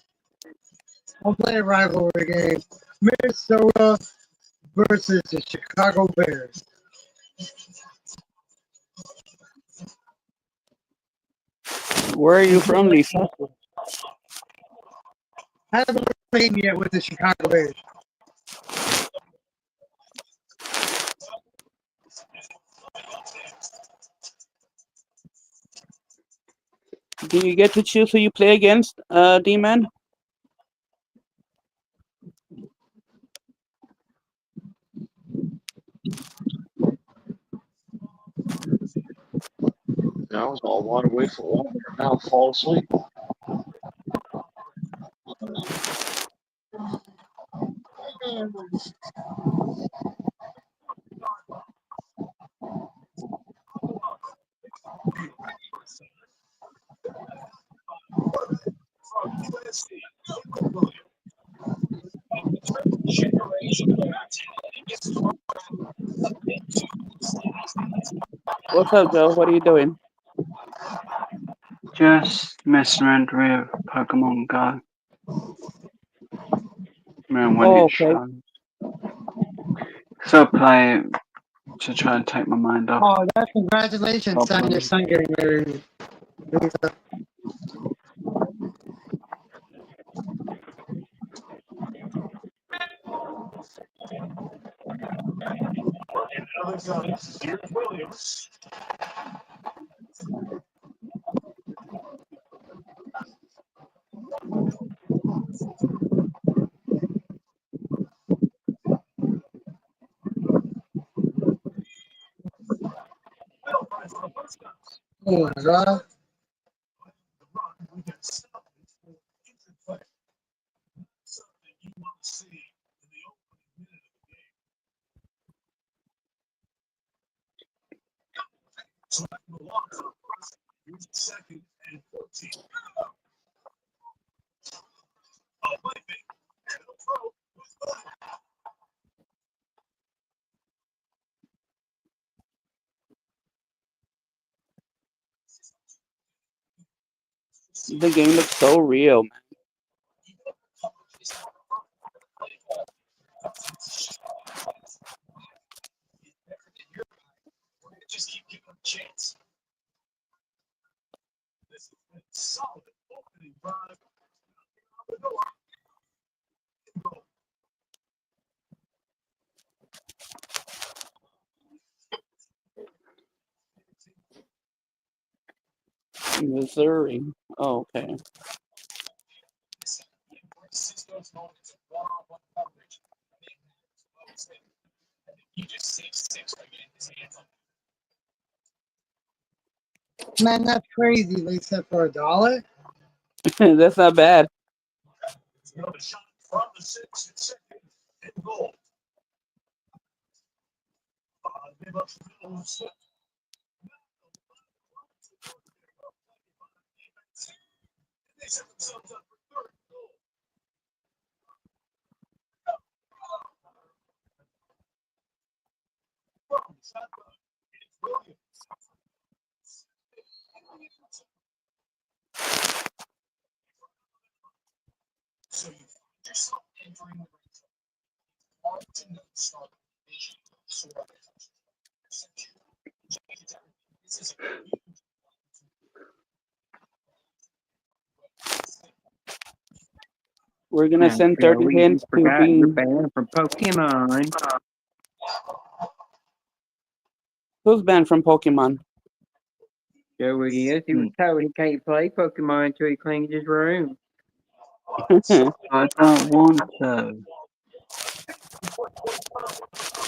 I'll play a rivalry game. Minnesota versus the Chicago Bears. Where are you from, Lisa? I haven't played yet with the Chicago Bears. Do you get to choose who you play against, D-Man? I was all wide awake for a while. Now I'll fall asleep. What's up, Joe? What are you doing? Just messing around with Pokemon Go. Around when Oh, it okay. shows. So I play it to try and take my mind off. Oh, that's congratulations on your son getting married. Lisa. Oh my God. The game looks so real, man. Missouri. Oh, okay. Man, that's crazy, Lisa, for $1. That's not bad. We're gonna Now, send 30 Joey, you hints to forgot you're Bean. banned from Pokemon. Who's banned from Pokemon? Joey is. He was told he can't play Pokemon until he cleans his room. I don't want to.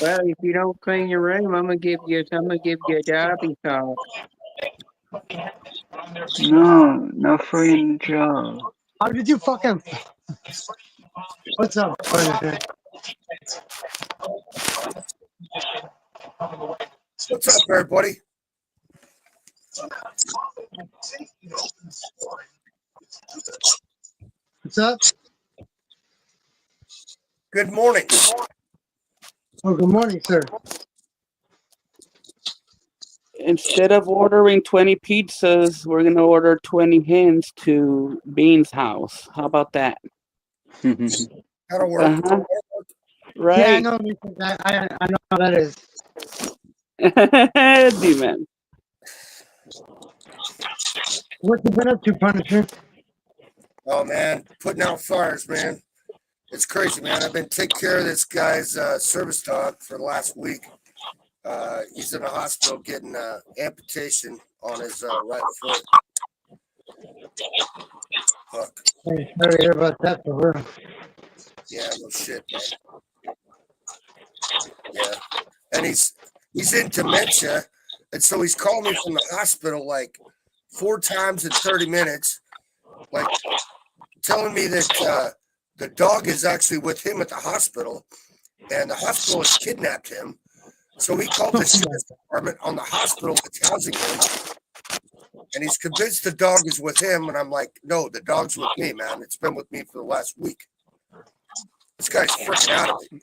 Well, if you don't clean your room, I'm gonna give you a jobby talk. No, no free job. How did you fucking? What's up? What's up, everybody? What's up? Good morning. Oh, good morning, sir. Instead of ordering 20 pizzas, we're gonna order 20 hens to Bean's house. How about that? That'll work. Uh-huh. Yeah, I Right. know. I know how that is. D-man. What you been up to, Punisher? Oh man, putting out fires, man. It's crazy, man. I've been taking care of this guy's service dog for the last week. He's in the hospital getting amputation on his right foot. Fuck. Hey, sorry to hear about that for her. Yeah, no shit, man. Yeah, and he's in dementia, and so he's called me from the hospital like 4 times in 30 minutes, like telling me that the dog is actually with him at the hospital, and the hospital has kidnapped him. So he called the sheriff's department on the hospital that's housing him, and he's convinced the dog is with him. And I'm like, no, the dog's with me, man. It's been with me for the last week. This guy's freaking out of it.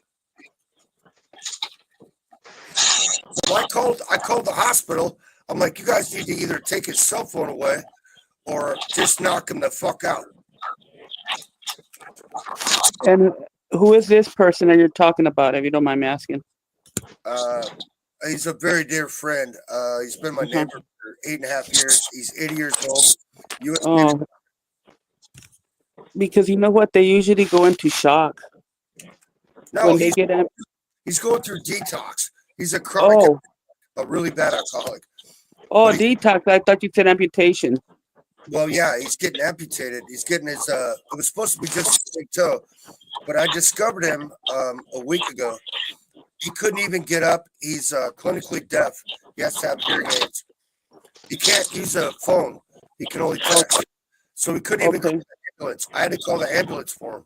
So I called the hospital. I'm like, you guys need to either take his cell phone away or just knock him the fuck out. And who is this person that you're talking about, if you don't mind me asking? He's a very dear friend. He's been my neighbor for 8.5 years. He's 80 years old. Oh, because you know what? They usually go into shock No, when they get am- he's going through detox. He's a chronic, a really bad alcoholic. Oh, detox. I thought you said amputation. Well, yeah, he's getting amputated. He's getting his, it was supposed to be just a big toe, but I discovered him a week ago. He couldn't even get up. He's clinically deaf. He has to have hearing aids. He can't use a phone. He can only text. So he couldn't even call the ambulance. I had to call the ambulance for him.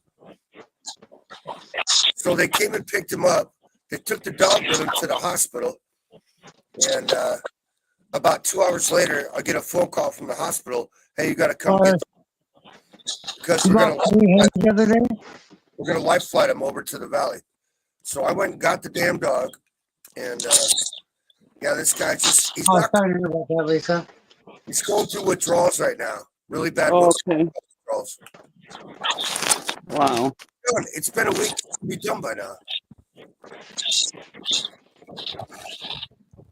So they came and picked him up. They took the dog with him to the hospital. And about 2 hours later, I get a phone call from the hospital. Hey, you got to come get them. Because we're going to life flight him over to the valley. So I went and got the damn dog. And yeah, this guy just, he's not. Sorry to hear about that, Lisa. He's going through withdrawals right now. Really bad withdrawals. Wow. It's been a week. It should be done by now.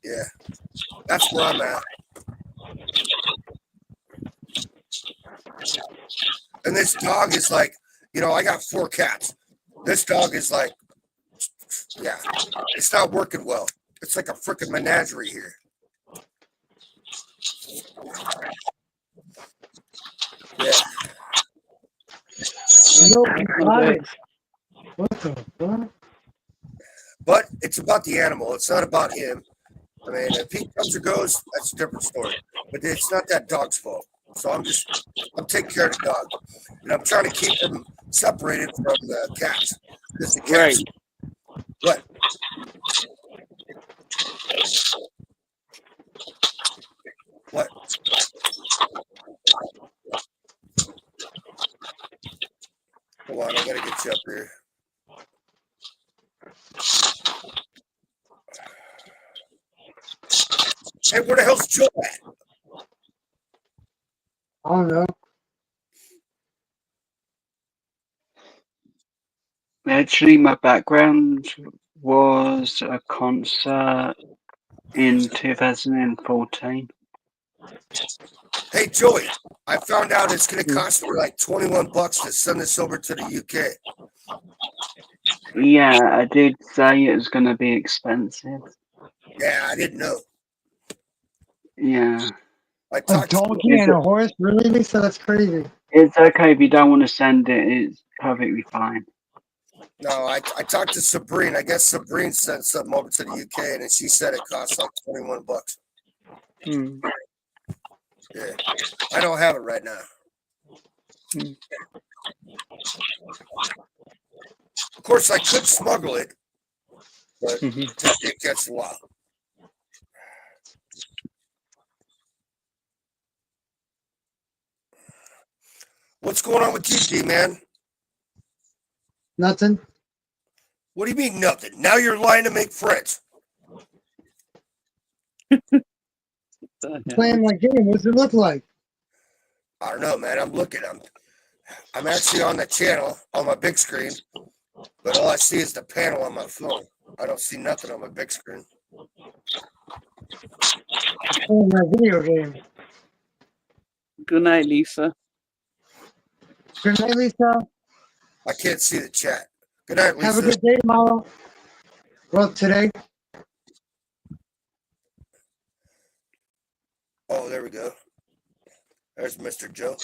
Yeah. That's where I'm at. And this dog is like, you know, I got 4 cats. This dog is like, yeah, it's not working well. It's like a freaking menagerie here. Yeah. What the fuck? But it's about the animal. It's not about him. I mean, if he comes or goes, that's a different story. But it's not that dog's fault. So I'm taking care of the dog. And I'm trying to keep him separated from the cats. Because the cats. What? What? Hold on, I gotta get you up here. Hey, where the hell's Joe at? I don't know. Actually, my background was a concert in 2014. Hey, Joey, I found out it's going to cost me like $21 to send this over to the UK. Yeah, I did say it was going to be expensive. Yeah, I didn't know. Yeah. A donkey and a horse? Really, Lisa? That's crazy. It's okay if you don't want to send it. It's perfectly fine. No, I talked to Sabrine. I guess Sabrine sent something over to the UK, and she said it costs like $21. Yeah, I don't have it right now. Of course, I could smuggle it, but Mhm. it gets a while. What's going on with you, D-man? Nothing. What do you mean nothing? Now you're lying to make friends. The hell? Playing my game. What's it look like? I don't know, man. I'm looking. I'm actually on the channel on my big screen, but all I see is the panel on my phone. I don't see nothing on my big screen. Playing my video game. Good night, Lisa. Good night, Lisa. I can't see the chat. Good night, Have a Lisa. good day tomorrow. Well, today. Oh, there we go. There's Mr. Joe.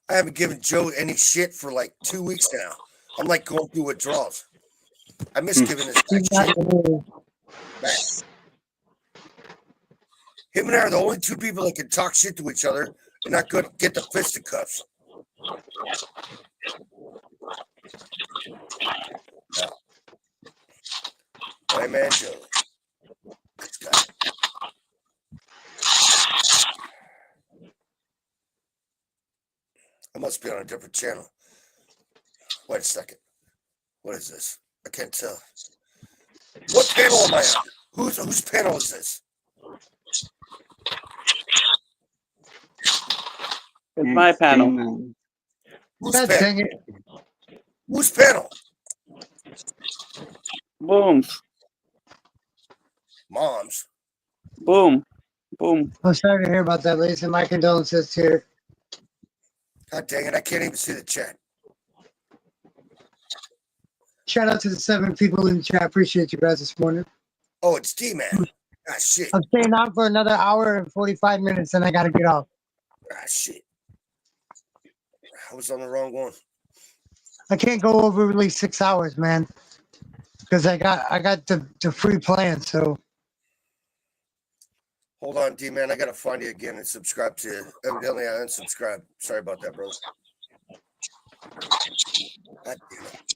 I haven't given Joe any shit for like 2 weeks now. I'm like going through withdrawals. I miss giving this guy shit. Man. Him and I are the only two people that can talk shit to each other and not good get the fisticuffs. Yeah. My man Joe. This guy. I must be on a different channel. Wait a second. What is this? I can't tell. What panel am I on? Whose panel is this? It's my panel. D-man. Whose God panel? dang it. Whose panel? Boom. Mom's. Boom. Boom. I'm sorry to hear about that, Lisa. My condolences here. God dang it, I can't even see the chat. Shout out to the 7 people in the chat. Appreciate you guys this morning. Oh, it's D-Man. Ah, shit. I'm staying on for another hour and 45 minutes, and I gotta get off. Ah, shit. I was on the wrong one. I can't go over really 6 hours, man, because I got the free plan. So Hold on, D-Man. I gotta find you again and subscribe to you. Evidently, I unsubscribed. Sorry about that, bro. God damn it.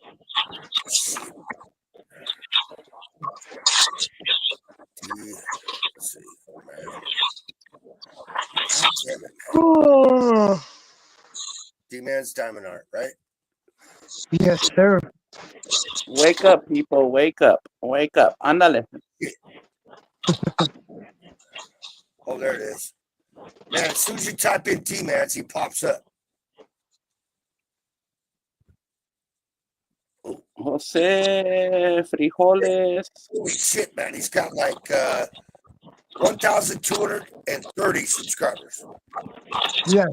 Shit. Let's see. Man. God damn it, man. oh, D-Man's Diamond Art, right? yes, sir. Wake up, people. Wake up. Wake up. Ándale. Oh, there it is. Man, as soon as you type in D-Man, he pops up. Jose Frijoles. Holy shit, man. He's got like 1,230 subscribers. Yes,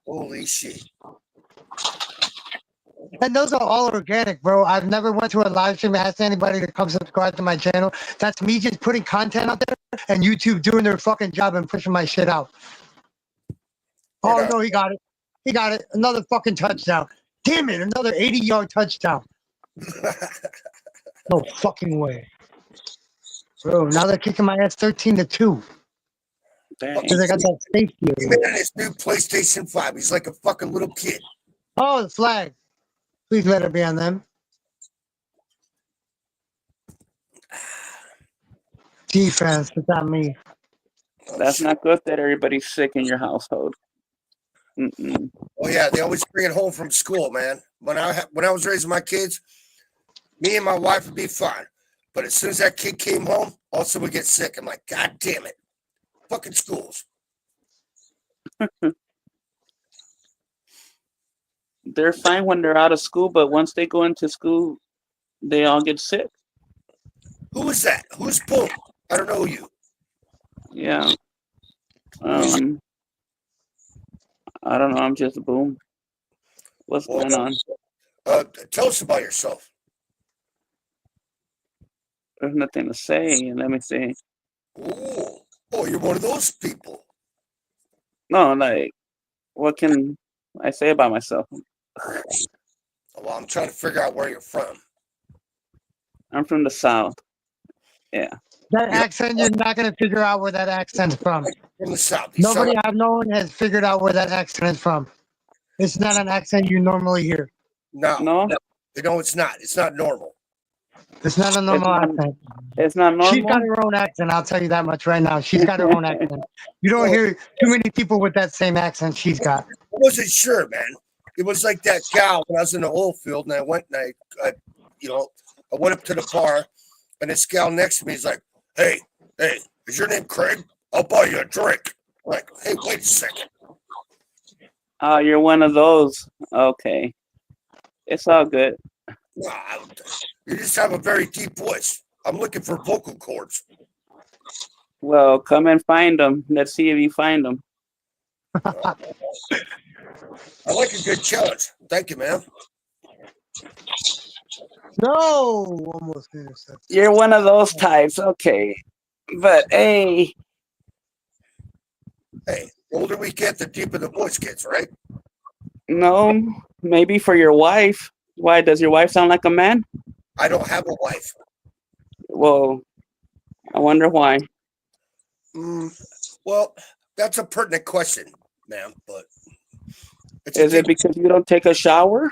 Holy shit. and those are all organic, bro. I've never went to a live stream and asked anybody to come subscribe to my channel. That's me just putting content out there and YouTube doing their fucking job and pushing my shit out. Oh Right on. no, he got it. He got it. Another fucking touchdown. Damn it, another 80-yard touchdown. No fucking way. Bro, now they're kicking my ass 13-2. Dang. Because I got that safety. He made his new PlayStation 5. He's like a fucking little kid. Oh, the flag. Please let it be on them. Defense, it's on me. Oh, That's shit. not good that everybody's sick in your household. Mm-mm. Oh yeah, they always bring it home from school, man. When I was raising my kids, me and my wife would be fine. But as soon as that kid came home, also would get sick. I'm like, God damn it. Fucking schools. They're fine when they're out of school, but once they go into school, they all get sick. Who is that? Who's Boom? I don't know you. Yeah. I don't know. I'm just Boom. What's Well, going on? tell us about yourself. There's nothing to say. Let me see. Ooh. Oh, you're one of those people. No, like, what can I say about myself? Well, I'm trying to figure out where you're from. I'm from the South. That accent, you're not gonna figure out where that accent's from. From the South. He's Nobody Southern. I've known has figured out where that accent is from. It's not an accent you normally hear. No, No, no, it's not. It's not normal. It's not a normal not- accent. it's not normal. She's got her own accent. I'll tell you that much right now. She's got her own accent. You don't hear too many people with that same accent she's got. I wasn't sure, man. It was like that gal when I was in the oil field, and I went and I went up to the bar, and this gal next to me is like, "Hey, is your name Craig? I'll buy you a drink." I'm like, hey, wait a second. Oh, you're one of those. Okay, it's all good. Nah, you just have a very deep voice. I'm looking for vocal cords. Well, come and find them. Let's see if you find them. I like a good challenge. Thank you, man. No, almost finished. You're one of those types. Okay, but hey, Hey, the older we get, the deeper the voice gets, right? no, maybe for your wife. Why does your wife sound like a man? I don't have a wife. Well, I wonder why. Well, that's a pertinent question, ma'am. But it's Is it because you don't take a shower?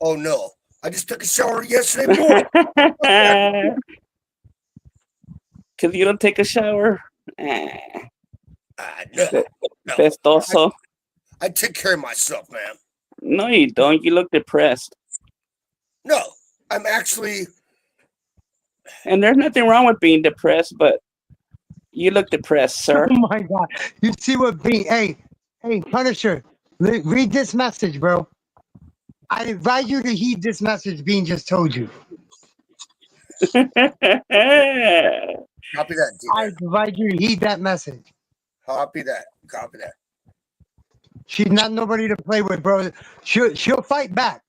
Oh no, I just took a shower yesterday morning. Because you don't take a shower? No, Festoso. I take care of myself, man. No, you don't. You look depressed. No, I'm actually. And there's nothing wrong with being depressed, but you look depressed, sir. Oh my God. You see what Bean, hey, Punisher, read this message, bro. I invite you to heed this message Bean just told you. Copy that, I D-man. invite you to heed that message. Copy that. Copy that. She's not nobody to play with, bro. She'll fight back.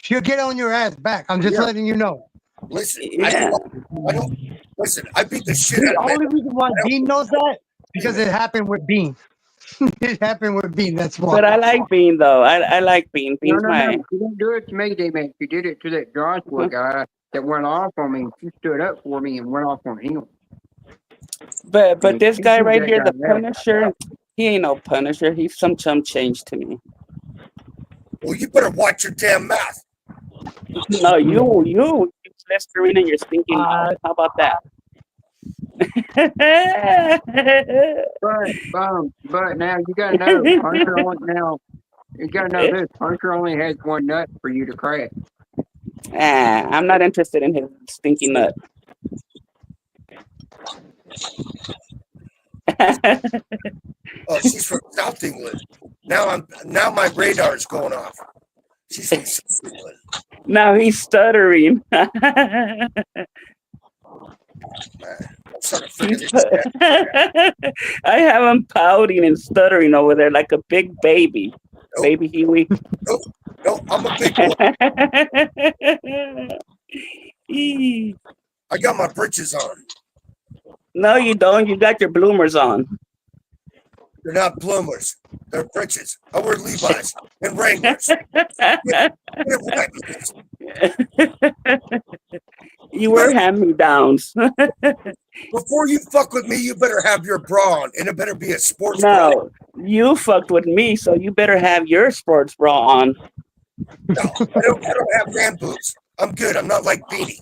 She'll get on your ass back. I'm just letting you know. Listen, Yeah. I don't. Listen, I beat the shit The out of only man. reason why Bean knows that because it happened with Bean. It happened with Bean. That's why. But I like Bean, though. I like Bean. No, Bean's no, my... no. You didn't do it to me, D-Man. You did it to that Joshua guy that went off on me. You stood up for me and went off on him. But this You guy see right that here, guy the there. Punisher, he ain't no Punisher. He's some chump change to me. Well, you better watch your damn mouth. No, you Listerine in your stinking mouth. How about that? But now you gotta know, Hunter only now. You gotta know this. Hunter only has one nut for you to crack. I'm not interested in his stinky nut. Oh, she's from South England. Now my radar is going off. She's from South England. Now he's stuttering. I'm starting to figure He's this out. I have him pouting and stuttering over there like a big baby. Nope. Baby Huey. No, I'm a big boy. I got my britches on. No, you don't. You got your bloomers on. They're not bloomers. They're britches. I wear Levi's and Wranglers. You wear hand-me-downs. Before you fuck with me, you better have your bra on, and it better be a sports bra. No, you fucked with me, so you better have your sports bra on. No, I don't have man boobs. I'm good. I'm not like Beanie.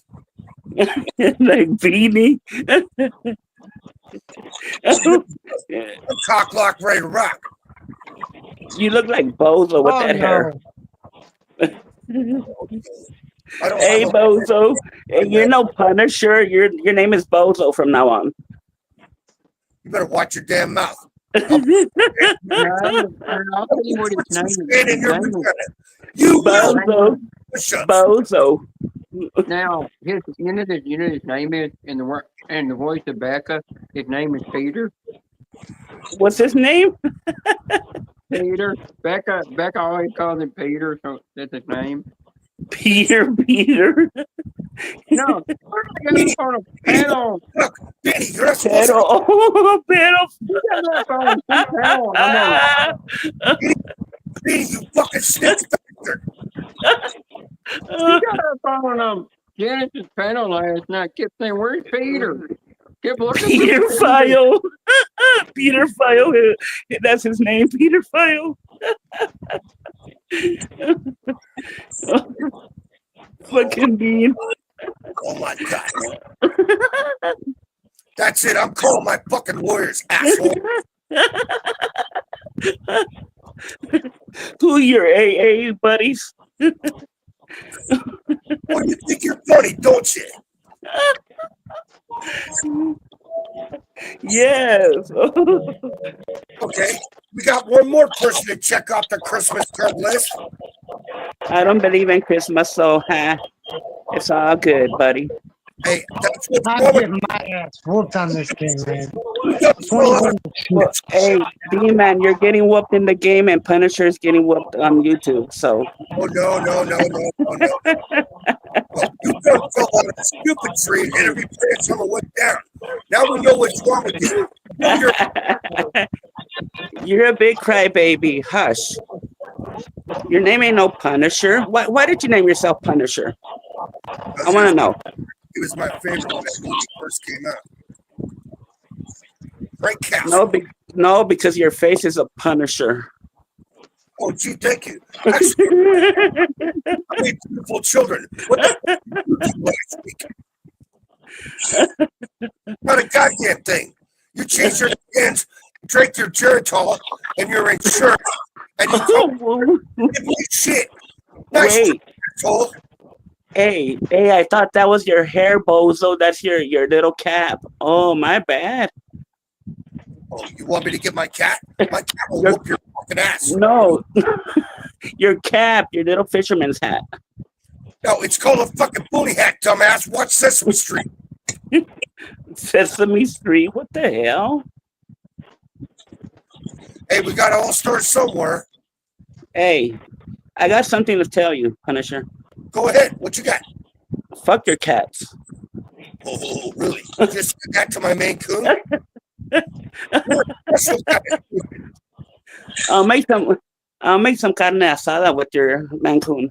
Like Beanie. I'm cock lock ready to rock. You look like Bozo with that hair. Hey, Bozo. Hey, you're no Punisher. Your name is Bozo from now on. You better watch your damn mouth. I'll tell you what his name is. You Bozo. Bozo. Now, his name is in the voice of Becca. His name is Peter. What's his name? Peter. Becca always calls him Peter, so that's his name. Peter. No, Peter. Pedal. You fucking snitch bastard. You got up on him. Genesis panel last night. Kept saying, "Where's Peter?" Kept looking. Peter File. Peter File. That's his name, Peter File. Fucking Bean. Oh my god. That's it. I'm calling my fucking lawyers, asshole. Who your AA buddies? Well, you think you're funny, don't you? Yes. Okay. We got one more person to check off the Christmas card list. I don't believe in Christmas, so it's all good, buddy. Hey, that's what's I'm going getting my ass whooped on this game, man. on. 21 Well, hey, D-Man, you're getting whooped in the game, and Punisher's getting whooped on YouTube. So Oh, no. Well, you done fell out of a stupid tree and every branch on the way down. Now we know what's wrong with you. you're a big crybaby. Hush. Your name ain't no Punisher. Why did you name yourself Punisher? I want to know. It was my favorite when that movie first came out. Frank Castle. No, because your face is a Punisher. Oh, gee, thank you. Actually, I made beautiful children. What the did you do last week? Not a goddamn thing. You changed your skins, drank your Geritol, and your insurance, and you told me shit. Nice Wait. asshole. Hey, I thought that was your hair, bozo. That's your little cap. Oh, my bad. Oh, you want me to get my cat? My cat will whoop your fucking ass. No. Your cap, your little fisherman's hat. No, it's called a fucking booty hat, dumbass. Watch Sesame Street. Sesame Street. What the hell? Hey, we got to all start somewhere. Hey, I got something to tell you, Punisher. Go ahead. What you got? Fuck your cats. Oh, really? Just back to my Maine Coon? I'll make some carne asada with your Mancoon.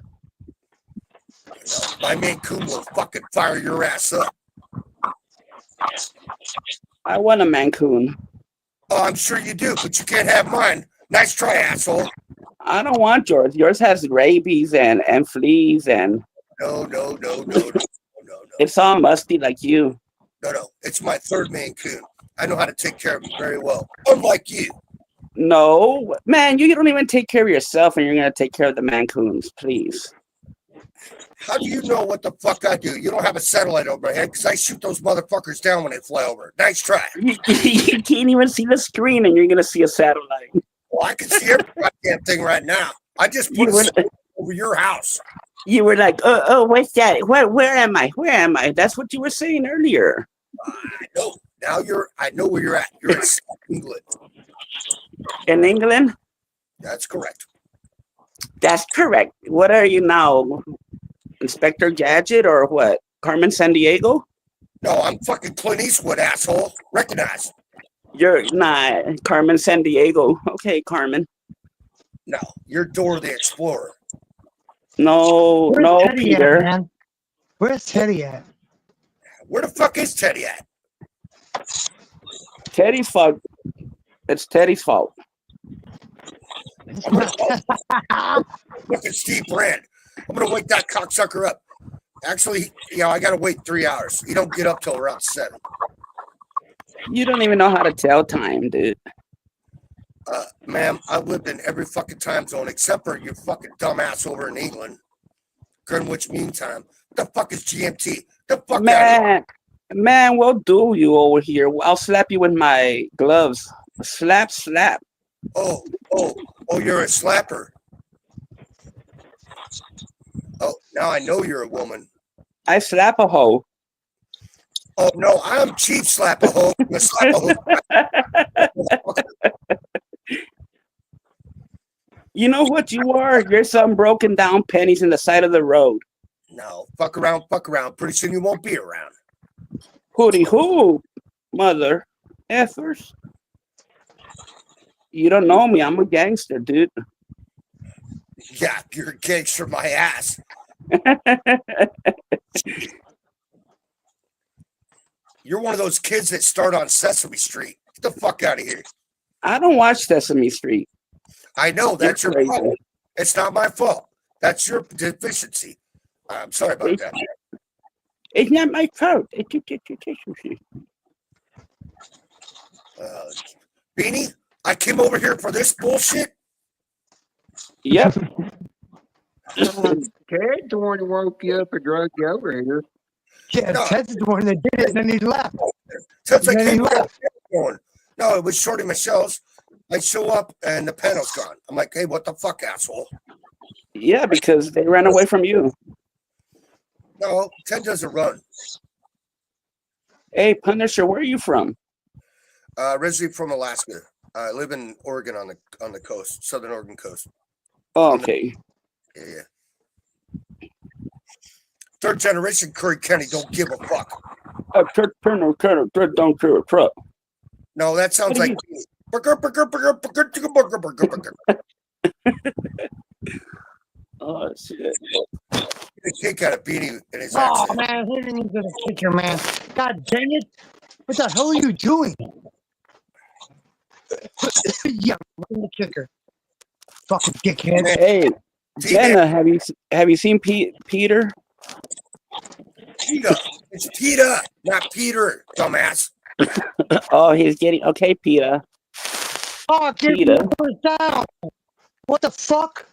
My Maine Coon will fucking fire your ass up. I want a Mancoon. Oh, I'm sure you do, but you can't have mine. Nice try, asshole. I don't want yours. Yours has rabies and fleas and No. it's all musty like you. No. It's my third Maine Coon. I know how to take care of him very well. Unlike you. No, man, you don't even take care of yourself, and you're gonna take care of the Mancoons, please. How do you know what the fuck I do? You don't have a satellite over my head because I shoot those motherfuckers down when they fly over. Nice try. You can't even see the screen, and you're gonna see a satellite. Well, I can see every goddamn thing right now. I just put it over your house. You were like, oh, what's that? Where am I? Where am I? That's what you were saying earlier. I know. Now I know where you're at. You're in South England. In England? That's correct. That's correct. What are you now? Inspector Gadget or what? Carmen Sandiego? No, I'm fucking Clint Eastwood, asshole. Recognize. You're not Carmen Sandiego. Okay, Carmen. No, you're Dora the Explorer. No, Where's no, Teddy Peter. at, man? Where's Teddy at? Where the fuck is Teddy at? Teddy's fault. It's Teddy's fault. Fucking Steve Brand. I'm gonna wake that cocksucker up. Actually, I gotta wait 3 hours. You don't get up till around 7. You don't even know how to tell time, dude. Ma'am, I lived in every fucking time zone except for your fucking dumbass over in England. Greenwich Mean Time. The fuck is GMT? The fuck Man, we'll do you over here. I'll slap you with my gloves. Slap. Oh, you're a slapper. Oh, now I know you're a woman. I slap a hoe. Oh no, I'm cheap slap a hoe. Slap a hoe. You know what you are? You're some broken down pennies in the side of the road. No, fuck around. Pretty soon you won't be around. Hooty hoo, mother effers. You don't know me. I'm a gangster, dude. Yeah, you're a gangster, my ass. You're one of those kids that start on Sesame Street. Get the fuck out of here. I don't watch Sesame Street. I know that's You're your crazy. problem. It's not my fault. That's your deficiency. I'm sorry about that. It's not my fault. Beanie, I came over here for this bullshit. Yep. Ted's the one who woke you up and drug you over here. Yeah, No. Ted's the one that did it, and then he left. Since I Yeah, came you back, going, no, it was Shorty Michelle's. I show up and the panel's gone. I'm like, hey, what the fuck, asshole? Yeah, because they ran away from you. No, Ted doesn't run. Hey, Punisher, where are you from? Originally from Alaska. I live in Oregon on the coast, southern Oregon coast. Oh, okay. Yeah. Third generation Curry Kenny don't give a fuck. Don't care a truck. No, that sounds What do like burger, burger, burger, burger, burger, burger, burger, burger. Oh shit! Get a kick out of Beanie in his Oh accent. man, he didn't get a kicker, man. God dang it! What the hell are you doing? Yeah, I'm the kicker. Fucking dickhead. Hey, Jenna, have you seen Peter? Peter. It's Peter, not Peter, dumbass. Oh, he's getting okay, Peter. Oh, get Peter. me down. What the fuck?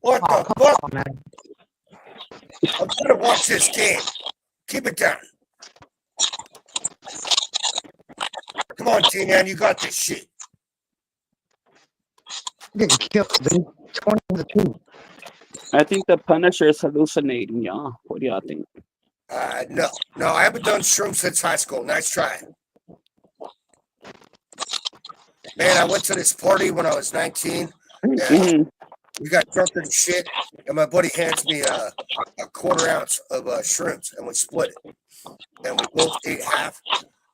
What Oh, the come fuck? on, man. I'm trying to watch this game. Keep it down. Come on, T-Man, you got this shit. You're getting killed, dude. 20 to 2. I think the Punisher is hallucinating, y'all. What do y'all think? No, I haven't done shrooms since high school. Nice try. Man, I went to this party when I was 19. And Mhm. we got drunk and shit, and my buddy hands me a quarter ounce of shrooms, and we split it. And we both ate half.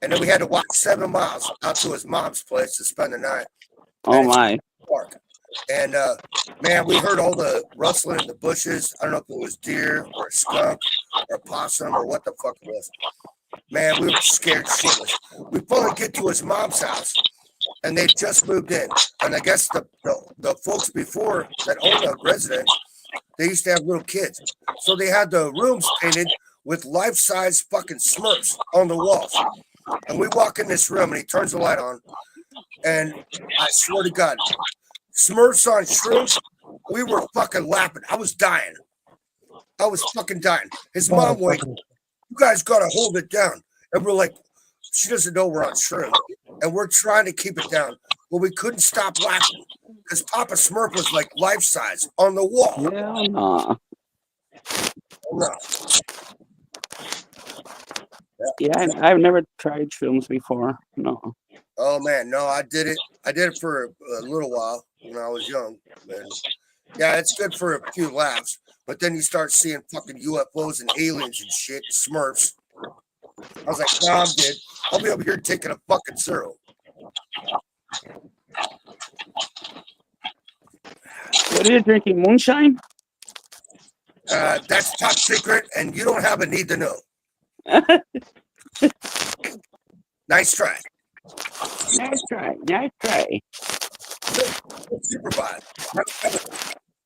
And then we had to walk 7 miles out to his mom's place to spend the night. Oh my! Park. And man, we heard all the rustling in the bushes. I don't know if it was deer or a skunk or a possum or what the fuck it was. Man, we were scared shitless. We finally get to his mom's house, and they just moved in. And I guess the folks before that owned the residence, they used to have little kids, so they had the rooms painted with life-size fucking Smurfs on the walls. And we walk in this room, and he turns the light on, and I swear to God, Smurfs on shrooms, we were fucking laughing. I was dying. I was fucking dying. His mom went, you guys got to hold it down. And we're like, she doesn't know we're on shrooms. And we're trying to keep it down. But we couldn't stop laughing because Papa Smurf was like life size on the wall. Hell nah. No. Yeah, I've never tried shrooms before. No. Oh, man. No, I did it. I did it for a little while when I was young. Man. Yeah, it's good for a few laughs. But then you start seeing fucking UFOs and aliens and shit, Smurfs. I was like, nah, I'm good. I'll be over here taking a fucking syrup. What are you drinking? Moonshine? That's top secret, and you don't have a need to know. Nice try. Nice try. Nice try. Super vibe.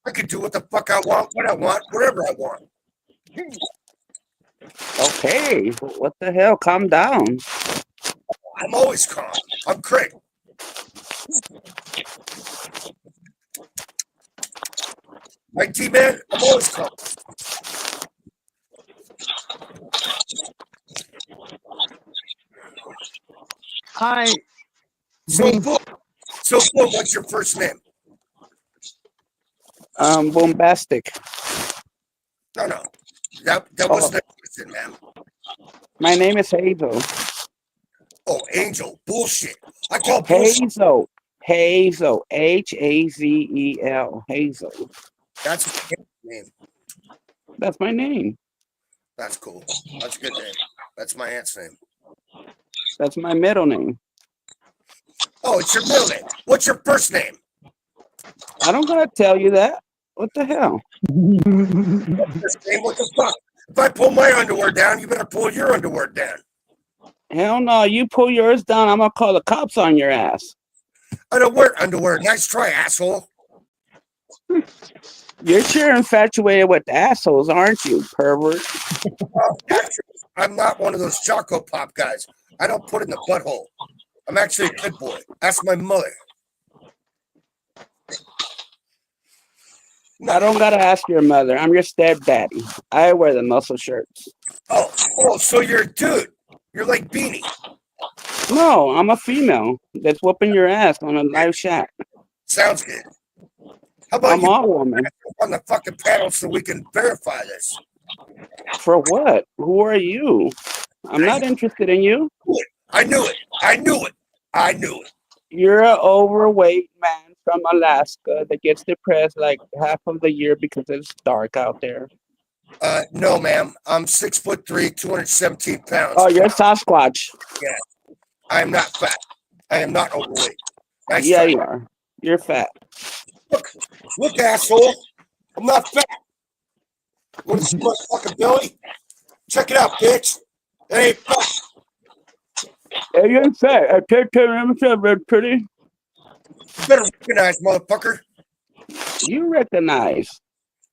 I can do what the fuck I want, when I want, wherever I want. Okay. What the hell? Calm down. I'm always calm. I'm Craig. Right, T-Man? I'm always calm. Hi. So, Boom, what's your first name? Bombastic. No. That wasn't a question, man. My name is Hazel. Oh, Angel. Bullshit. I call bullshit. Hazel. Hazel. Hazel. Hazel. That's my name. That's my name. That's cool. That's a good name. That's my aunt's name. That's my middle name. Oh, it's your middle name. What's your first name? I don't gotta tell you that. What the hell? What the fuck? If I pull my underwear down, you better pull your underwear down. Hell no, you pull yours down, I'm gonna call the cops on your ass. I don't wear underwear. Nice try, asshole. You're sure infatuated with assholes, aren't you, pervert? Actually, I'm not one of those Choco Pop guys. I don't put it in the butthole. I'm actually a good boy. Ask my mother. I don't gotta ask your mother. I'm your stepdaddy. I wear the muscle shirts. Oh, so you're a dude. You're like Beanie. No, I'm a female that's whooping your ass on a live chat. Sounds good. How about I'm you all woman. on the fucking panel so we can verify this? For what? Who are you? I'm not interested in you. I knew it. I knew it. I knew it. You're an overweight man from Alaska that gets depressed like half of the year because it's dark out there. No, ma'am. I'm 6'3", 217 pounds. Oh, you're Sasquatch. I am not fat. I am not overweight. Nice Yeah, try. you are. You're fat. Look, asshole. I'm not fat. Want to see my fucking belly? Check it out, bitch. It ain't fat. Hey, you're fat. I take care of myself, red pretty. You better recognize, motherfucker. You recognize.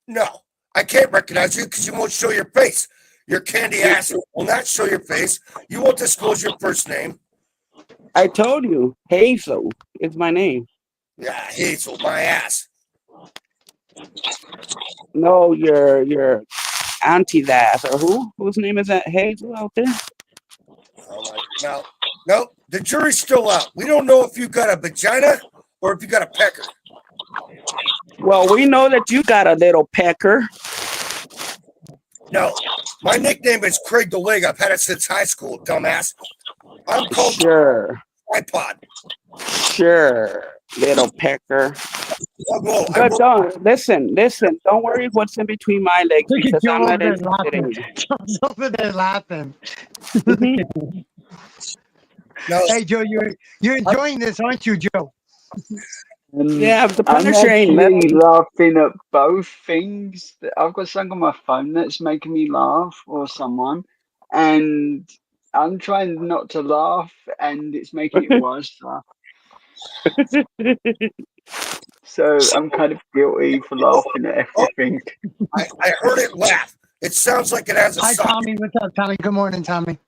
No, I can't recognize you because you won't show your face. Your candy ass will not show your face. You won't disclose your first name. I told you, Hazel is my name. Yeah, Hazel, my ass. No, your auntie that or who? Whose name is that? Hazel out there? No, the jury's still out. We don't know if you got a vagina or if you got a pecker. Well, we know that you got a little pecker. No, my nickname is Craig the Leg. I've had it since high school, dumbass. I'm called Sure. iPod. Sure, little pecker. Whoa, But don't listen. Don't worry what's in between my legs Look at because Joe I'm over not there interested in laughing. you. Joe's over there laughing. No, Hey Joe, you're enjoying this, aren't you, Joe? Yeah, the I'm Punisher ain't actually nothing. laughing at both things. I've got something on my phone that's making me laugh, or someone, and I'm trying not to laugh, and it's making it worse. So I'm kind of guilty for laughing at everything. I heard it laugh. It sounds like it has a Hi sock. Tommy, what's up, Tommy? Good morning, Tommy.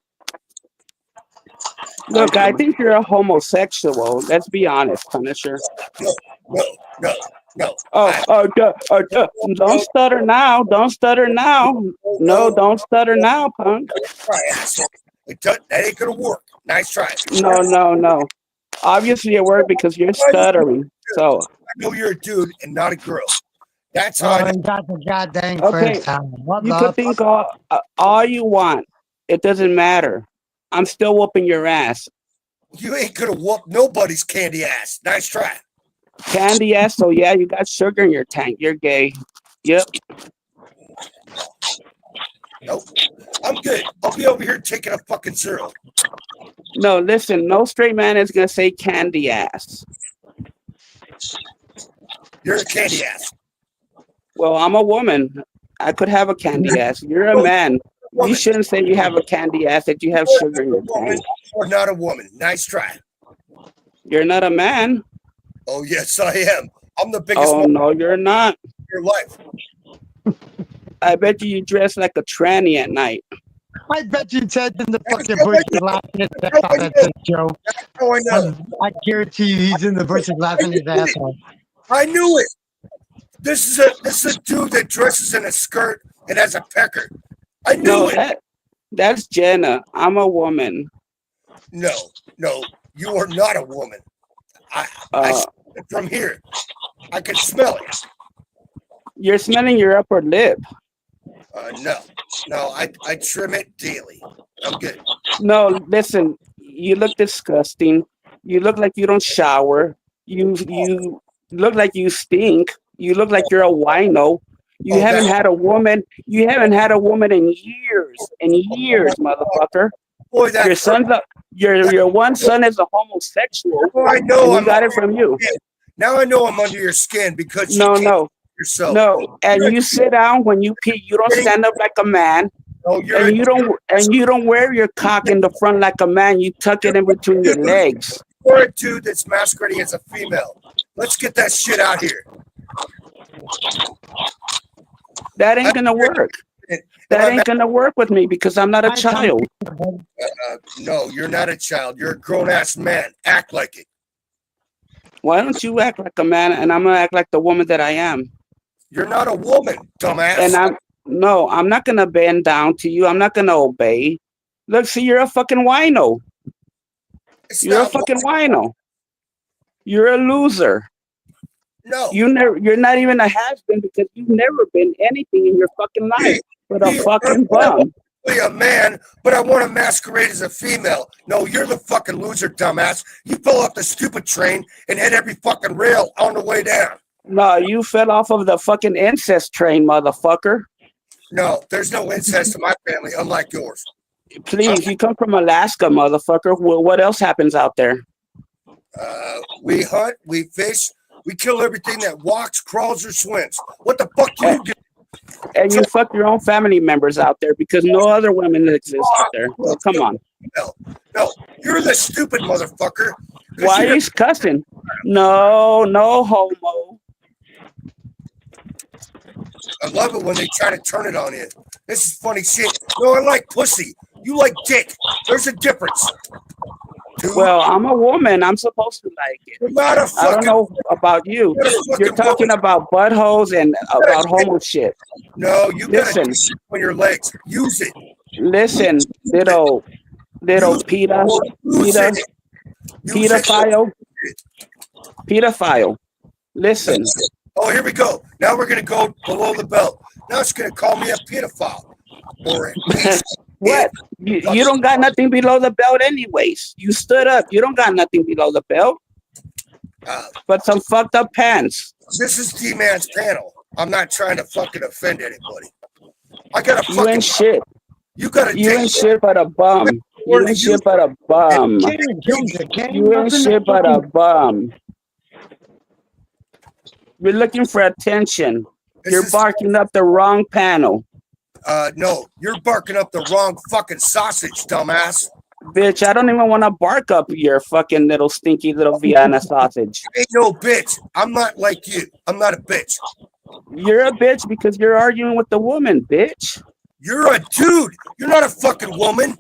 Look, I think you're a homosexual. Let's be honest, Punisher. No. Don't stutter now. Don't stutter now. No, don't stutter now, punk. Try, asshole. That ain't gonna work. Nice try. No. Obviously it worked because you're stuttering. So I know you're a dude and not a girl. That's how I Oh, know. you got the goddamn okay, first time. What you love? could think all you want. It doesn't matter. I'm still whooping your ass. You ain't gonna whoop nobody's candy ass. Nice try. Candy ass, so yeah, you got sugar in your tank. You're gay. Yep. Nope. I'm good. I'll be over here taking a fucking cereal. No, listen, no straight man is gonna say candy ass. You're a candy ass. Well, I'm a woman. I could have a candy ass. You're a man. You shouldn't say you have a candy ass that you have sugar in your tank. Or not a woman. Nice try. You're not a man. Oh yes, I am. I'm the biggest Oh one no, you're not. in your life. I bet you dress like a tranny at night. I bet you Ted's in the fucking bushes laughing his ass off at this, Joe. Oh, I know. I guarantee you he's in the bushes laughing his ass off. I knew it. This is a dude that dresses in a skirt and has a pecker. I knew No, it. that's Jenna. I'm a woman. No, you are not a woman. I from here, I can smell it. You're smelling your upper lip. No, I trim it daily. I'm good. No, listen, you look disgusting. You look like you don't shower. You look like you stink. You look like you're a wino. You haven't had a woman. You haven't had a woman in years, motherfucker. Boy, that Your son's your one son is a homosexual. Oh, I know. And we got it from you. Now I know I'm under your skin because No. yourself. No, and you sit down when you pee. You don't stand up like a man, No, you're and you don't wear your cock in the front like a man. You tuck it in between your legs. you're a dude that's masquerading as a female. Let's get that shit out here. That ain't gonna work. That ain't gonna work with me because I'm not a child. No, you're not a child. You're a grown ass man. Act like it. Why don't you act like a man and I'm gonna act like the woman that I am? You're not a woman, dumbass. And I'm not gonna bend down to you. I'm not gonna obey. Look, see, you're a fucking wino. You're a fucking wino. You're a loser. No. You're not even a has-been because you've never been anything in your fucking life but a fucking bum. I'm a man, but I want to masquerade as a female. No, you're the fucking loser, dumbass. You fell off the stupid train and hit every fucking rail on the way down. No, you fell off of the fucking incest train, motherfucker. No, there's no incest in my family, unlike yours. Please, you come from Alaska, motherfucker. Well, what else happens out there? We hunt, we fish, we kill everything that walks, crawls, or swims. What the fuck do you do? And you fuck your own family members out there because no other women exist out there. Well, come on. No, you're the stupid motherfucker. Why are you cussing? No homo. I love it when they try to turn it on you. This is funny shit. No, I like pussy. You like dick. There's a difference. Dude, Well, I'm a woman. I'm supposed to like it. you're not a I fucking. don't know about you. You're a fucking You're talking woman. about buttholes and about homo shit. No, you got Listen. a dick on your legs. Use it. Listen, little Peter, Use it. Use it. pedophile. Listen, Oh, here we go. Now we're gonna go below the belt. Now it's gonna call me a pedophile. Or what? You don't got nothing below the belt anyways. You stood up. You don't got nothing below the belt but some fucked up pants. This is D-Man's panel. I'm not trying to fucking offend anybody. I got a You fucking. ain't shit. You got a You dick. ain't shit but a bum. You ain't shit but a bum. You ain't shit but a bum. You're looking for attention. This You're is- barking up the wrong panel. No, you're barking up the wrong fucking sausage, dumbass. Bitch, I don't even want to bark up your fucking little stinky little Vienna sausage. Ain't no bitch. I'm not like you. I'm not a bitch. You're a bitch because you're arguing with the woman, bitch. You're a dude. You're not a fucking woman.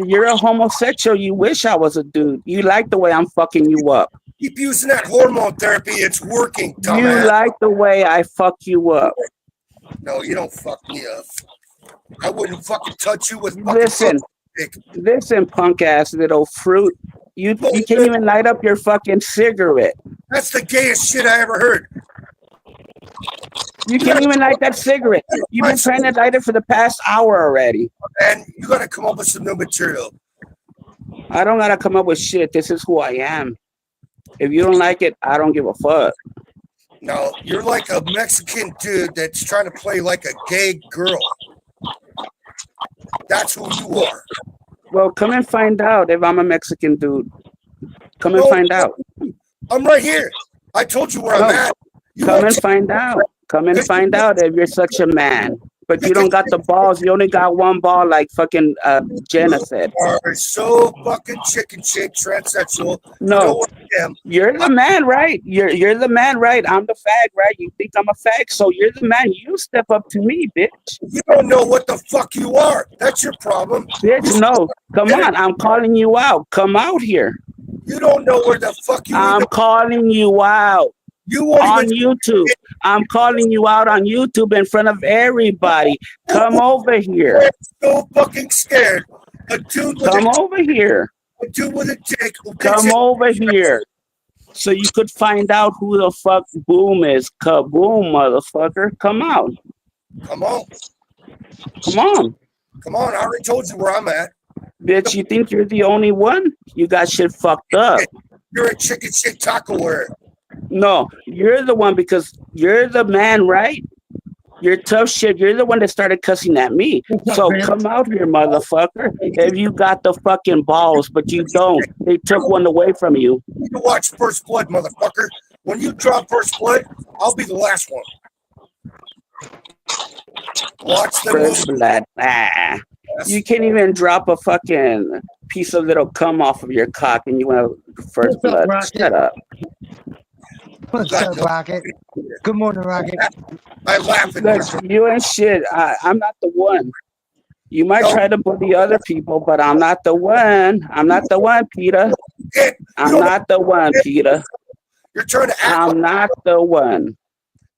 You're a homosexual. You wish I was a dude. You like the way I'm fucking you up. Keep using that hormone therapy. It's working, You dumbass. like the way I fuck you up. No, you don't fuck me up. I wouldn't fucking touch you with fucking Listen, dick. listen, punk ass little fruit. You can't even light up your fucking cigarette. That's the gayest shit I ever heard. You can't even light that cigarette. You've been trying to light it for the past hour already. And you gotta come up with some new material. I don't gotta come up with shit. This is who I am. If you don't like it, I don't give a fuck. No, you're like a Mexican dude that's trying to play like a gay girl. That's who you are. Well, come and find out if I'm a Mexican dude. Come and No, find out. I'm right here. I told you where I'm No. at. You Come won't and find out. Come and find out if you're such a man. But you don't got the balls. You only got one ball, like fucking Jenna said. are so fucking chicken shit transsexual. You know No, what I am. you're the man, right? You're the man, right? I'm the fag, right? You think I'm a fag, so you're the man. You step up to me, bitch. You don't know what the fuck you are. That's your problem. Bitch, no. Come on, I'm calling you out. Come out here. You don't know where the fuck you I'm are. calling you out. You won't On even YouTube. I'm calling you out on YouTube in front of everybody. Come over here. I'm so fucking scared. A dude with Come over here. a dude with a dick who thinks Come it- over here. So you could find out who the fuck Boom is. Kaboom, motherfucker. Come on. Come on. Come on. Come on. I already told you where I'm at. Bitch, you think you're the only one? You got shit fucked up. You're a chicken shit taco wearer. No, you're the one because you're the man, right? You're tough shit. You're the one that started cussing at me. So come out here, motherfucker. If you got the fucking balls, but you don't. They took one away from you. You need to watch First Blood, motherfucker. When you drop First Blood, I'll be the last one. Watch the First movie. blood. Ah. You can't even drop a fucking piece of little cum off of your cock and you want first What's up, blood. Rocket? Shut up. What's up, Rocket? Good morning, Rocket. I laugh at Look, you. you ain't shit. I'm not the one. You might No. try to bully other people, but I'm not the one. I'm not the one, Peter. Kid, I'm not the one, Peter. You're trying to act like, I'm not the one.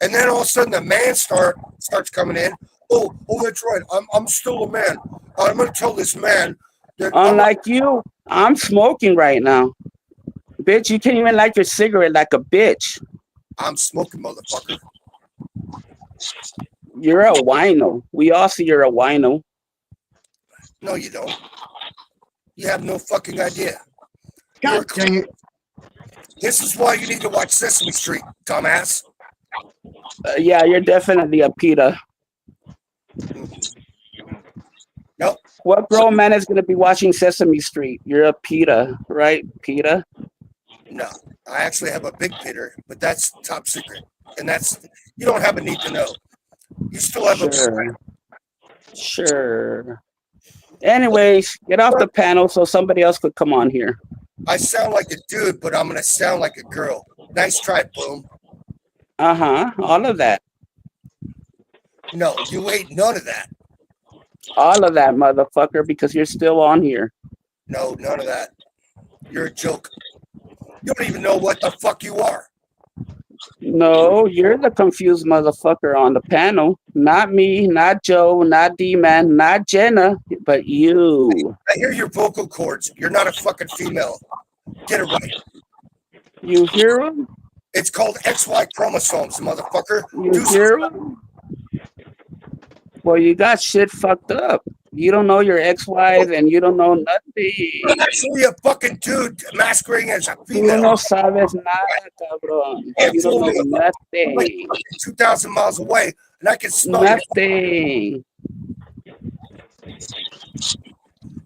and then all of a sudden the man starts coming in. Oh, that's right. I'm still a man. I'm gonna tell this man that Unlike you, I'm smoking right now. Bitch, you can't even light your cigarette like a bitch. I'm smoking, motherfucker. You're a wino. We all see you're a wino. No, you don't. You have no fucking idea. God dang it. This is why you need to watch Sesame Street, dumbass. Yeah, you're definitely a Peter. Nope. What grown man is going to be watching Sesame Street? You're a Peter, right, Peter? No, I actually have a big Peter, but that's top secret, and that's you don't have a need to know. You still have Sure. Sure. Anyways, get off the panel so somebody else could come on here. I sound like a dude, but I'm gonna sound like a girl. Nice try, Boom. Uh-huh. All of that. No, you ain't none of that. All of that, motherfucker, because you're still on here. No, none of that. You're a joke. You don't even know what the fuck you are. No, you're the confused motherfucker on the panel. Not me, not Joe, not D-Man, not Jenna, but you. I hear your vocal cords. You're not a fucking female. Get it right. You hear him? It's called XY chromosomes, motherfucker. You hear him? Well, you got shit fucked up. You don't know your ex-wife and you don't know nothing. I'm actually a fucking dude masquerading as a Tú no female. sabes nada, cabrón. You don't know I'm like nothing. 2,000 miles away, and I can smell you. Nothing.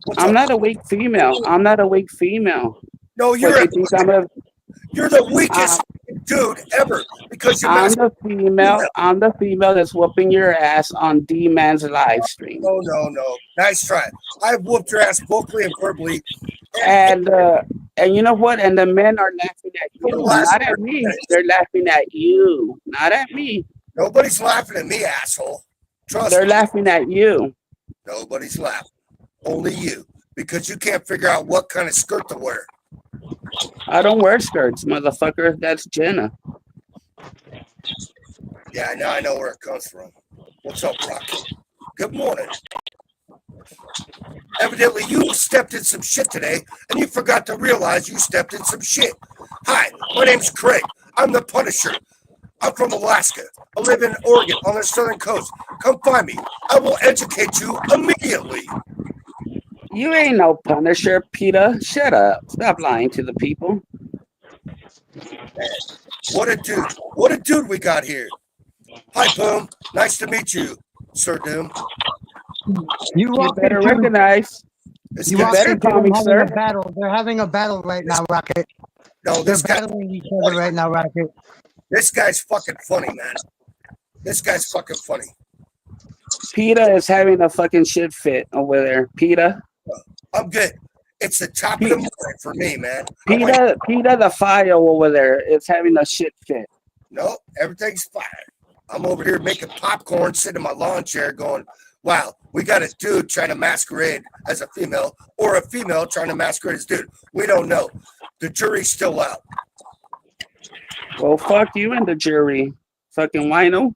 What's I'm up? not a weak female. I'm not a weak female. No, What, you're you think I'm a you're the weakest dude ever because you're I'm masquerading. the female that's whooping your ass on D-Man's live stream. No. Nice try. I've whooped your ass vocally and verbally. And you know what? And the men are laughing at you, not at me. They're laughing at you, not at me. Nobody's laughing at me, asshole. Trust They're me. laughing at you. Nobody's laughing. Only you. Because you can't figure out what kind of skirt to wear. I don't wear skirts, motherfucker. That's Jenna. Yeah, now I know where it comes from. What's up, Rocky? Good morning. Evidently, you stepped in some shit today, and you forgot to realize you stepped in some shit. Hi, my name's Craig. I'm the Punisher. I'm from Alaska. I live in Oregon on the southern coast. Come find me. I will educate you immediately. You ain't no Punisher, Peter. Shut up. Stop lying to the people. What a dude. What a dude we got here. Hi, Boom. Nice to meet you, Sir Doom. You You walk better into recognize. This you guy- walk better into call them me having sir. a battle. They're having a battle right now, Rocket. no, They're this guy. battling each other right now, Rocket. This guy's fucking funny, man. This guy's fucking funny. Peter is having a fucking shit fit over there. Peter. I'm good. It's the top of the morning for me, man. I'm like, Peter the fire over there is having a shit fit. no, everything's fine. I'm over here making popcorn, sitting in my lawn chair going, wow, we got a dude trying to masquerade as a female or a female trying to masquerade as a dude. We don't know. The jury's still out. Well, fuck you and the jury. Fucking wino.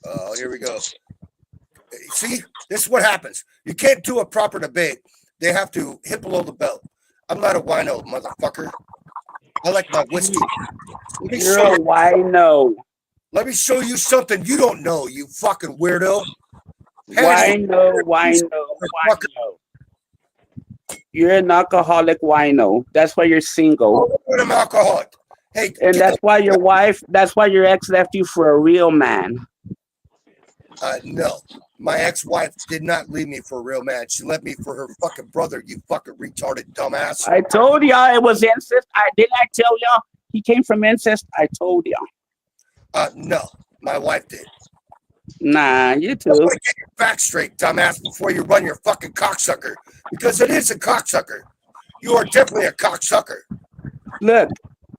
Oh, here we go. See, this is what happens. You can't do a proper debate. They have to hit below the belt. I'm not a wino, motherfucker. I like my whiskey. Let me You're show a you, wino. let me show you something you don't know, you fucking weirdo. Patty, Wino. You're an alcoholic wino. That's why you're single. I'm an alcoholic. Hey, And get that's why your ex left you for a real man. no. My ex-wife did not leave me for a real man. She left me for her fucking brother, you fucking retarded dumbass. I told y'all it was incest. Didn't I tell y'all he came from incest? I told y'all. No, my wife did. Nah, you You too. want to get your back straight, dumbass, before you run your fucking cocksucker. Because it is a cocksucker. You are definitely a cocksucker. Look,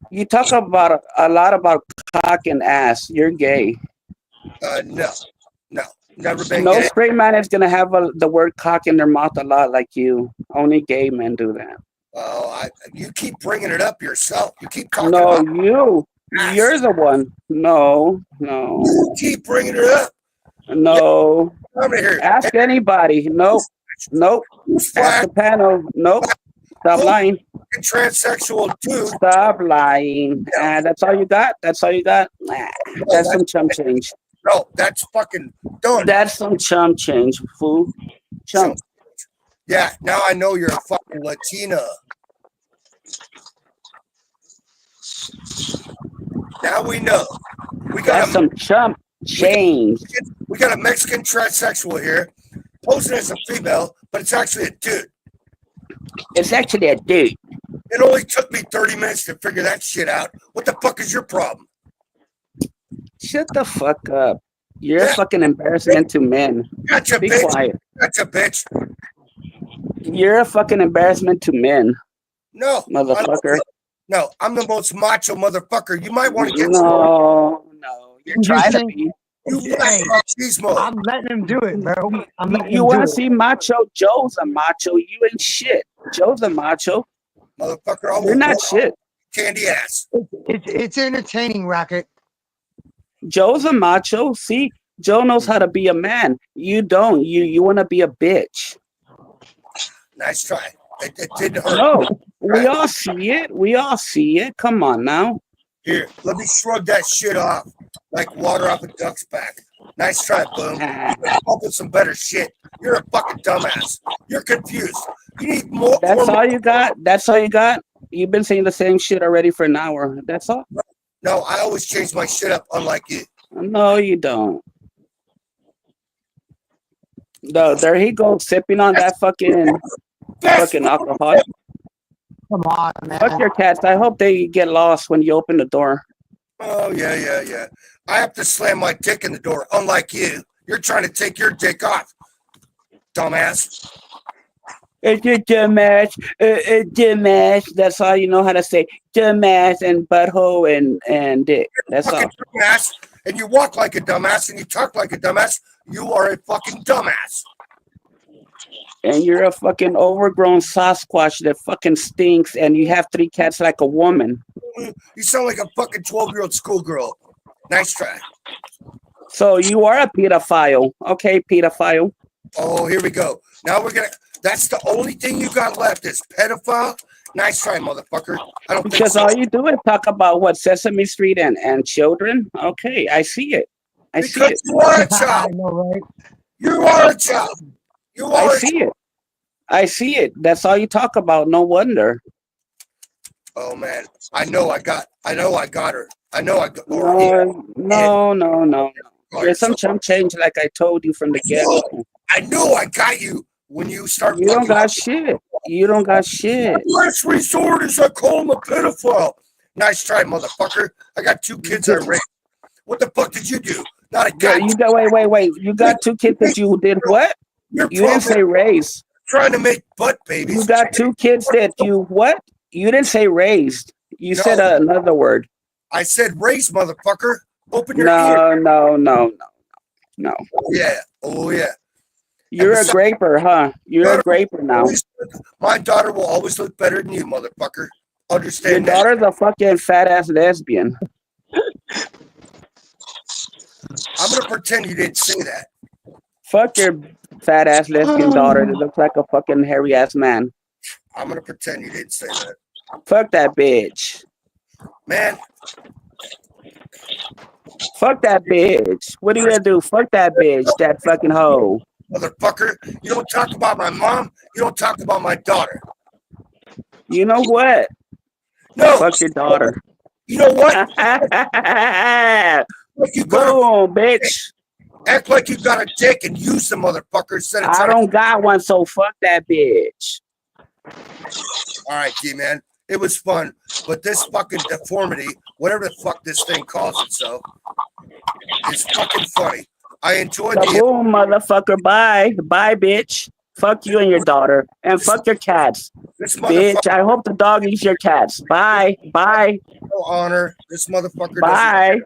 you talk about a lot about cock and ass. You're gay. No. Never been No gay. straight man is gonna have the word cock in their mouth a lot like you. Only gay men do that. Oh, you keep bringing it up yourself. You keep talking No, about you. ass. You're the one. No. You keep bringing it up. No. Come here. Ask anybody. Nope. Who's Ask flat the panel. Nope. Stop lying. and transsexual dude? Stop lying. That's all you got? That's all you got? Nah, that's some chump change. No, that's fucking done. That's some chump change, fool. Chump. Yeah, now I know you're a fucking Latina. Now we know. We got That's some chump change. we got a Mexican transsexual here, posing as a female, but it's actually a dude. It's actually a dude. It only took me 30 minutes to figure that shit out. What the fuck is your problem? Shut the fuck up. You're Yeah. a fucking embarrassment to men. Gotcha, Be bitch. quiet. Gotcha, bitch. You're a fucking embarrassment to men, No, motherfucker. no, I'm the most macho motherfucker. You might want to get No. You're I'm just trying to saying- be. you Hey, machismo. I'm letting him do it, bro. I'm letting You him want do to it. see macho? Joe's a macho. You ain't shit. Joe's a macho. Motherfucker, I You're will not walk shit. candy ass. It's entertaining, Rocket. Joe's a macho. See, Joe knows how to be a man. You don't. You want to be a bitch. Nice try. It didn't hurt. No, we all see it. We all see it. Come on now. Here, let me shrug that shit off like water off a duck's back. Nice try, Boom. Ah, Come up with some better shit. You're a fucking dumbass. You're confused. You need more. That's more all you got. That's all you got. You've been saying the same shit already for an hour. That's all. No, I always change my shit up, unlike you. No, you don't. No, there he goes sipping on that fucking alcohol. Come on, Fuck man. your cats. I hope they get lost when you open the door. Oh, yeah. I have to slam my dick in the door, unlike you. You're trying to take your dick off, dumbass. It's a dumbass. Dumbass. That's all you know how to say. Dumbass and butthole and dick. That's all. Fucking dumbass. And you walk like a dumbass and you talk like a dumbass. You are a fucking dumbass. And you're a fucking overgrown Sasquatch that fucking stinks and you have 3 cats like a woman. You sound like a fucking 12-year-old schoolgirl. Nice try. So you are a pedophile. Okay, pedophile. Oh, here we go. Now we're gonna. That's the only thing you got left is pedophile. Nice try, motherfucker. I don't think Because so. all you do is talk about what Sesame Street and children. Okay, I see it. I see Because it. you are a I child. know, right? You are a child. You I are. see it. I see it. That's all you talk about. No wonder. Oh man, I know I got her. I know I got. Or he- No. or There's some so- chump change, like I told you from the get-go. I know I got you when you start. You don't fucking got up. shit. You don't got shit. Last resort is I call him a pedophile. Nice try, motherfucker. I got 2 kids I raised. What the fuck did you do? Not a Yeah, guy. you got wait. You got 2 kids that you did what? You're You didn't say probably raised. trying to make butt babies. You got 2 kids that you what? You didn't say raised. You said No. another word. I said raise, motherfucker. Open your ear. No. Oh yeah. Oh yeah. You're a besides- graper, huh? You're a graper now. My daughter will always look better than you, motherfucker. Your Understand that? daughter's a fucking fat ass lesbian. I'm gonna pretend you didn't say that. Fuck your fat ass lesbian daughter that looks like a fucking hairy ass man. I'm gonna pretend you didn't say that. Fuck that bitch. Man, Fuck that bitch. What are you gonna do? Fuck that bitch, that fucking hoe. motherfucker, you don't talk about my mom. You don't talk about my daughter. You know what? No. Fuck your daughter. You know what? Like you gotta Boom, bitch. act like you got a dick and use the motherfucker instead of I trying to. don't got one, so fuck that bitch. All right, G-Man. It was fun, but this fucking deformity, whatever the fuck this thing calls itself, is fucking funny. I enjoyed the Kaboom, motherfucker. Bye. Bye, bitch. Fuck you and your daughter. And fuck your cats. this Bitch, motherfucker. I hope the dog eats your cats. Bye. Bye. No honor. This motherfucker doesn't. Bye.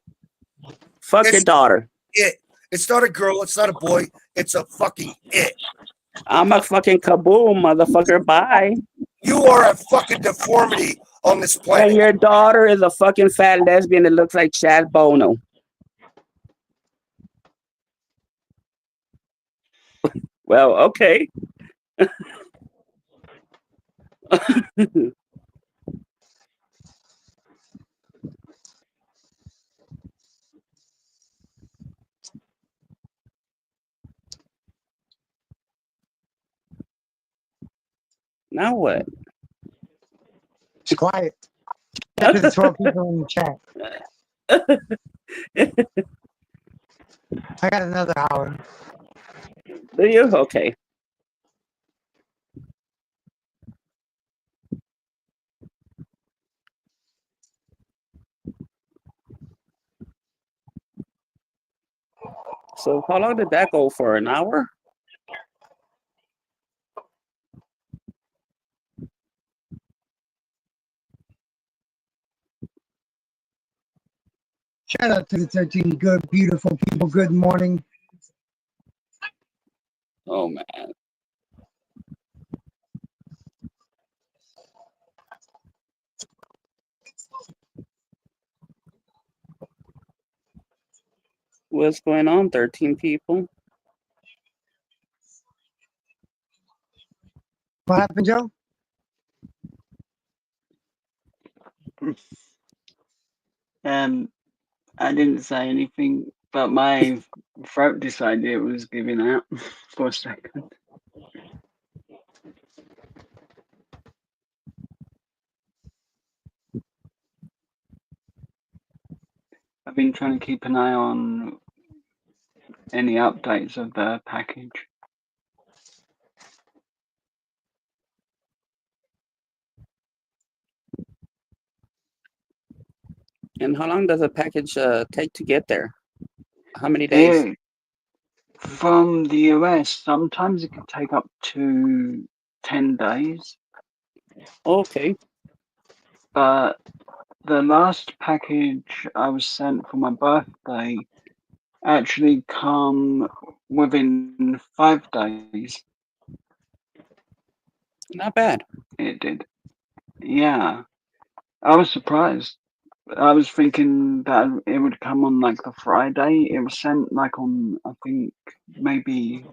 Fuck your It's daughter. it. It's not a girl. It's not a boy. It's a fucking it. I'm a fucking kaboom, motherfucker. Bye. You are a fucking deformity on this And planet. your daughter is a fucking fat lesbian that looks like Chad Bono. Well, okay. Now what? It's quiet. After the 12 people in the chat. I got another hour. Do you? Okay. So how long did that go for? An hour? Shout out to the 13 good, beautiful people. Good morning. Oh man. What's going on, 13 people? What happened, Joe? I didn't say anything, but my throat decided it was giving out for a second. I've been trying to keep an eye on any updates of the package. And how long does a package take to get there? How many days? From the US, sometimes it can take up to 10 days. Okay. But the last package I was sent for my birthday actually come within 5 days. Not bad. It did. Yeah. I was surprised. I was thinking that it would come on like the Friday. It was sent like on, I think, maybe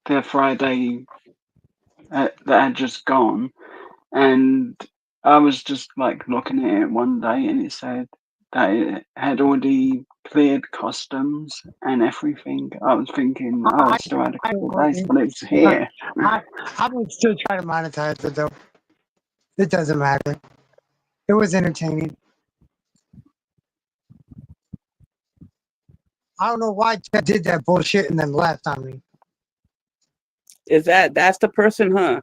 the Friday that had just gone. And I was just like looking at it one day and it said that it had already cleared customs and everything. I was thinking, oh, it still had a couple of days, but it's here. I would still try to monetize it, though. It doesn't matter. It was entertaining. I don't know why Ted did that bullshit and then left on me. That's the person, huh?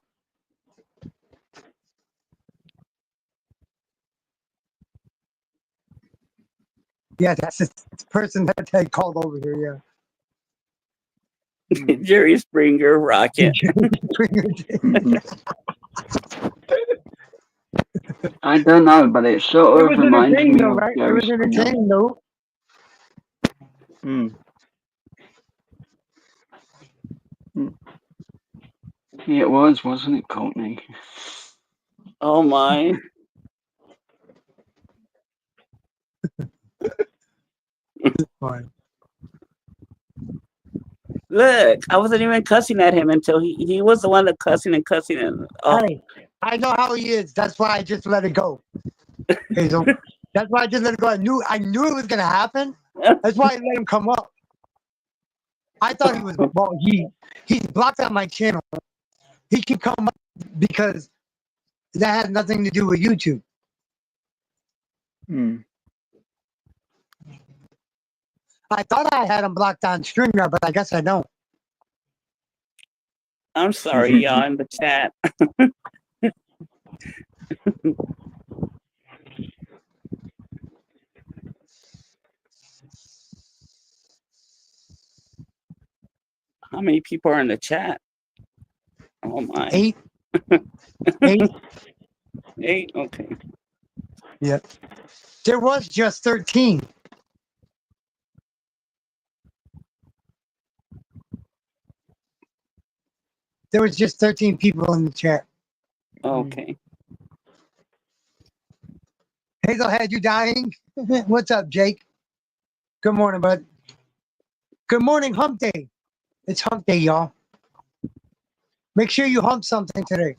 Yeah, that's the person that Ted called over here, Jerry Springer Rocket. I don't know, but it sort It of was reminds entertaining me though, of right? It Jerry was Springer. entertaining though. Yeah, it was, wasn't it, Courtney? Oh my. Fine. Look, I wasn't even cussing at him until he was the one that cussing and cussing and Hey, I know how he is. That's why I just let it go. Hazel. That's why I just let it go. I knew it was gonna happen. That's why I let him come up. I thought he was he's blocked on my channel. He can come up because that has nothing to do with YouTube. I thought I had him blocked on StreamYard, but I guess I don't. I'm sorry, y'all in the chat. How many people are in the chat? Oh my. 8. 8. 8? Okay. Yep. There was just 13. There was just 13 people in the chat. Okay. Hazelhead, you dying? What's up, Jake? Good morning, bud. Good morning, hump day. It's hump day, y'all. Make sure you hump something today.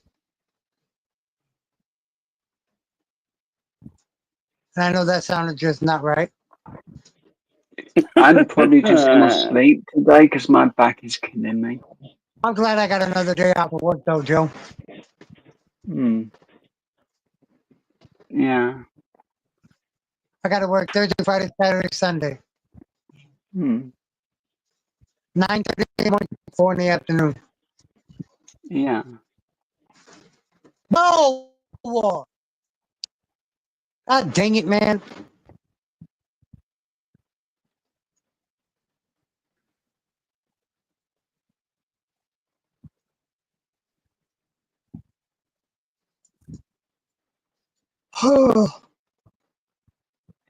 And I know that sounded just not right. I'm probably just gonna sleep today because my back is killing me. I'm glad I got another day off of work, though, Joe. Yeah. I got to work Thursday, Friday, Saturday, Sunday. 9:30 in the morning, 4 in the afternoon. Yeah. No! God dang it, man.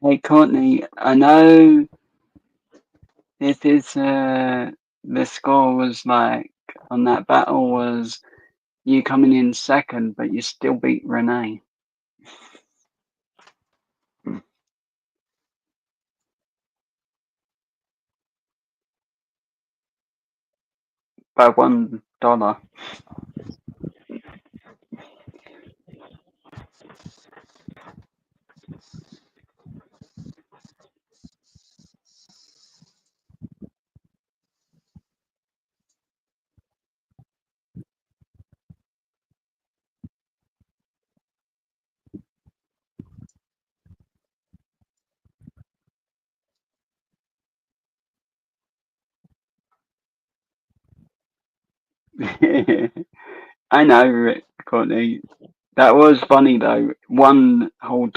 Hey Courtney, I know this is the score was like on that battle was you coming in second, but you still beat Renee. By $1. I know, Courtney. That was funny though. $1 whole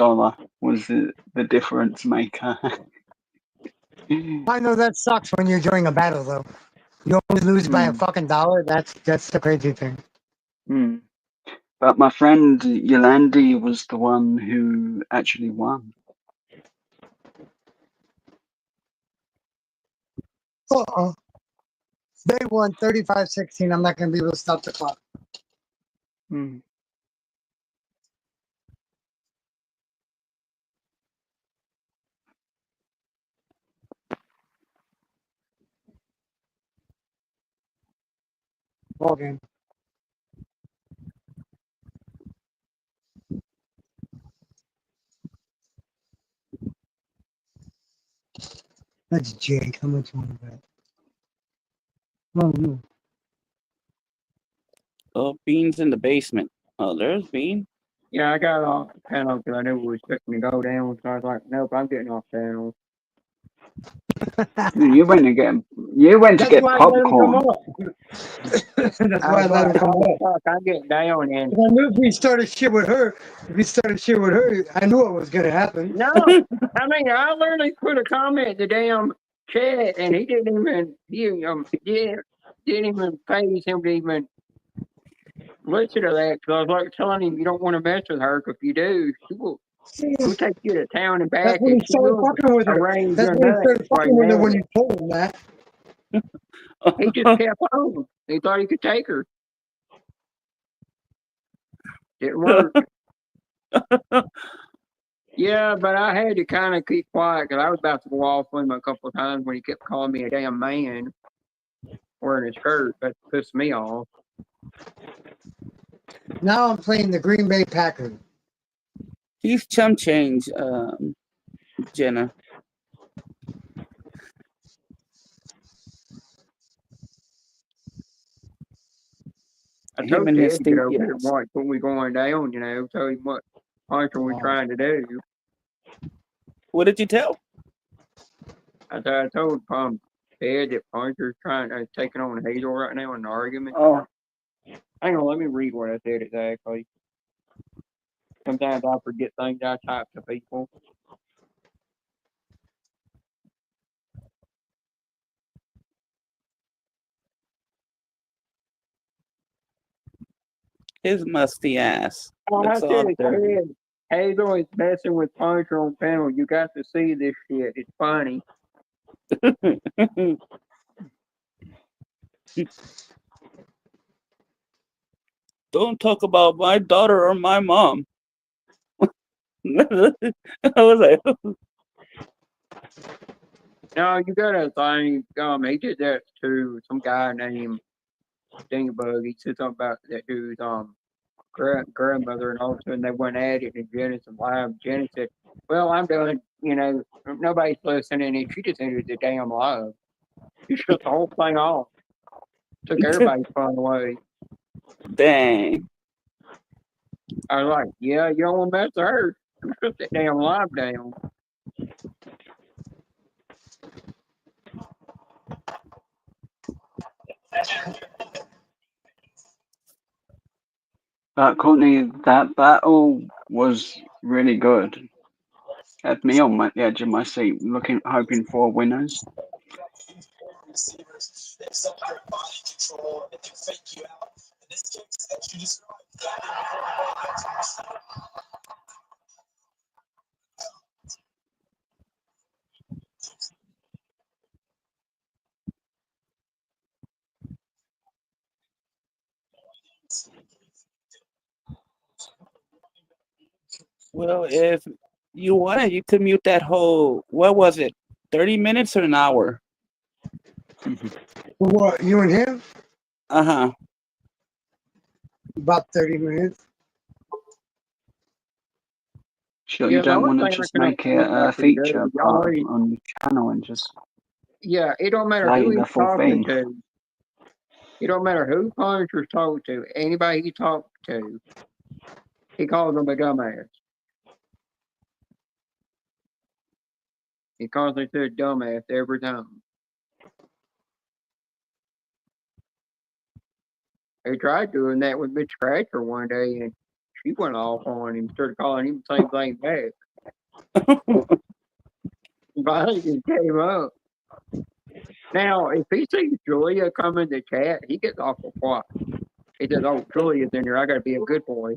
was the difference maker. I know that sucks when you're during a battle, though. You only lose by a fucking dollar. That's the crazy thing. But my friend Yolandi was the one who actually won. Uh-oh. They won 35-16. I'm not going to be able to stop the clock. Ball game. That's Jake. How much you want to bet? Oh, no. Oh, Bean's in the basement. Oh, there's Bean. Yeah, I got off the panel because I knew we was fixing to go down. So I was like, nope, I'm getting off panel. You went to get why I let him come popcorn. up. That's why I let him come up. Fuck, I'm getting down and I knew if we started shit with her, I knew it was going to happen. no, I mean I literally put a comment in the damn chat and he didn't even didn't even phase him to even listen to that because I was like telling him you don't want to mess with her because if you do, she'll take you to town and back. That's when and he started fucking with her. arrange That's your when he nuts started right fucking with her now. when you told him that. He just kept on. He thought he could take her. Didn't work. Yeah, but I had to kind of keep quiet because I was about to go off with him a couple of times when he kept calling me a damn man wearing a skirt. That pissed me off. Now I'm playing the Green Bay Packers. He's chum change, Jenna. I Him told and his Ted to get over stinky here and ass. watch when we going down, tell him what punch are we trying to do. What did you tell? I told Ted that Puncher's taking on Hazel right now in an argument. Oh. Hang on, let me read what I said exactly. Sometimes I forget things I type to people. His musty ass. Oh, I Looks all said, dirty. kid, Hazel is messing with Puncher on panel. You got to see this shit. It's funny. Don't talk about my daughter or my mom. I was like, No, you gotta think, he did that to some guy named Dingbug. He said something about that dude's, grandmother, and all of a sudden they went at it, and Jenny some live. Jenny said, "Well, I'm done. You know, nobody's listening." And she just ended the damn live. She shut the whole thing off. Took everybody's fun away. dang. I was like, "Yeah, you don't want to mess with her. Shut that damn live down." But Courtney, that battle was really good. Had me on the edge of my seat, hoping for winners. Well, if you want it, you could mute that whole, what was it, 30 minutes or an hour? What, you and him? Uh-huh. About 30 minutes. Sure, Yeah, you the don't only want to thing I just can make it understand a I can do, feature y'all part already, on the channel and just yeah, it don't matter play who the he's full talking thing. to. It don't matter who Punisher's talking to. Anybody he talks to, he calls them a dumbass. He calls them a dumbass every time. He tried doing that with Mitch Scratcher one day, and she went off on him, started calling him the same thing back. Finally, just came up. Now, if he sees Julia come in the chat, he gets awful quiet. He says, "Oh, Julia's in here. I got to be a good boy."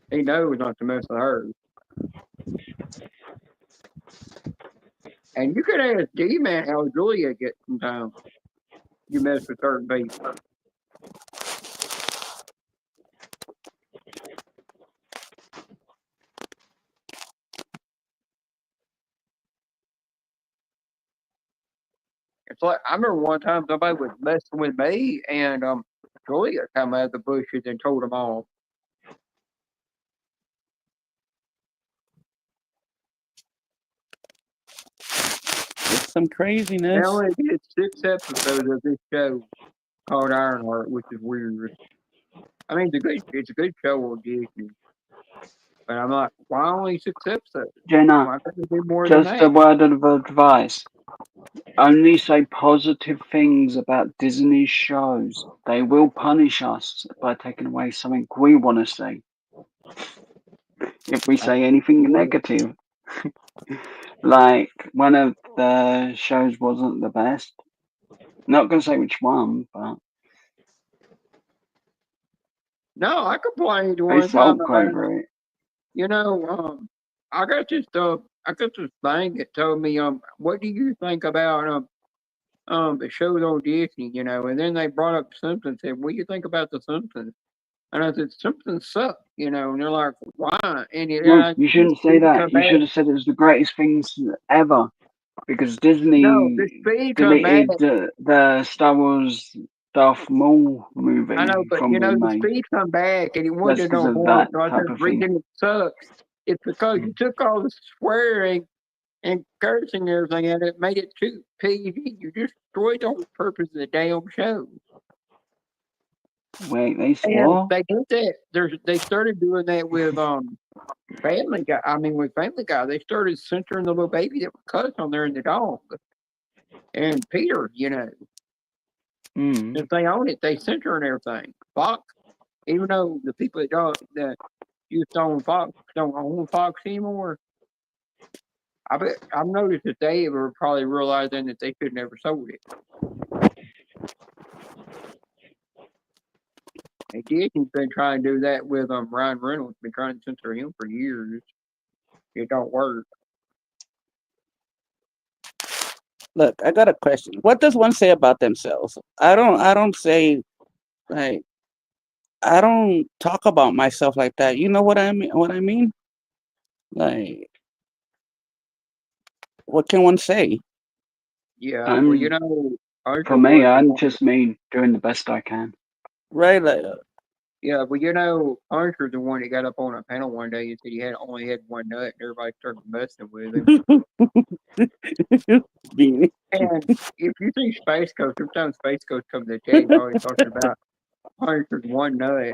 He knows not to mess with her. And you could ask D-Man how Julia gets sometimes. You mess with certain people. It's like, I remember one time somebody was messing with me, and Julia come out of the bushes and told them off. It's some They craziness. only did 6 episodes of this show called Ironheart, which is weird. I mean, it's a good show on Disney. But I'm like, why only 6 episodes? Jenna, Why couldn't it be more than just a that? word of advice. Only say positive things about Disney shows. They will punish us by taking away something we want to say. If we say anything negative, like one of the shows wasn't the best. Not gonna say which one, but No, I complained they one time sulk about, over it. you know, I got this thing that told me, what do you think about the shows on Disney, you know? And then they brought up Simpsons, said, what do you think about the Simpsons? And I said, Simpsons suck, you know. And they're like, why? And No, you shouldn't say that. come You back. should have said it was the greatest things ever, because No, Disney the speed come back. deleted the Star Wars Darth Maul movie I know, but from you know, being the made. speed come back, and he wanted Just to because know of more. that So I type said, of the thing. reason it sucks, it's because you took all the swearing and cursing and everything, and it made it too PG. You destroyed the whole purpose of the damn show. Wait, they And swore? they did that. They started doing that with Family Guy. I mean, with Family Guy, they started censoring the little baby that was cussed on there and the dog and Peter. You know, Mm. if they own it, they censor and everything. Fox, even though the people that used to own Fox don't own Fox anymore. I bet I've noticed that they were probably realizing that they could never sold it. Disney's been trying to do that with Ryan Reynolds. Been trying to censor him for years. It don't work. Look, I got a question. What does one say about themselves? I don't say like I don't talk about myself like that. You know what I mean? What I mean? Like, what can one say? Yeah, well, you I'm know, for Arthur me, was the I'm one. just me doing the best I can. Right? Like, Yeah, well, you know, Arthur the one that got up on a panel one day and said he only had one nut, and everybody started messing with him. Beanie. And if you see Space Coast, sometimes Space Coast comes to chat, he's always talking about Arthur's one nut.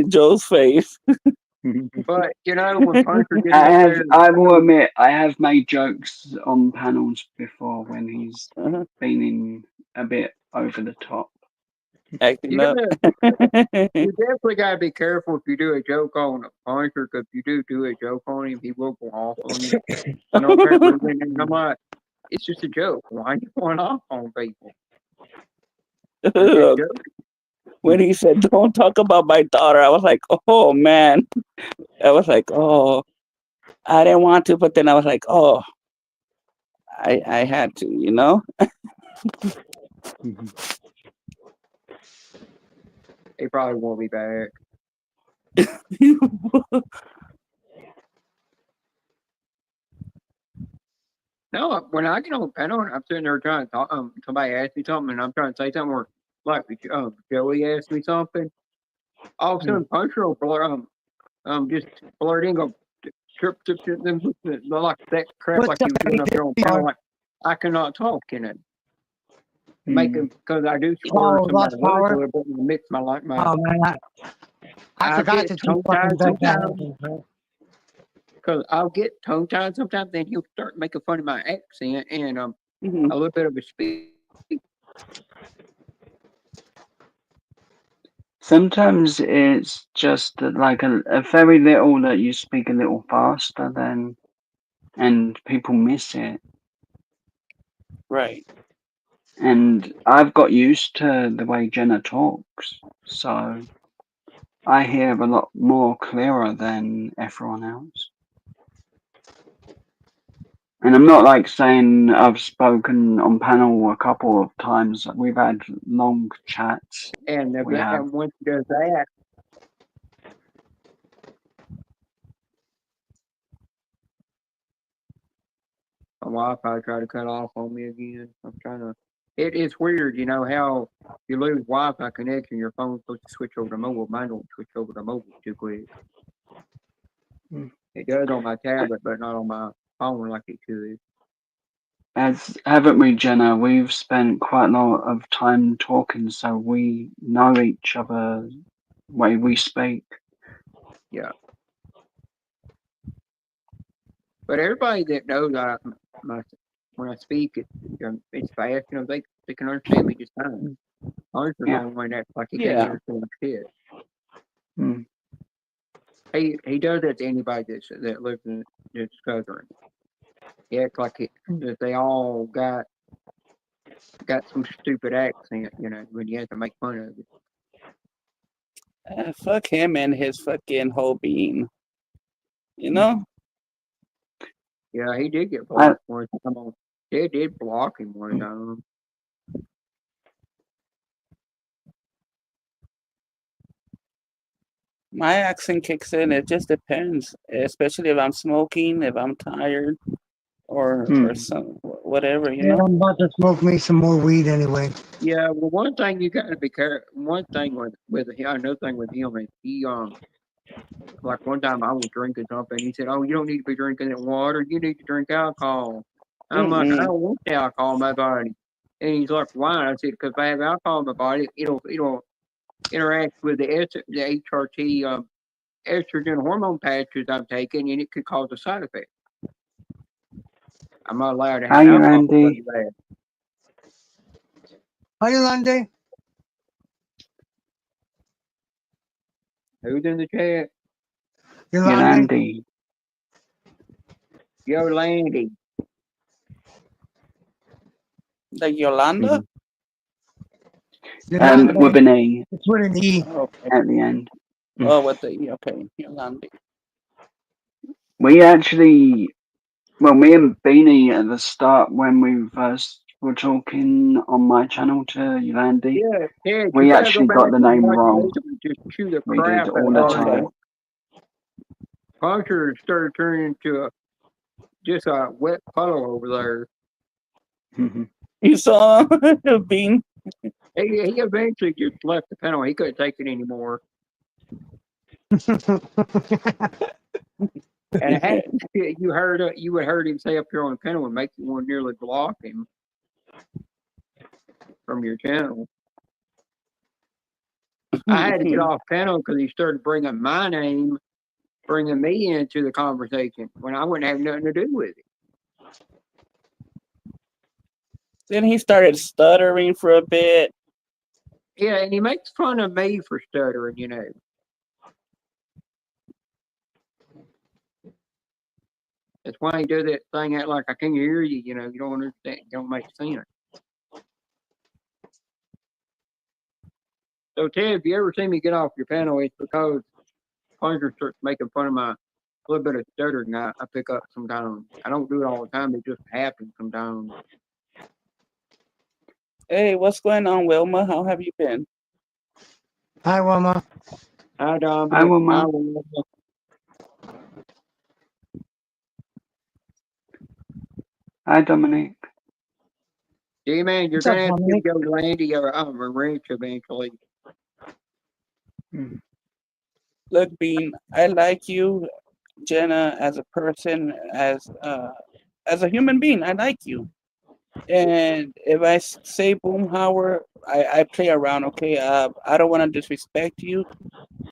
Joe's face. But you know, when Arthur gets up there, I will admit, I have made jokes on panels before when he's Uh-huh. been in a bit over the top. Acting you up. you definitely gotta be careful if you do a joke on Arthur, because if you do a joke on him, he will go off on you. And I'll start moving, and I'm like, it's just a joke. Why are you going off on people? I'm just Look, joking. when he said, "Don't talk about my daughter," I was like, "Oh man!" I was like, "Oh, I didn't want to," but then I was like, "Oh, I had to," you know. He probably won't be back. No, when I get on the panel and I'm sitting there trying to talk, somebody asks me something and I'm trying to say something, or like Joey asked me something, all of a sudden Puncher will blur, just blurt in, go trip, like that crap, What's like he up, was doing up there on panel, everybody? like I cannot talk in it. Make him, because I do slur Oh, some of my lost words power. a little bit and mix my Oh man, I I forgot get to turn tongue fucking tied back sometimes. down. Because I'll get tongue tied sometimes, then he'll start making fun of my accent and Mhm. a little bit of a speech. Sometimes it's just like a very little that you speak a little faster than, and people miss it. Right. And I've got used to the way Jenna talks, so I hear a lot more clearer than everyone else. And I'm not like saying I've spoken on panel a couple of times. We've had long chats. And have. once he does that, my Wi-Fi tried to cut off on me again. I'm trying to. It's weird, you know how you lose Wi-Fi connection, your phone's supposed to switch over to mobile. Mine don't switch over to mobile too quick. It does on my tablet, but not on my phone like it could. As haven't we, Jenna? We've spent quite a lot of time talking, so we know each other's way we speak. Yeah. But everybody that knows when I speak, it's fast. You know, they can understand me just fine. Arthur's the only one that's like he can't Yeah. understand shit. Mm. He does that to anybody that lives in that's Southern. He acts like that they all got some stupid accent, you know, when you have to make fun of it. Fuck him and his fucking whole being. You know. Yeah, he did get blocked one time. They did block him one time. My accent kicks in. It just depends, especially if I'm smoking, if I'm tired, or some whatever, you And know. I'm about to smoke me some more weed anyway. Yeah, well, one thing you got to be careful. One thing with him, another thing with him is he like one time I was drinking something. He said, "Oh, you don't need to be drinking that water. You need to drink alcohol." I'm like, "I don't want the alcohol in my body." And he's like, "Why?" I said, "Because if I have alcohol in my body, it'll interact with the HRT estrogen hormone patches I'm taking, and it could cause a side effect. I'm not allowed to have Hi, alcohol because Randy. of that." Hi, Yolande. Who's in the chat? Yolande. Yo, Landy. Like Yolanda. With an E It's with an E. Okay. at the end. Oh, with the E. Okay. Yolandi. We actually, well, me and Beanie at the start when we first were talking on my channel to Yolandi, Yeah, Ted, we you gotta actually go got back the and name watch wrong. Hazel just chew the We crap did out all of the Okay. time. Puncher started turning into just a wet puddle over there. You saw Bean? He eventually just left the panel. He couldn't take it anymore. And had, you would heard him say up here on the panel and make you want to nearly block him from your channel. I had to get off panel because he started bringing my name, bringing me into the conversation when I wouldn't have nothing to do with it. Then he started stuttering for a bit. Yeah, and he makes fun of me for stuttering, you know. That's why he does that thing out like I can't hear you, you know, you don't understand, you don't make sense. So Ted, if you ever see me get off your panel, it's because Puncher starts making fun of my little bit of stuttering I pick up sometimes. I don't do it all the time, it just happens sometimes. Hey, what's going on, Wilma? How have you been? Hi, Wilma. Hi, Dom. Hi, Wilma. Hi, Dominic. D-Man, you're What's up, going to have to Dominic? go to Landy or a ranch eventually. Look, Bean, I like you, Jenna, as a person, as a human being. I like you. And if I say Boomhauer, I play around, okay? I don't want to disrespect you,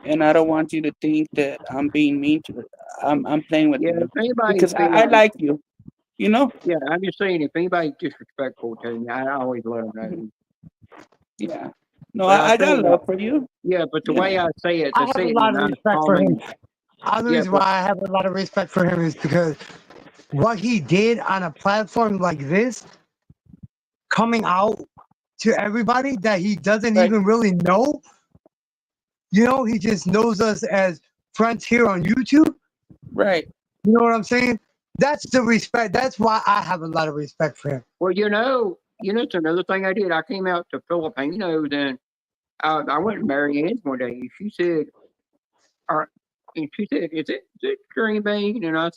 and I don't want you to think that I'm being mean to you. I'm playing with Yeah, you if anybody because I like you, you know? yeah, I'm just saying, if anybody's disrespectful to me, I always let them know. Yeah. No, But I got think love for you. yeah, but the Yeah. way I say it, I to have say a it in lot a of nice, respect for him. calming, The Yeah, reason but- why I have a lot of respect for him is because what he did on a platform like this, coming out to everybody that he doesn't Right. even really know, you know, he just knows us as friends here on YouTube. Right. You know what I'm saying? That's the respect. That's why I have a lot of respect for him. well, it's another thing I did. I came out to Filipinos and I went to Mary Ann's one day and she said, and she said, is it Green Bean? And I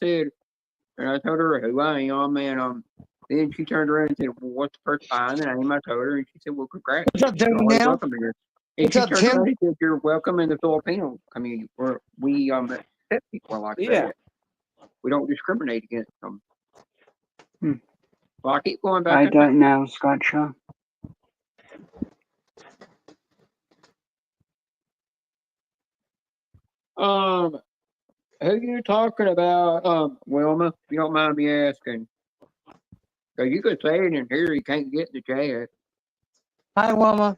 told her who I am, and then she turned around and said, well, what's the first behind the name? I told her, and she said, well, congrats. What's up, You're Dirty always Nail? welcome here. And What's she up, turned Tim? around and said, you're welcome in the Filipino community where we accept people like Yeah. that. We don't discriminate against them. Hmm. Well, I keep going I back. don't know, Scotcha. Who you talking about, Wilma? If you don't mind me asking. Because you could say it in here, you can't get the chat. Hi, Wilma.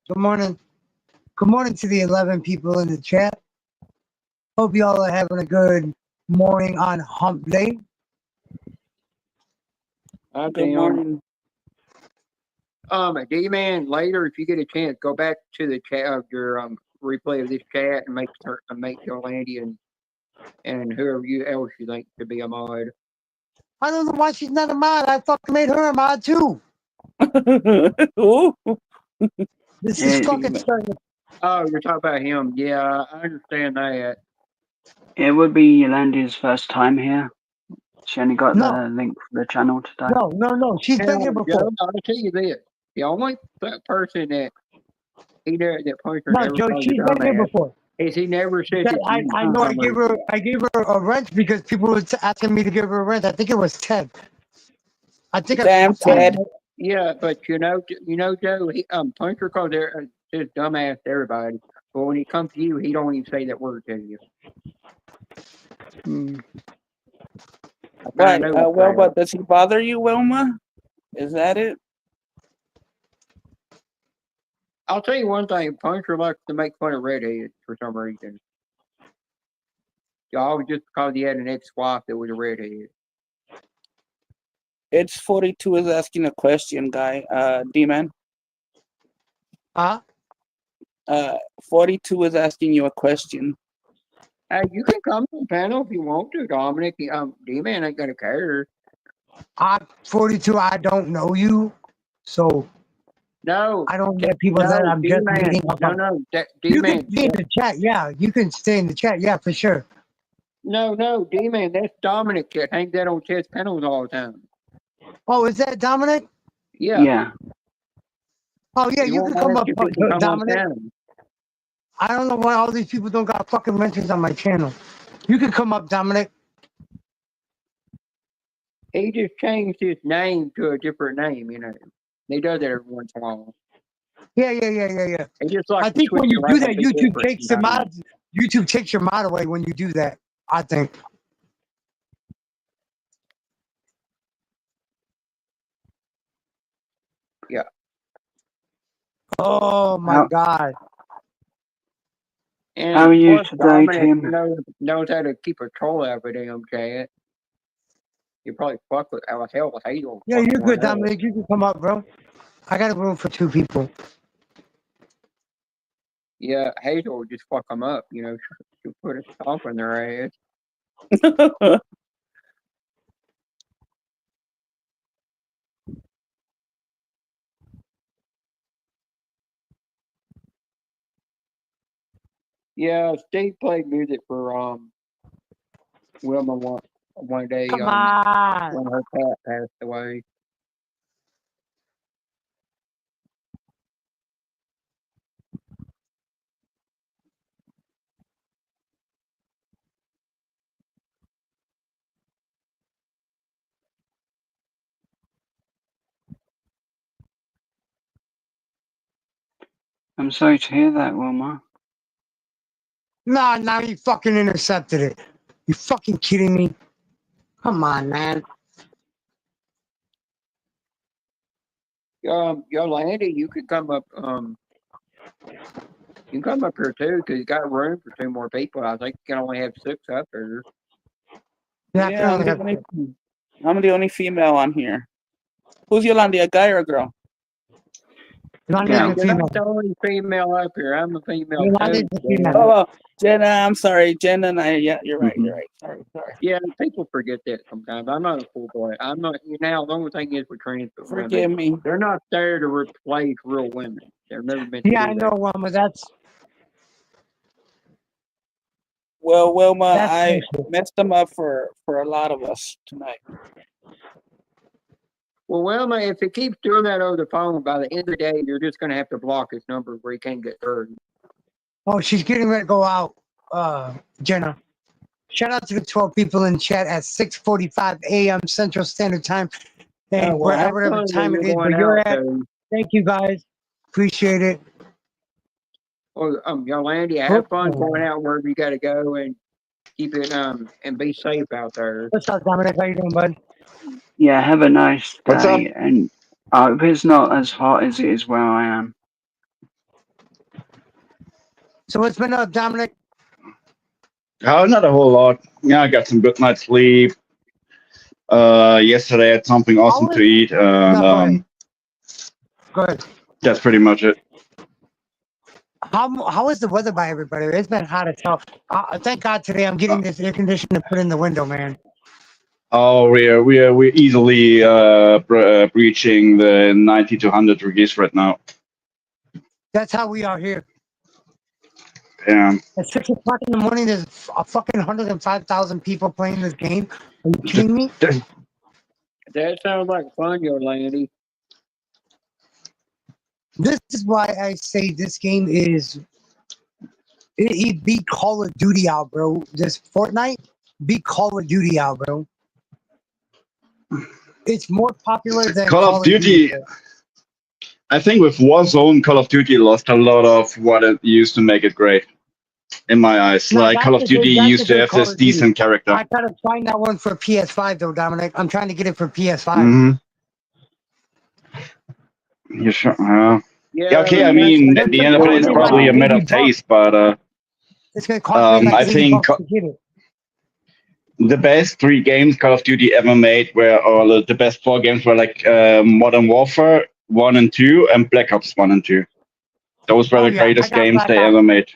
Good morning. Good morning to the 11 people in the chat. Hope you all are having a good morning on Hump Day. Good morning. D-Man, later, if you get a chance, go back to the chat of your replay of this chat and make Yolandi and whoever else you think to be a mod. I don't know why she's not a mod. I fucking made her a mod too. Ooh. This Yeah, is fucking starting. Oh, you're talking about him. Yeah, I understand that. It would be Yolanda's first time here. She only got No. the link for the channel today. No. She's been here Joe, before. I'll tell you this. The only person that Puncher No, never Joe, called she's a been here dumbass before. is he never said That- that I, you I know for I gave her a wrench because people were asking me to give her a wrench. I think it was Ted. I think Damn, Ted. Yeah, but Joe, he Puncher calls his dumbass to everybody. But when he comes to you, he don't even say that word to you. Hmm. Right. know Well, that. but does he bother you, Wilma? Is that it? I'll tell you one thing. Puncher likes to make fun of redheads for some reason. Y'all just because he had an ex-wife that was a redhead. It's 42 is asking a question, guy. D-Man. Huh? 42 is asking you a question. Hey, you can come to the panel if you want to, Dominic. D-Man ain't gonna care. I'm 42. I don't know you, so No, I don't get people that no, I'm just D-Man. meeting up. No, You can D-Man. stay in the chat. Yeah, you can stay in the chat. Yeah, for sure. No, D-Man. That's Dominic that hangs out on chess panels all the time. Oh, is that Dominic? Yeah. Yeah. Oh, yeah, you can come up, if you can come on Dominic. panel. I don't know why all these people don't got fucking mentions on my channel. You can come up, Dominic. He just changed his name to a different name, you know. He does that every once in a while. Yeah. He just like I to think switch when you do around that, and be YouTube different takes the sometimes. mod. YouTube takes your mod away when you do that. I think. Yeah. Oh my How- God. And How are you plus, today, Dominic Tim? knows how to keep control of it, damn chat. You probably fuck with hell with Hazel. Yeah, you're good, Dominic. You can come up, bro. I got a room for 2 people. Yeah, Hazel will just fuck them up, you know. She'll put a stomp in their ass. Yeah, Steve played music for Wilma one day Come on. when her cat passed away. I'm sorry to hear that, Wilma. Nah, now you fucking intercepted it. You fucking kidding me? Come on, man. Yolanda, you could come up. You can come up here too, because you got room for 2 more people. I think you can only have 6 up here. Yeah, Yeah, I'm the only female on here. Who's Yolanda, a guy or a girl? Yolanda's a You're not female. the only female up here. I'm a female Yolanda's too. a female. Oh, well, Jenna, I'm sorry. Jenna and I, yeah, you're right. Mhm. You're right. Sorry. Yeah, people forget that sometimes. I'm not a full boy. I'm not. Now, the only thing is with trans Forgive women, me. they're not there to replace real women. They're never meant Yeah, to I do know, that. Wilma. That's Well, Wilma, That's I bullshit. messed them up for a lot of us tonight. Well, Wilma, if he keeps doing that over the phone, by the end of the day, you're just going to have to block his number where he can't get through. Oh, she's getting ready to go out, Jenna. Shout out to the 12 people in chat at 6:45 a.m. Central Standard Time, and Well, have whatever fun time when it you're is where going you're out. at. Thank you guys. Appreciate it. Well, Yolanda, have fun going out wherever you got to go, and keep it and be safe out there. What's up, Dominic? How you doing, bud? Yeah, have a nice What's up? day, and I hope it's not as hot as it is where I am. So what's been up, Dominic? Oh, not a whole lot. Yeah, I got some good night's sleep. Yesterday I had something awesome to eat, and Go ahead. that's pretty much it. How is the weather by everybody? It's been hot as hell. Thank God today I'm getting this air conditioner put in the window, man. Oh, we're easily breaching the 90 to 100 degrees right now. That's how we are here. Yeah. At 6 o'clock in the morning, there's a fucking 105,000 people playing this game. Are you kidding me? That sounds like fun, Yolanda. This is why I say this game is. It beat Call of Duty out, bro. This Fortnite beat Call of Duty out, bro. It's more popular than Call of Duty. I think with Warzone, Call of Duty lost a lot of what it used to make it great. In my eyes, No, like Call of that's a Duty good- used to have Call this of Duty. decent character. I gotta find that one for PS5 though, Dominic. I'm trying to get it for PS5. Mm-hmm. You sure? Yeah, okay. I mean, at the end of it, it's probably a matter of taste, but It's gonna cost me like I 80 think bucks to get it. the best 3 games Call of Duty ever made or the best 4 games were like Modern Warfare 1 and 2 and Black Ops 1 and 2. Those were Oh the yeah, I greatest got games Black they Ops. ever made.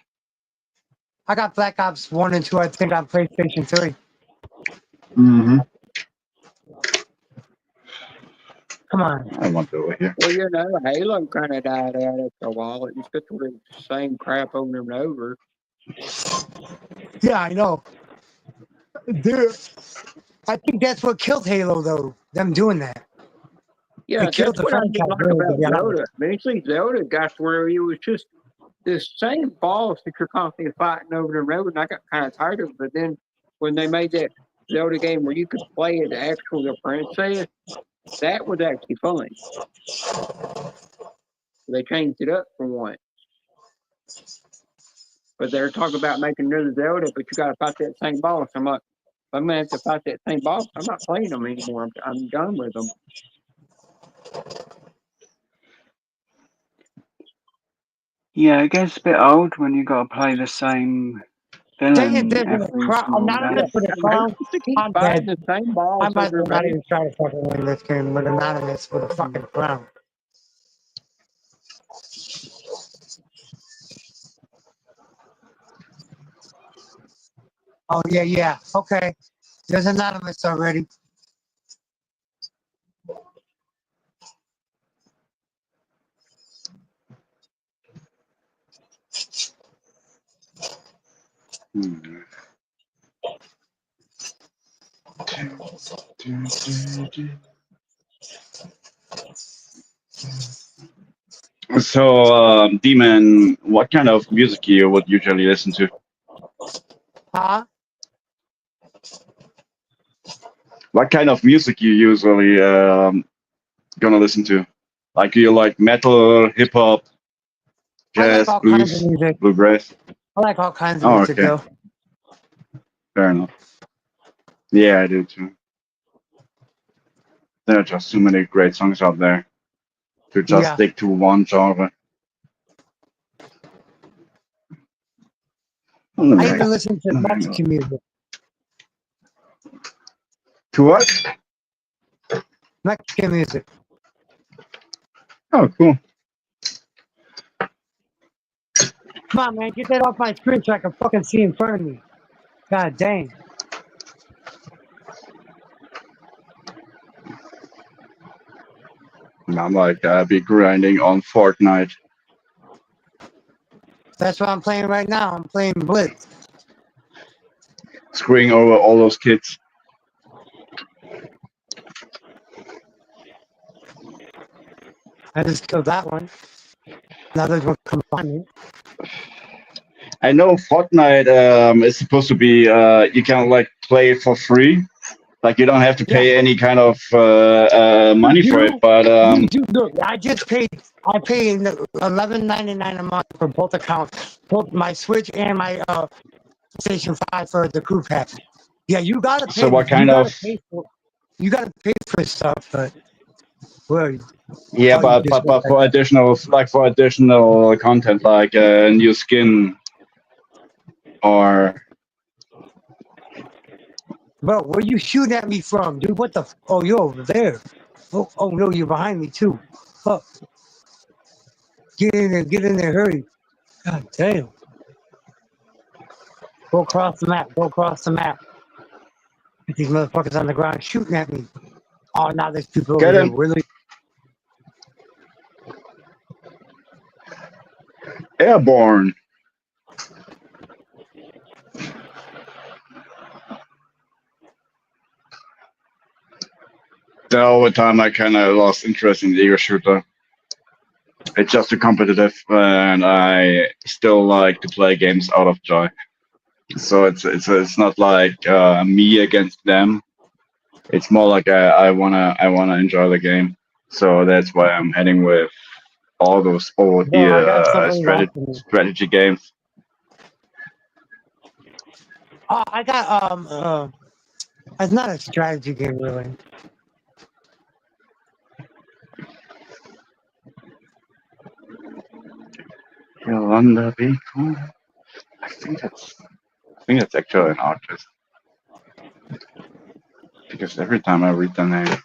I got Black Ops 1 and 2, I think, on PlayStation 3. Mm-hmm. Come on. I want over here. Well, Halo kind of died out after a while. It was just the same crap over and over. Yeah, I know. Dude, I think that's what killed Halo, though. Them doing that. Yeah, It killed that's the what I didn't franchise, like really, to about be honest. Zelda. Eventually, Zelda got to where it was just this same boss that you're constantly fighting over and over, and I got kind of tired of it. But then when they made that Zelda game where you could play as actual the princess, that was actually fun. They changed it up for once. But they're talking about making another Zelda, but you got to fight that same boss. I'm like, I'm going to have to fight that same boss. I'm not playing them anymore. I'm done with them. Yeah, it gets a bit old when you got to play the same villain There's every single Anonymous game. for the crown. To keep I'm fighting dead. the same boss I might over as well not and even try to fucking win this game with Anonymous for the fucking crown. Oh, yeah. Okay. There's Anonymous already. So, Demon, what kind of music you would usually listen to? Huh? What kind of music you usually gonna listen to? Like, do you like metal, hip hop, I like jazz, all kinds of blues, music. bluegrass? I like all kinds of Oh, music, okay. though. Fair enough. Yeah, I do too. There are just too many great songs out there to just Yeah. stick to one genre. I even listen to Mexican music. To what? Mexican music. Oh, cool. Come on, man. Get that off my screen so I can fucking see in front of me. God dang. I'm like, I'll be grinding on Fortnite. That's what I'm playing right now. I'm playing Blitz. Screwing over all those kids. I just killed that one. Now there's one come find me. I know Fortnite is supposed to be you can like play it for free, like you don't have to pay any kind of money for it. But Look, I paid $11.99 a month for both accounts, both my Switch and my PlayStation 5 for the crew pack. Yeah, you gotta pay. So what kind of? You gotta pay for stuff, but well, Yeah, but for additional content like a new skin or. Bro, where you shooting at me from, dude? What the? Oh, you're over there. Oh no, you're behind me too. Fuck. Get in there, hurry. God damn. Go across the map. These motherfuckers on the ground shooting at me. Oh, now there's people over Get here. him. Really? Airborne. Then over time, I kind of lost interest in the ego shooter. It's just too competitive, and I still like to play games out of joy. So it's not like me against them. It's more like I wanna enjoy the game. So that's why I'm heading with all those over here strategy games. I got it's not a strategy game really. Yolanda be cool. I think that's actually an artist. Because every time I read the name.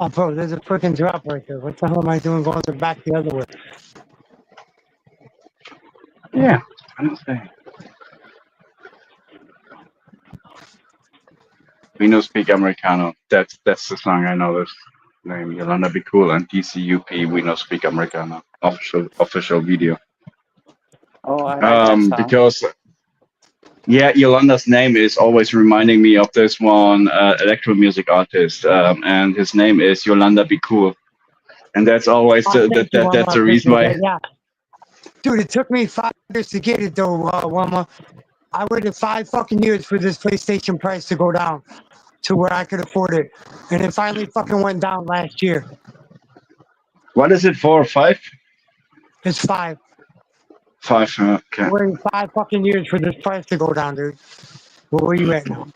Oh, bro, there's a freaking drop right there. What the hell am I doing going back the other way? Yeah, I don't say. We no speak Americano. That's the song I know. This name Yolanda Be Cool and DCUP. We no speak Americano. Official video. Oh, I like that song. Because yeah, Yolanda's name is always reminding me of this one electro music artist, and his name is Yolanda Be Cool, and that's always Oh, thank you, that's Wama. the reason Appreciate why. that. Yeah. Dude, it took me 5 years to get it though, Wama. I waited 5 fucking years for this PlayStation price to go down to where I could afford it. And it finally fucking went down last year. What is it for? 5? It's 5. 5. Okay. I waited 5 fucking years for this price to go down, dude. Well, where you at now?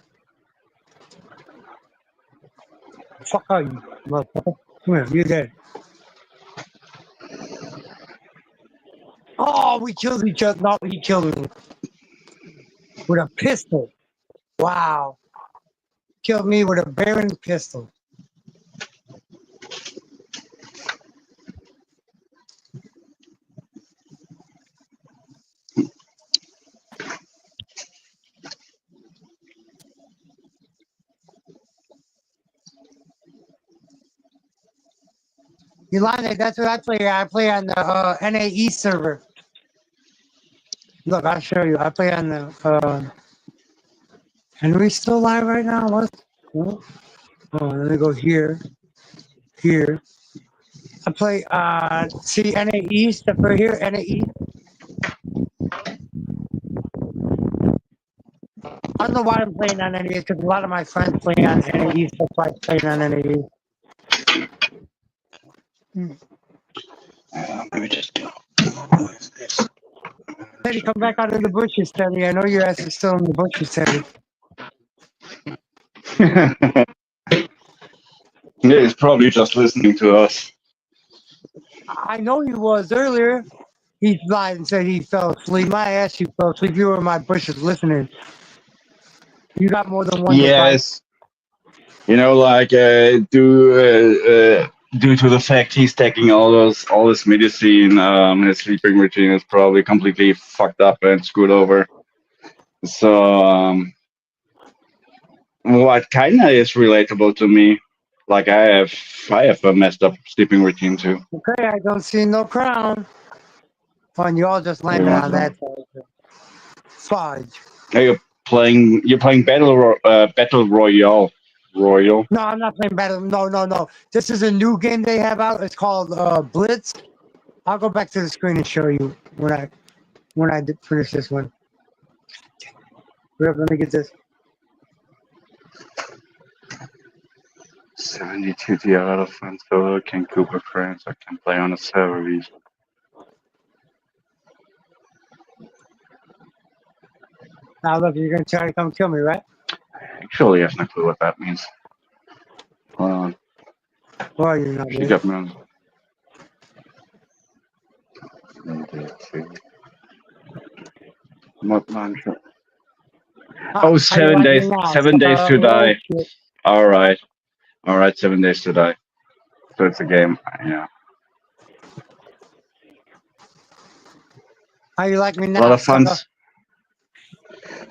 Fuck are you, motherfucker? Come here, you're dead. Oh, we killed each other. No, he killed me. With a pistol. Wow. Killed me with a Baron pistol. Yolanda, that's what I play. I play on the NAE server. Look, I'll show you. I play on the Henry's still live right now? What? Oh, let me go here. Here. I play see NAE stuff right here, NAE. I don't know why I'm playing on NAE because a lot of my friends play on NAE, so I play on NAE. Let me just do. Teddy, come back out of the bushes, Teddy. I know your ass is still in the bushes, Teddy. Yeah, he's probably just listening to us. I know he was earlier. He lied and said he fell asleep. My ass, you fell asleep. You were in my bushes listening. You got more than one device. Yes. You know, like due to the fact he's taking all this medicine, his sleeping routine is probably completely fucked up and screwed over. So what kinda is relatable to me. Like I have a messed up sleeping routine too. Okay, I don't see no crown. Fun, you all just landed on that. Fudge. Hey, you're playing Battle Royale. No, I'm not playing Battle. No. This is a new game they have out. It's called Blitz. I'll go back to the screen and show you when I finish this one. Let me get this. 72 DR out of fun solo can Cooper friends. I can play on a server. Now look, you're gonna try to come kill me, right? Actually, I have no clue what that means. Hold on. Well, you're not. She got me on. Mod launcher. Oh, 7 days. 7 days to die. All right. 7 days to die. So it's a game. Yeah. How you like me now? A lot of fun.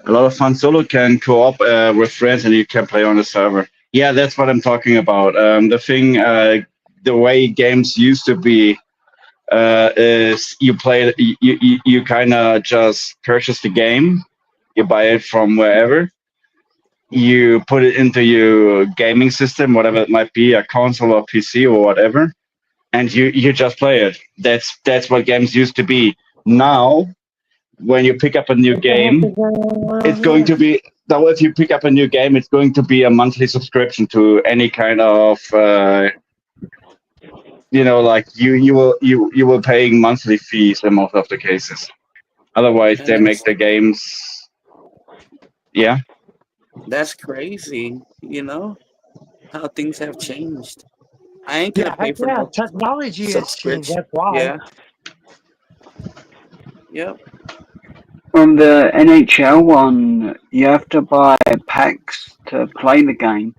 A lot of fun. Solo can co-op with friends, and you can play on the server. Yeah, that's what I'm talking about. The thing, the way games used to be, is you play. You kind of just purchase the game. You buy it from wherever. You put it into your gaming system, whatever it might be, a console or PC or whatever, and you just play it. That's what games used to be. Now, when you pick up a new game, it's going to be. Now, if you pick up a new game, it's going to be a monthly subscription to any kind of, like you will paying monthly fees in most of the cases. Otherwise, they make the games. Yeah. That's crazy, how things have changed. I ain't gonna pay for no technology has changed. subscription. That's why. Yeah. Yep. On the NHL one, you have to buy packs to play the game,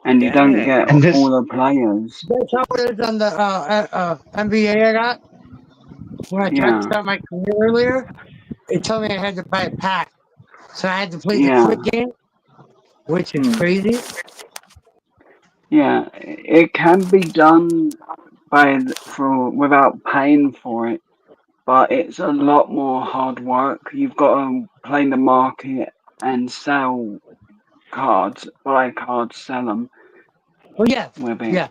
and you don't Dang. get And this, all the players. That's how it is on the NBA I got. When I tried to Yeah, start my career earlier, it told me I had to buy a pack. So I had to play the yeah, quick game, which is crazy. yeah. It can be done without paying for it, but it's a lot more hard work. You've got to play the market and sell cards, buy cards, sell them Oh, yeah. with it. Yeah.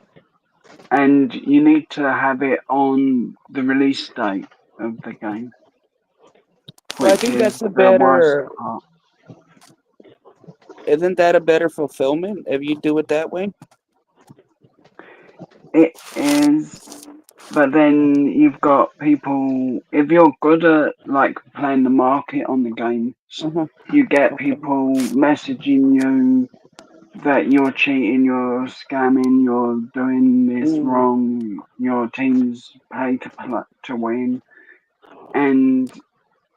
And you need to have it on the release date of the game, Well, I which think is that's a the worst better. part. Isn't that a better fulfillment if you do it that way? It is, but then you've got people. If you're good at like playing the market on the game, Uh-huh. you get Okay. people messaging you that you're cheating, you're scamming, you're doing this Mm. wrong. Your team's paid to win, and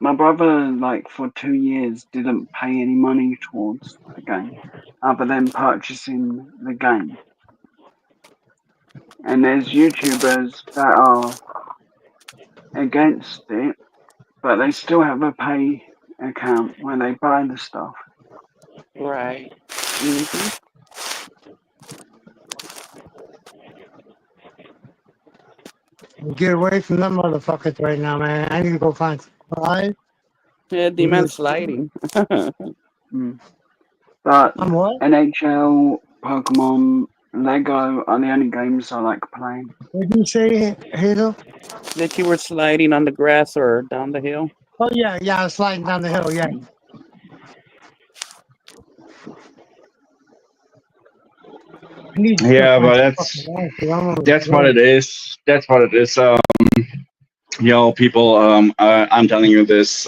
my brother, like for 2 years, didn't pay any money towards the game, other than purchasing the game. And there's YouTubers that are against it, but they still have a pay account where they buy the stuff. Right. Hmm. Get away from them motherfuckers right now, man. I need to go find supplies. Yeah, demand sliding. But I'm what? NHL, Pokemon, Lego are the only games I like playing. What did you say, Hazel? That you were sliding on the grass or down the hill. Oh, yeah. Yeah, I was sliding down the hill. Yeah. I need to go yeah, find but some that's fucking answers. I'm on that's the what road. it is. That's what it is. People. I'm telling you this.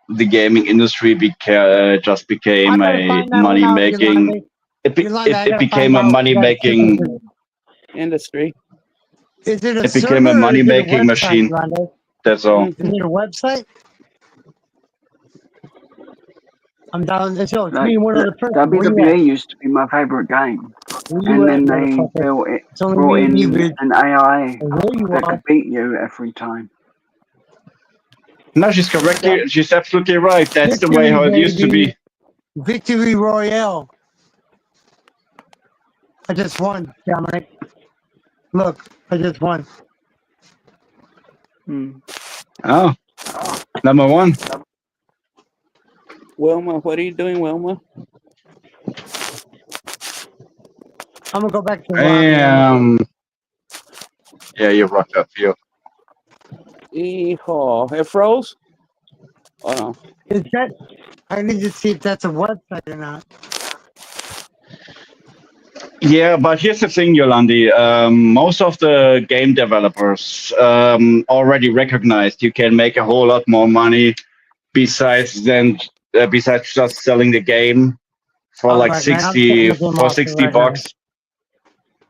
The gaming industry just I became gotta a find that one money out, making. Yolanda. It, be, Yolanda, I it gotta became find a out money that making. Industry. Is it a It became a server or money is it a making website, machine. Yolanda? That's all. Is it a website? I'm down. It's Like me and one other person. Where you WWE at? used to be my favorite game, Where you and at, then they motherfucker? It's only brought me and you, in bitch. an AI And where you that are? could beat you every time. No, she's correctly. She's absolutely right. That's the way Victory, how it used to baby. be. Victory Royale. I just won, Dominic. Look, I just won. Oh, number one. Wilma, what are you doing, Wilma? I'm gonna go back to Yeah, you rocked that field. Hijo. It froze? Oh no. Is that? I need to see if that's a website or not. Yeah, but here's the thing, Yolandi. Most of the game developers already recognized you can make a whole lot more money besides just selling the game for All like right, man. I'm shutting 60 the game for off 60 right now. bucks,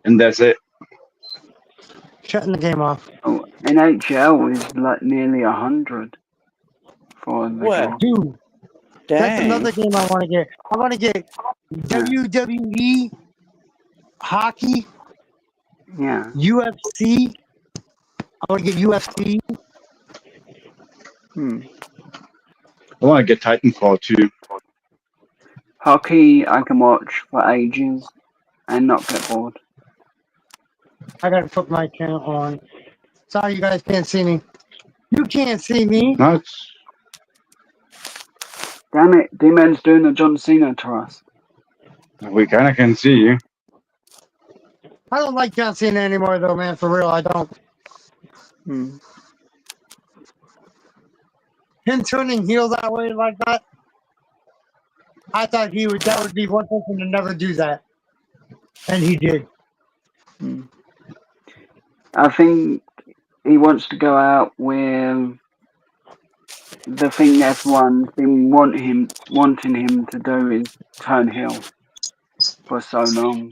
and that's it. Shutting the game off. Oh, NHL is like nearly 100 for the What? game. Dude, Dang. that's another game I want to get. I want to get WWE, hockey, Yeah. UFC. I want to get UFC. I want to get Titanfall too. Hockey I can watch for ages and not get bored. I gotta put my channel on. Sorry, you guys can't see me. You can't see me. No, Damn it, D-Man's doing a John Cena to us. we kind of can see you. I don't like John Cena anymore, though, man. For real, I don't. Him turning heel that way like that, I thought that would be one person to never do that. And he did. I think he wants to go out with the thing everyone's been wanting him to do is turn heel for so long.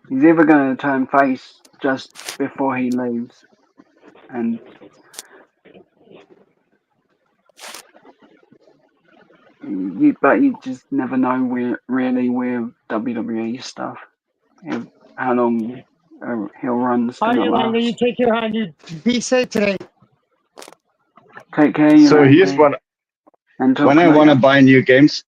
He's either going to turn face just before he leaves, and But you just never know really with WWE stuff how long heel run's All gonna right, Yolanda, you last. take care, hon. You be safe today. Take care, you So here's what and talk when I want to later. buy new games.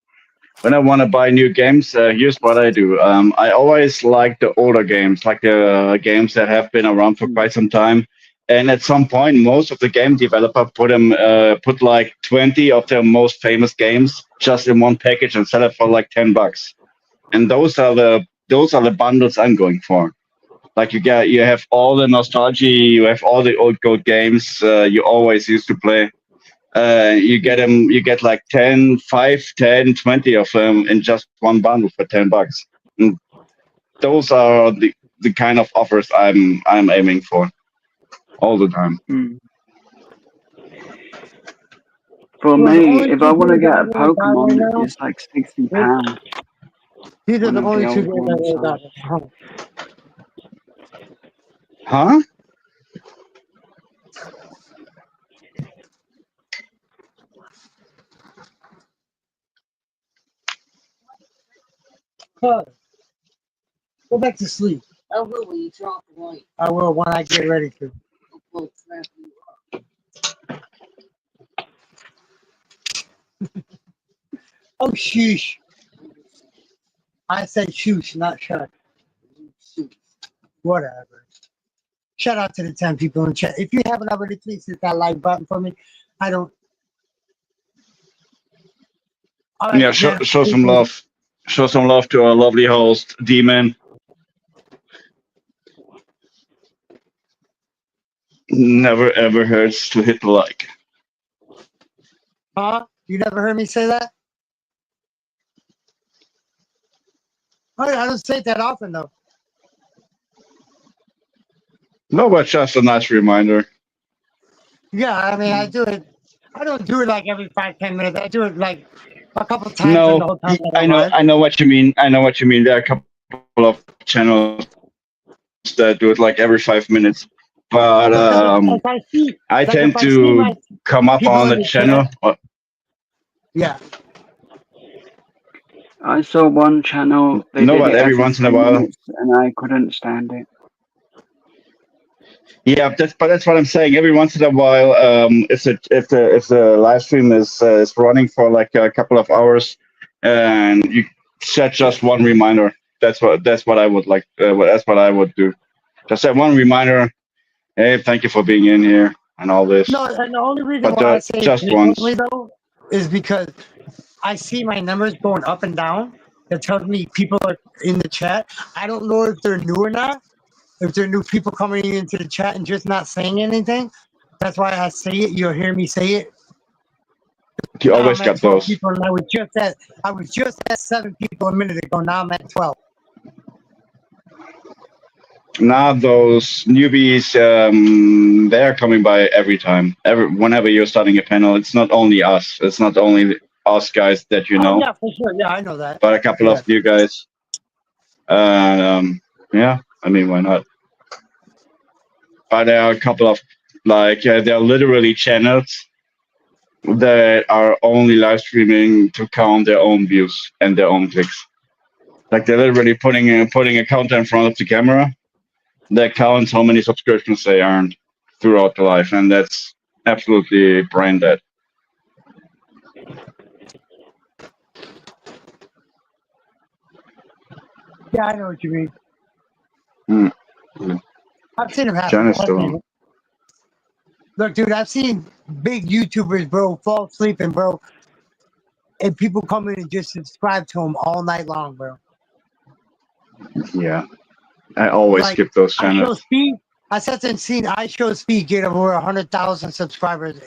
When I want to buy new games, here's what I do. I always like the older games, like the games that have been around for quite some time. And at some point, most of the game developer put like 20 of their most famous games just in one package and sell it for like $10. And those are the bundles I'm going for. Like you have all the nostalgia, you have all the old gold games you always used to play. You get like 10, 5, 10, 20 of them in just one bundle for $10. And those are the kind of offers I'm aiming for all the time. For Well, the me, only if two I want to games I get a really got right Pokemon, now, it's like £60. these are One the of the only two old games I ones. really So. got right now. Huh? Cuz, go back to sleep. I will when you turn off the light. I will when I get ready to. Oh, sheesh. I said shoosh, not shut. Whatever. Shout out to the 10 people in chat. If you haven't already, please hit that like button for me. I don't. All right, Yeah, show some love. Show some love to our lovely host, Demon. Never ever hurts to hit the like. Huh? You never heard me say that? I don't say it that often, though. No, but just a nice reminder. Yeah, I mean, I do it. I don't do it like every 5-10 minutes. I do it like a couple times in the No, whole time that I I'm know, live. I know what you mean. I know what you mean. There are a couple of channels that do it like every 5 minutes, but If I see, I like tend if I see to my come up people on in the the channel. chat, yeah. I saw one channel, they No, did but it every every once in a 3 while. minutes and I couldn't stand it. Yeah, that's what I'm saying. Every once in a while, if the live stream is running for like a couple of hours, and you set just one reminder. That's what I would like. That's what I would do. Just set one reminder. Hey, thank you for being in here and all this. No, and the only reason But why I say just once. frequently though is because I see my numbers going up and down. That tells me people are in the chat. I don't know if they're new or not. If they're new people coming into the chat and just not saying anything, that's why I say it. You'll hear me say it. You Now always I'm at got 12 those. people, and I was just at 7 people a minute ago. Now I'm at 12. Now those newbies, they're coming by every time. Whenever you're starting a panel, it's not only us. It's not only us guys that you Oh know, yeah, for sure. Yeah, I know that. but a couple Yeah. of new guys. Yeah, I mean, why not? But there are a couple of there are literally channels that are only live streaming to count their own views and their own clicks. Like they're literally putting a counter in front of the camera that counts how many subscriptions they earned throughout the life, and that's absolutely brain dead. Yeah, I know what you mean. Mm. I've seen him happen. Jen is I've still seen on. it. Look, dude, I've seen big YouTubers, bro, fall sleeping, bro, and people come in and just subscribe to them all night long, bro. Yeah, I always Like, skip those I show channels. Speed. I sat and seen I show Speed get over 100,000 subscribers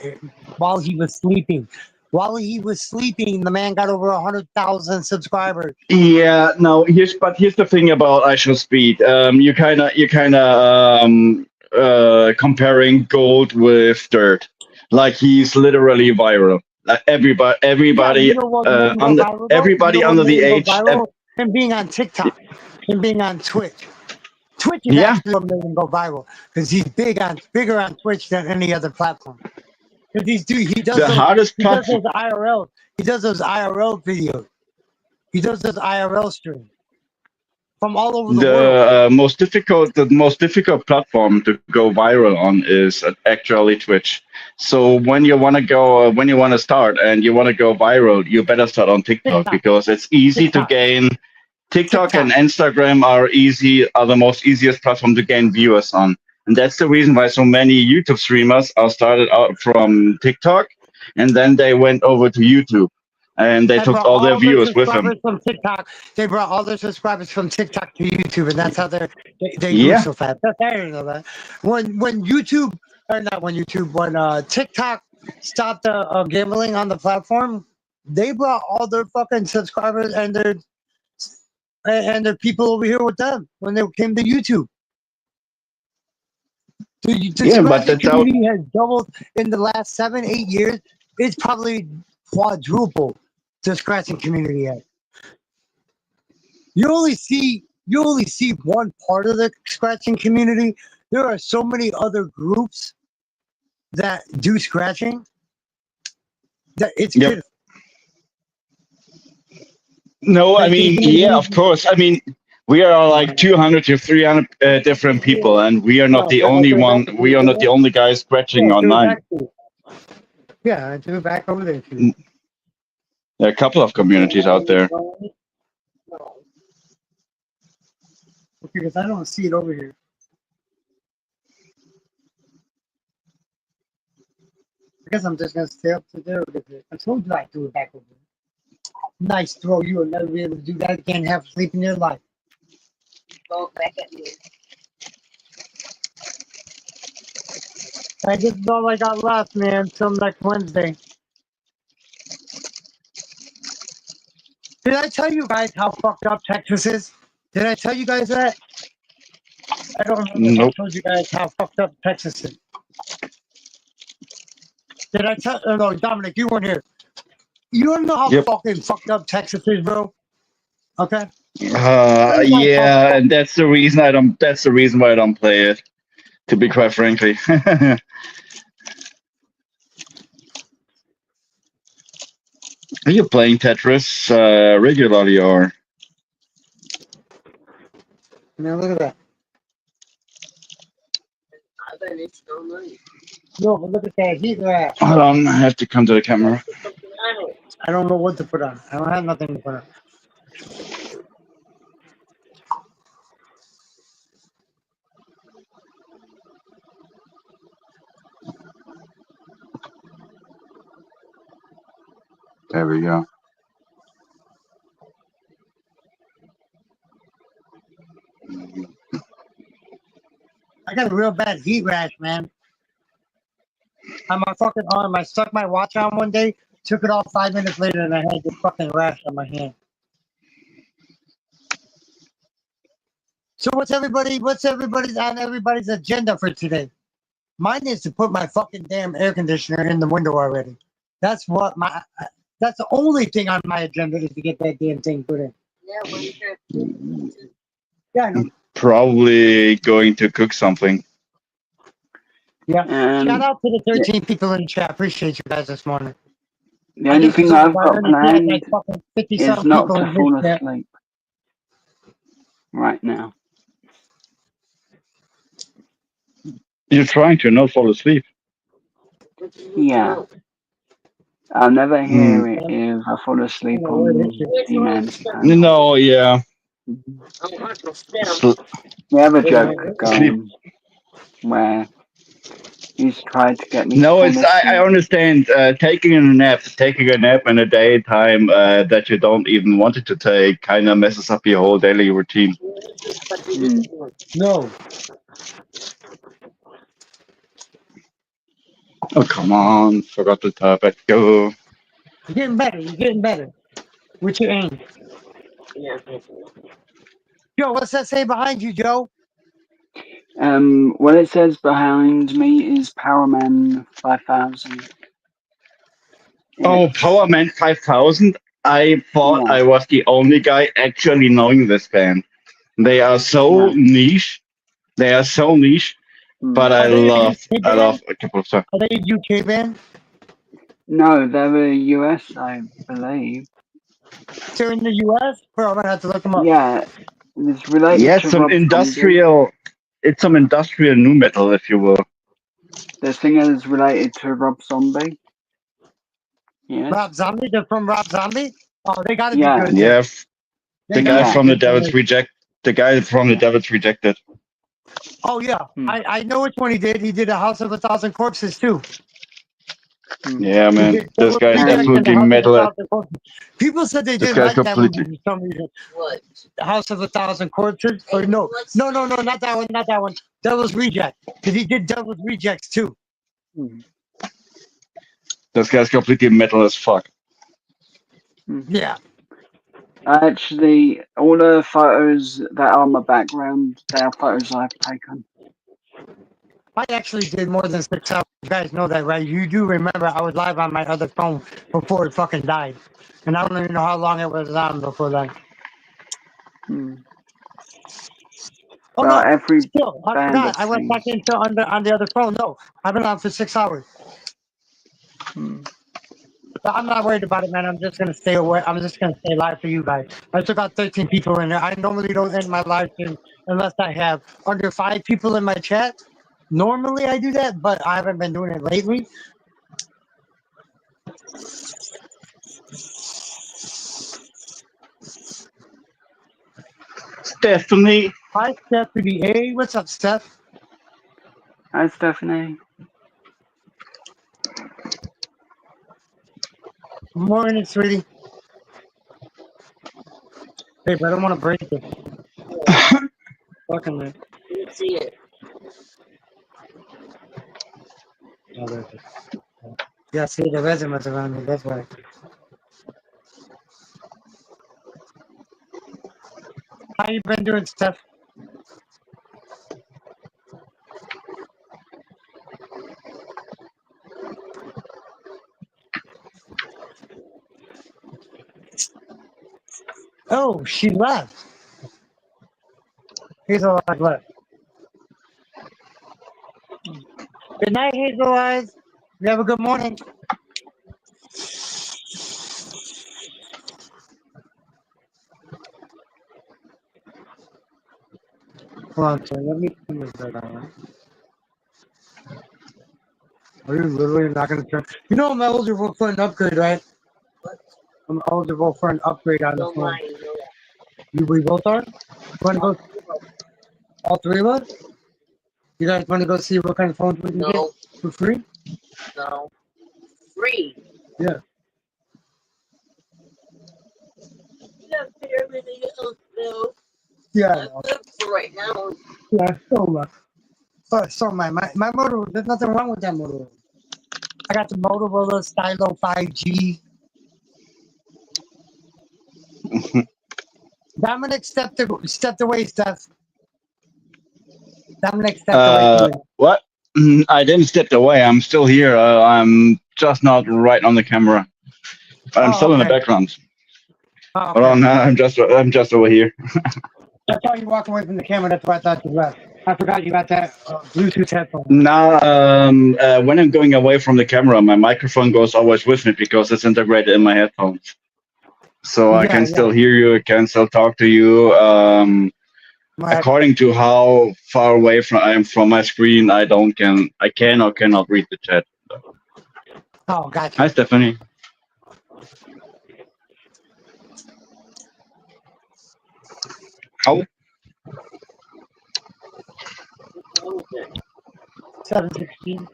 while he was sleeping. While he was sleeping, the man got over 100,000 subscribers. Yeah, no. Here's the thing about iShowSpeed. You kind of comparing gold with dirt. Like he's literally viral. Like everybody, You know what made him go viral, though? everybody You know what under made the him age. go viral? Him being on TikTok, him being on Twitch. Twitch is Yeah. actually what made him go viral because he's bigger on Twitch than any other platform. Because he does The those, hardest he does platform. those IRL. He does those IRL videos. He does those IRL streams from all over the world. The most difficult platform to go viral on is actually Twitch. So when you want to when you want to start and you want to go viral, you better start on TikTok TikTok. because it's easy to TikTok. gain. TikTok and TikTok. Instagram are the most easiest platform to gain viewers on, and that's the reason why so many YouTube streamers are started out from TikTok, and then they went over to YouTube, and they They took brought all their all their viewers with them. subscribers from TikTok. They brought all their subscribers from TikTok to YouTube, and that's how they grew Yeah. so fast. I didn't know that. When YouTube, or not when YouTube, when TikTok stopped gambling on the platform, they brought all their fucking subscribers and their people over here with them when they came to YouTube. The Yeah, but scratching that's how. community has doubled in the last 7-8 years. It's probably quadrupled the scratching community has. You only see one part of the scratching community. There are so many other groups that do scratching that it's Yep. pitiful. No, I Like, mean, there's yeah, no of course. I mean, we are like 200 to 300 different people, and we are not the only one. We are not the only guys scratching Yeah, do it online. back to you. Yeah, do it back over there too. There are a couple of communities out there. Because I don't see it over here. I guess I'm just gonna stay up to there with it. I told you I'd do it back over there. Nice throw. You will never be able to do that again. Have sleep in your life. Go back at you. This is all I got left, man. Till next Wednesday. Did I tell you guys how fucked up Texas is? Did I tell you guys that? I don't remember if I Nope. told you guys how fucked up Texas is. Did I tell? Oh, no, Dominic, you weren't here. You don't know how Yep. fucking fucked up Texas is, bro. Okay. Yeah, and that's the reason I don't. That's the reason why I don't play it. To be quite frankly. Are you playing Tetris regularly or? Now look at that. No, but look at that heat rash. Hold on, I have to come to the camera. I don't know what to put on. I don't have nothing to put on. There we go. I got a real bad heat rash, man. On my fucking arm. I stuck my watch on one day, took it off 5 minutes later, and I had this fucking rash on my hand. So what's everybody's agenda for today? Mine is to put my fucking damn air conditioner in the window already. That's the only thing on my agenda is to get that damn thing put in. Yeah, I know. Probably going to cook something. Yeah. Shout out to the 13 people in the chat. Appreciate you guys this morning. The only thing I've got planned like fucking 50 is something not people to in fall this chat. asleep right now. You're trying to not fall asleep. Yeah. I'll never hear it if I fall asleep on the Man's channel. No, yeah. We have a joke going where he's tried to get me No, to it's fall I asleep. understand. Taking a nap in a daytime that you don't even want it to take kind of messes up your whole daily routine. No. Oh, come on. Forgot to tap it. Go. You're getting better. You're getting better. With your aim. Joe, what's that say behind you, Joe? What it says behind me is Powerman 5000. Oh, Powerman 5000. I thought Yeah. I was the only guy actually knowing this band. They are so Yeah. niche. They are so niche. But I Are they a love UK band? a couple of songs. Are they a UK band? No, they're a US, I believe. They're in the US? Bro, I'm gonna have to look them up. Yeah, it's related Yeah, to some Rob Zombie. industrial. It's some industrial new metal, if you will. The singer is related to Rob Zombie. Yes. Rob Zombie? They're from Rob Zombie? Oh, they gotta Yeah. be good. Yeah, They the gotta guy be from the good. Devil's Reject. The guy from the Devil's Rejected. Oh yeah, Hmm. I know which one he did. He did a House of a Thousand Corpses too. Yeah, He man, did this Devil's guy's Reject and the absolutely House of a metal. Thousand Corpses. People said they This didn't guy's like that movie completely. for some reason. What? The House of a Thousand Corpses? Or no, not that one, not that one. Devil's Reject, because he did Devil's Rejects too. This guy's completely metal as fuck. Yeah. Actually, all the photos that are on my background, they are photos I've taken. I actually did more than 6 hours. You guys know that, right? You do remember I was live on my other phone before it fucking died. And I don't even know how long it was on before that. Oh, Well, no. every Still, I band forgot. I've I went back seen. into on the other phone. No, I've been on for 6 hours. But I'm not worried about it, man. I'm just gonna stay away. I'm just gonna stay live for you guys. I took out 13 people in there. I normally don't end my live stream unless I have under 5 people in my chat. Normally I do that, but I haven't been doing it lately. Stephanie. Hi, Stephanie. Hey, what's up, Steph? Hi, Stephanie. Morning, sweetie. Hey, but I don't want to break it. Fucking man. Didn't see it. Oh, there's it. Yeah, see, the resumes around me. That's why. How you been doing, Steph? Oh, she left. Hazel Eyes left. Good night, Hazel Eyes. You have a good morning. Hold on, sir. Let me turn this back on. Are you literally not going to turn? You know I'm eligible for an upgrade, right? I'm eligible for an upgrade on the Don't phone. lie, you know that. We both are? Want to go? All 3 of us? You guys want to go see what kind of phones we can get No, for free? no. Free. Yeah. Yeah, everything else, no. Yeah. I'm good for right now. Yeah, so my Motorola, there's nothing wrong with that Motorola. I got the Motorola Stylo 5G. Dominic stepped away, Steph. Dominic stepped away from me. What? I didn't step away. I'm still here. I'm just not right on the camera. I'm still in the background. Oh, Hold on, I'm just over here. I thought you walked away from the camera. That's why I thought you left. I forgot you got that Bluetooth headphone. Now, when I'm going away from the camera, my microphone goes always with me because it's integrated in my headphones. So I can still hear you. I can still talk to you. According to how far away I am from my screen, I can or cannot read the chat. Oh, gotcha. Hi, Stephanie. How? 716.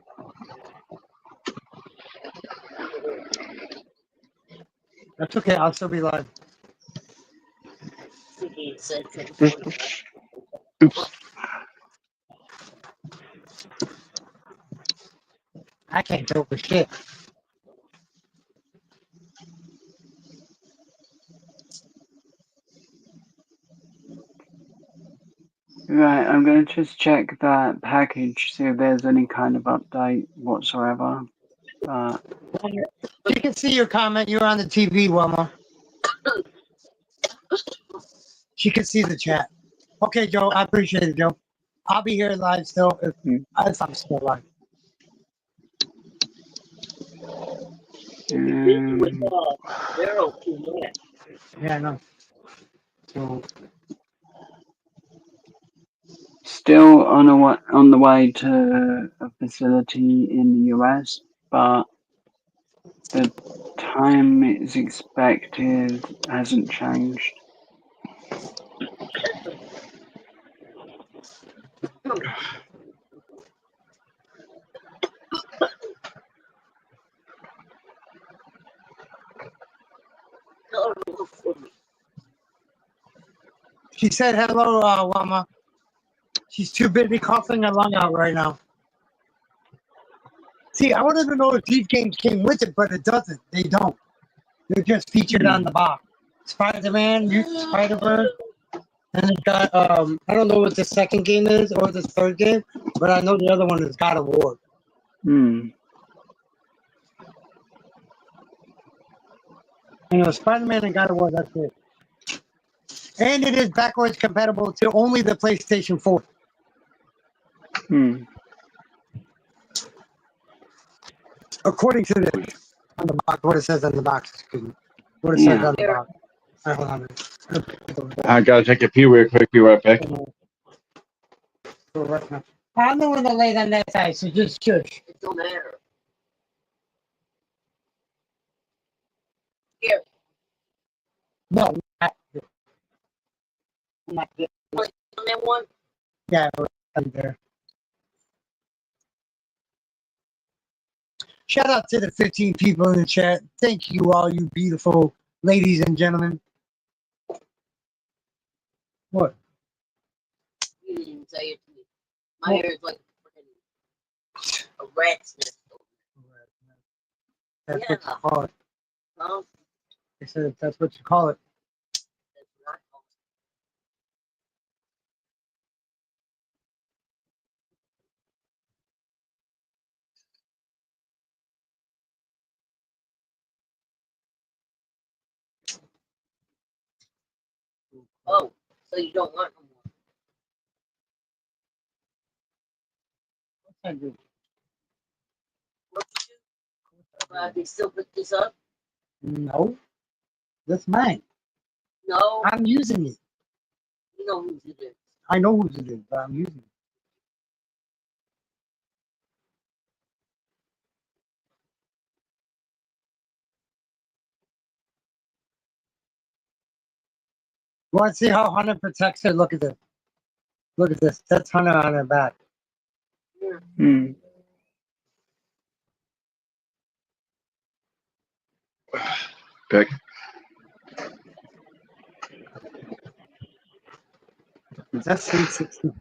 That's okay. I'll still be live. Oops. I can't do for shit. Right, I'm going to just check that package, see if there's any kind of update whatsoever. You can see your comment. You're on the TV, Wilma. She can see the chat. Okay, Joe. I appreciate it, Joe. I'll be here live still if I'm still live. With Daryl too much. Yeah, no. So Still on the way to a facility in the US, but the time it's expected hasn't changed. she said hello, Wama. She's too busy coughing her lung out right now. See, I wanted to know if these games came with it, but it doesn't. They don't. They're just featured on the box. Spider-Man, Spider-Verse, and it's got I don't know what the second game is or the third game, but I know the other one is God of War. Hmm. You know, Spider-Man and God of War, that's it. And it is backwards compatible to only the PlayStation 4. Hmm. According to this on the box, what it says on the box. Excuse me. What it says on the box. All right, hold on. I gotta take a pee real quick. Be right back. I'm the one that lays on that side, so just shush. It don't matter. Here. No, not this. Not this. On that one? Yeah, right there. Shout out to the 15 people in the chat. Thank you, all you beautiful ladies and gentlemen. What? You didn't even say it to me. My hair is like a rat's nest. That's Yeah. what you call it. Huh? They said that's what you call it. That's not Oh, so you don't want no more. What's that do? What you do? I can still pick this up? No, that's mine. No, I'm using it. you know whose it is. I know whose it is, but I'm using it. You want to see how Hunter protects her? Look at this. Look at this. That's Hunter on her back. Hmm. Back. Is that 360?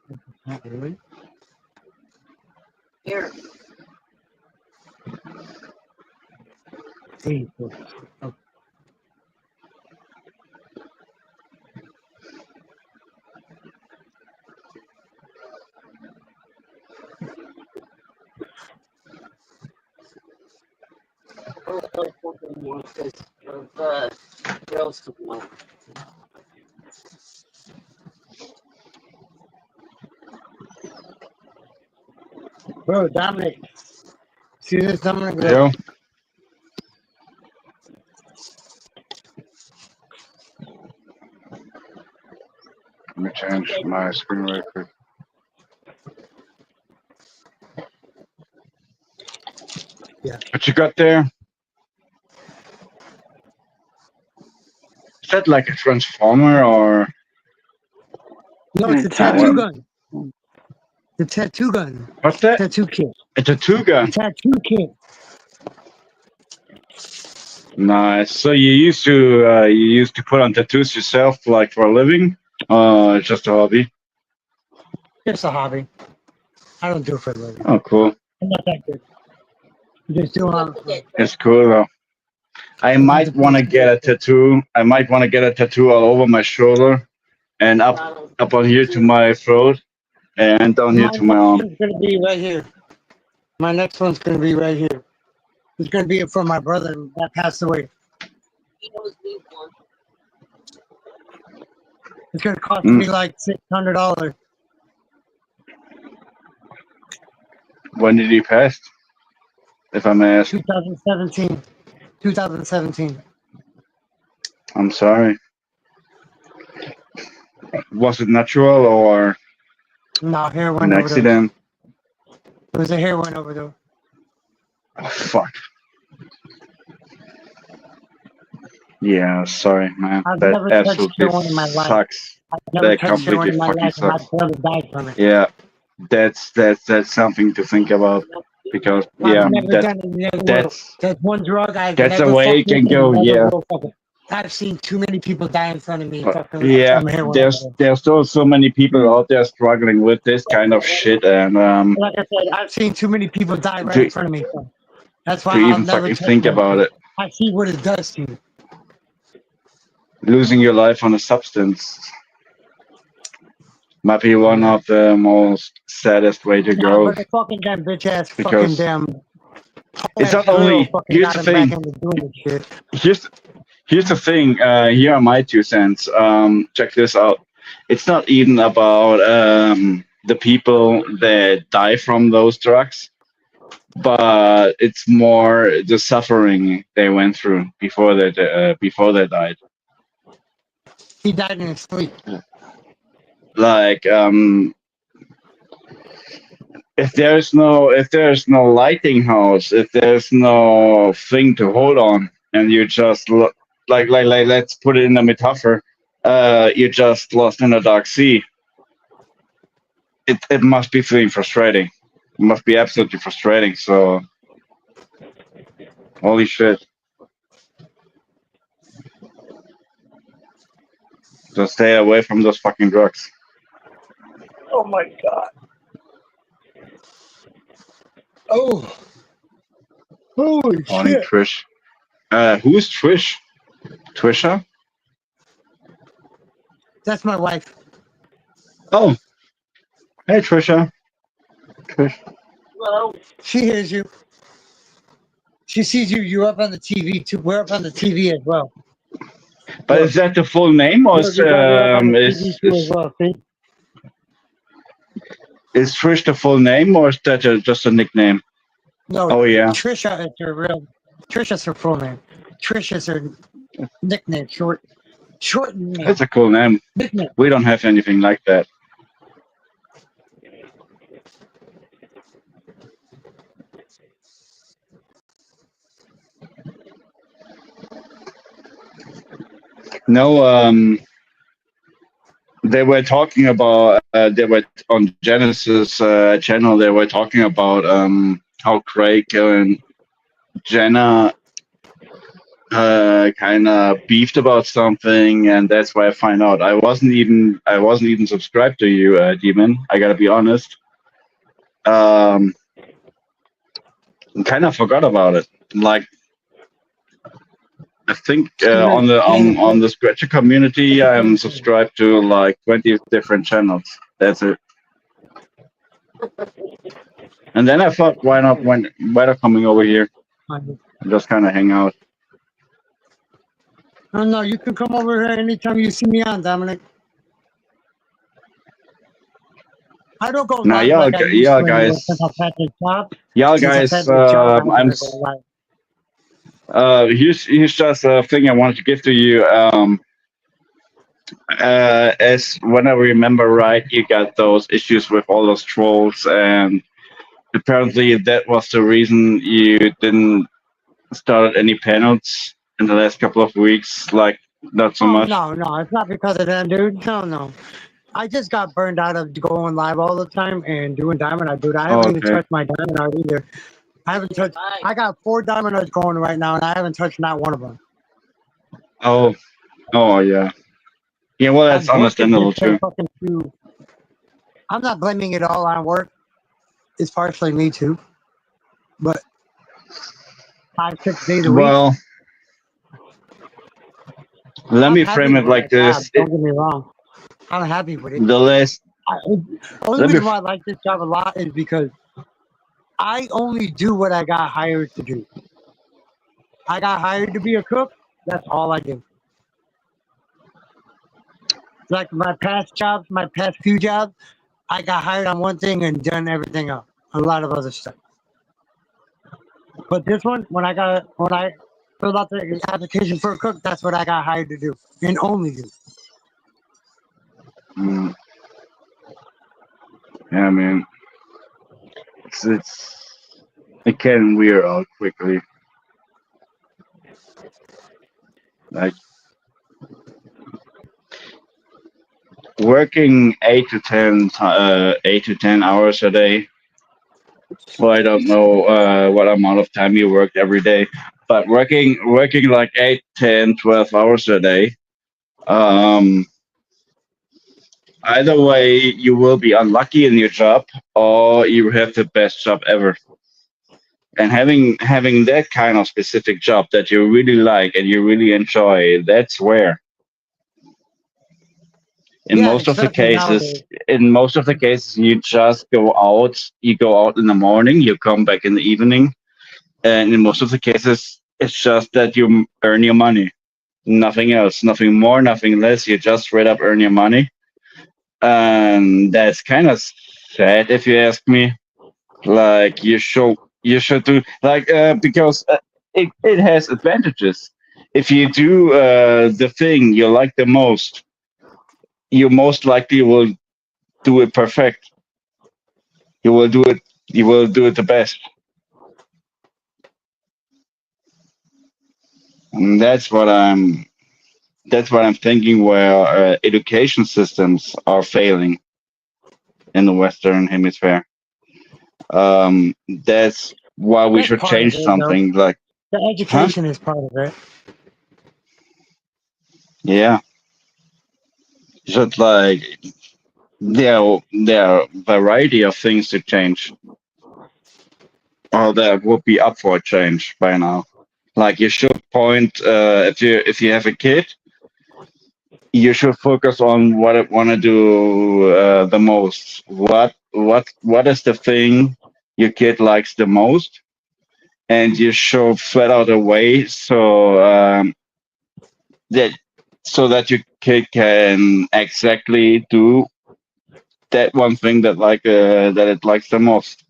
Not really. Here. 84. Oh. Girls to one. Bro, Dominic. See this, Dominic? Yo. Let me change my screen real quick. Yeah. What you got there? Is that like a transformer or? No, it's a tattoo gun. The tattoo gun. What's that? Tattoo kit. A tattoo gun. Tattoo kit. Nice. So you used to put on tattoos yourself, like for a living? It's just a hobby. It's a hobby. I don't do it for a living. Oh, cool. I'm not that good. I'm just doing it. It's cool though. I might want to get a tattoo. I might want to get a tattoo all over my shoulder, and up on here to my throat, and down here to my arm. It's gonna be right here. My next one's gonna be right here. It's gonna be from my brother that passed away. He knows me one. It's gonna cost me like $600. When did he pass? If I may ask. 2017. 2017. I'm sorry. Was it natural or No, heroin an overdose. accident? It was a heroin overdose. Oh, fuck. Yeah, sorry, man. I've That never touched absolutely heroin in my life. sucks. I've never That touched heroin completely in my fucking life, and my sucks. brother died from it. Yeah, that's something to think about because I've yeah, never done it, never will. That's one drug I've that's the never way it fucked with can go. and never Yeah, will fuck with. I've seen too many people die in front of me yeah. from heroin There's overdose. still so many people out there struggling with this kind of shit, and Like I said, I've seen too many people die right to in front of me. So that's why to I'll even never fucking touch think that about shit. it. I see what it does to you. Losing your life on a substance might be one Yeah. of the most saddest way to Nah, go but the fucking damn bitch ass fucking because damn it's ass not girl only. fucking Here's got the him back thing. into doing this shit. Here's the thing. Here are my 2 cents. Check this out. It's not even about the people that die from those drugs, but it's more the suffering they went through before they died. He died in his sleep. Like if there's no lighting house, if there's no thing to hold on, and you just like let's put it in a metaphor, you're just lost in a dark sea. It must be feeling frustrating. It must be absolutely frustrating. So holy shit. Just stay away from those fucking drugs. Oh my god. Oh. Holy Morning, shit. Trish. Who's Trish? Trisha? That's my wife. Oh. Hey, Trisha. Trish. Hello. She hears you. She sees you. You're up on the TV too. We're up on the TV as well. But is that the full name or Look, you guys are up on the TV too as is well, see? is Trish the full name or is that just a nickname? No, Oh yeah. Trisha is her real. Trisha's her full name. Trisha's her nickname, short name. That's a cool name. Nickname. We don't have anything like that. No, they were talking about they were on Genesis channel. They were talking about how Craig and Jenna kind of beefed about something, and that's why I find out. I wasn't even subscribed to you, Demon. I gotta be honest. Kind of forgot about it. Like I think on the Scratcher community, I'm subscribed to like 20 different channels. That's it. And then I thought, why not coming over here and just kind of hang out. Oh no, you can come over here anytime you see me on, Dominic. I don't go Now, live y'all, like I used to y'all anymore guys, since I've had this job. y'all Since I've guys, had this job, I I'm. never go live. Here's just a thing I wanted to give to you. As when I remember right, you got those issues with all those trolls, and apparently that was the reason you didn't start any panels in the last couple of weeks. Like not so Oh much. no, it's not because of them, dude. Hell no. I just got burned out of going live all the time and doing diamond art, dude. I haven't even Okay. touched my diamond art either. I haven't touched. I got 4 diamond arts going right now, and I haven't touched not one of them. Oh yeah. Yeah, well, that's I'm working understandable just so too. fucking few. I'm not blaming it all on work. It's partially me too. But 5-6 days a week. Well, let me I'm happy frame it with like my job, this. don't get me wrong. I'm happy with it. The last. The only Let me reason why I like this job a lot is because I only do what I got hired to do. I got hired to be a cook. That's all I do. Like my past jobs, my past few jobs, I got hired on one thing and done everything else. A lot of other stuff. But this one, when I fill out the application for a cook. That's what I got hired to do and only do. Mm, yeah, I mean, it can wear out quickly. Like working 8 to 10 hours a day. Well, I don't know what amount of time you worked every day, but working like 8, 10, 12 hours a day. Um, Either way, you will be unlucky in your job, or you have the best job ever. And having that kind of specific job that you really like and you really enjoy, that's where. In Yeah, most of the especially cases, nowadays. you just go out. You go out in the morning, you come back in the evening, and in most of the cases, it's just that you earn your money. Nothing else, nothing more, nothing less. You just straight up earn your money, and that's kind of sad if you ask me. Like you should do like because it has advantages. If you do the thing you like the most, you most likely will do it perfect. You will do it. You will do it the best. And that's what I'm thinking. Where education systems are failing in the Western Hemisphere. That's why we That's should part of change it, though. something. Like, The huh? education is part of it. Yeah, just like there are variety of things to change, or that would be up for a change by now. Like you should point if you have a kid, you should focus on what I want to do the most. What is the thing your kid likes the most, and you should flat out a way that so that your kid can exactly do that one thing that it likes the most,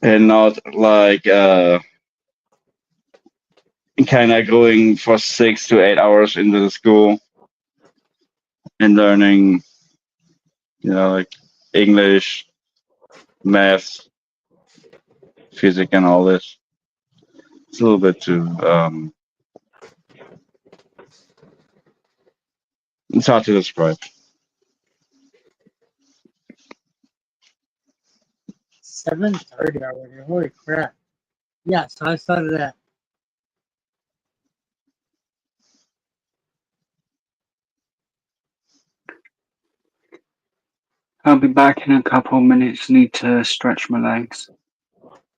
and not like kind of going for 6 to 8 hours into the school and learning, like English, math, physics, and all this. It's a little bit too. It's hard to describe. 7:30 already. Holy crap! Yeah, so I started at. I'll be back in a couple of minutes. Need to stretch my legs.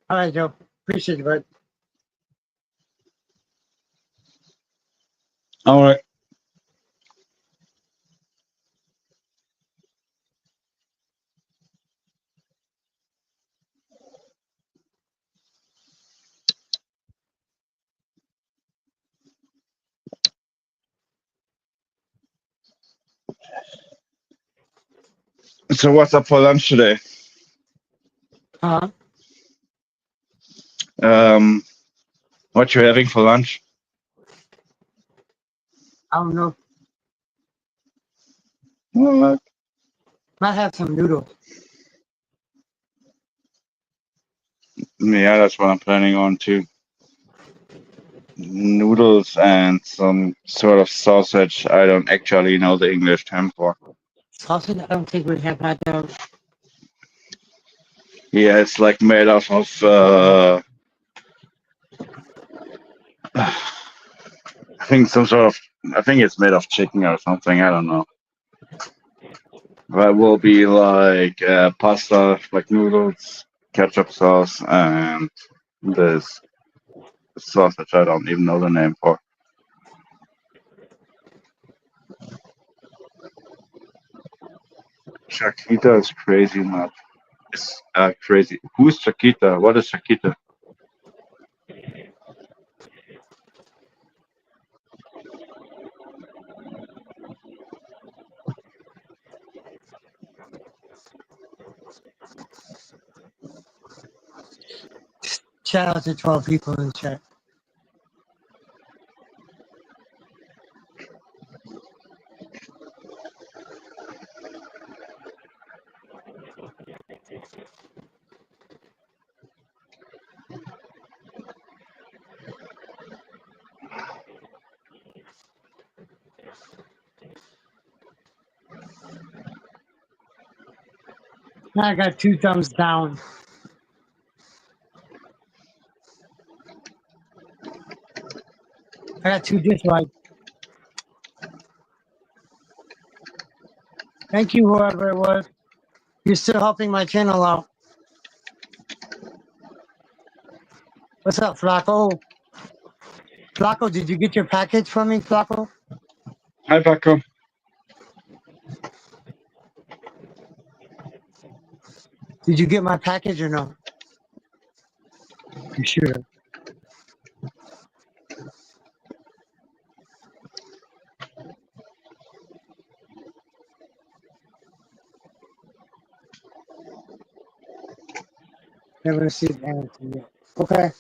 All right, Joe. Appreciate you, bud. All right. So what's up for lunch today? Huh? Um, what you having for lunch? I don't know. What? Might have some noodles. Yeah, that's what I'm planning on too. Noodles and some sort of sausage. I don't actually know the English term for. Sausage? I don't think we have hot dogs. Yeah, it's like made out of. I think some sort of. I think it's made of chicken or something. I don't know. That will be like pasta, like noodles, ketchup sauce, and this sausage. I don't even know the name for. Shakita is crazy much. It's crazy. Who's Shakita? What is Shakita? Shout out to 12 people in the chat. I got 2 thumbs down. I got 2 dislikes. Thank you, whoever it was. You're still helping my channel out. What's up, Flacco? Flacco, did you get your package from me, Flacco? Hi, Paco. Did you get my package or no? You should have. Never received anything yet. Okay.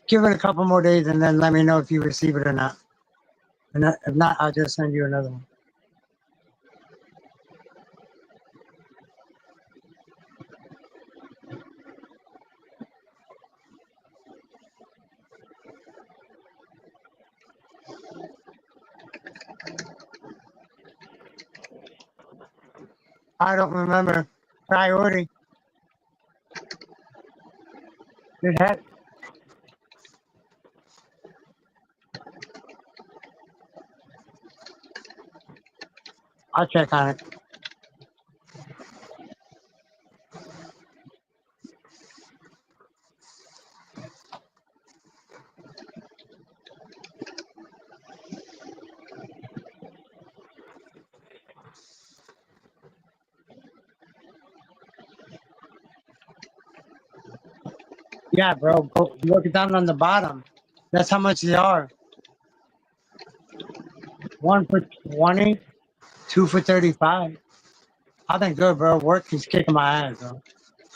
Give it a couple more days and then let me know if you receive it or not. And if not, I'll just send you another one. I don't remember. Priority. It had. I'll check on it. Yeah, bro. Go look down on the bottom. That's how much they are. 1 for 20, 2 for 35. I think good, bro. Work is kicking my ass, bro.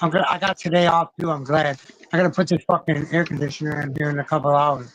I'm good. I got today off too. I'm glad. I gotta put this fucking air conditioner in here in a couple hours.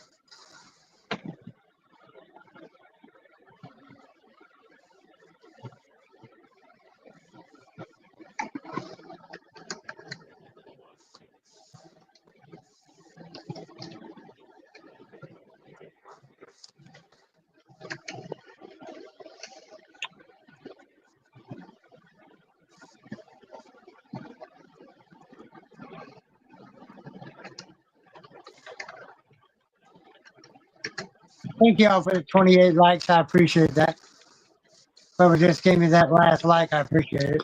Thank y'all for the 28 likes. I appreciate that. Whoever just gave me that last like, I appreciate it.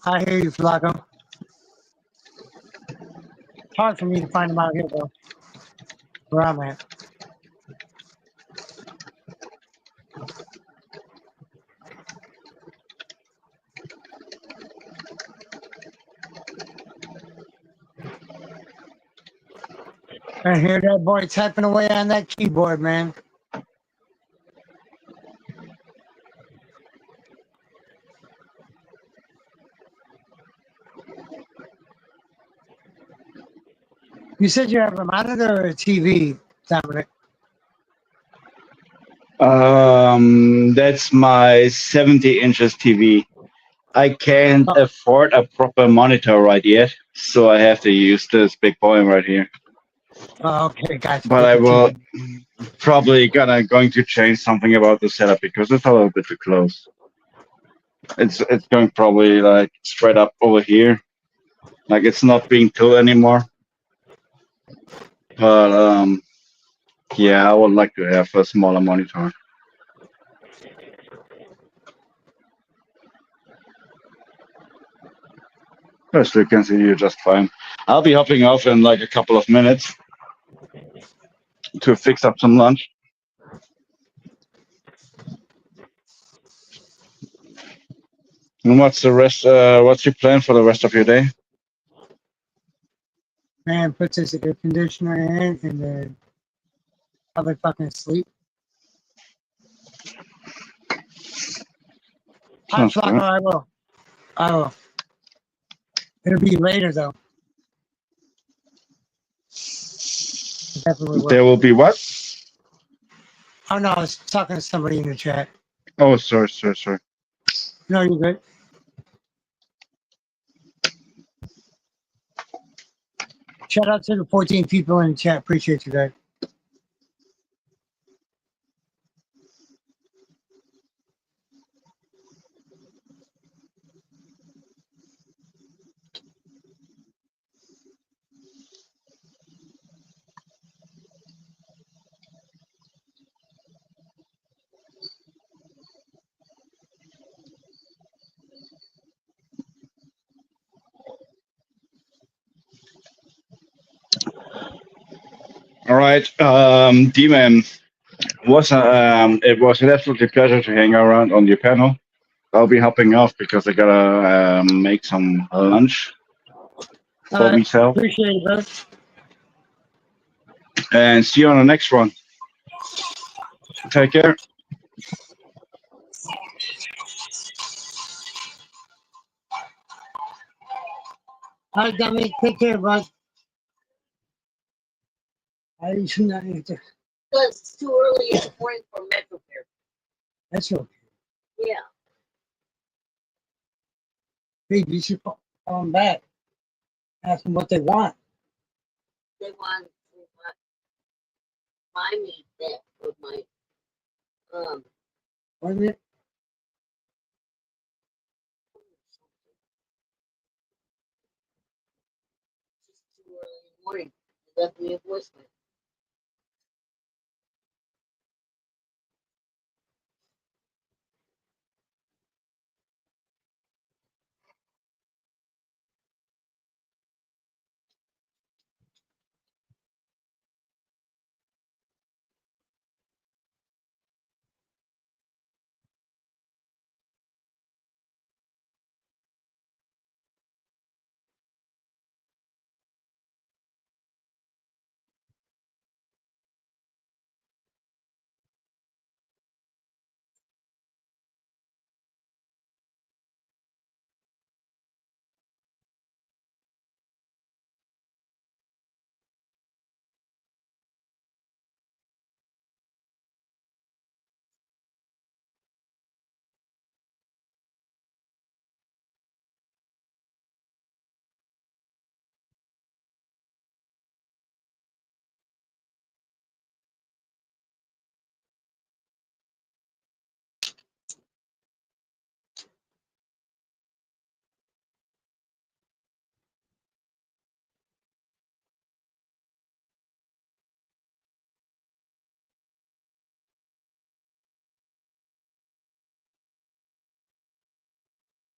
I hear you, Flacco. It's hard for me to find them out here, though. Where I'm at. I hear that boy typing away on that keyboard, man. You said you have a monitor or a TV, Dominic? That's my 70 inches TV. I can't afford a proper monitor right yet, so I have to use this big boy right here. Oh, okay, gotcha. But I will probably going to change something about the setup because it's a little bit too close. It's going probably like straight up over here, like it's not being tilted anymore. But yeah, I would like to have a smaller monitor. As you can see, you're just fine. I'll be hopping off in like a couple of minutes to fix up some lunch. And what's the rest? What's your plan for the rest of your day? Man, puts his air conditioner in and then probably fucking sleep. Hi, Sounds Flacco. good. I will. I will. It'll be later though. Definitely will. There will be what? Oh no, I was talking to somebody in the chat. Oh, sorry. No, you're good. Shout out to the 14 people in the chat. Appreciate you guys. All right, D-Man, it was an absolute pleasure to hang around on your panel. I'll be helping off because I gotta make some lunch All for right. myself, Appreciate it, brother. and see you on the next one. Take care. All right, Dominic. Take care, bud. I should not answer. Because it's too early in the morning for MetroCare. That's okay. Yeah. Babe, you should call them back. Ask them what they want. They want my meat that with my Wasn't it? just too early in the morning. They left me a voicemail.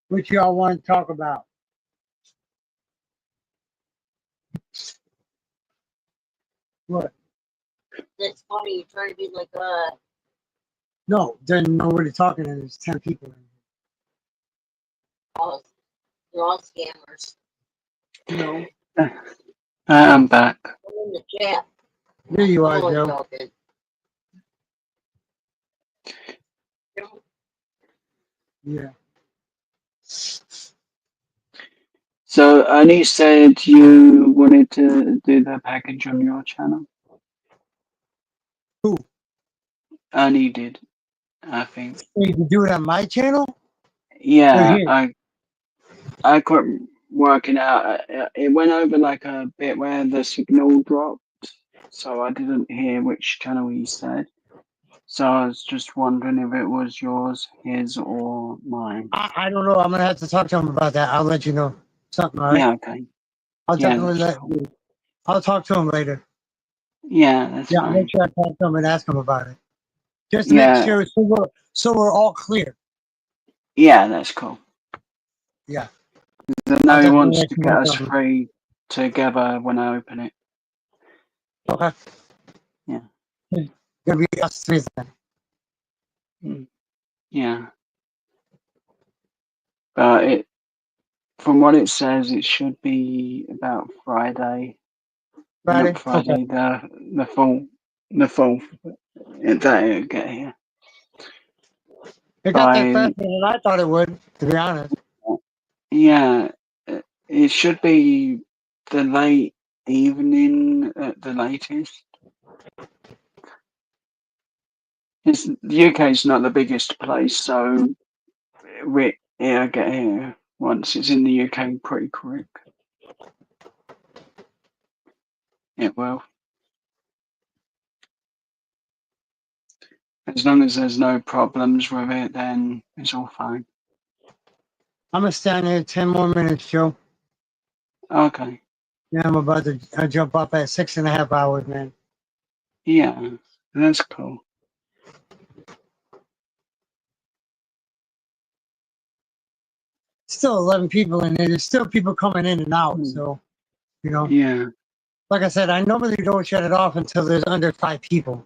What y'all want to talk about? What? That's funny. You're trying to be like No, doesn't know what they're talking to. There's 10 people in all they're all scammers. here. No. I'm back. I'm in the chat. There you are, Hello, Joe. talking. Yeah. So Ernie said you wanted to do the package on your channel. Who? Ernie did, I think. You can do it on my channel? Yeah, Or I couldn't work it out. It went over like a bit where the signal dropped, so I didn't hear which channel he said. So I was just wondering if it was yours, his, or mine. I don't know. I'm gonna have to talk to him about that. I'll let you know. Something, all right? Yeah, okay. I'll Yeah, definitely that's let cool. you. I'll talk to him later. Yeah, that's Yeah, I'll fine. make sure I talk to him and ask him about it. Just to Yeah. make sure so we're all clear. Yeah, that's cool. Yeah. I know I'll he definitely wants let to you get know us something. three together when I open it. Okay. Yeah. Gonna be us three then. Yeah. But from what it says, it should be about Friday. Friday? Not Friday, the fourth. That it'll get here. It got there by faster than I thought it would, to be honest. yeah, it should be the late evening at the latest. The UK is not the biggest place, so it'll get here once it's in the UK pretty quick. It will. As long as there's no problems with it, then it's all fine. I'm gonna stand here 10 more minutes, Joe. Okay. Yeah, I'm about to jump up at 6.5 hours, man. Yeah, that's cool. Still 11 people in there. There's still people coming in and out. So, you know, Yeah. like I said, I normally don't shut it off until there's under 5 people.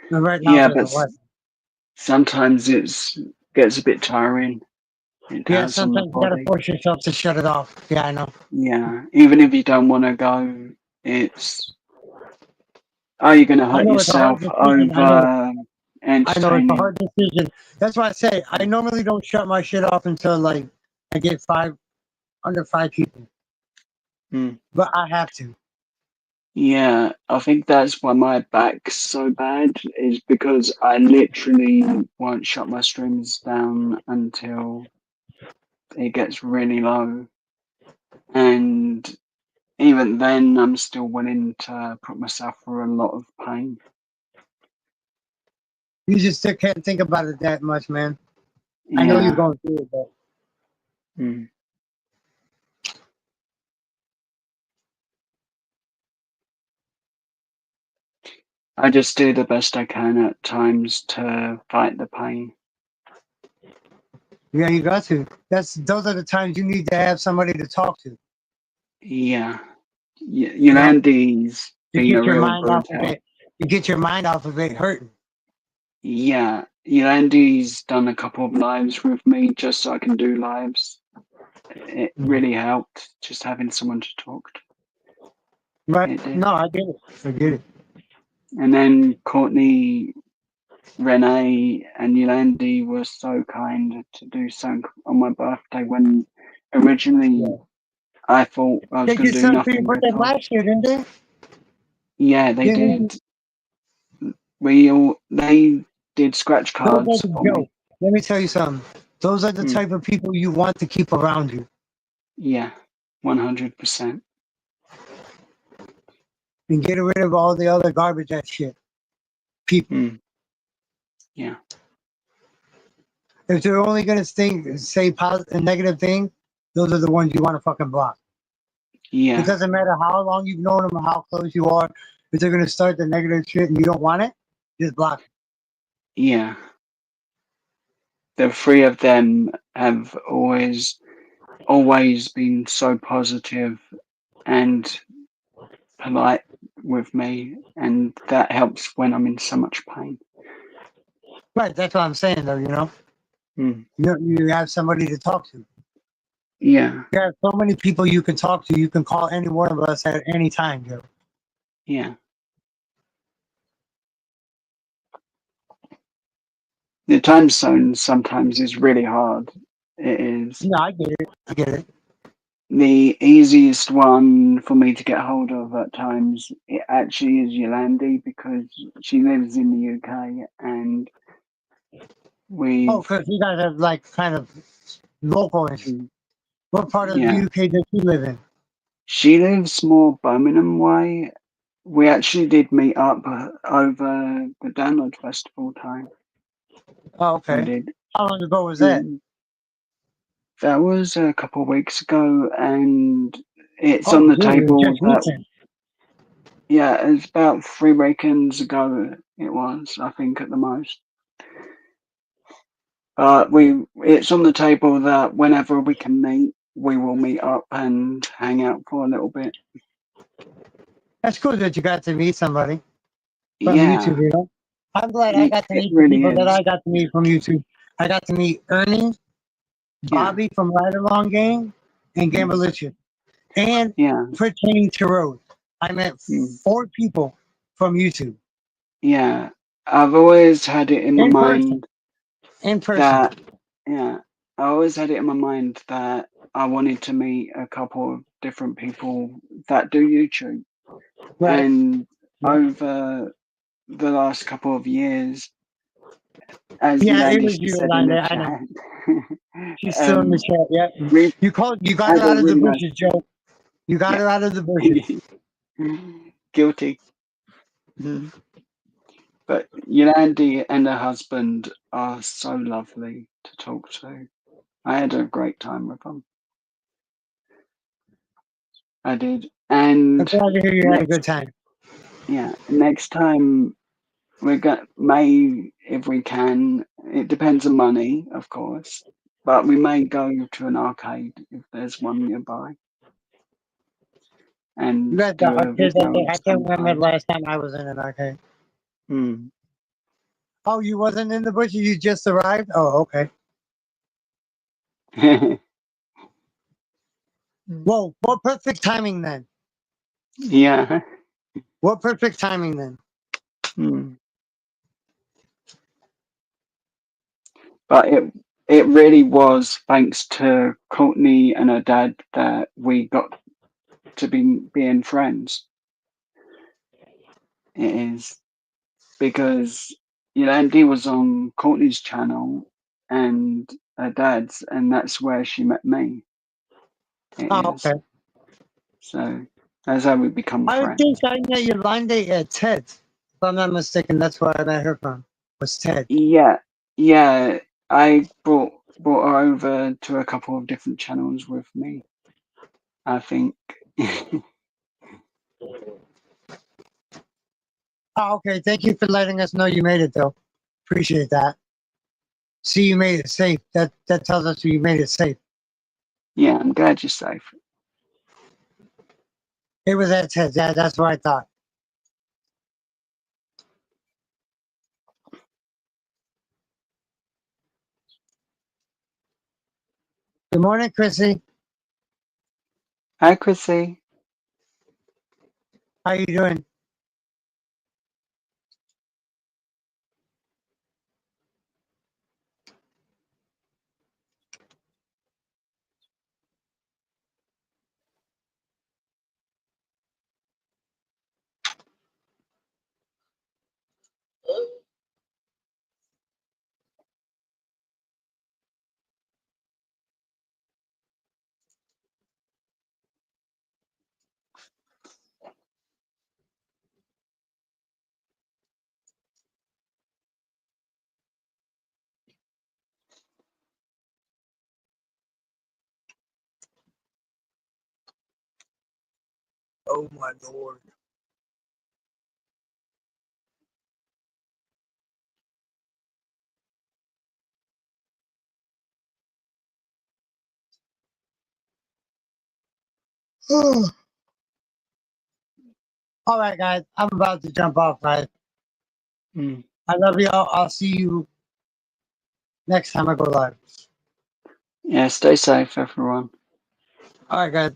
And right now, Yeah, there's but 11. sometimes gets a bit tiring. It Yeah, has on the sometimes you gotta body. force yourself to shut it off. Yeah, I know. Yeah, even if you don't want to go, it's you're going to I hurt know it's a hard yourself decision. over I know it's a entertaining. hard decision. That's why I say I normally don't shut my shit off until like I get under 5 people. But I have to. Yeah, I think that's why my back's so bad, is because I literally won't shut my streams down until it gets really low. And even then, I'm still willing to put myself through a lot of pain. You just still can't think about it that much, man. I know you're going through it, but I just do the best I can at times to fight the pain. yeah, you got to. Those are the times you need to have somebody to talk to. Yeah. Yolandi's To been a get your real mind good off of help. it. To get your mind off of it hurting. Yeah, Yolandi's done a couple of lives with me just so I can do lives. It really helped just having someone to talk to. Right? No, I get it. I get it. And then Courtney, Renee, and Yolandi were so kind to do something on my birthday when originally I thought I was They going did to do something for your nothing birthday at all. last year, didn't they? Yeah, they Didn't did. They did scratch cards for Joe, me. let me tell you something. Those are the type of people you want to keep around you. Yeah, 100%. And get rid of all the other garbage ass shit. People. Yeah. If they're only gonna say positive, negative thing, those are the ones you want to fucking block. Yeah. It doesn't matter how long you've known them or how close you are. If they're gonna start the negative shit and you don't want it, just block it. Yeah. The three of them have always been so positive and polite with me, and that helps when I'm in so much pain. Right, that's what I'm saying though, you know? You have somebody to talk to. Yeah. You have so many people you can talk to. You can call any one of us at any time, Joe. Yeah. The time zone sometimes is really hard. It is. No, I get it. I get it. The easiest one for me to get hold of at times, it actually is Yolandi, because she lives in the UK and we. Oh, because you guys have like kind of local issues. What part of the UK does she live in? She lives more Birmingham way. We actually did meet up over the Download Festival time. Oh, okay. We did. How long ago was that? That was a couple of weeks ago, and it's Oh, on the really? table. Just recent. Yeah, it's about 3 weekends ago. It was, I think, at the most. It's on the table that whenever we can meet, we will meet up and hang out for a little bit. That's cool that you got to meet somebody from Yeah. YouTube, you know? I'm glad I got to meet the really people that is. I got to meet from YouTube. I got to meet Ernie, Bobby from Ride Along Gang, and Gambalicious. And pertaining to Rose. I met 4 people from YouTube. Yeah. I've always had it in my mind. In person. that, yeah, I always had it in my mind that I wanted to meet a couple of different people that do YouTube. Right. And Yeah. over the last couple of years, as Yeah, it Yolandi was you, said in the Yolanda. I know. chat, She's still in the chat. Yeah. we've You got had her a out of the really nice bushes, Joe. You got yeah. her out of the bushes. Guilty. But Yolandi and her husband are so lovely to talk to. I had a great time with them. I did. I'm And glad to hear you had a good time. yeah, next time we're going may, if we can, it depends on money, of course, but we may go to an arcade if there's one nearby. You And got the do a arcade video that I can't remember sometime. the last time I was in an arcade. Hmm. Oh, you wasn't in the bushes? You just arrived? Oh, okay. Whoa, what perfect timing then? Yeah. What perfect timing then? Hmm. But it really was thanks to Courtney and her dad that we got to being friends. It is because Yolandi was on Courtney's channel and her dad's, and that's where she met me. It Oh, is. okay. So that's how we become I friends. think I met Yolanda at Ted's. If I'm not mistaken, that's where I met her from. Was Ted. Yeah, yeah. I brought her over to a couple of different channels with me. I think. Oh, okay. Thank you for letting us know you made it, though. Appreciate that. See, you made it safe. That tells us you made it safe. Yeah, I'm glad you're safe. It was at Ted's. Yeah, that's what I thought. Good morning, Chrissy. Hi, Chrissy. How you doing? Oh my Lord. All right, guys. I'm about to jump off, guys. I love y'all. I'll see you next time I go live. Yeah, stay safe, everyone. All right, guys.